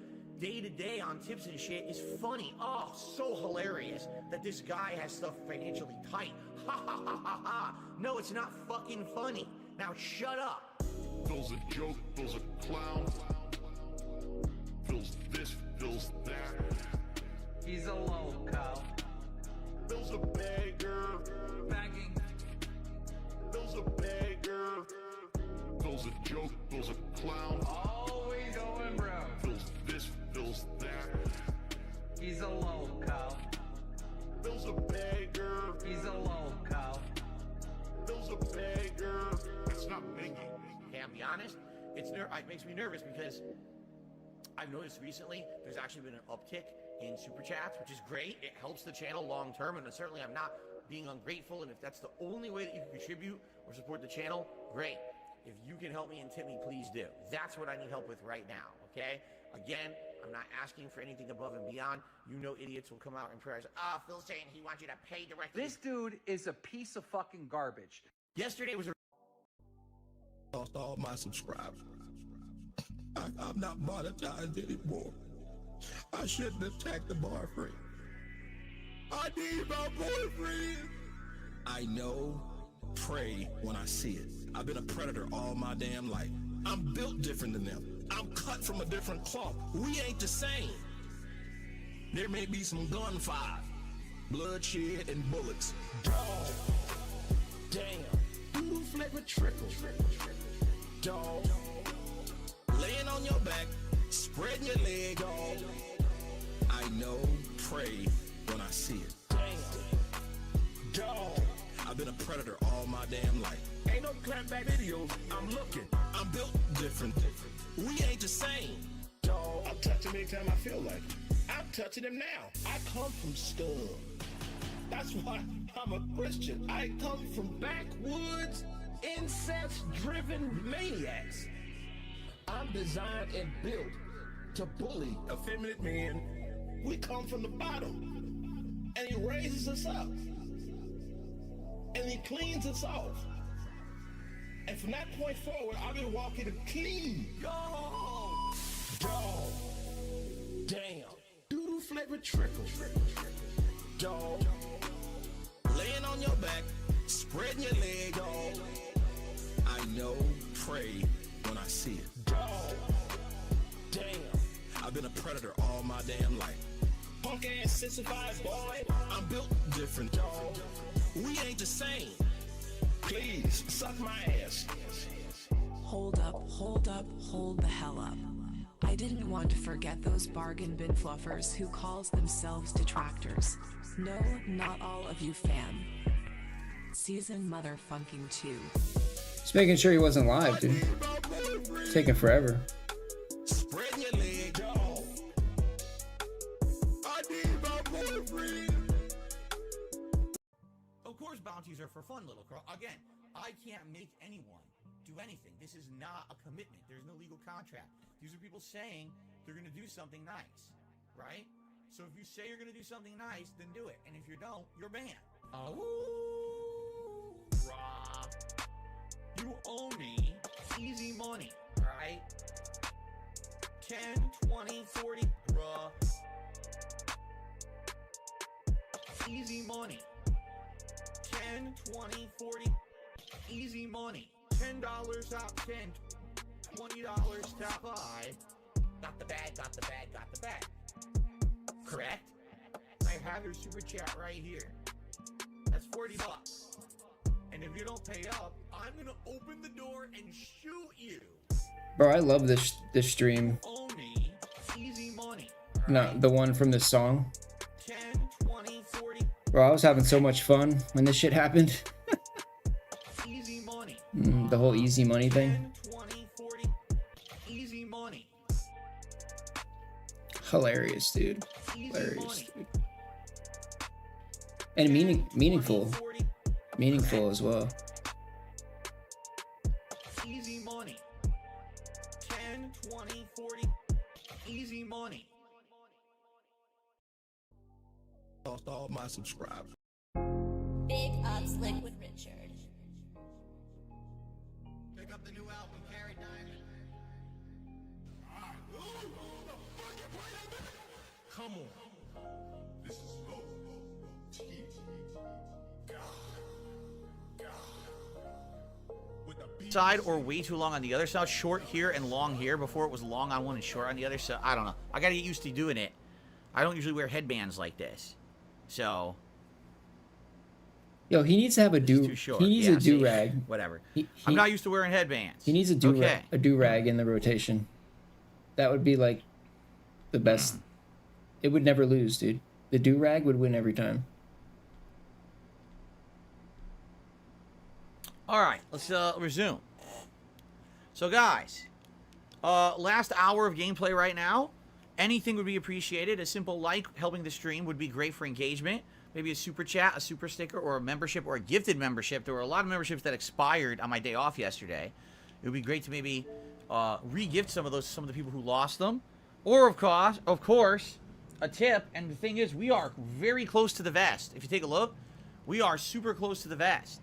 day to day on tips and shit is funny, oh, so hilarious that this guy has stuff financially tight. Ha ha ha ha ha. No, it's not fucking funny. Now shut up. Phil's a joke, Phil's a clown. Phil's this, Phil's that. He's a loco. Phil's a beggar. Begging. Phil's a beggar. Phil's a joke, Phil's a clown. Always going broke. Phil's this, Phil's that. He's a loco. Phil's a beggar. He's a loco. Phil's a beggar. It's not begging. Okay, I'll be honest, it makes me nervous because I've noticed recently there's actually been an uptick in super chats, which is great. It helps the channel long term, and certainly I'm not being ungrateful. And if that's the only way that you can contribute or support the channel, great. If you can help me and tip me, please do. That's what I need help with right now, okay? Again, I'm not asking for anything above and beyond. You know idiots will come out in prayers. Phil's saying he wants you to pay directly. This dude is a piece of fucking garbage. Yesterday was a... Lost all my subscribers. I'm not monetized anymore. I shouldn't attack the boyfriend. I need my boyfriend. I know prey when I see it. I've been a predator all my damn life. I'm built different than them. I'm cut from a different cloth. We ain't the same. There may be some gunfire, bloodshed, and bullets. Dog. Damn. Doodle flavor trickle. Dog. Laying on your back, spreading your leg, dog. I know prey when I see it. Damn. Dog. I've been a predator all my damn life. Ain't no clapback videos. I'm looking. I'm built different. We ain't the same. Dog. I'm touching anytime I feel like it. I'm touching him now. I come from scum. That's why I'm a Christian. I come from backwoods, incest-driven maniacs. I'm designed and built to bully effeminate men. We come from the bottom, and he raises us up, and he cleans us off. And from that point forward, I've been walking clean. Go! Dog. Damn. Doodle flavored trickle. Dog. Laying on your back, spreading your leg, dog. I know prey when I see it. Dog. Damn. I've been a predator all my damn life. Punk ass sissified boy. I'm built different, dog. We ain't the same. Please, suck my ass. Hold up, hold the hell up. I didn't want to forget those bargain bin fluffers who calls themselves detractors. No, not all of you fam. Season motherfucking 2. Just making sure he wasn't live, dude. It's taking forever. Spread your leg, dog. I need my boyfriend. Of course, bounties are for fun, little Carl. Again, I can't make anyone do anything. This is not a commitment. There's no legal contract. These are people saying they're going to do something nice, right? So if you say you're going to do something nice, then do it. And if you don't, you're banned. Oh, Rob. You owe me easy money, all right? 10, 20, 40, bruh. Easy money. 10, 20, 40, easy money. $10 out 10, $20 top 5. Got the bag, got the bag, got the bag. Correct? I have your super chat right here. That's $40. And if you don't pay up, I'm gonna open the door and shoot you. Bro, I love this stream. Owe me easy money. No, the one from this song. 10, 20, 40. Bro, I was having so much fun when this shit happened. Easy money. The whole easy money thing. 10, 20, 40. Easy money. Hilarious, dude. Easy Hilarious, money. dude. And meaningful. Meaningful as well. Easy money. 10, 20, 40. Easy money. Lost all my subscribers. Big ups, Liquid Richard. Pick up the new album, Carry Diamond. Come on. This is low. Side or way too long on the other side, short here and long here. Before it was long on one and short on the other side. I don't know. I gotta get used to doing it. I don't usually wear headbands like this, so. Yo, he needs to have a do. He needs a do rag. Whatever. I'm not used to wearing headbands. He needs a do rag in the rotation. That would be like the best. It would never lose, dude. The do rag would win every time. All right, let's resume. So, guys, last hour of gameplay right now. Anything would be appreciated. A simple like helping the stream would be great for engagement. Maybe a super chat, a super sticker, or a membership, or a gifted membership. There were a lot of memberships that expired on my day off yesterday. It would be great to maybe re-gift some of the people who lost them. Or, of course, a tip. And the thing is, we are very close to the vest. If you take a look, we are super close to the vest.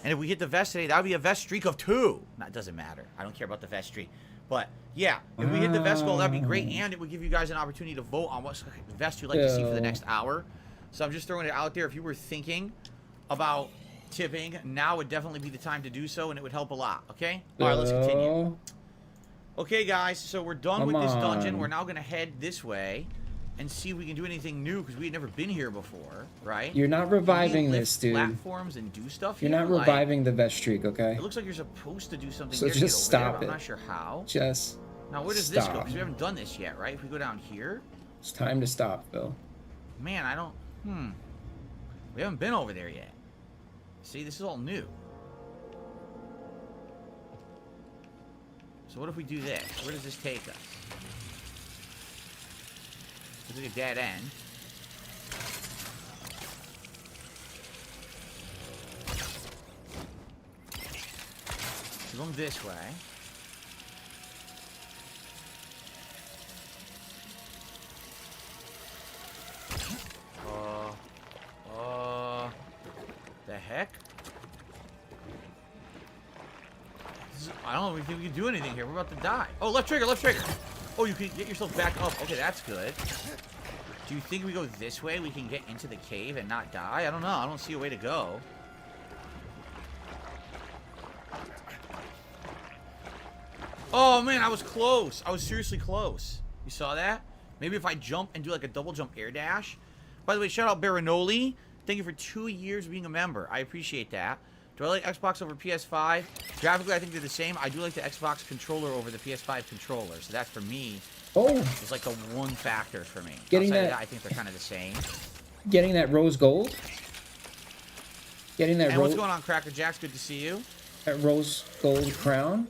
And if we hit the vest today, that would be a vest streak of 2. No, it doesn't matter. I don't care about the vest streak. But, yeah, if we hit the vest goal, that'd be great. And it would give you guys an opportunity to vote on what vest you'd like to see for the next hour. So I'm just throwing it out there. If you were thinking about tipping, now would definitely be the time to do so, and it would help a lot, okay? All right, let's continue. Okay, guys, so we're done with this dungeon. We're now going to head this way and see if we can do anything new, because we had never been here before, right? You're not reviving this, dude. Platforms and do stuff You're here? not reviving the vet streak, okay? It looks like you're supposed to do something So here to just get over stop there, but it. I'm not sure how. Just Now, where does this go? Because we haven't done this yet, right? If we go down here? It's time to stop, Phil. Man, I don't... We haven't been over there yet. See, this is all new. So what if we do this? Where does this take us? Looks like a dead end. So going this way. The heck? I don't think we can do anything here. We're about to die. Oh, left trigger, left trigger. Oh, you can get yourself back up. Okay, that's good. Do you think we go this way, we can get into the cave and not die? I don't know. I don't see a way to go. Oh, man, I was close. I was seriously close. You saw that? Maybe if I jump and do like a double jump air dash. By the way, shout out Baranoli. Thank you for 2 years being a member. I appreciate that. Do I like Xbox over PS5? Graphically, I think they're the same. I do like the Xbox controller over the PS5 controller. So that's, for me, is like the one factor for me. Getting Outside of that- I think they're kind of the same. Getting that rose gold? Getting that And what's going on, Cracker Jacks? Good to see you. that rose gold crown?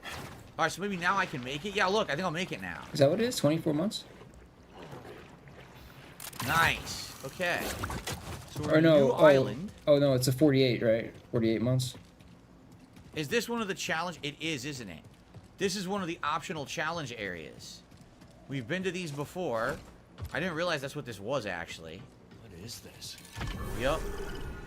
All right, so maybe now I can make it. Yeah, look, I think I'll make it now. Is that what it is? 24 months? Nice. Okay. So we're Or on a no, new island. oh no, it's a 48, right? 48 months. Is this one of the challenge? It is, isn't it? This is one of the optional challenge areas. We've been to these before. I didn't realize that's what this was, actually. What is this? Yup.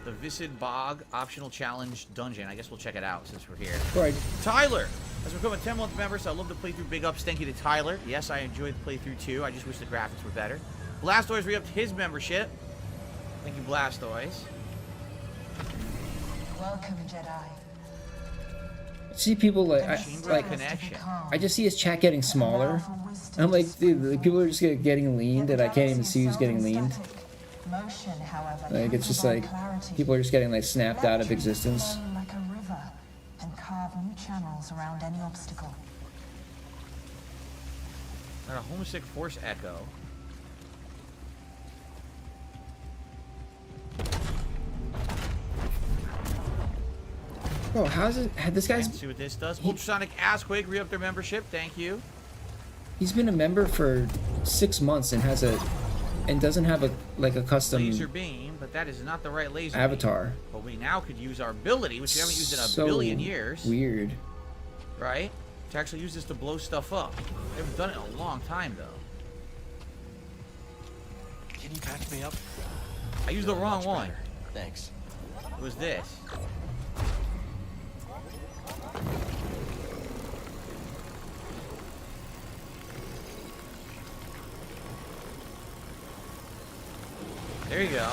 The Visid Bog optional challenge dungeon. I guess we'll check it out since we're here. Right. Tyler has become a 10-month member, so I love the playthrough. Big ups. Thank you to Tyler. Yes, I enjoyed the playthrough too. I just wish the graphics were better. Blastoise re-upped his membership. Thank you, Blastoise. Welcome, Jedi. I see people like I just see his chat getting smaller. I'm like, dude, the people are just getting leaned, and I can't even see who's getting leaned. Motion, however, Like it's just like people are just getting like snapped out of existence. like a river and carve new channels around any obstacle. Got a homesick force echo. Bro, how's it? This guy's Let's see what this does. Ultrasonic Assquake re-upped their membership. Thank you. he's been a member for 6 months and has a doesn't have a custom Laser beam, but that is not the right laser avatar. beam. But we now could use our ability, which we haven't used in a So billion years. Weird. Right? To actually use this to blow stuff up. We haven't done it in a long time, though. Can you patch me up? I used the wrong one. Thanks. It was this. There you go.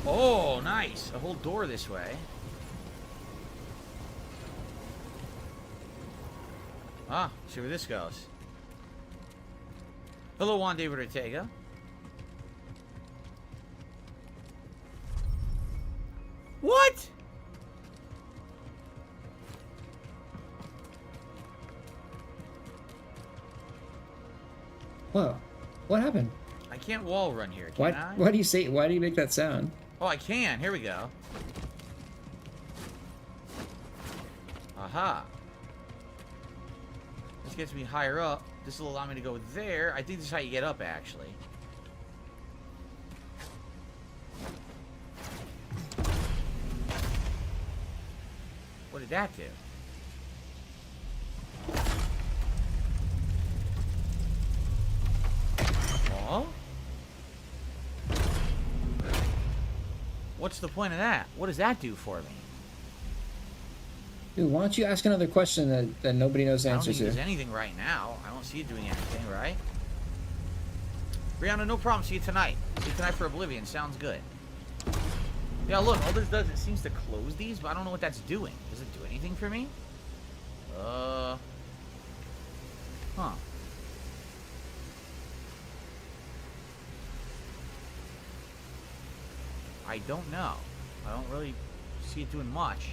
Oh, nice. A whole door this way. Ah, see where this goes. Hello, Juan David Ortega. What? Whoa. What happened? I can't wall run here, can I? Why do you say? Why do you make that sound? Oh, I can. Here we go. Aha. This gets me higher up. This will allow me to go there. I think this is how you get up, actually. What did that do? Oh? What's the point of that? What does that do for me? Dude, why don't you ask another question that nobody knows the I don't answers think to? there's anything right now. I don't see it doing anything, right? Brianna, no problem. See you tonight. See you tonight for Oblivion. Sounds good. Yeah, look, all this does, it seems to close these, but I don't know what that's doing. Does it do anything for me? Huh. I don't know. I don't really see it doing much.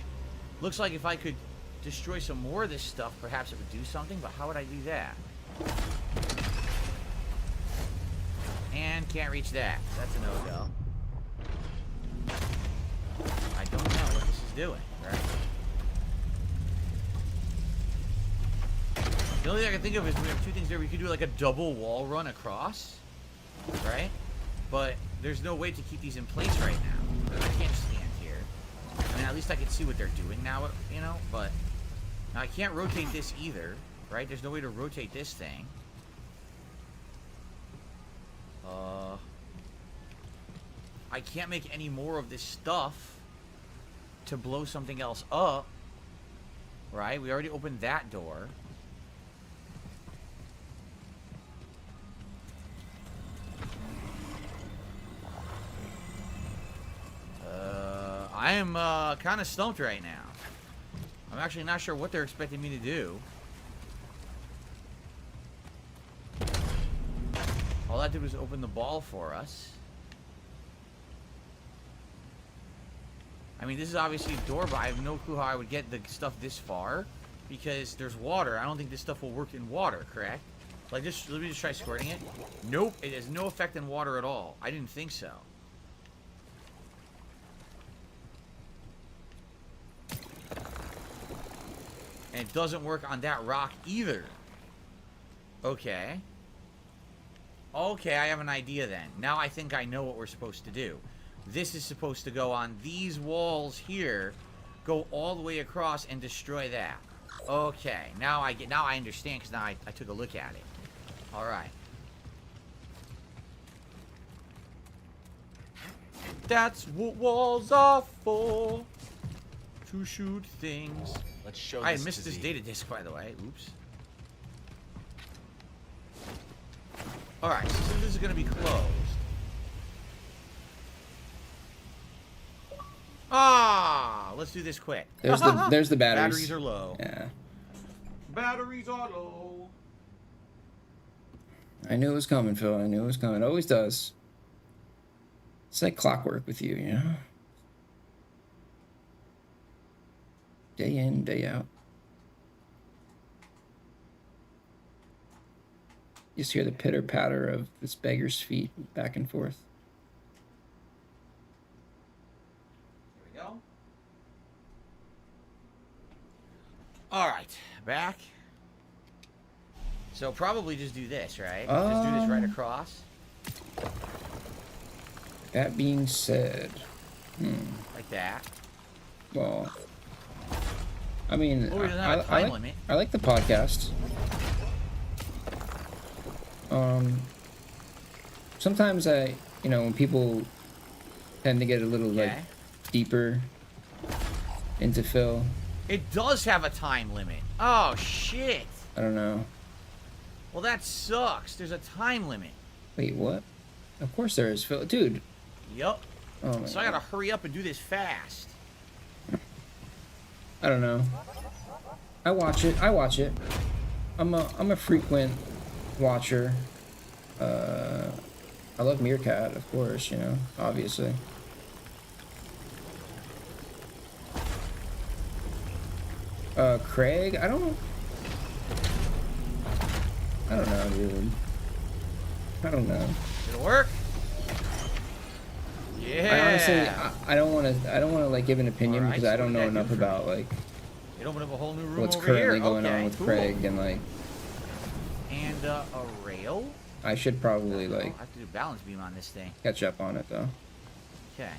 Looks like if I could destroy some more of this stuff, perhaps it would do something, but how would I do that? And can't reach that. That's a no-go. I don't know what this is doing, right? The only thing I can think of is we have two things there. We could do like a double wall run across, right? But there's no way to keep these in place right now. I can't stand here. I mean, at least I can see what they're doing now, you know? But now I can't rotate this either, right? There's no way to rotate this thing. I can't make any more of this stuff to blow something else up, right? We already opened that door. I am kind of stumped right now. I'm actually not sure what they're expecting me to do. All that did was open the ball for us. I mean, this is obviously a door, but I have no clue how I would get the stuff this far. Because there's water. I don't think this stuff will work in water, correct? Like, just let me just try squirting it. Nope, it has no effect in water at all. I didn't think so. And it doesn't work on that rock either. Okay. Okay, I have an idea then. Now I think I know what we're supposed to do. This is supposed to go on these walls here, go all the way across and destroy that. Okay, now I understand because now I took a look at it. All right. That's what walls are for. To shoot things. Let's show I this missed to this Z. data disc, by the way. Oops. Alright, so this is going to be closed. Ah! Let's do this quick. There's the batteries. Batteries are low. Yeah. Batteries are low. I knew it was coming, Phil. I knew it was coming. It always does. It's like clockwork with you, you know? Day in, day out. You just hear the pitter-patter of this beggar's feet back and forth. There we go. Alright, back. So probably just do this, right? Just do this right across. That being said, like that. Well, I mean, Oh, it doesn't have a time limit. I like the podcast. Sometimes when people tend to get a little like deeper into Phil. It does have a time limit. Oh shit. I don't know. Well, that sucks. There's a time limit. Wait, what? Of course there is, Phil. Dude. Yup. Oh my So I gotta hurry up and do this fast. I don't know. I watch it. I'm a frequent watcher. I love Meerkat, of course, you know, obviously. Craig, I don't know, dude. I don't know. Did it work? Yeah. I honestly, I don't want to like give an opinion because I don't know enough about like it opened up a whole new room what's over currently here. going Okay, on with cool. Craig and like. And a rail. I should probably I like have to do a balance beam on this thing. catch up on it though. Okay.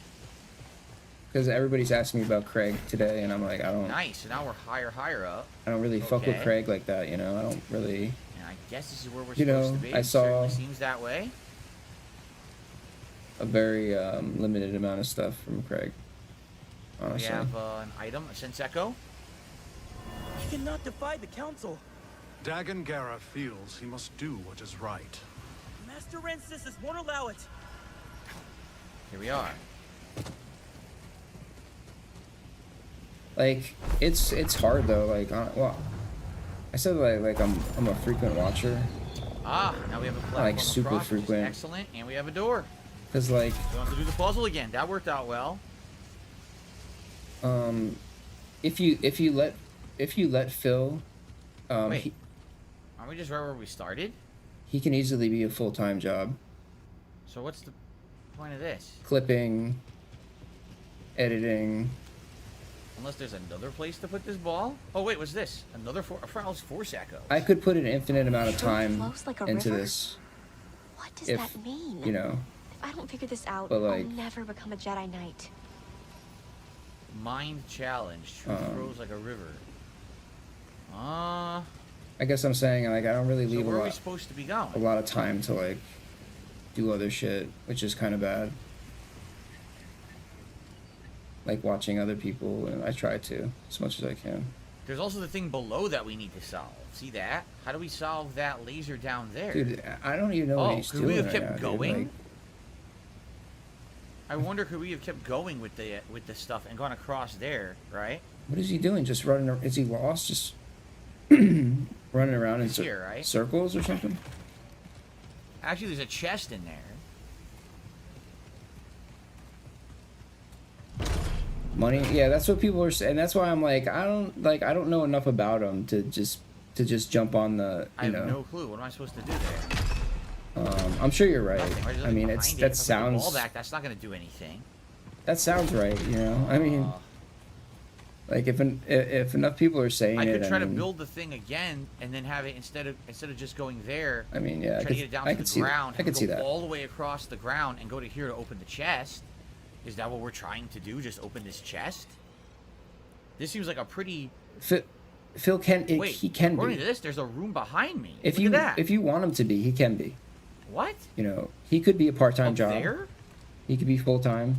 Because everybody's asking me about Craig today, and I'm like, I don't. Nice. So now we're higher up. I don't really fuck with Okay. Craig like that, you know. I don't really. And I guess this is where we're You supposed know, to be. I It saw- certainly seems that way. A very limited amount of stuff from Craig. Honestly. We have an item, a sense echo. He cannot defy the council. Dagon Gara feels he must do what is right. Master Ancestors won't allow it. Here we are. Like, it's hard though. Like, well, I said like I'm a frequent watcher. Ah, now we have a platform Like super across, which is frequent. excellent, and we have a door. Cause like, We don't have to do the puzzle again. That worked out well. if you let Phil, Wait, aren't we just right where we started? he can easily be a full-time job. So what's the point of this? Clipping, editing. Unless there's another place to put this ball? Oh wait, what's this? Another Force Echo. I could put an infinite amount of time flows like a into river? this. What does if, that mean? You know. If I don't figure this out, But, like, I'll never become a Jedi Knight. Mind challenge. Truth flows like a river. I guess I'm saying like I don't really So leave where are we supposed to be going? a lot of time to like do other shit, which is kind of bad. Like watching other people, and I try to as much as I can. There's also the thing below that we need to solve. See that? How do we solve that laser down there? Dude, I don't even know what he's could doing we have right kept now, dude. going? Like, I wonder could we have kept going with the stuff and gone across there, right? what is he doing? Just running? Is he lost? Just running around in Here, right? circles or something? Actually, there's a chest in there. Money? Yeah, that's what people are saying. That's why I'm like, I don't know enough about him to just jump on the. I have no clue. What am I supposed to do there? I'm sure you're right. Nothing, right? There's I mean, nothing it's behind it. that If I put the sounds. ball back, that's not going to do anything. That sounds right. You know, I mean, like if enough people are saying I it, could try to mean, build the thing again and then have it instead of just going there. I mean, yeah, try to get it down to the ground. I could see go that. all the way across the ground and go to here to open the chest. Is that what we're trying to do? Just open this chest? This seems like a pretty. Phil can. Wait, he can according be. to this, there's a room behind me. If Look you at that. if you want him to be, he can be. What? You know, he could be a part-time Up job. there? He could be full-time.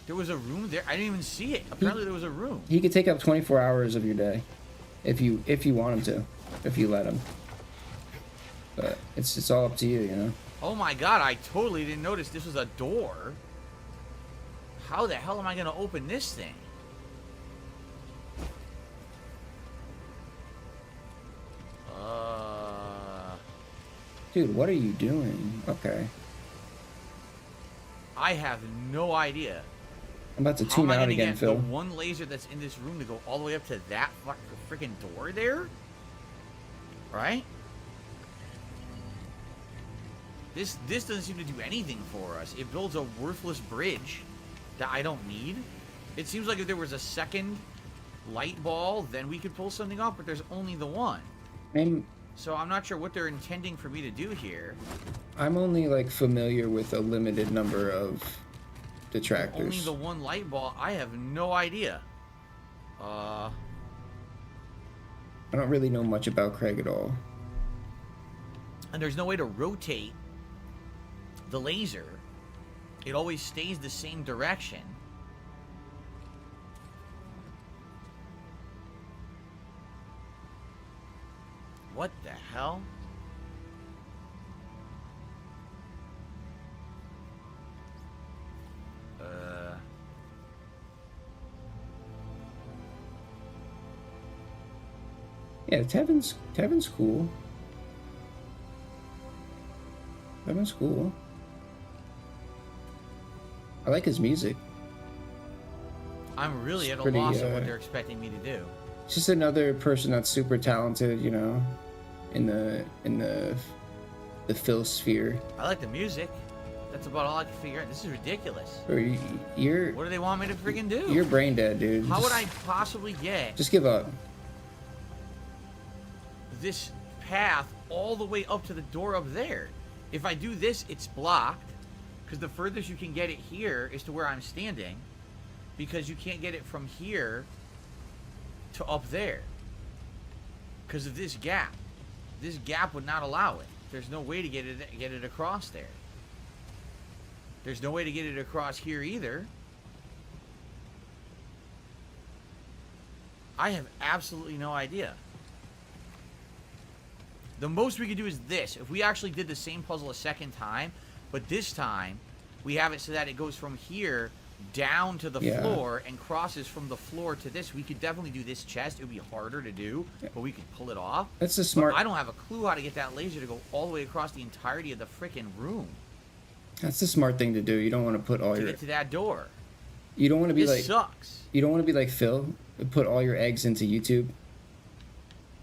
There was a room there. I didn't even see it. Apparently, there was a room. He could take up 24 hours of your day, if you want him to, if you let him. But it's all up to you, you know. Oh my god! I totally didn't notice this was a door. How the hell am I gonna open this thing? Dude, what are you doing? Okay. I have no idea. I'm about to How tune am I out gonna again, get Phil. the one laser that's in this room to go all the way up to that freaking door there? Right? This doesn't seem to do anything for us. It builds a worthless bridge that I don't need. It seems like if there was a second light ball, then we could pull something off, but there's only the one. So I'm not sure what they're intending for me to do here. I'm only like familiar with a limited number of Only detractors. the one light ball. I have no idea. I don't really know much about Craig at all. And there's no way to rotate the laser. It always stays the same direction. What the hell? Yeah, Tevin's cool. Tevin's cool. I like his music. I'm really It's at a pretty, loss of what they're expecting me to do. It's just another person that's super talented, you know, in the Phil sphere. I like the music. That's about all I can figure out. This is ridiculous. Or you're What do they want me to freaking do? you're brain dead, dude. How would Just- I possibly get Just give up. this path all the way up to the door up there? If I do this, it's blocked. Because the furthest you can get it here is to where I'm standing. Because you can't get it from here to up there. Because of this gap. This gap would not allow it. There's no way to get it across there. There's no way to get it across here either. I have absolutely no idea. The most we could do is this. If we actually did the same puzzle a second time, but this time we have it so that it goes from here down to the floor and crosses from the floor to this, we could definitely do this chest. It would be harder to do, but we could pull it off. That's a smart... But I don't have a clue how to get that laser to go all the way across the entirety of the freaking room. That's the smart thing to do. You don't want to put all to your... get to that door. You don't want to be this like... sucks. You don't want to be like Phil, put all your eggs into YouTube.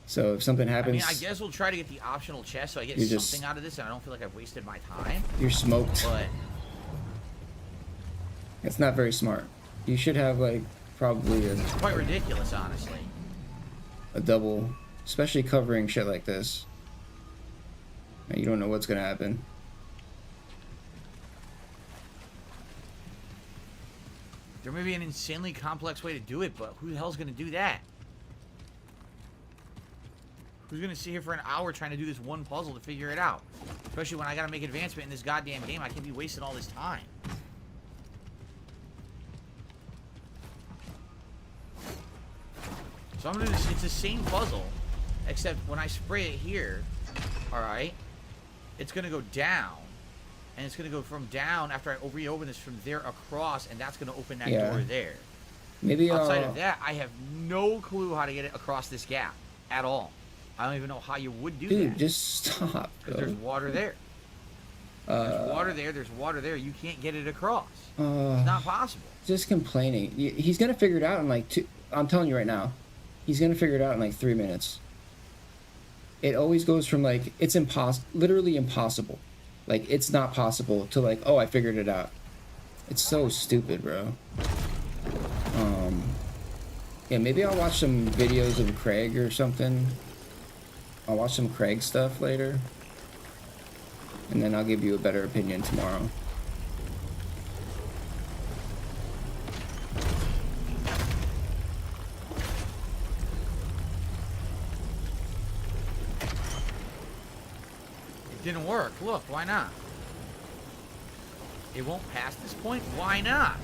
So if something happens... I mean, I guess we'll try to get the optional chest so I get something out of this and I don't feel like I've wasted my time. You're smoked. But... It's not very smart. You should have, like, probably a... It's quite ridiculous, honestly. A double, especially covering shit like this. You don't know what's gonna happen. There may be an insanely complex way to do it, but who the hell's gonna do that? Who's gonna sit here for an hour trying to do this one puzzle to figure it out? Especially when I gotta make advancement in this goddamn game. I can't be wasting all this time. So I'm gonna do this. It's the same puzzle, except when I spray it here, alright, it's gonna go down. And it's gonna go from down after I reopen this from there across, and that's gonna open that door there. Maybe outside of that, I have no clue how to get it across this gap at all. I don't even know how you would do that. Dude, just stop. Because there's water there. There's water there. There's water there. You can't get it across. It's not possible. Just complaining. He's gonna figure it out in like 2. I'm telling you right now. He's gonna figure it out in like 3 minutes. It always goes from like it's literally impossible, like it's not possible, to like, oh, I figured it out. It's so stupid, bro. Yeah, maybe I'll watch some videos of Craig or something. I'll watch some Craig stuff later, and then I'll give you a better opinion tomorrow. Didn't work. Look, why not? It won't pass this point? Why not?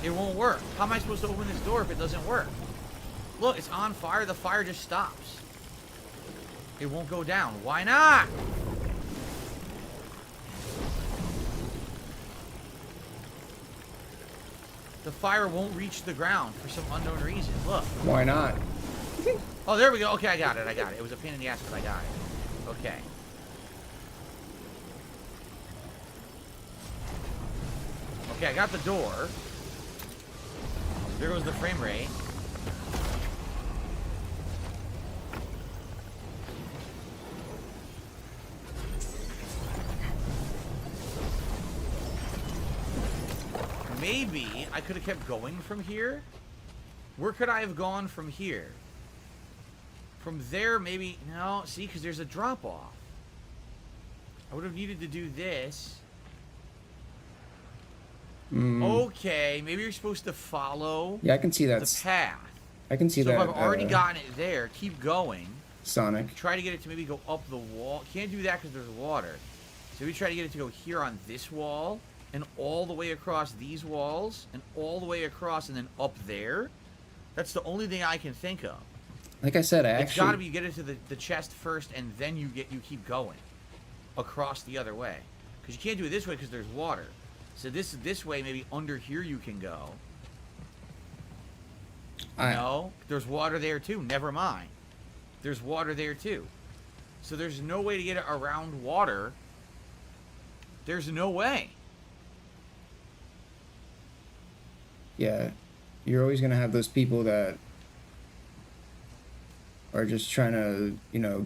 It won't work. How am I supposed to open this door if it doesn't work? Look, it's on fire. The fire just stops. It won't go down. Why not? The fire won't reach the ground for some unknown reason. Look. Why not? Oh, there we go. Okay, I got it. It was a pain in the ass, but I got it. Okay. Okay, I got the door. There goes the frame rate. Maybe I could have kept going from here. Where could I have gone from here? From there, maybe... No, see, because there's a drop-off. I would have needed to do this. Okay, maybe you're supposed to follow... Yeah, I can see that. ...the path. I can see that. So if I've already gotten it there, keep going. Sonic. Try to get it to maybe go up the wall. Can't do that because there's water. So we try to get it to go here on this wall, and all the way across these walls, and all the way across, and then up there. That's the only thing I can think of. Like I said, It's got to be get it to the chest first, and then you keep going across the other way, because you can't do it this way because there's water. So this way, maybe under here you can go. No, there's water there too. Never mind. There's water there too. So there's no way to get it around water. There's no way. Yeah, you're always gonna have those people that are just trying to,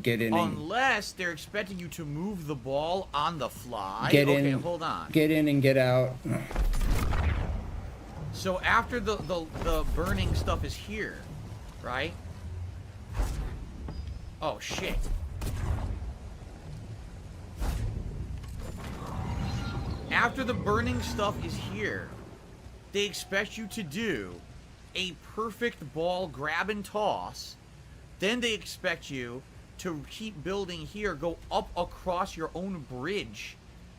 get in. Unless they're expecting you to move the ball on the fly. Get in. Okay, hold on. Get in and get out. So after the burning stuff is here, right? Oh, shit. After the burning stuff is here, they expect you to do a perfect ball grab and toss. Then they expect you to keep building here, go up across your own bridge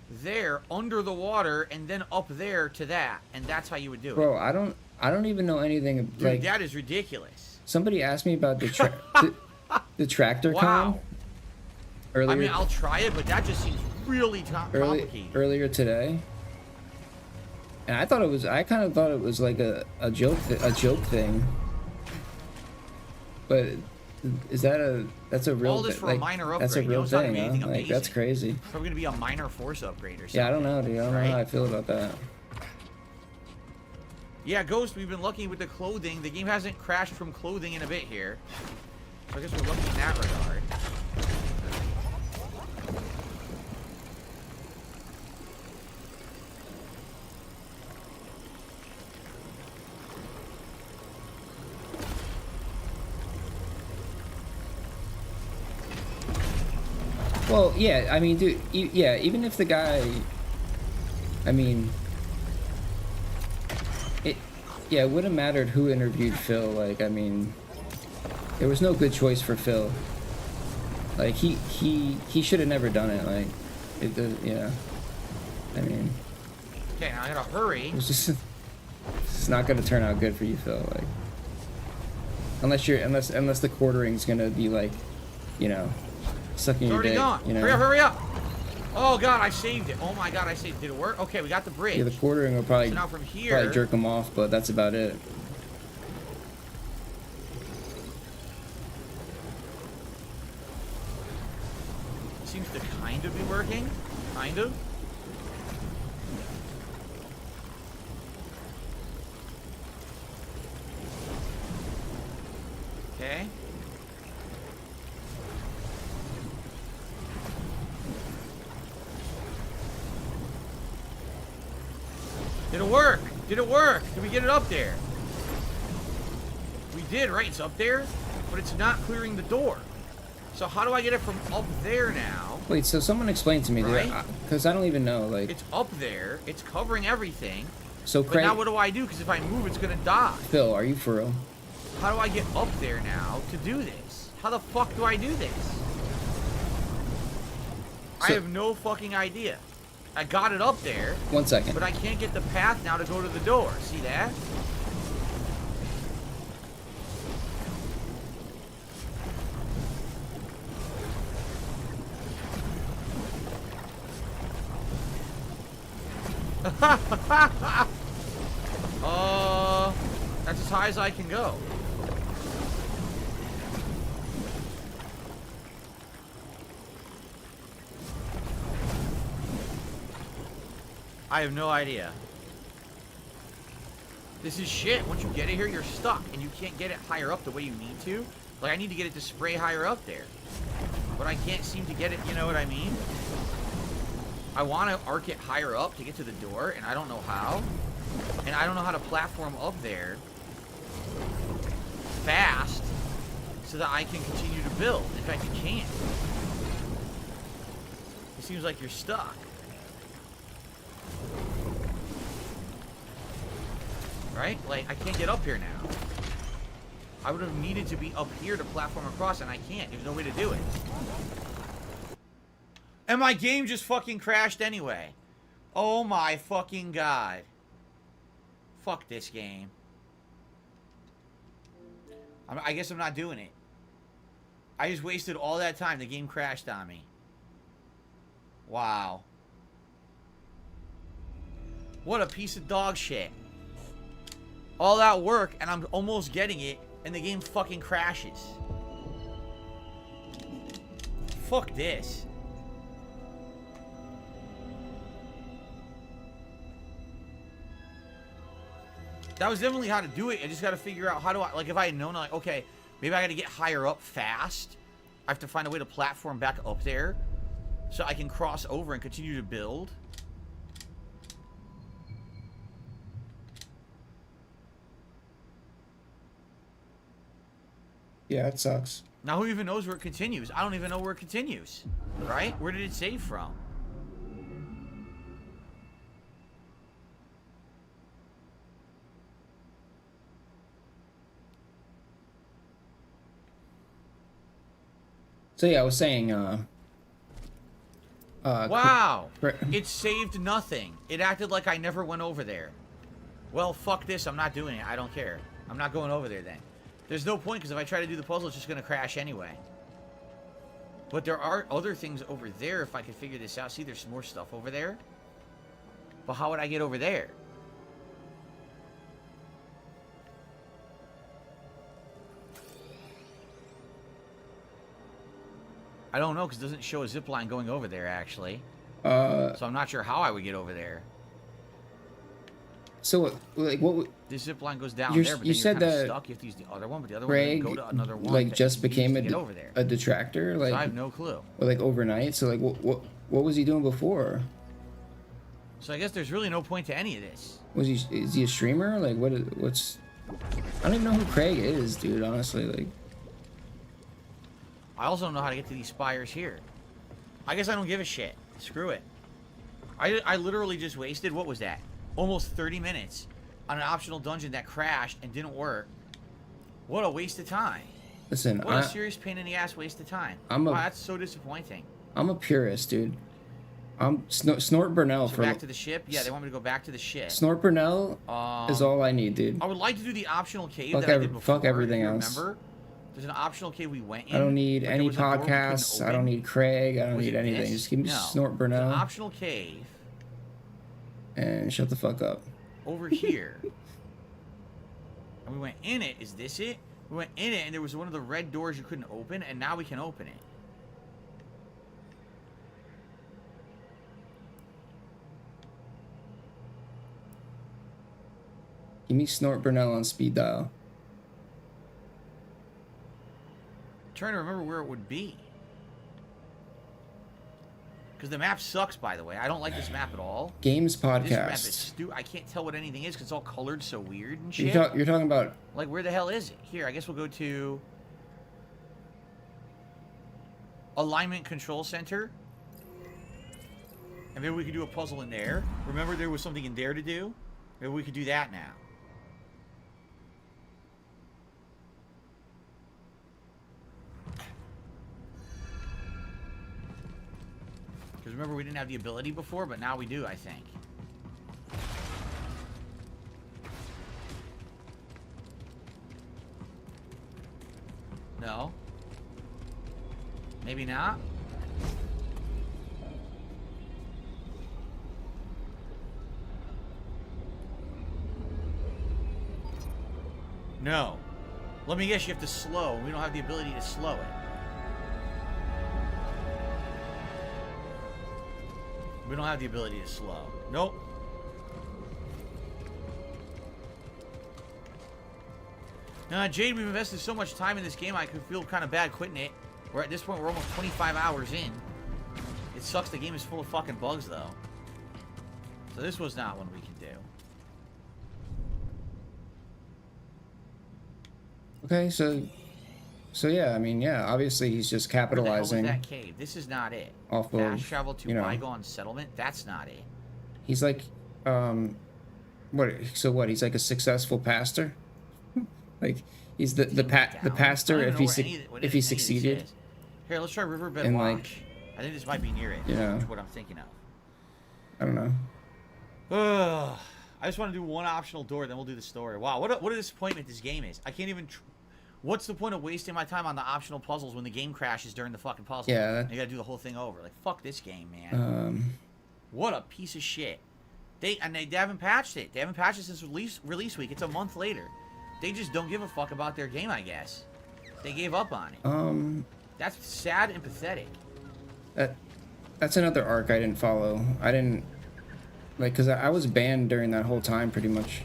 there under the water, and then up there to that, and that's how you would do it. Bro, I don't even know anything. Dude, that is ridiculous. Somebody asked me about the The tractor Wow. con. Earlier, I mean, I'll try it, but that just seems really complicated. Earlier today. And I thought it was. I kind of thought it was like a joke thing. But is that that's a real? All this for a minor upgrade. That's a real it's not gonna thing. be anything Huh? Like, amazing. that's crazy. It's probably gonna be a minor force upgrade or something. Yeah, I don't know, dude. I don't know how I feel about that. Yeah, Ghost, we've been lucky with the clothing. The game hasn't crashed from clothing in a bit here. So I guess we're lucky in that regard. Well, yeah, I mean, dude, yeah, even if the guy, I mean, it wouldn't have mattered who interviewed Phil. Like, I mean, there was no good choice for Phil. Like, he should have never done it. Like, yeah, I mean. Okay, now I gotta hurry. It's not gonna turn out good for you, Phil. Like, unless the quartering's gonna be like, you know, sucking your dick. Gone. You know? Hurry up! Oh god, I saved it. Oh my god, I saved it. Did it work? Okay, we got the bridge. Yeah, the quartering will probably, so now from here, probably jerk him off, but that's about it. Seems to kind of be working. Kind of. Okay. Did it work? Did it work? Did we get it up there? We did, right? It's up there, but it's not clearing the door. So how do I get it from up there now? Wait, so someone explain to me, right? Because I don't even know. Like, it's up there. It's covering everything. So but now what do I do? Because if I move, it's gonna die. Phil, are you for real? How do I get up there now to do this? How the fuck do I do this? I have no fucking idea. I got it up there. 1 second. But I can't get the path now to go to the door. See that? That's as high as I can go. I have no idea. This is shit. Once you get it here, you're stuck, and you can't get it higher up the way you need to. Like, I need to get it to spray higher up there. But I can't seem to get it, you know what I mean? I want to arc it higher up to get to the door, and I don't know how. And I don't know how to platform up there fast so that I can continue to build. In fact, you can't. It seems like you're stuck. Right? Like, I can't get up here now. I would have needed to be up here to platform across, and I can't. There's no way to do it. And my game just fucking crashed anyway. Oh my fucking god. Fuck this game. I guess I'm not doing it. I just wasted all that time. The game crashed on me. Wow. What a piece of dog shit. All that work, and I'm almost getting it, and the game fucking crashes. Fuck this. That was definitely how to do it. I just got to figure out how do I, like, if I had known, like, okay, maybe I got to get higher up fast. I have to find a way to platform back up there so I can cross over and continue to build. Yeah, it sucks. Now who even knows where it continues? I don't even know where it continues. Right? Where did it save from? So yeah, I was saying, wow! It saved nothing. It acted like I never went over there. Well, fuck this. I'm not doing it. I don't care. I'm not going over there then. There's no point, because if I try to do the puzzle, it's just going to crash anyway. But there are other things over there if I could figure this out. See, there's some more stuff over there. But how would I get over there? I don't know, because it doesn't show a zip line going over there, actually. So I'm not sure how I would get over there. So, like, what? This zip line goes down You're, there, but you then said you're that stuck. You have to use the other one, but the other Craig, one go to another one. like, that just you became use to get over there. a detractor. Like, So I have no clue. Or like overnight. So like, what was he doing before? So I guess there's really no point to any of this. Is he a streamer? Like, what's? I don't even know who Craig is, dude. Honestly, like. I also don't know how to get to these spires here. I guess I don't give a shit. Screw it. I literally just wasted, what was that? Almost 30 minutes on an optional dungeon that crashed and didn't work. What a waste of time. Listen, What a serious pain in the ass waste of time. Wow, that's so disappointing. I'm a purist, dude. I'm Snort Burnell So for back to the ship? Yeah, they want me to go back to the ship. Snort Burnell is all I need, dude. I would like to do the optional cave Fuck that I did before. fuck everything if you else. Remember? There's an optional cave we went in. I don't need but any there was a door we couldn't podcasts. I don't open. need Craig. I don't Was need it anything. this? Just give me No. Snort There's an Burnell optional cave and shut the fuck up. over here. And we went in it. Is this it? We went in it, and there was one of the red doors you couldn't open, and now we can open it. Give me Snort Burnell on speed dial. I'm trying to remember where it would be. Because the map sucks, by the way. I don't like this map at all. Games This map is podcast. I can't tell what anything is because it's all colored so weird and shit. You're talking about Like, where the hell is it? Here, I guess we'll go to Alignment Control Center. And maybe we could do a puzzle in there. Remember there was something in there to do? Maybe we could do that now. Because remember, we didn't have the ability before, but now we do, I think. No. Maybe not. No. Let me guess, you have to slow. We don't have the ability to slow it. We don't have the ability to slow. Nope. Now, Jade, we've invested so much time in this game, I could feel kind of bad quitting it. We're at this point, we're almost 25 hours in. It sucks the game is full of fucking bugs, though. So this was not one we could do. okay. So yeah, I mean, yeah. Obviously, he's just capitalizing. Where the hell was that cave? This is not it. Off of, Fast travel to you know, Bygone Settlement? That's not it. He's like, what? So what? He's like a successful pastor. Like he's the pastor if he succeeded. Here, let's try Riverbed And, Watch. like, I think this might be near it. you know. That's what I'm thinking of. I don't know. I just want to do one optional door, then we'll do the story. Wow, what a disappointment this game is. I can't even... What's the point of wasting my time on the optional puzzles when the game crashes during the fucking puzzle? Yeah, And you gotta do the whole thing over. Like, fuck this game, man. What a piece of shit. They haven't patched it. They haven't patched it since release week. It's a month later. They just don't give a fuck about their game, I guess. They gave up on it. That's sad and pathetic. That's another arc I didn't follow. I didn't like because I was banned during that whole time, pretty much.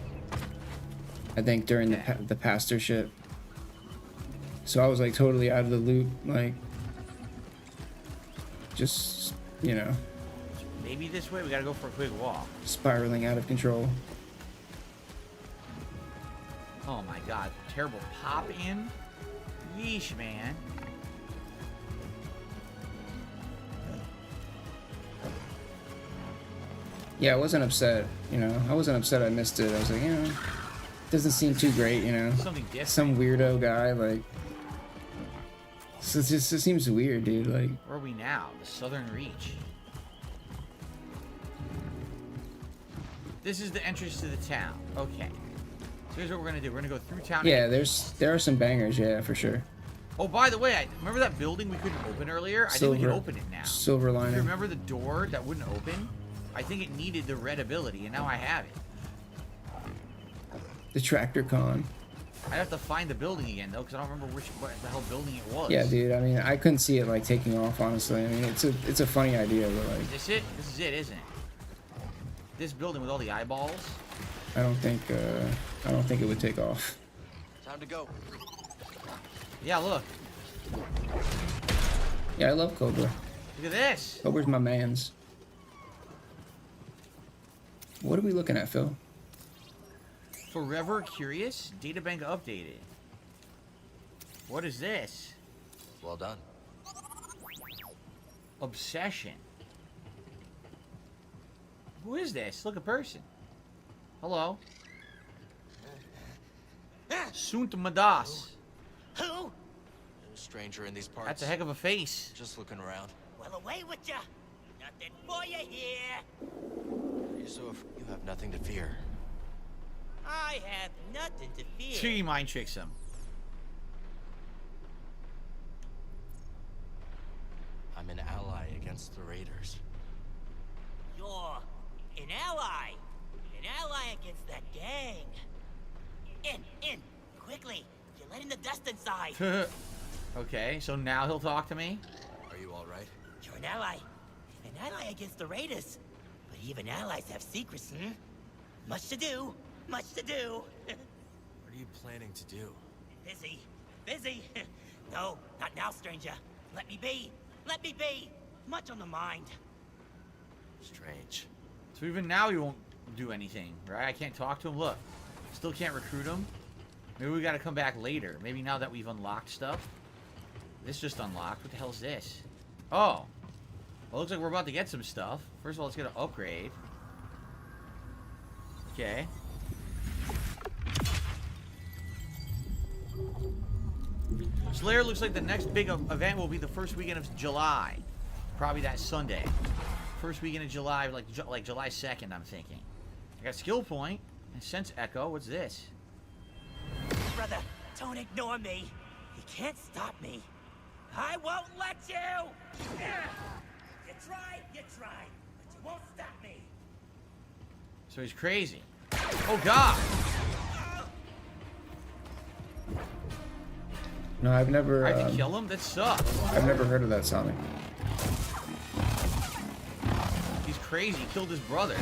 I think during the pastor shit. So I was like totally out of the loop, like just, you know. Maybe this way we gotta go for a quick walk. Spiraling out of control. Oh my god, terrible pop in. Yeesh, man. Yeah, I wasn't upset, you know. I wasn't upset I missed it. I was like, you know, doesn't seem too great, you know. Something different. Some weirdo guy, like. So it seems weird, dude. Like. Where are we now? The Southern Reach. This is the entrance to the town. Okay. So Here's what we're gonna do. We're gonna go through town. Yeah, there are some bangers, yeah, for sure. Oh, by the way, remember that building we couldn't open earlier? I think we can open it now. Silver You lining. remember the door that wouldn't open? I think it needed the red ability, and now I have it. The tractor con. I'd have to find the building again, though, because I don't remember what the hell building it was. Yeah, dude. I mean, I couldn't see it like taking off. Honestly, I mean, it's a funny idea, but like. Is this it? This is it, isn't it? This building with all the eyeballs. I don't think it would take off. Time to go. Yeah, look. Yeah, I love Cobra. Look at this. Cobra's my man's. What are we looking at, Phil? Forever Curious? Databank updated. What is this? Well done. Obsession. Who is this? Look, a person. Hello. Sunt Madas. Who? A stranger in these parts. That's a heck of a face. Just looking around. Well, away with ya. Nothing for you here. You have nothing to fear. I have nothing to fear. She mind tricks him. I'm an ally against the Raiders. You're an ally. An ally against that gang. In. Quickly. You're letting the dust inside. Okay, so now he'll talk to me? Are you alright? You're an ally. An ally against the Raiders. But even allies have secrets, hmm? Much to do. Much to do. What are you planning to do? Busy. No, not now, stranger. Let me be. Much on the mind. Strange. So even now he won't do anything, right? I can't talk to him. Look, still can't recruit him. Maybe we gotta come back later. Maybe now that we've unlocked stuff. This just unlocked. What the hell is this? Oh. Well, looks like we're about to get some stuff. First of all, let's get an upgrade. Okay. Slayer looks like the next big event will be the first weekend of July. Probably that Sunday. First weekend of July, like July 2nd, I'm thinking. I got skill point and sense echo. What's this? Brother, don't ignore me. You can't stop me. I won't let you! You try, but you won't stop me. So he's crazy. Oh, God! No, I've never. I have to kill him? That sucks. I've never heard of that Sonic. He's crazy. He killed his brother.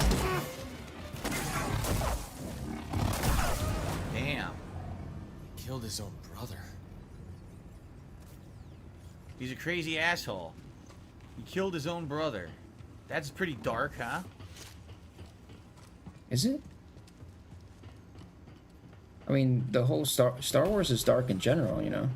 Damn. He killed his own brother. He's a crazy asshole. He killed his own brother. That's pretty dark, huh? Is it? I mean, the whole Star Wars is dark in general, you know.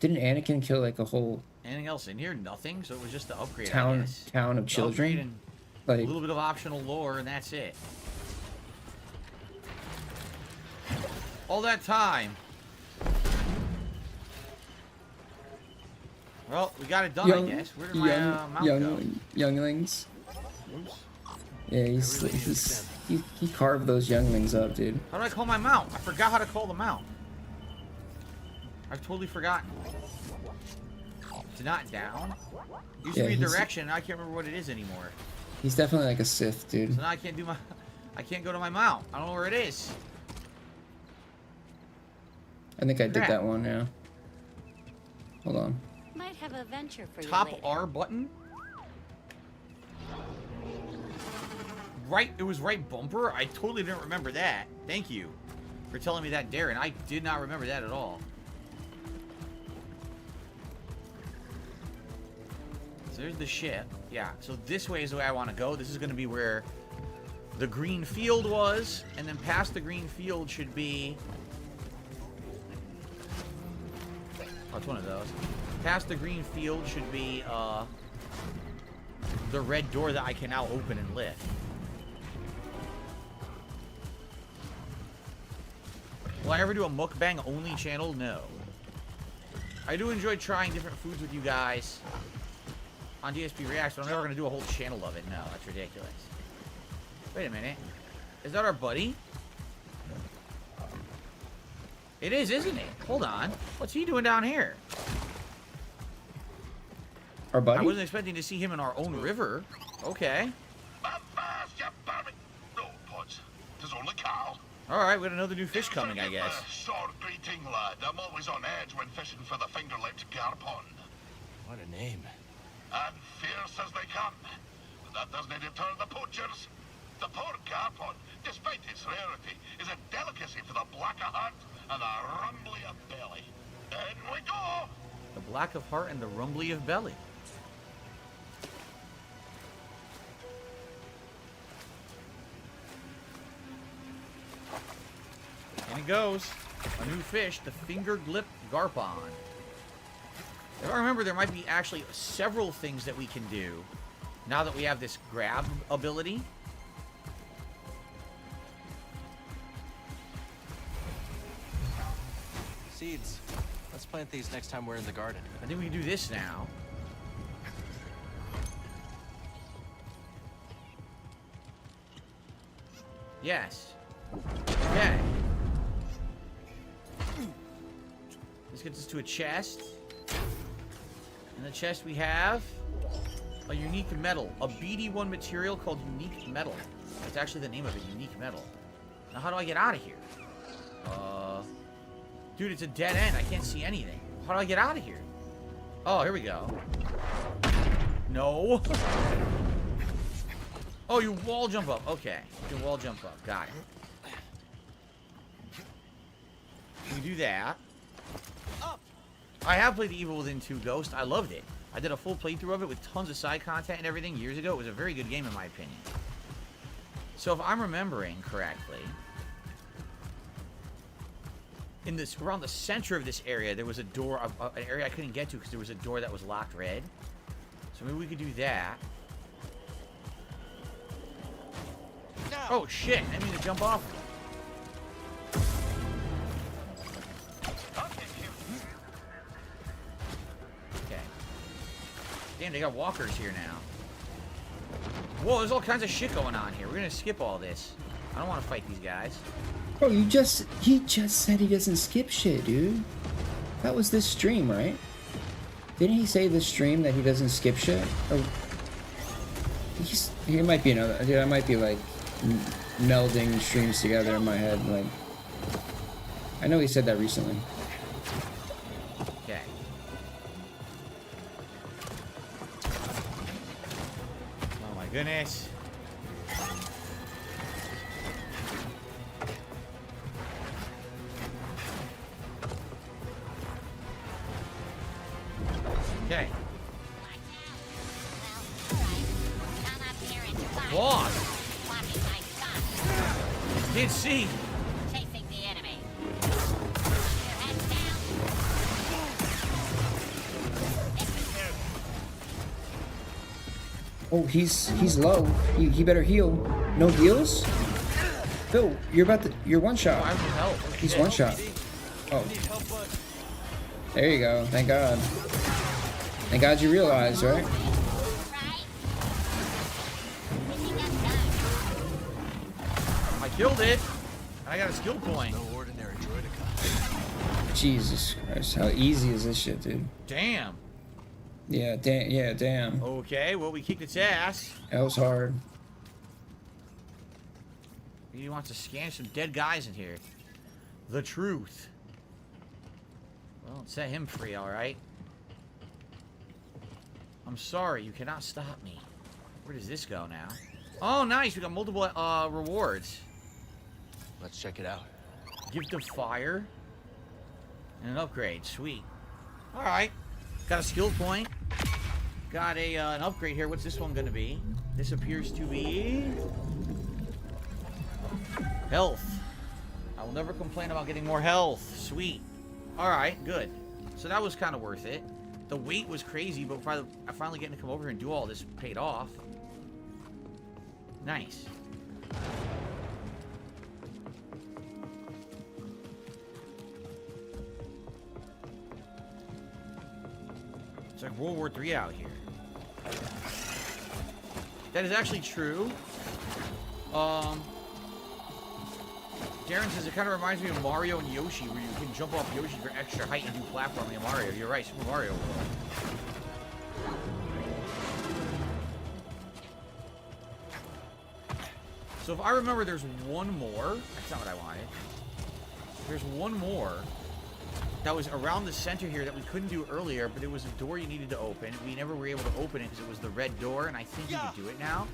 Didn't Anakin kill like a whole Anything else in here? Nothing. So it was just the upgrade. I town guess. of children? Upgrade and Like a little bit of optional lore, and that's it. All that time. Well, we got it done, I guess. Where did my mount go? younglings. Yeah, he carved those younglings up, dude. How do I call my mount? I forgot how to call the mount. I've totally forgotten. It's not down. Used to be a direction, I can't remember what it is anymore. He's definitely like a Sith, dude. So now I can't do my... I can't go to my mount. I don't know where it is. I think I did that one, yeah. Hold on. Might have a venture for Top you later. R button? Right, it was right bumper? I totally didn't remember that. Thank you for telling me that, Darren. I did not remember that at all. So there's the ship. Yeah, so this way is the way I want to go. This is going to be where the green field was, and then past the green field should be... Oh, it's one of those. Past the green field should be the red door that I can now open and lift. Will I ever do a mukbang only channel? No. I do enjoy trying different foods with you guys on DSP Reacts, but I'm never going to do a whole channel of it. No, that's ridiculous. Wait a minute. Is that our buddy? It is, isn't it? Hold on. What's he doing down here? Our buddy? I wasn't expecting to see him in our own river. Okay. No, Pods. 'Tis only Carl. Alright, we got another new fish coming, I guess. Short greeting, lad. I'm always on edge when fishing for the finger-lipped garpon. What a name. And fierce as they come. But that doesn't deter the poachers. The poor garpon, despite its rarity, is a delicacy for the black of heart and the rumbly of belly. In we go! The black of heart and the rumbly of belly. And it goes. A new fish, the finger-lipped garpon. If I remember, there might be actually several things that we can do now that we have this grab ability. Seeds. Let's plant these next time we're in the garden. I think we can do this now. Yes. Okay. This gets us to a chest. In the chest we have a unique metal. A BD1 material called unique metal. That's actually the name of it, unique metal. Now how do I get out of here? Dude, it's a dead end. I can't see anything. How do I get out of here? Oh, here we go. No. Oh, you wall jump up. Okay. You can wall jump up. Got it. We do that. I have played The Evil Within 2 Ghost. I loved it. I did a full playthrough of it with tons of side content and everything years ago. It was a very good game in my opinion. So if I'm remembering correctly, in this, around the center of this area, there was a door, an area I couldn't get to because there was a door that was locked red. So maybe we could do that. No. Oh shit! I didn't mean to jump off. Okay. Damn, they got walkers here now. Whoa, there's all kinds of shit going on here. We're gonna skip all this. I don't want to fight these guys. Bro, he just said he doesn't skip shit, dude. That was this stream, right? Didn't he say this stream that he doesn't skip shit? Or he might be another. Dude, I might be like melding streams together in my head. Like, I know he said that recently. Okay. Oh my goodness. Okay. Boss! Can't see. Chasing the enemy. Oh, he's low. He better heal. No heals? Phil, you're one shot. He's one shot. Oh. There you go. Thank God. Thank God you realized, right? I killed it. I got a skill point. No ordinary droidica. Jesus Christ, how easy is this shit, dude? Damn. Yeah, damn. Okay, well we kicked its ass. That was hard. He wants to scan some dead guys in here. The truth. Well, set him free, alright. I'm sorry, you cannot stop me. Where does this go now? Oh, nice, we got multiple rewards. Let's check it out. Gift of fire. And an upgrade, sweet. Alright. Got a skill point. Got a an upgrade here. What's this one gonna be? This appears to be health. I will never complain about getting more health. Sweet. Alright, good. So that was kind of worth it. The wait was crazy, but I finally getting to come over here and do all this paid off. Nice. It's like World War III out here. That is actually true. Darren says it kind of reminds me of Mario and Yoshi, where you can jump off Yoshi for extra height and do platforming in Mario. You're right, Super Mario World. So if I remember, there's one more. That's not what I wanted. There's one more that was around the center here that we couldn't do earlier, but it was a door you needed to open. We never were able to open it because it was the red door, and I think you can do it now.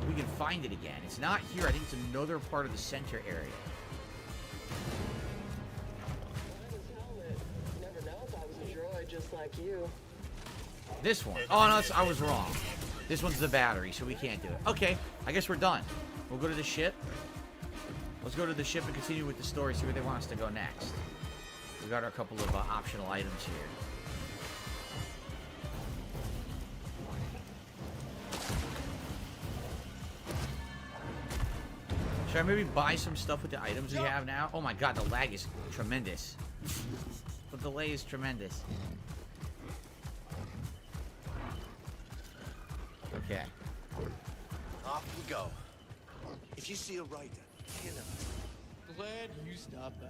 We can find it again. It's not here. I think it's another part of the center area. Just like you. This one. Oh, no, I was wrong. This one's the battery, so we can't do it. Okay, I guess we're done. We'll go to the ship. Let's go to the ship and continue with the story, see where they want us to go next. We got our couple of optional items here. Should I maybe buy some stuff with the items we have now? Oh my god, the lag is tremendous. The delay is tremendous. Okay. Off we go. If you see a rider, kill him. Glad you stopped by.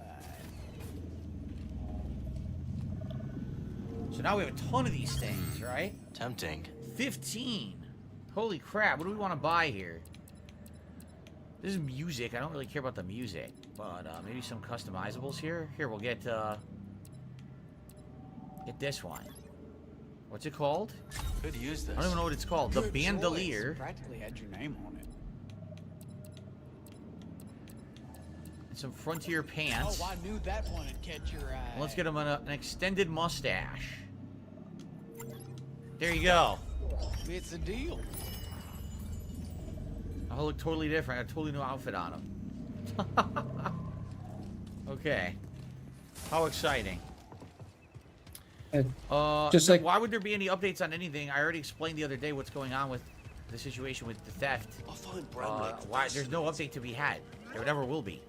So now we have a ton of these things, right? Tempting. 15. Holy crap, what do we want to buy here? This is music. I don't really care about the music, but maybe some customizables here. Here, we'll get this one. What's it called? Could use this. I don't even know what it's called. The Bandolier. Practically had your name on it. And some Frontier pants. Oh, I knew that one would catch your eye. And let's get him an extended mustache. There you go. It's a deal. I'll look totally different. I got a totally new outfit on him. Okay. How exciting. Just like, why would there be any updates on anything? I already explained the other day what's going on with the situation with the theft. I'll find Why there's no update to be had. There never will be.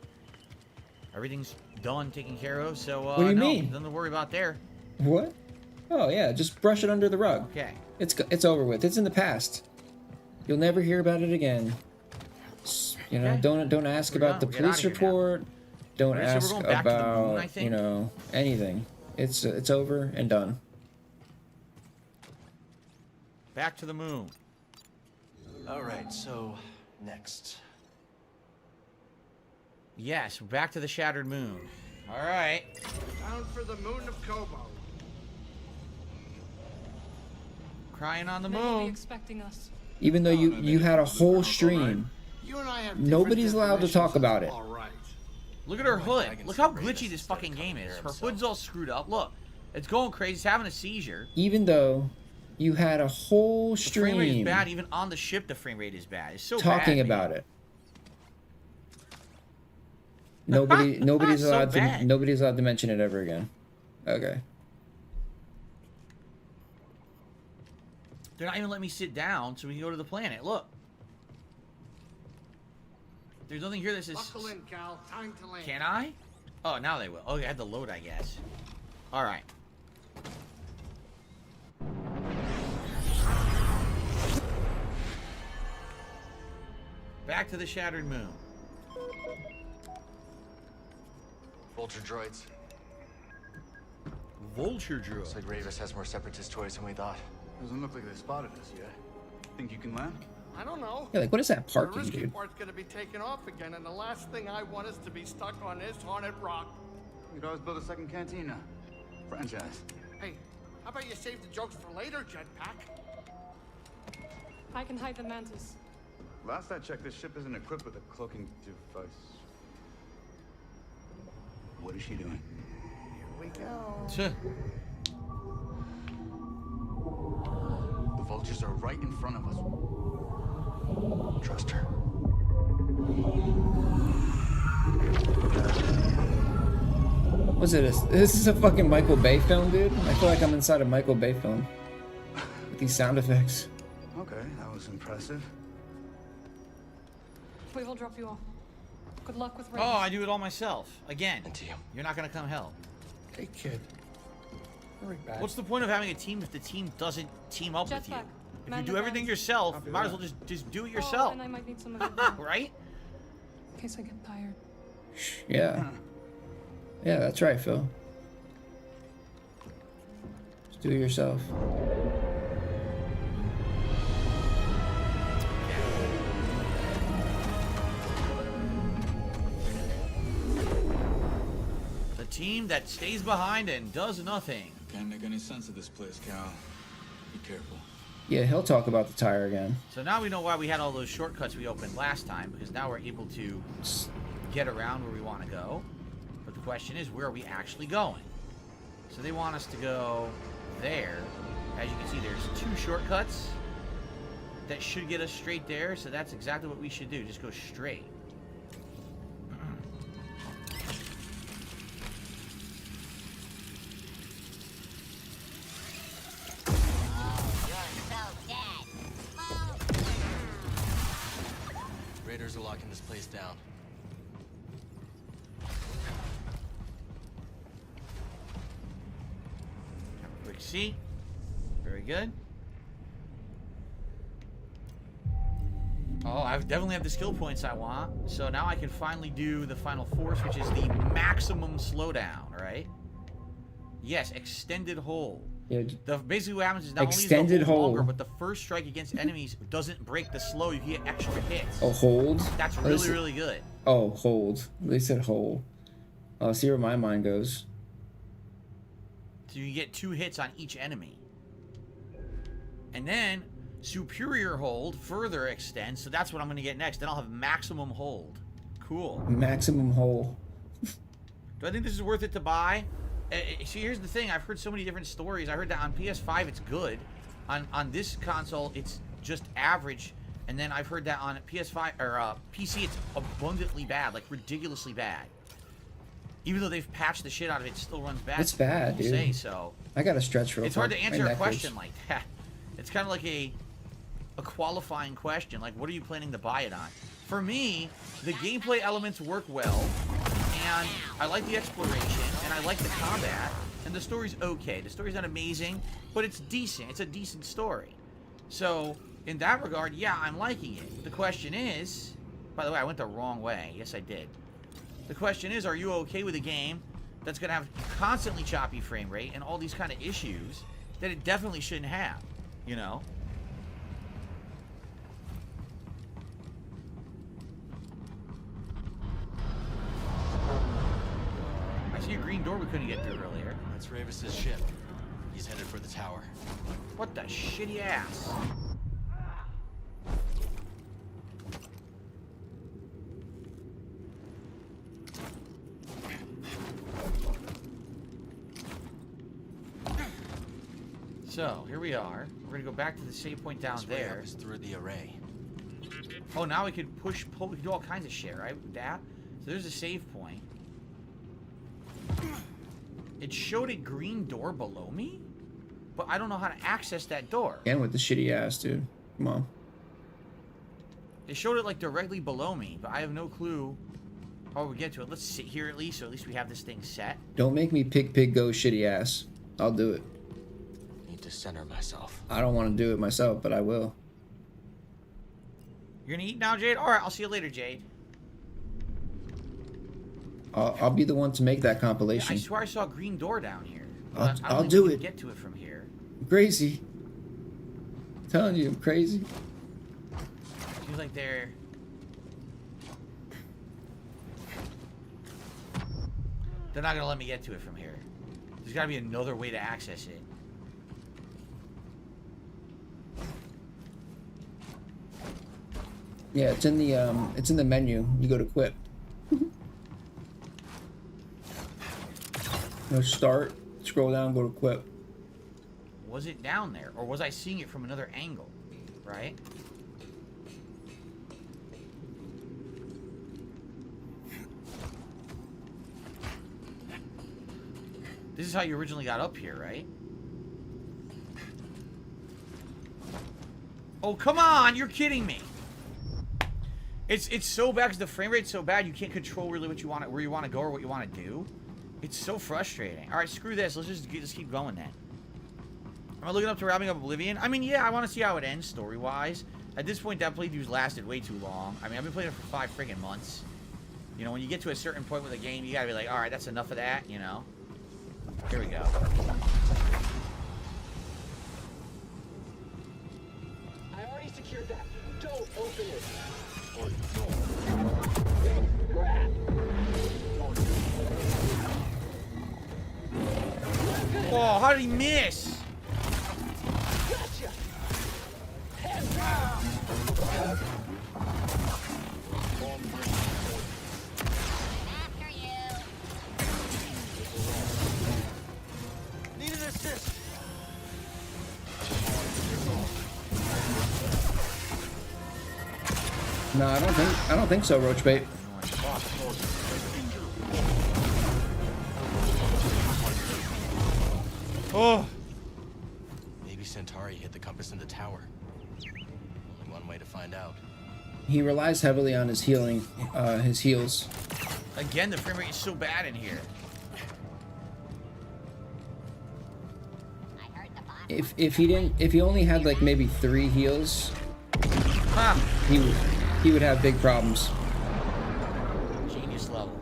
Everything's done, taken care of. So what do you mean? Nothing to worry about there. What? Oh yeah, just brush it under the rug. Okay. It's over with. It's in the past. You'll never hear about it again. You know, don't ask about the police report. Don't ask about you know anything. It's over and done. Back to the moon. All right, so next. Yes, back to the shattered moon. All right. Bound for the moon of Kobo. Crying on the They will be moon. expecting us. Even though you had a whole stream, You and I have nobody's allowed to talk about it. all right. Look at her hood. Look how glitchy this fucking game is. Her hood's all screwed up. Look, it's going crazy. It's having a seizure. Even though you had a whole The frame rate is stream bad. Even on the ship, the frame rate is bad. It's so talking bad, about it. Nobody's So allowed bad. to nobody's allowed to mention it ever again. Okay. They're not even letting me sit down so we can go to the planet. Look. There's nothing here that says... Buckle in, Cal. Time to land. Can I? Oh, now they will. Oh, I had to load, I guess. All right. Back to the shattered moon. Vulture droids. Vulture droid. Looks like Ravis has more separatist toys than we thought. Doesn't look like they spotted us yet. Think you can land? I don't know. Yeah, like what is that The parking, risky dude? part's gonna be taken off again, and the last thing I want is to be stuck on this haunted rock. We could always build a second cantina. Franchise. Hey, how about you save the jokes for later, Jetpack? I can hide the mantis. Last I checked, this ship isn't equipped with a cloaking device. What is she doing? Here we go. The vultures are right in front of us. Trust her. Was it this is a fucking Michael Bay film, dude? I feel like I'm inside a Michael Bay film. With these sound effects. Okay, that was impressive. We will drop you off. Good luck with Oh, Raven. I do it all myself. Again. Into you. You're not going to come help. Hey, kid. Hurry back. What's the point of having a team if the team doesn't team up with you? Jetpack. If Man you do the everything guns. yourself, you might as well just do it yourself. Oh, and I might need some of your Right? in case I get tired. Yeah. Yeah, that's right, Phil. Just do it yourself. The team that stays behind and does nothing. Can't make any sense of this place, Cal. Be careful. Yeah, he'll talk about the tire again. So now we know why we had all those shortcuts we opened last time, because now we're able to get around where we want to go. But the question is, where are we actually going? So they want us to go there. As you can see, there's 2 shortcuts that should get us straight there, so that's exactly what we should do. Just go straight. Raiders are locking this place down. Quick C. Very good. Oh, I definitely have the skill points I want. So now I can finally do the final force, which is the maximum slowdown, right? Yes, extended hold. Yeah. Basically what happens is not Extended only is the hold hold. longer, but the first strike against enemies doesn't break the slow. You get extra hits. Oh, hold? That's Oh, really, really good. Oh, hold. They said hold. I'll see where my mind goes. So you get 2 hits on each enemy. And then superior hold further extends, so that's what I'm going to get next. Then I'll have maximum hold. Cool. Maximum hold. Do I think this is worth it to buy? See, here's the thing. I've heard so many different stories. I heard that on PS5 it's good. On this console it's just average. And then I've heard that on PS5 or PC it's abundantly bad, like ridiculously bad. Even though they've patched the shit out of it, it still runs bad. It's bad, People dude. say so. I got to stretch real It's hard to quick. answer My a neck question hurts. like that. It's kind of like a qualifying question. Like, what are you planning to buy it on? For me, the gameplay elements work well, and I like the exploration, and I like the combat, and the story's okay. The story's not amazing, but it's decent. It's a decent story. So, in that regard, yeah, I'm liking it. The question is, by the way, I went the wrong way. Yes, I did. The question is, are you okay with a game that's going to have constantly choppy frame rate and all these kind of issues that it definitely shouldn't have, you know? I see a green door we couldn't get through earlier. That's Ravis's ship. He's headed for the tower. What the shitty ass? So, here we are. We're gonna go back to the save point down This way there. up is through the array. Oh, now we could push, pull, we can do all kinds of shit, right? With that. So there's a save point. It showed a green door below me, but I don't know how to access that door. Again with the shitty ass, dude. Come on. It showed it like directly below me, but I have no clue how we get to it. Let's sit here at least, so at least we have this thing set. Don't make me pig go shitty ass. I'll do it. Need to center myself. I don't want to do it myself, but I will. You're gonna eat now, Jade? Alright, I'll see you later, Jade. I'll be the one to make that Yeah, compilation. I swear I saw a green door down here. I'll I don't think do we it. can get to it from here. I'm crazy. I'm telling you, I'm crazy. Seems like they're... They're not gonna let me get to it from here. There's gotta be another way to access it. Yeah, it's in the menu. You go to quit. No, start, scroll down, go to quit. Was it down there? Or was I seeing it from another angle? Right? This is how you originally got up here, right? Oh, come on! You're kidding me! It's so bad because the frame rate's so bad you can't control really what you want, where you want to go or what you want to do. It's so frustrating. All right, screw this. Let's just keep going then. Am I looking up to wrapping up Oblivion? I mean, yeah, I want to see how it ends story-wise. At this point, that playthrough's lasted way too long. I mean, I've been playing it for 5 friggin' months. You know, when you get to a certain point with a game, you gotta be like, all right, that's enough of that, you know? Here we go. I already secured that. Don't open it. Oh, how did he miss? Gotcha. Need an assist. No, I don't think so, Roachbait. Oh. Maybe Centauri hit the compass in the tower. Only one way to find out. He relies heavily on his healing, his heals. Again, the frame rate is so bad in here. If he only had like maybe 3 heals, he would have big problems. Genius level.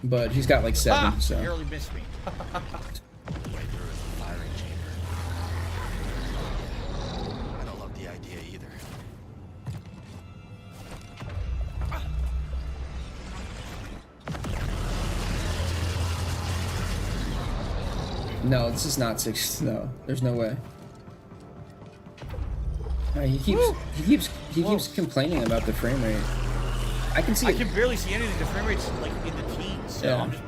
But he's got like 7, so. Barely missed me. Way through is the firing chamber. I don't love the idea either. No, this is not 6. No, there's no way. He keeps complaining about the frame rate. I can see. I can barely see anything. The frame rate's like in the teens. So Yeah. I'm just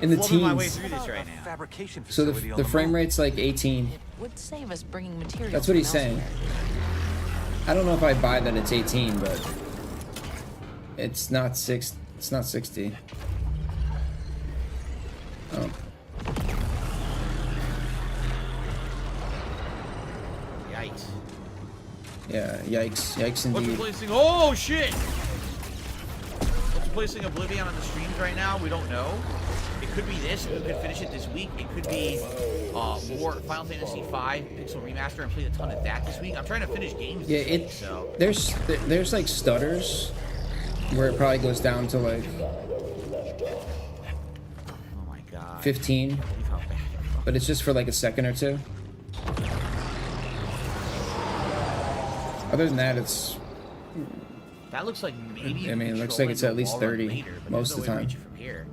In the flubbing my way teens. through this right now. Fabrication So facility the frame rate's like 18. Would save us bringing materials. That's what he's from saying. elsewhere. I don't know if I buy that it's 18, but it's not 6. It's not 60. Oh. Yikes. Yeah, yikes. Yikes What's indeed. replacing? Oh, shit! What's replacing Oblivion on the streams right now? We don't know. It could be this. We could finish it this week. It could be more Final Fantasy V Pixel Remaster and play a ton of that this week. I'm trying to finish games Yeah, this week, so... there's like stutters where it probably goes down to like Oh my god. 15, but it's just for like a second or two. Other than that, it's. That looks like maybe. I mean, it looks like it's at least 30 later, but most of there's the no way to time. reach it from here.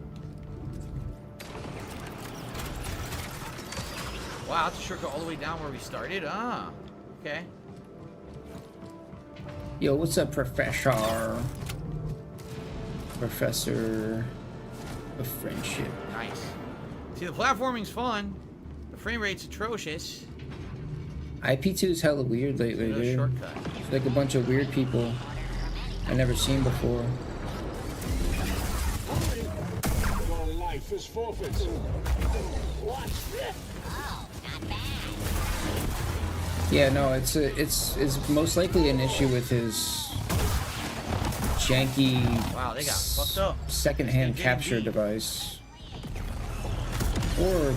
Wow, it's a shortcut all the way down where we started. Ah, okay. Yo, what's up, Professor? Professor of Friendship. Nice. See, the platforming's fun. The frame rate's atrocious. IP2 is hella weird lately, Another dude. shortcut. It's like a bunch of weird people I never seen before. Your life is forfeit. Watch this. Yeah, no, it's most likely an issue with his janky Wow, they got fucked up. secondhand They did capture indeed. device. Or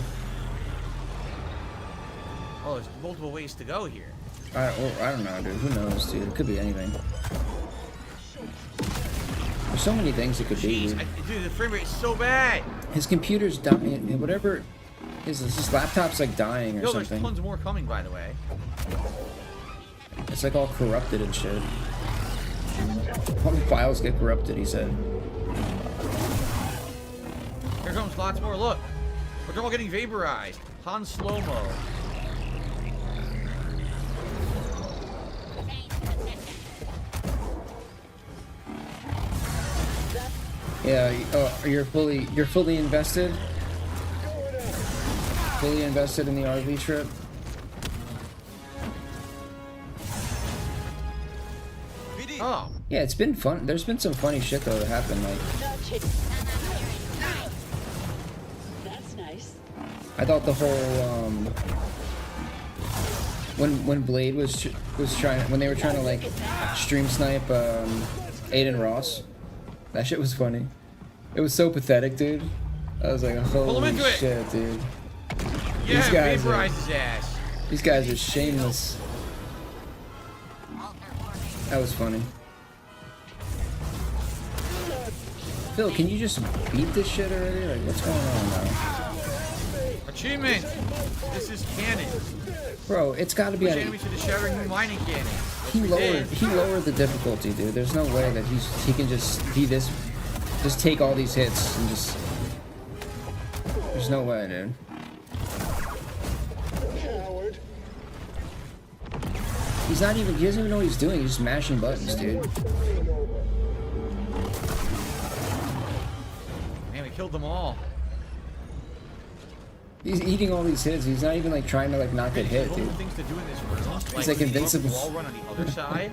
Oh, there's multiple ways to go here. I don't know, dude. Who knows, dude? It could be anything. There's so many things it could be. Jeez, dude, the frame rate's so bad. His computer's dying. Whatever. His laptop's like dying or Yo, there's something. tons more coming, by the way. It's like all corrupted and shit. All the files get corrupted, he said. Here comes lots more. Look, they're all getting vaporized. Han slow-mo. Yeah. Oh, you're fully invested. Fully invested in the RV trip. Oh. Yeah, it's been fun. There's been some funny shit though that happened. Like, That's nice. I thought the whole when Blade was trying, when they were trying to like stream snipe Aiden Ross, that shit was funny. It was so pathetic, dude. I was like, Pull him holy into it. shit, dude. Yeah, guys vaporize are- his ass. These guys are shameless. That was funny. Phil, can you just beat this shit already? Like, what's going on now? Achievement! This is canon. Bro, it's got to be. Push enemies to the shattering moon mining cannon. He lowered the difficulty, dude. There's no way that he can just be this, just take all these hits and just. There's no way, dude. He doesn't even know what he's doing. He's just mashing buttons, dude. Man, we killed them all. He's eating all these hits. He's not even like trying to like not get hit, dude. Things to do in this room. He's like invincible. Wall run on the other side.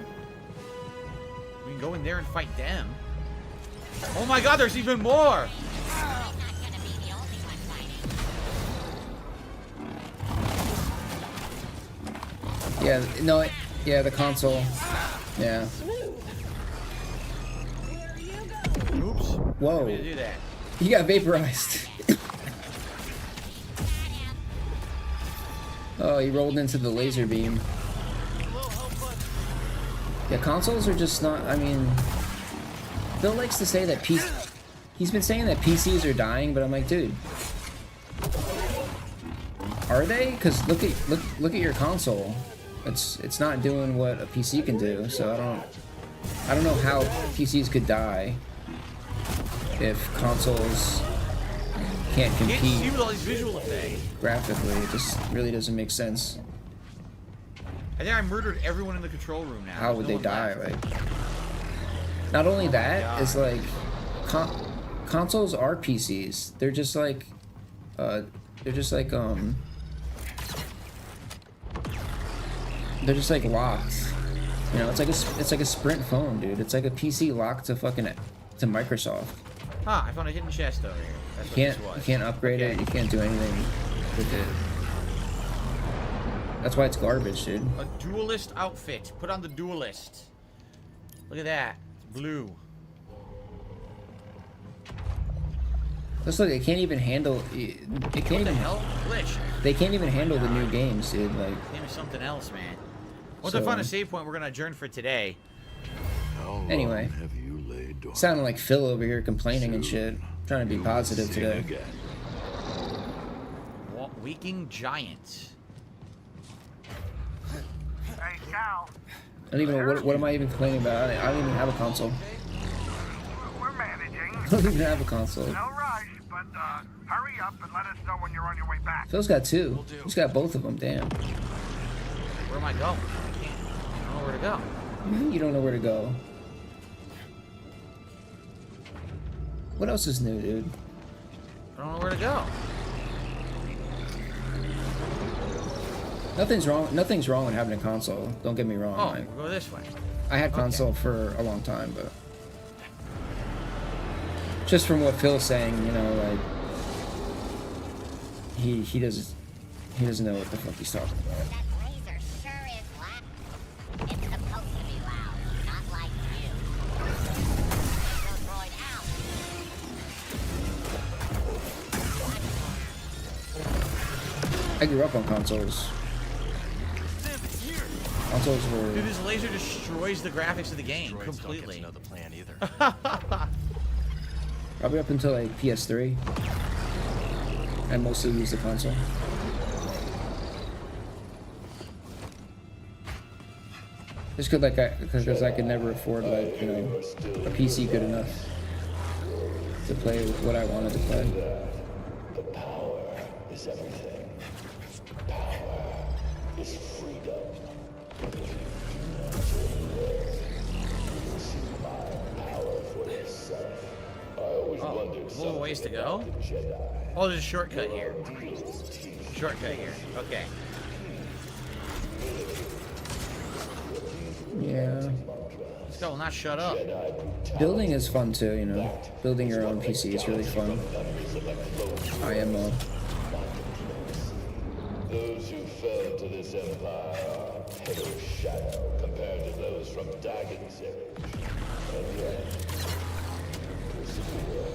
We can go in there and fight them. Oh my God, there's even more. Yeah, no, yeah, the console. Yeah. Oops. Whoa. Didn't do that. He got vaporized. Oh, he rolled into the laser beam. Yeah, consoles are just not, I mean, Phil likes to say that he's been saying that PCs are dying, but I'm like, dude, are they? Because look at your console. It's not doing what a PC can do, so I don't know how PCs could die if consoles can't compete. You can't see with all these visual effects. Graphically, it just really doesn't make sense. I think I murdered everyone in the control room now. How would they die? Like, not only that, it's like consoles are PCs. They're just like locked. You know, it's like a Sprint phone, dude. It's like a PC locked to Microsoft. Huh, I found a hidden chest over here. That's what this was. You can't upgrade it. You can't do anything with it. That's why it's garbage, dude. A duelist outfit. Put on the duelist. Look at that. It's blue. Let's look. It can't even handle. It can't What the even. hell? Glitch. They can't even handle the new games, dude. Like. Give me something else, man. Once I find a save point, we're gonna adjourn for today. Anyway. Sounding like Phil over here complaining and shit. Trying to be positive today. Waking Giant. Hey, Cal. I don't even know what am I even complaining about. I don't even have a console. We're managing. I don't even have a console. No rush, but hurry up and let us know when you're on your way back. Phil's got two. He's got both of them. Damn. Where am I going? I don't know where to go. You don't know where to go. What else is new, dude? I don't know where to go. Nothing's wrong with having a console. Don't get me wrong. Oh, we'll go this way. I had console for a long time, but just from what Phil's saying, you know, like he doesn't know what the fuck he's talking about. That laser sure is loud. It's supposed to be loud, not like you. Droid out. I grew up on consoles. Consoles were. Dude, this laser destroys the graphics of the game Droids completely. Don't get to know the plan either. Probably up until like PS3. I mostly used the console. Just because I could never afford like, you know, a PC good enough to play what I wanted to play. The power is everything. Power is freedom. Little ways to go. Oh, there's a shortcut here. Shortcut here. Okay. Yeah. This guy will not shut up. Building is fun too, you know. Building your own PC is really fun. IMO. Those who fell to this empire are head of shadow compared to those from Dagon's age. And yet, persevere.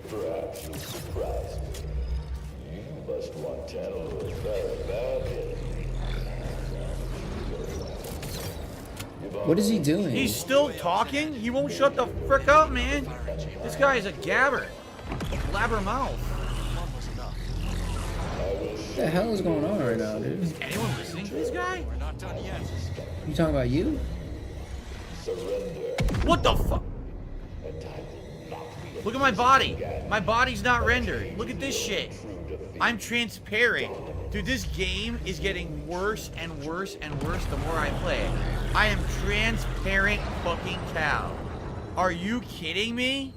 Perhaps you'll surprise me. You must want Tantalor very badly. What is he doing? He's still talking? He won't shut the frick up, man. This guy is a gabber. Blabbermouth. What the hell is going on right now, dude? Is anyone listening to this guy? We're not done yet. You talking about you? What the fuck? Look at my body. My body's not rendered. Look at this shit. I'm transparent. Dude, this game is getting worse and worse and worse the more I play it. I am transparent fucking cow. Are you kidding me?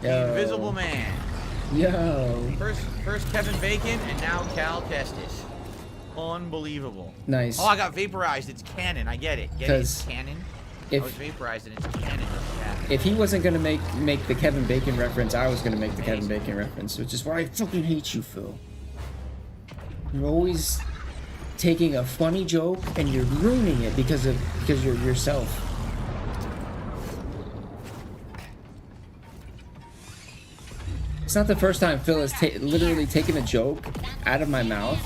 The Invisible Man. Yo. First Kevin Bacon and now Cal Kestis. Unbelievable. Nice. Oh, I got vaporized. It's canon. I get it. Get it? It's canon. I was vaporized and it's canon. If he wasn't gonna make the Kevin Bacon reference, I was gonna make the Kevin Bacon reference, which is why I fucking hate you, Phil. You're always taking a funny joke and you're ruining it because you're yourself. It's not the first time Phil has literally taken a joke out of my mouth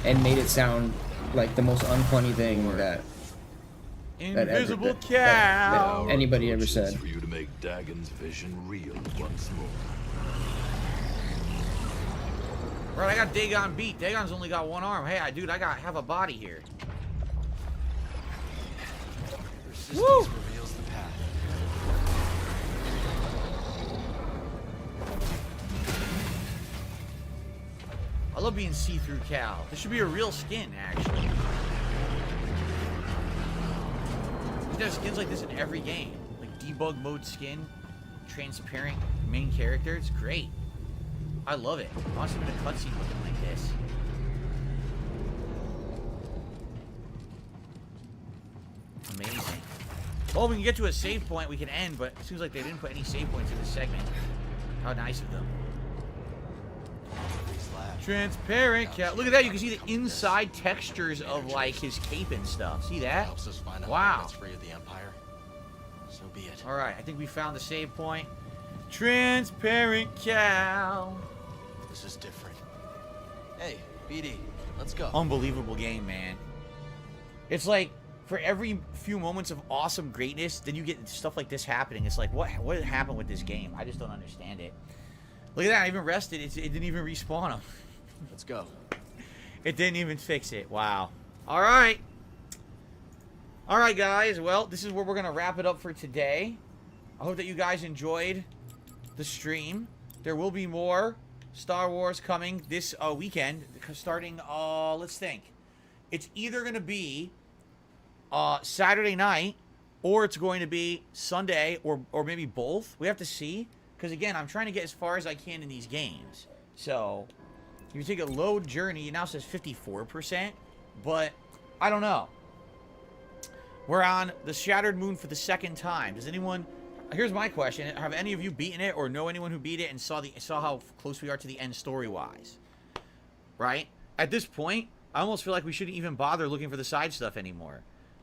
and made it sound like the most unfunny thing that Invisible cow. that anybody ever said. For you to make Dagon's vision real once more. Right, I got Dagon beat. Dagon's only got one arm. Hey, dude, I have a body here. Woo! Reveals the path. I love being see-through Cal. This should be a real skin, actually. There's skins like this in every game. Like debug mode skin, transparent main character. It's great. I love it. I want to see a cutscene looking like this. Amazing. Well, we can get to a save point, we can end, but it seems like they didn't put any save points in this segment. How nice of them. Transparent cat. Look at that. You can see the inside textures of like his cape and stuff. See that? Helps us find out wow. what's free of the Empire. So be it. All right. I think we found the save point. Transparent cow. This is different. Hey, BD, let's go. Unbelievable game, man. It's like for every few moments of awesome greatness, then you get stuff like this happening. It's like what happened with this game? I just don't understand it. Look at that. I even rested. It didn't even respawn him. Let's go. It didn't even fix it. Wow. All right. All right, guys. Well, this is where we're going to wrap it up for today. I hope that you guys enjoyed the stream. There will be more Star Wars coming this weekend, starting, let's think. It's either going to be Saturday night, or it's going to be Sunday, or maybe both. We have to see. Because, again, I'm trying to get as far as I can in these games. So, if you take a load journey, it now says 54%. But, I don't know. We're on the Shattered Moon for the second time. Does anyone... Here's my question. Have any of you beaten it or know anyone who beat it and saw how close we are to the end story-wise? Right? At this point, I almost feel like we shouldn't even bother looking for the side stuff anymore.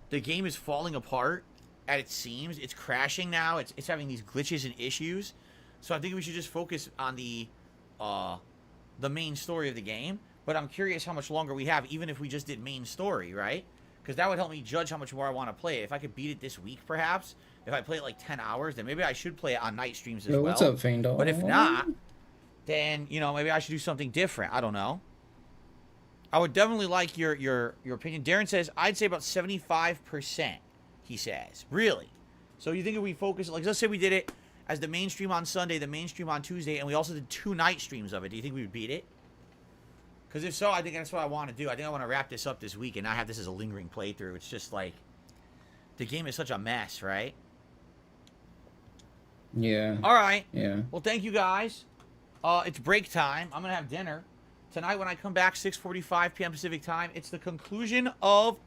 The game is falling apart at its seams. It's crashing now. It's having these glitches and issues. So I think we should just focus on the main story of the game. But I'm curious how much longer we have, even if we just did main story, right? Because that would help me judge how much more I want to play it. If I could beat it this week, perhaps, if I play it like 10 hours, then maybe I should play it on night streams as well. What's up, Fandal? But if not, then, you know, maybe I should do something different. I don't know. I would definitely like your opinion. Darren says, I'd say about 75%, he says. Really? So you think if we focus, like, let's say we did it as the main stream on Sunday, the main stream on Tuesday, and we also did 2 night streams of it. Do you think we would beat it? Because if so, I think that's what I want to do. I think I want to wrap this up this week and not have this as a lingering playthrough. It's just like, the game is such a mess, right? Yeah. All right. Yeah. Well, thank you guys. It's break time. I'm going to have dinner. Tonight when I come back, 6:45 p.m. Pacific time, it's the conclusion of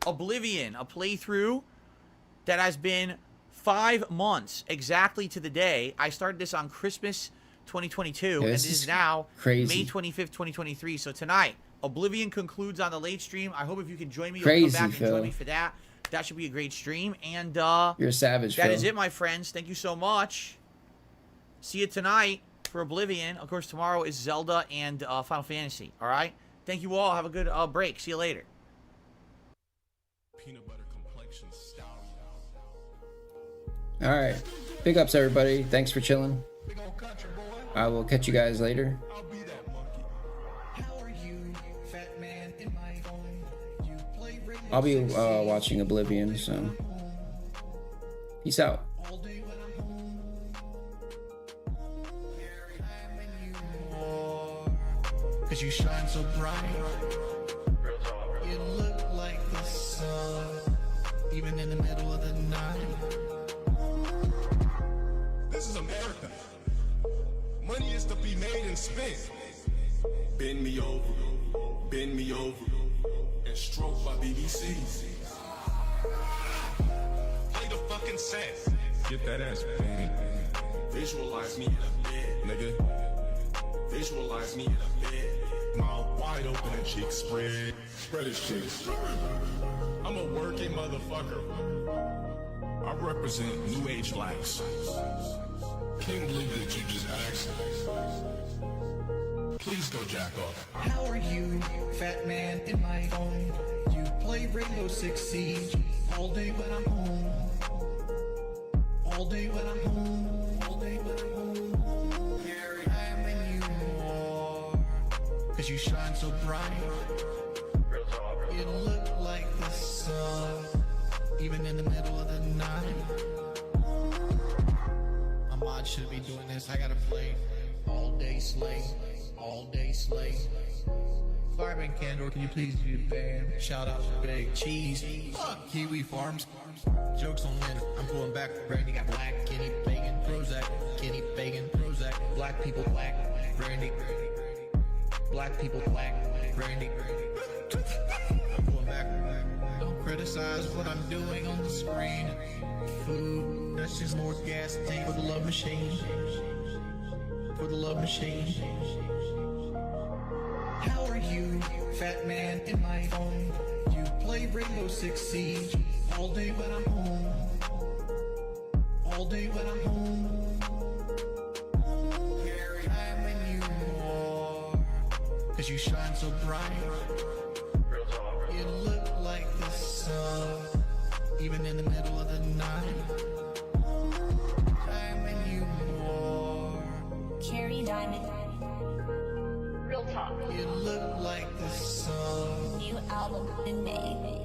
Oblivion, a playthrough that has been 5 months exactly to the day. I started this on Christmas 2022, and it is now crazy. May 25th, 2023. So tonight, Oblivion concludes on the late stream. I hope if you can join me, Crazy, you'll come back and Phil. join me for that. That should be a great stream. And You're a savage, that Phil. is it, my friends. Thank you so much. See you tonight for Oblivion. Of course, tomorrow is Zelda and Final Fantasy. All right? Thank you all. Have a good break. See you later. peanut butter complexion stallion. All right. Big ups, everybody. Thanks for chilling. I will catch you guys later. I'll be watching Oblivion, so peace out. Cause you shine so bright. You look like the sun, even in the middle of the night. This is America. Money is to be made and spent. Bend me over, and stroke by BBC. Play the fucking set. Get that ass bang. Visualize me in a bed, nigga. Visualize me in a bed. Mouth wide open and cheeks spread. Spread his cheeks. I'm a working motherfucker. I represent new age blacks. Can't believe that you just asked. Please go jack off. How are you, fat man in my phone? You play Rainbow Six Siege all day when I'm home. All day when I'm home. All day when I'm home. Here I am when you are. Cause you shine so bright. You look like the sun, even in the middle of the night. A mod should be doing this. I gotta play all day slay. All day slay. Fireman Candor, can you please do the band? Shout out to Big Cheese. Kiwi Farms. Jokes on men. I'm going back. Brandy got black. Kenny Bacon. Prozac. Kenny Bacon. Prozac. Black people black. Brandy. Black people black. Brandy. I'm going back. Don't criticize what I'm doing on the screen. Food. That's just more gas tank for the love machine. For the love machine. How are you, fat man in my phone? You play Rainbow Six Siege all day when I'm home. All day when I'm home. Here I am when you are. Cause you shine so bright. You look like the sun, even in the middle of the night. I'm when you are. Cherry Diamond. Real talk. You look like the sun. New album in May.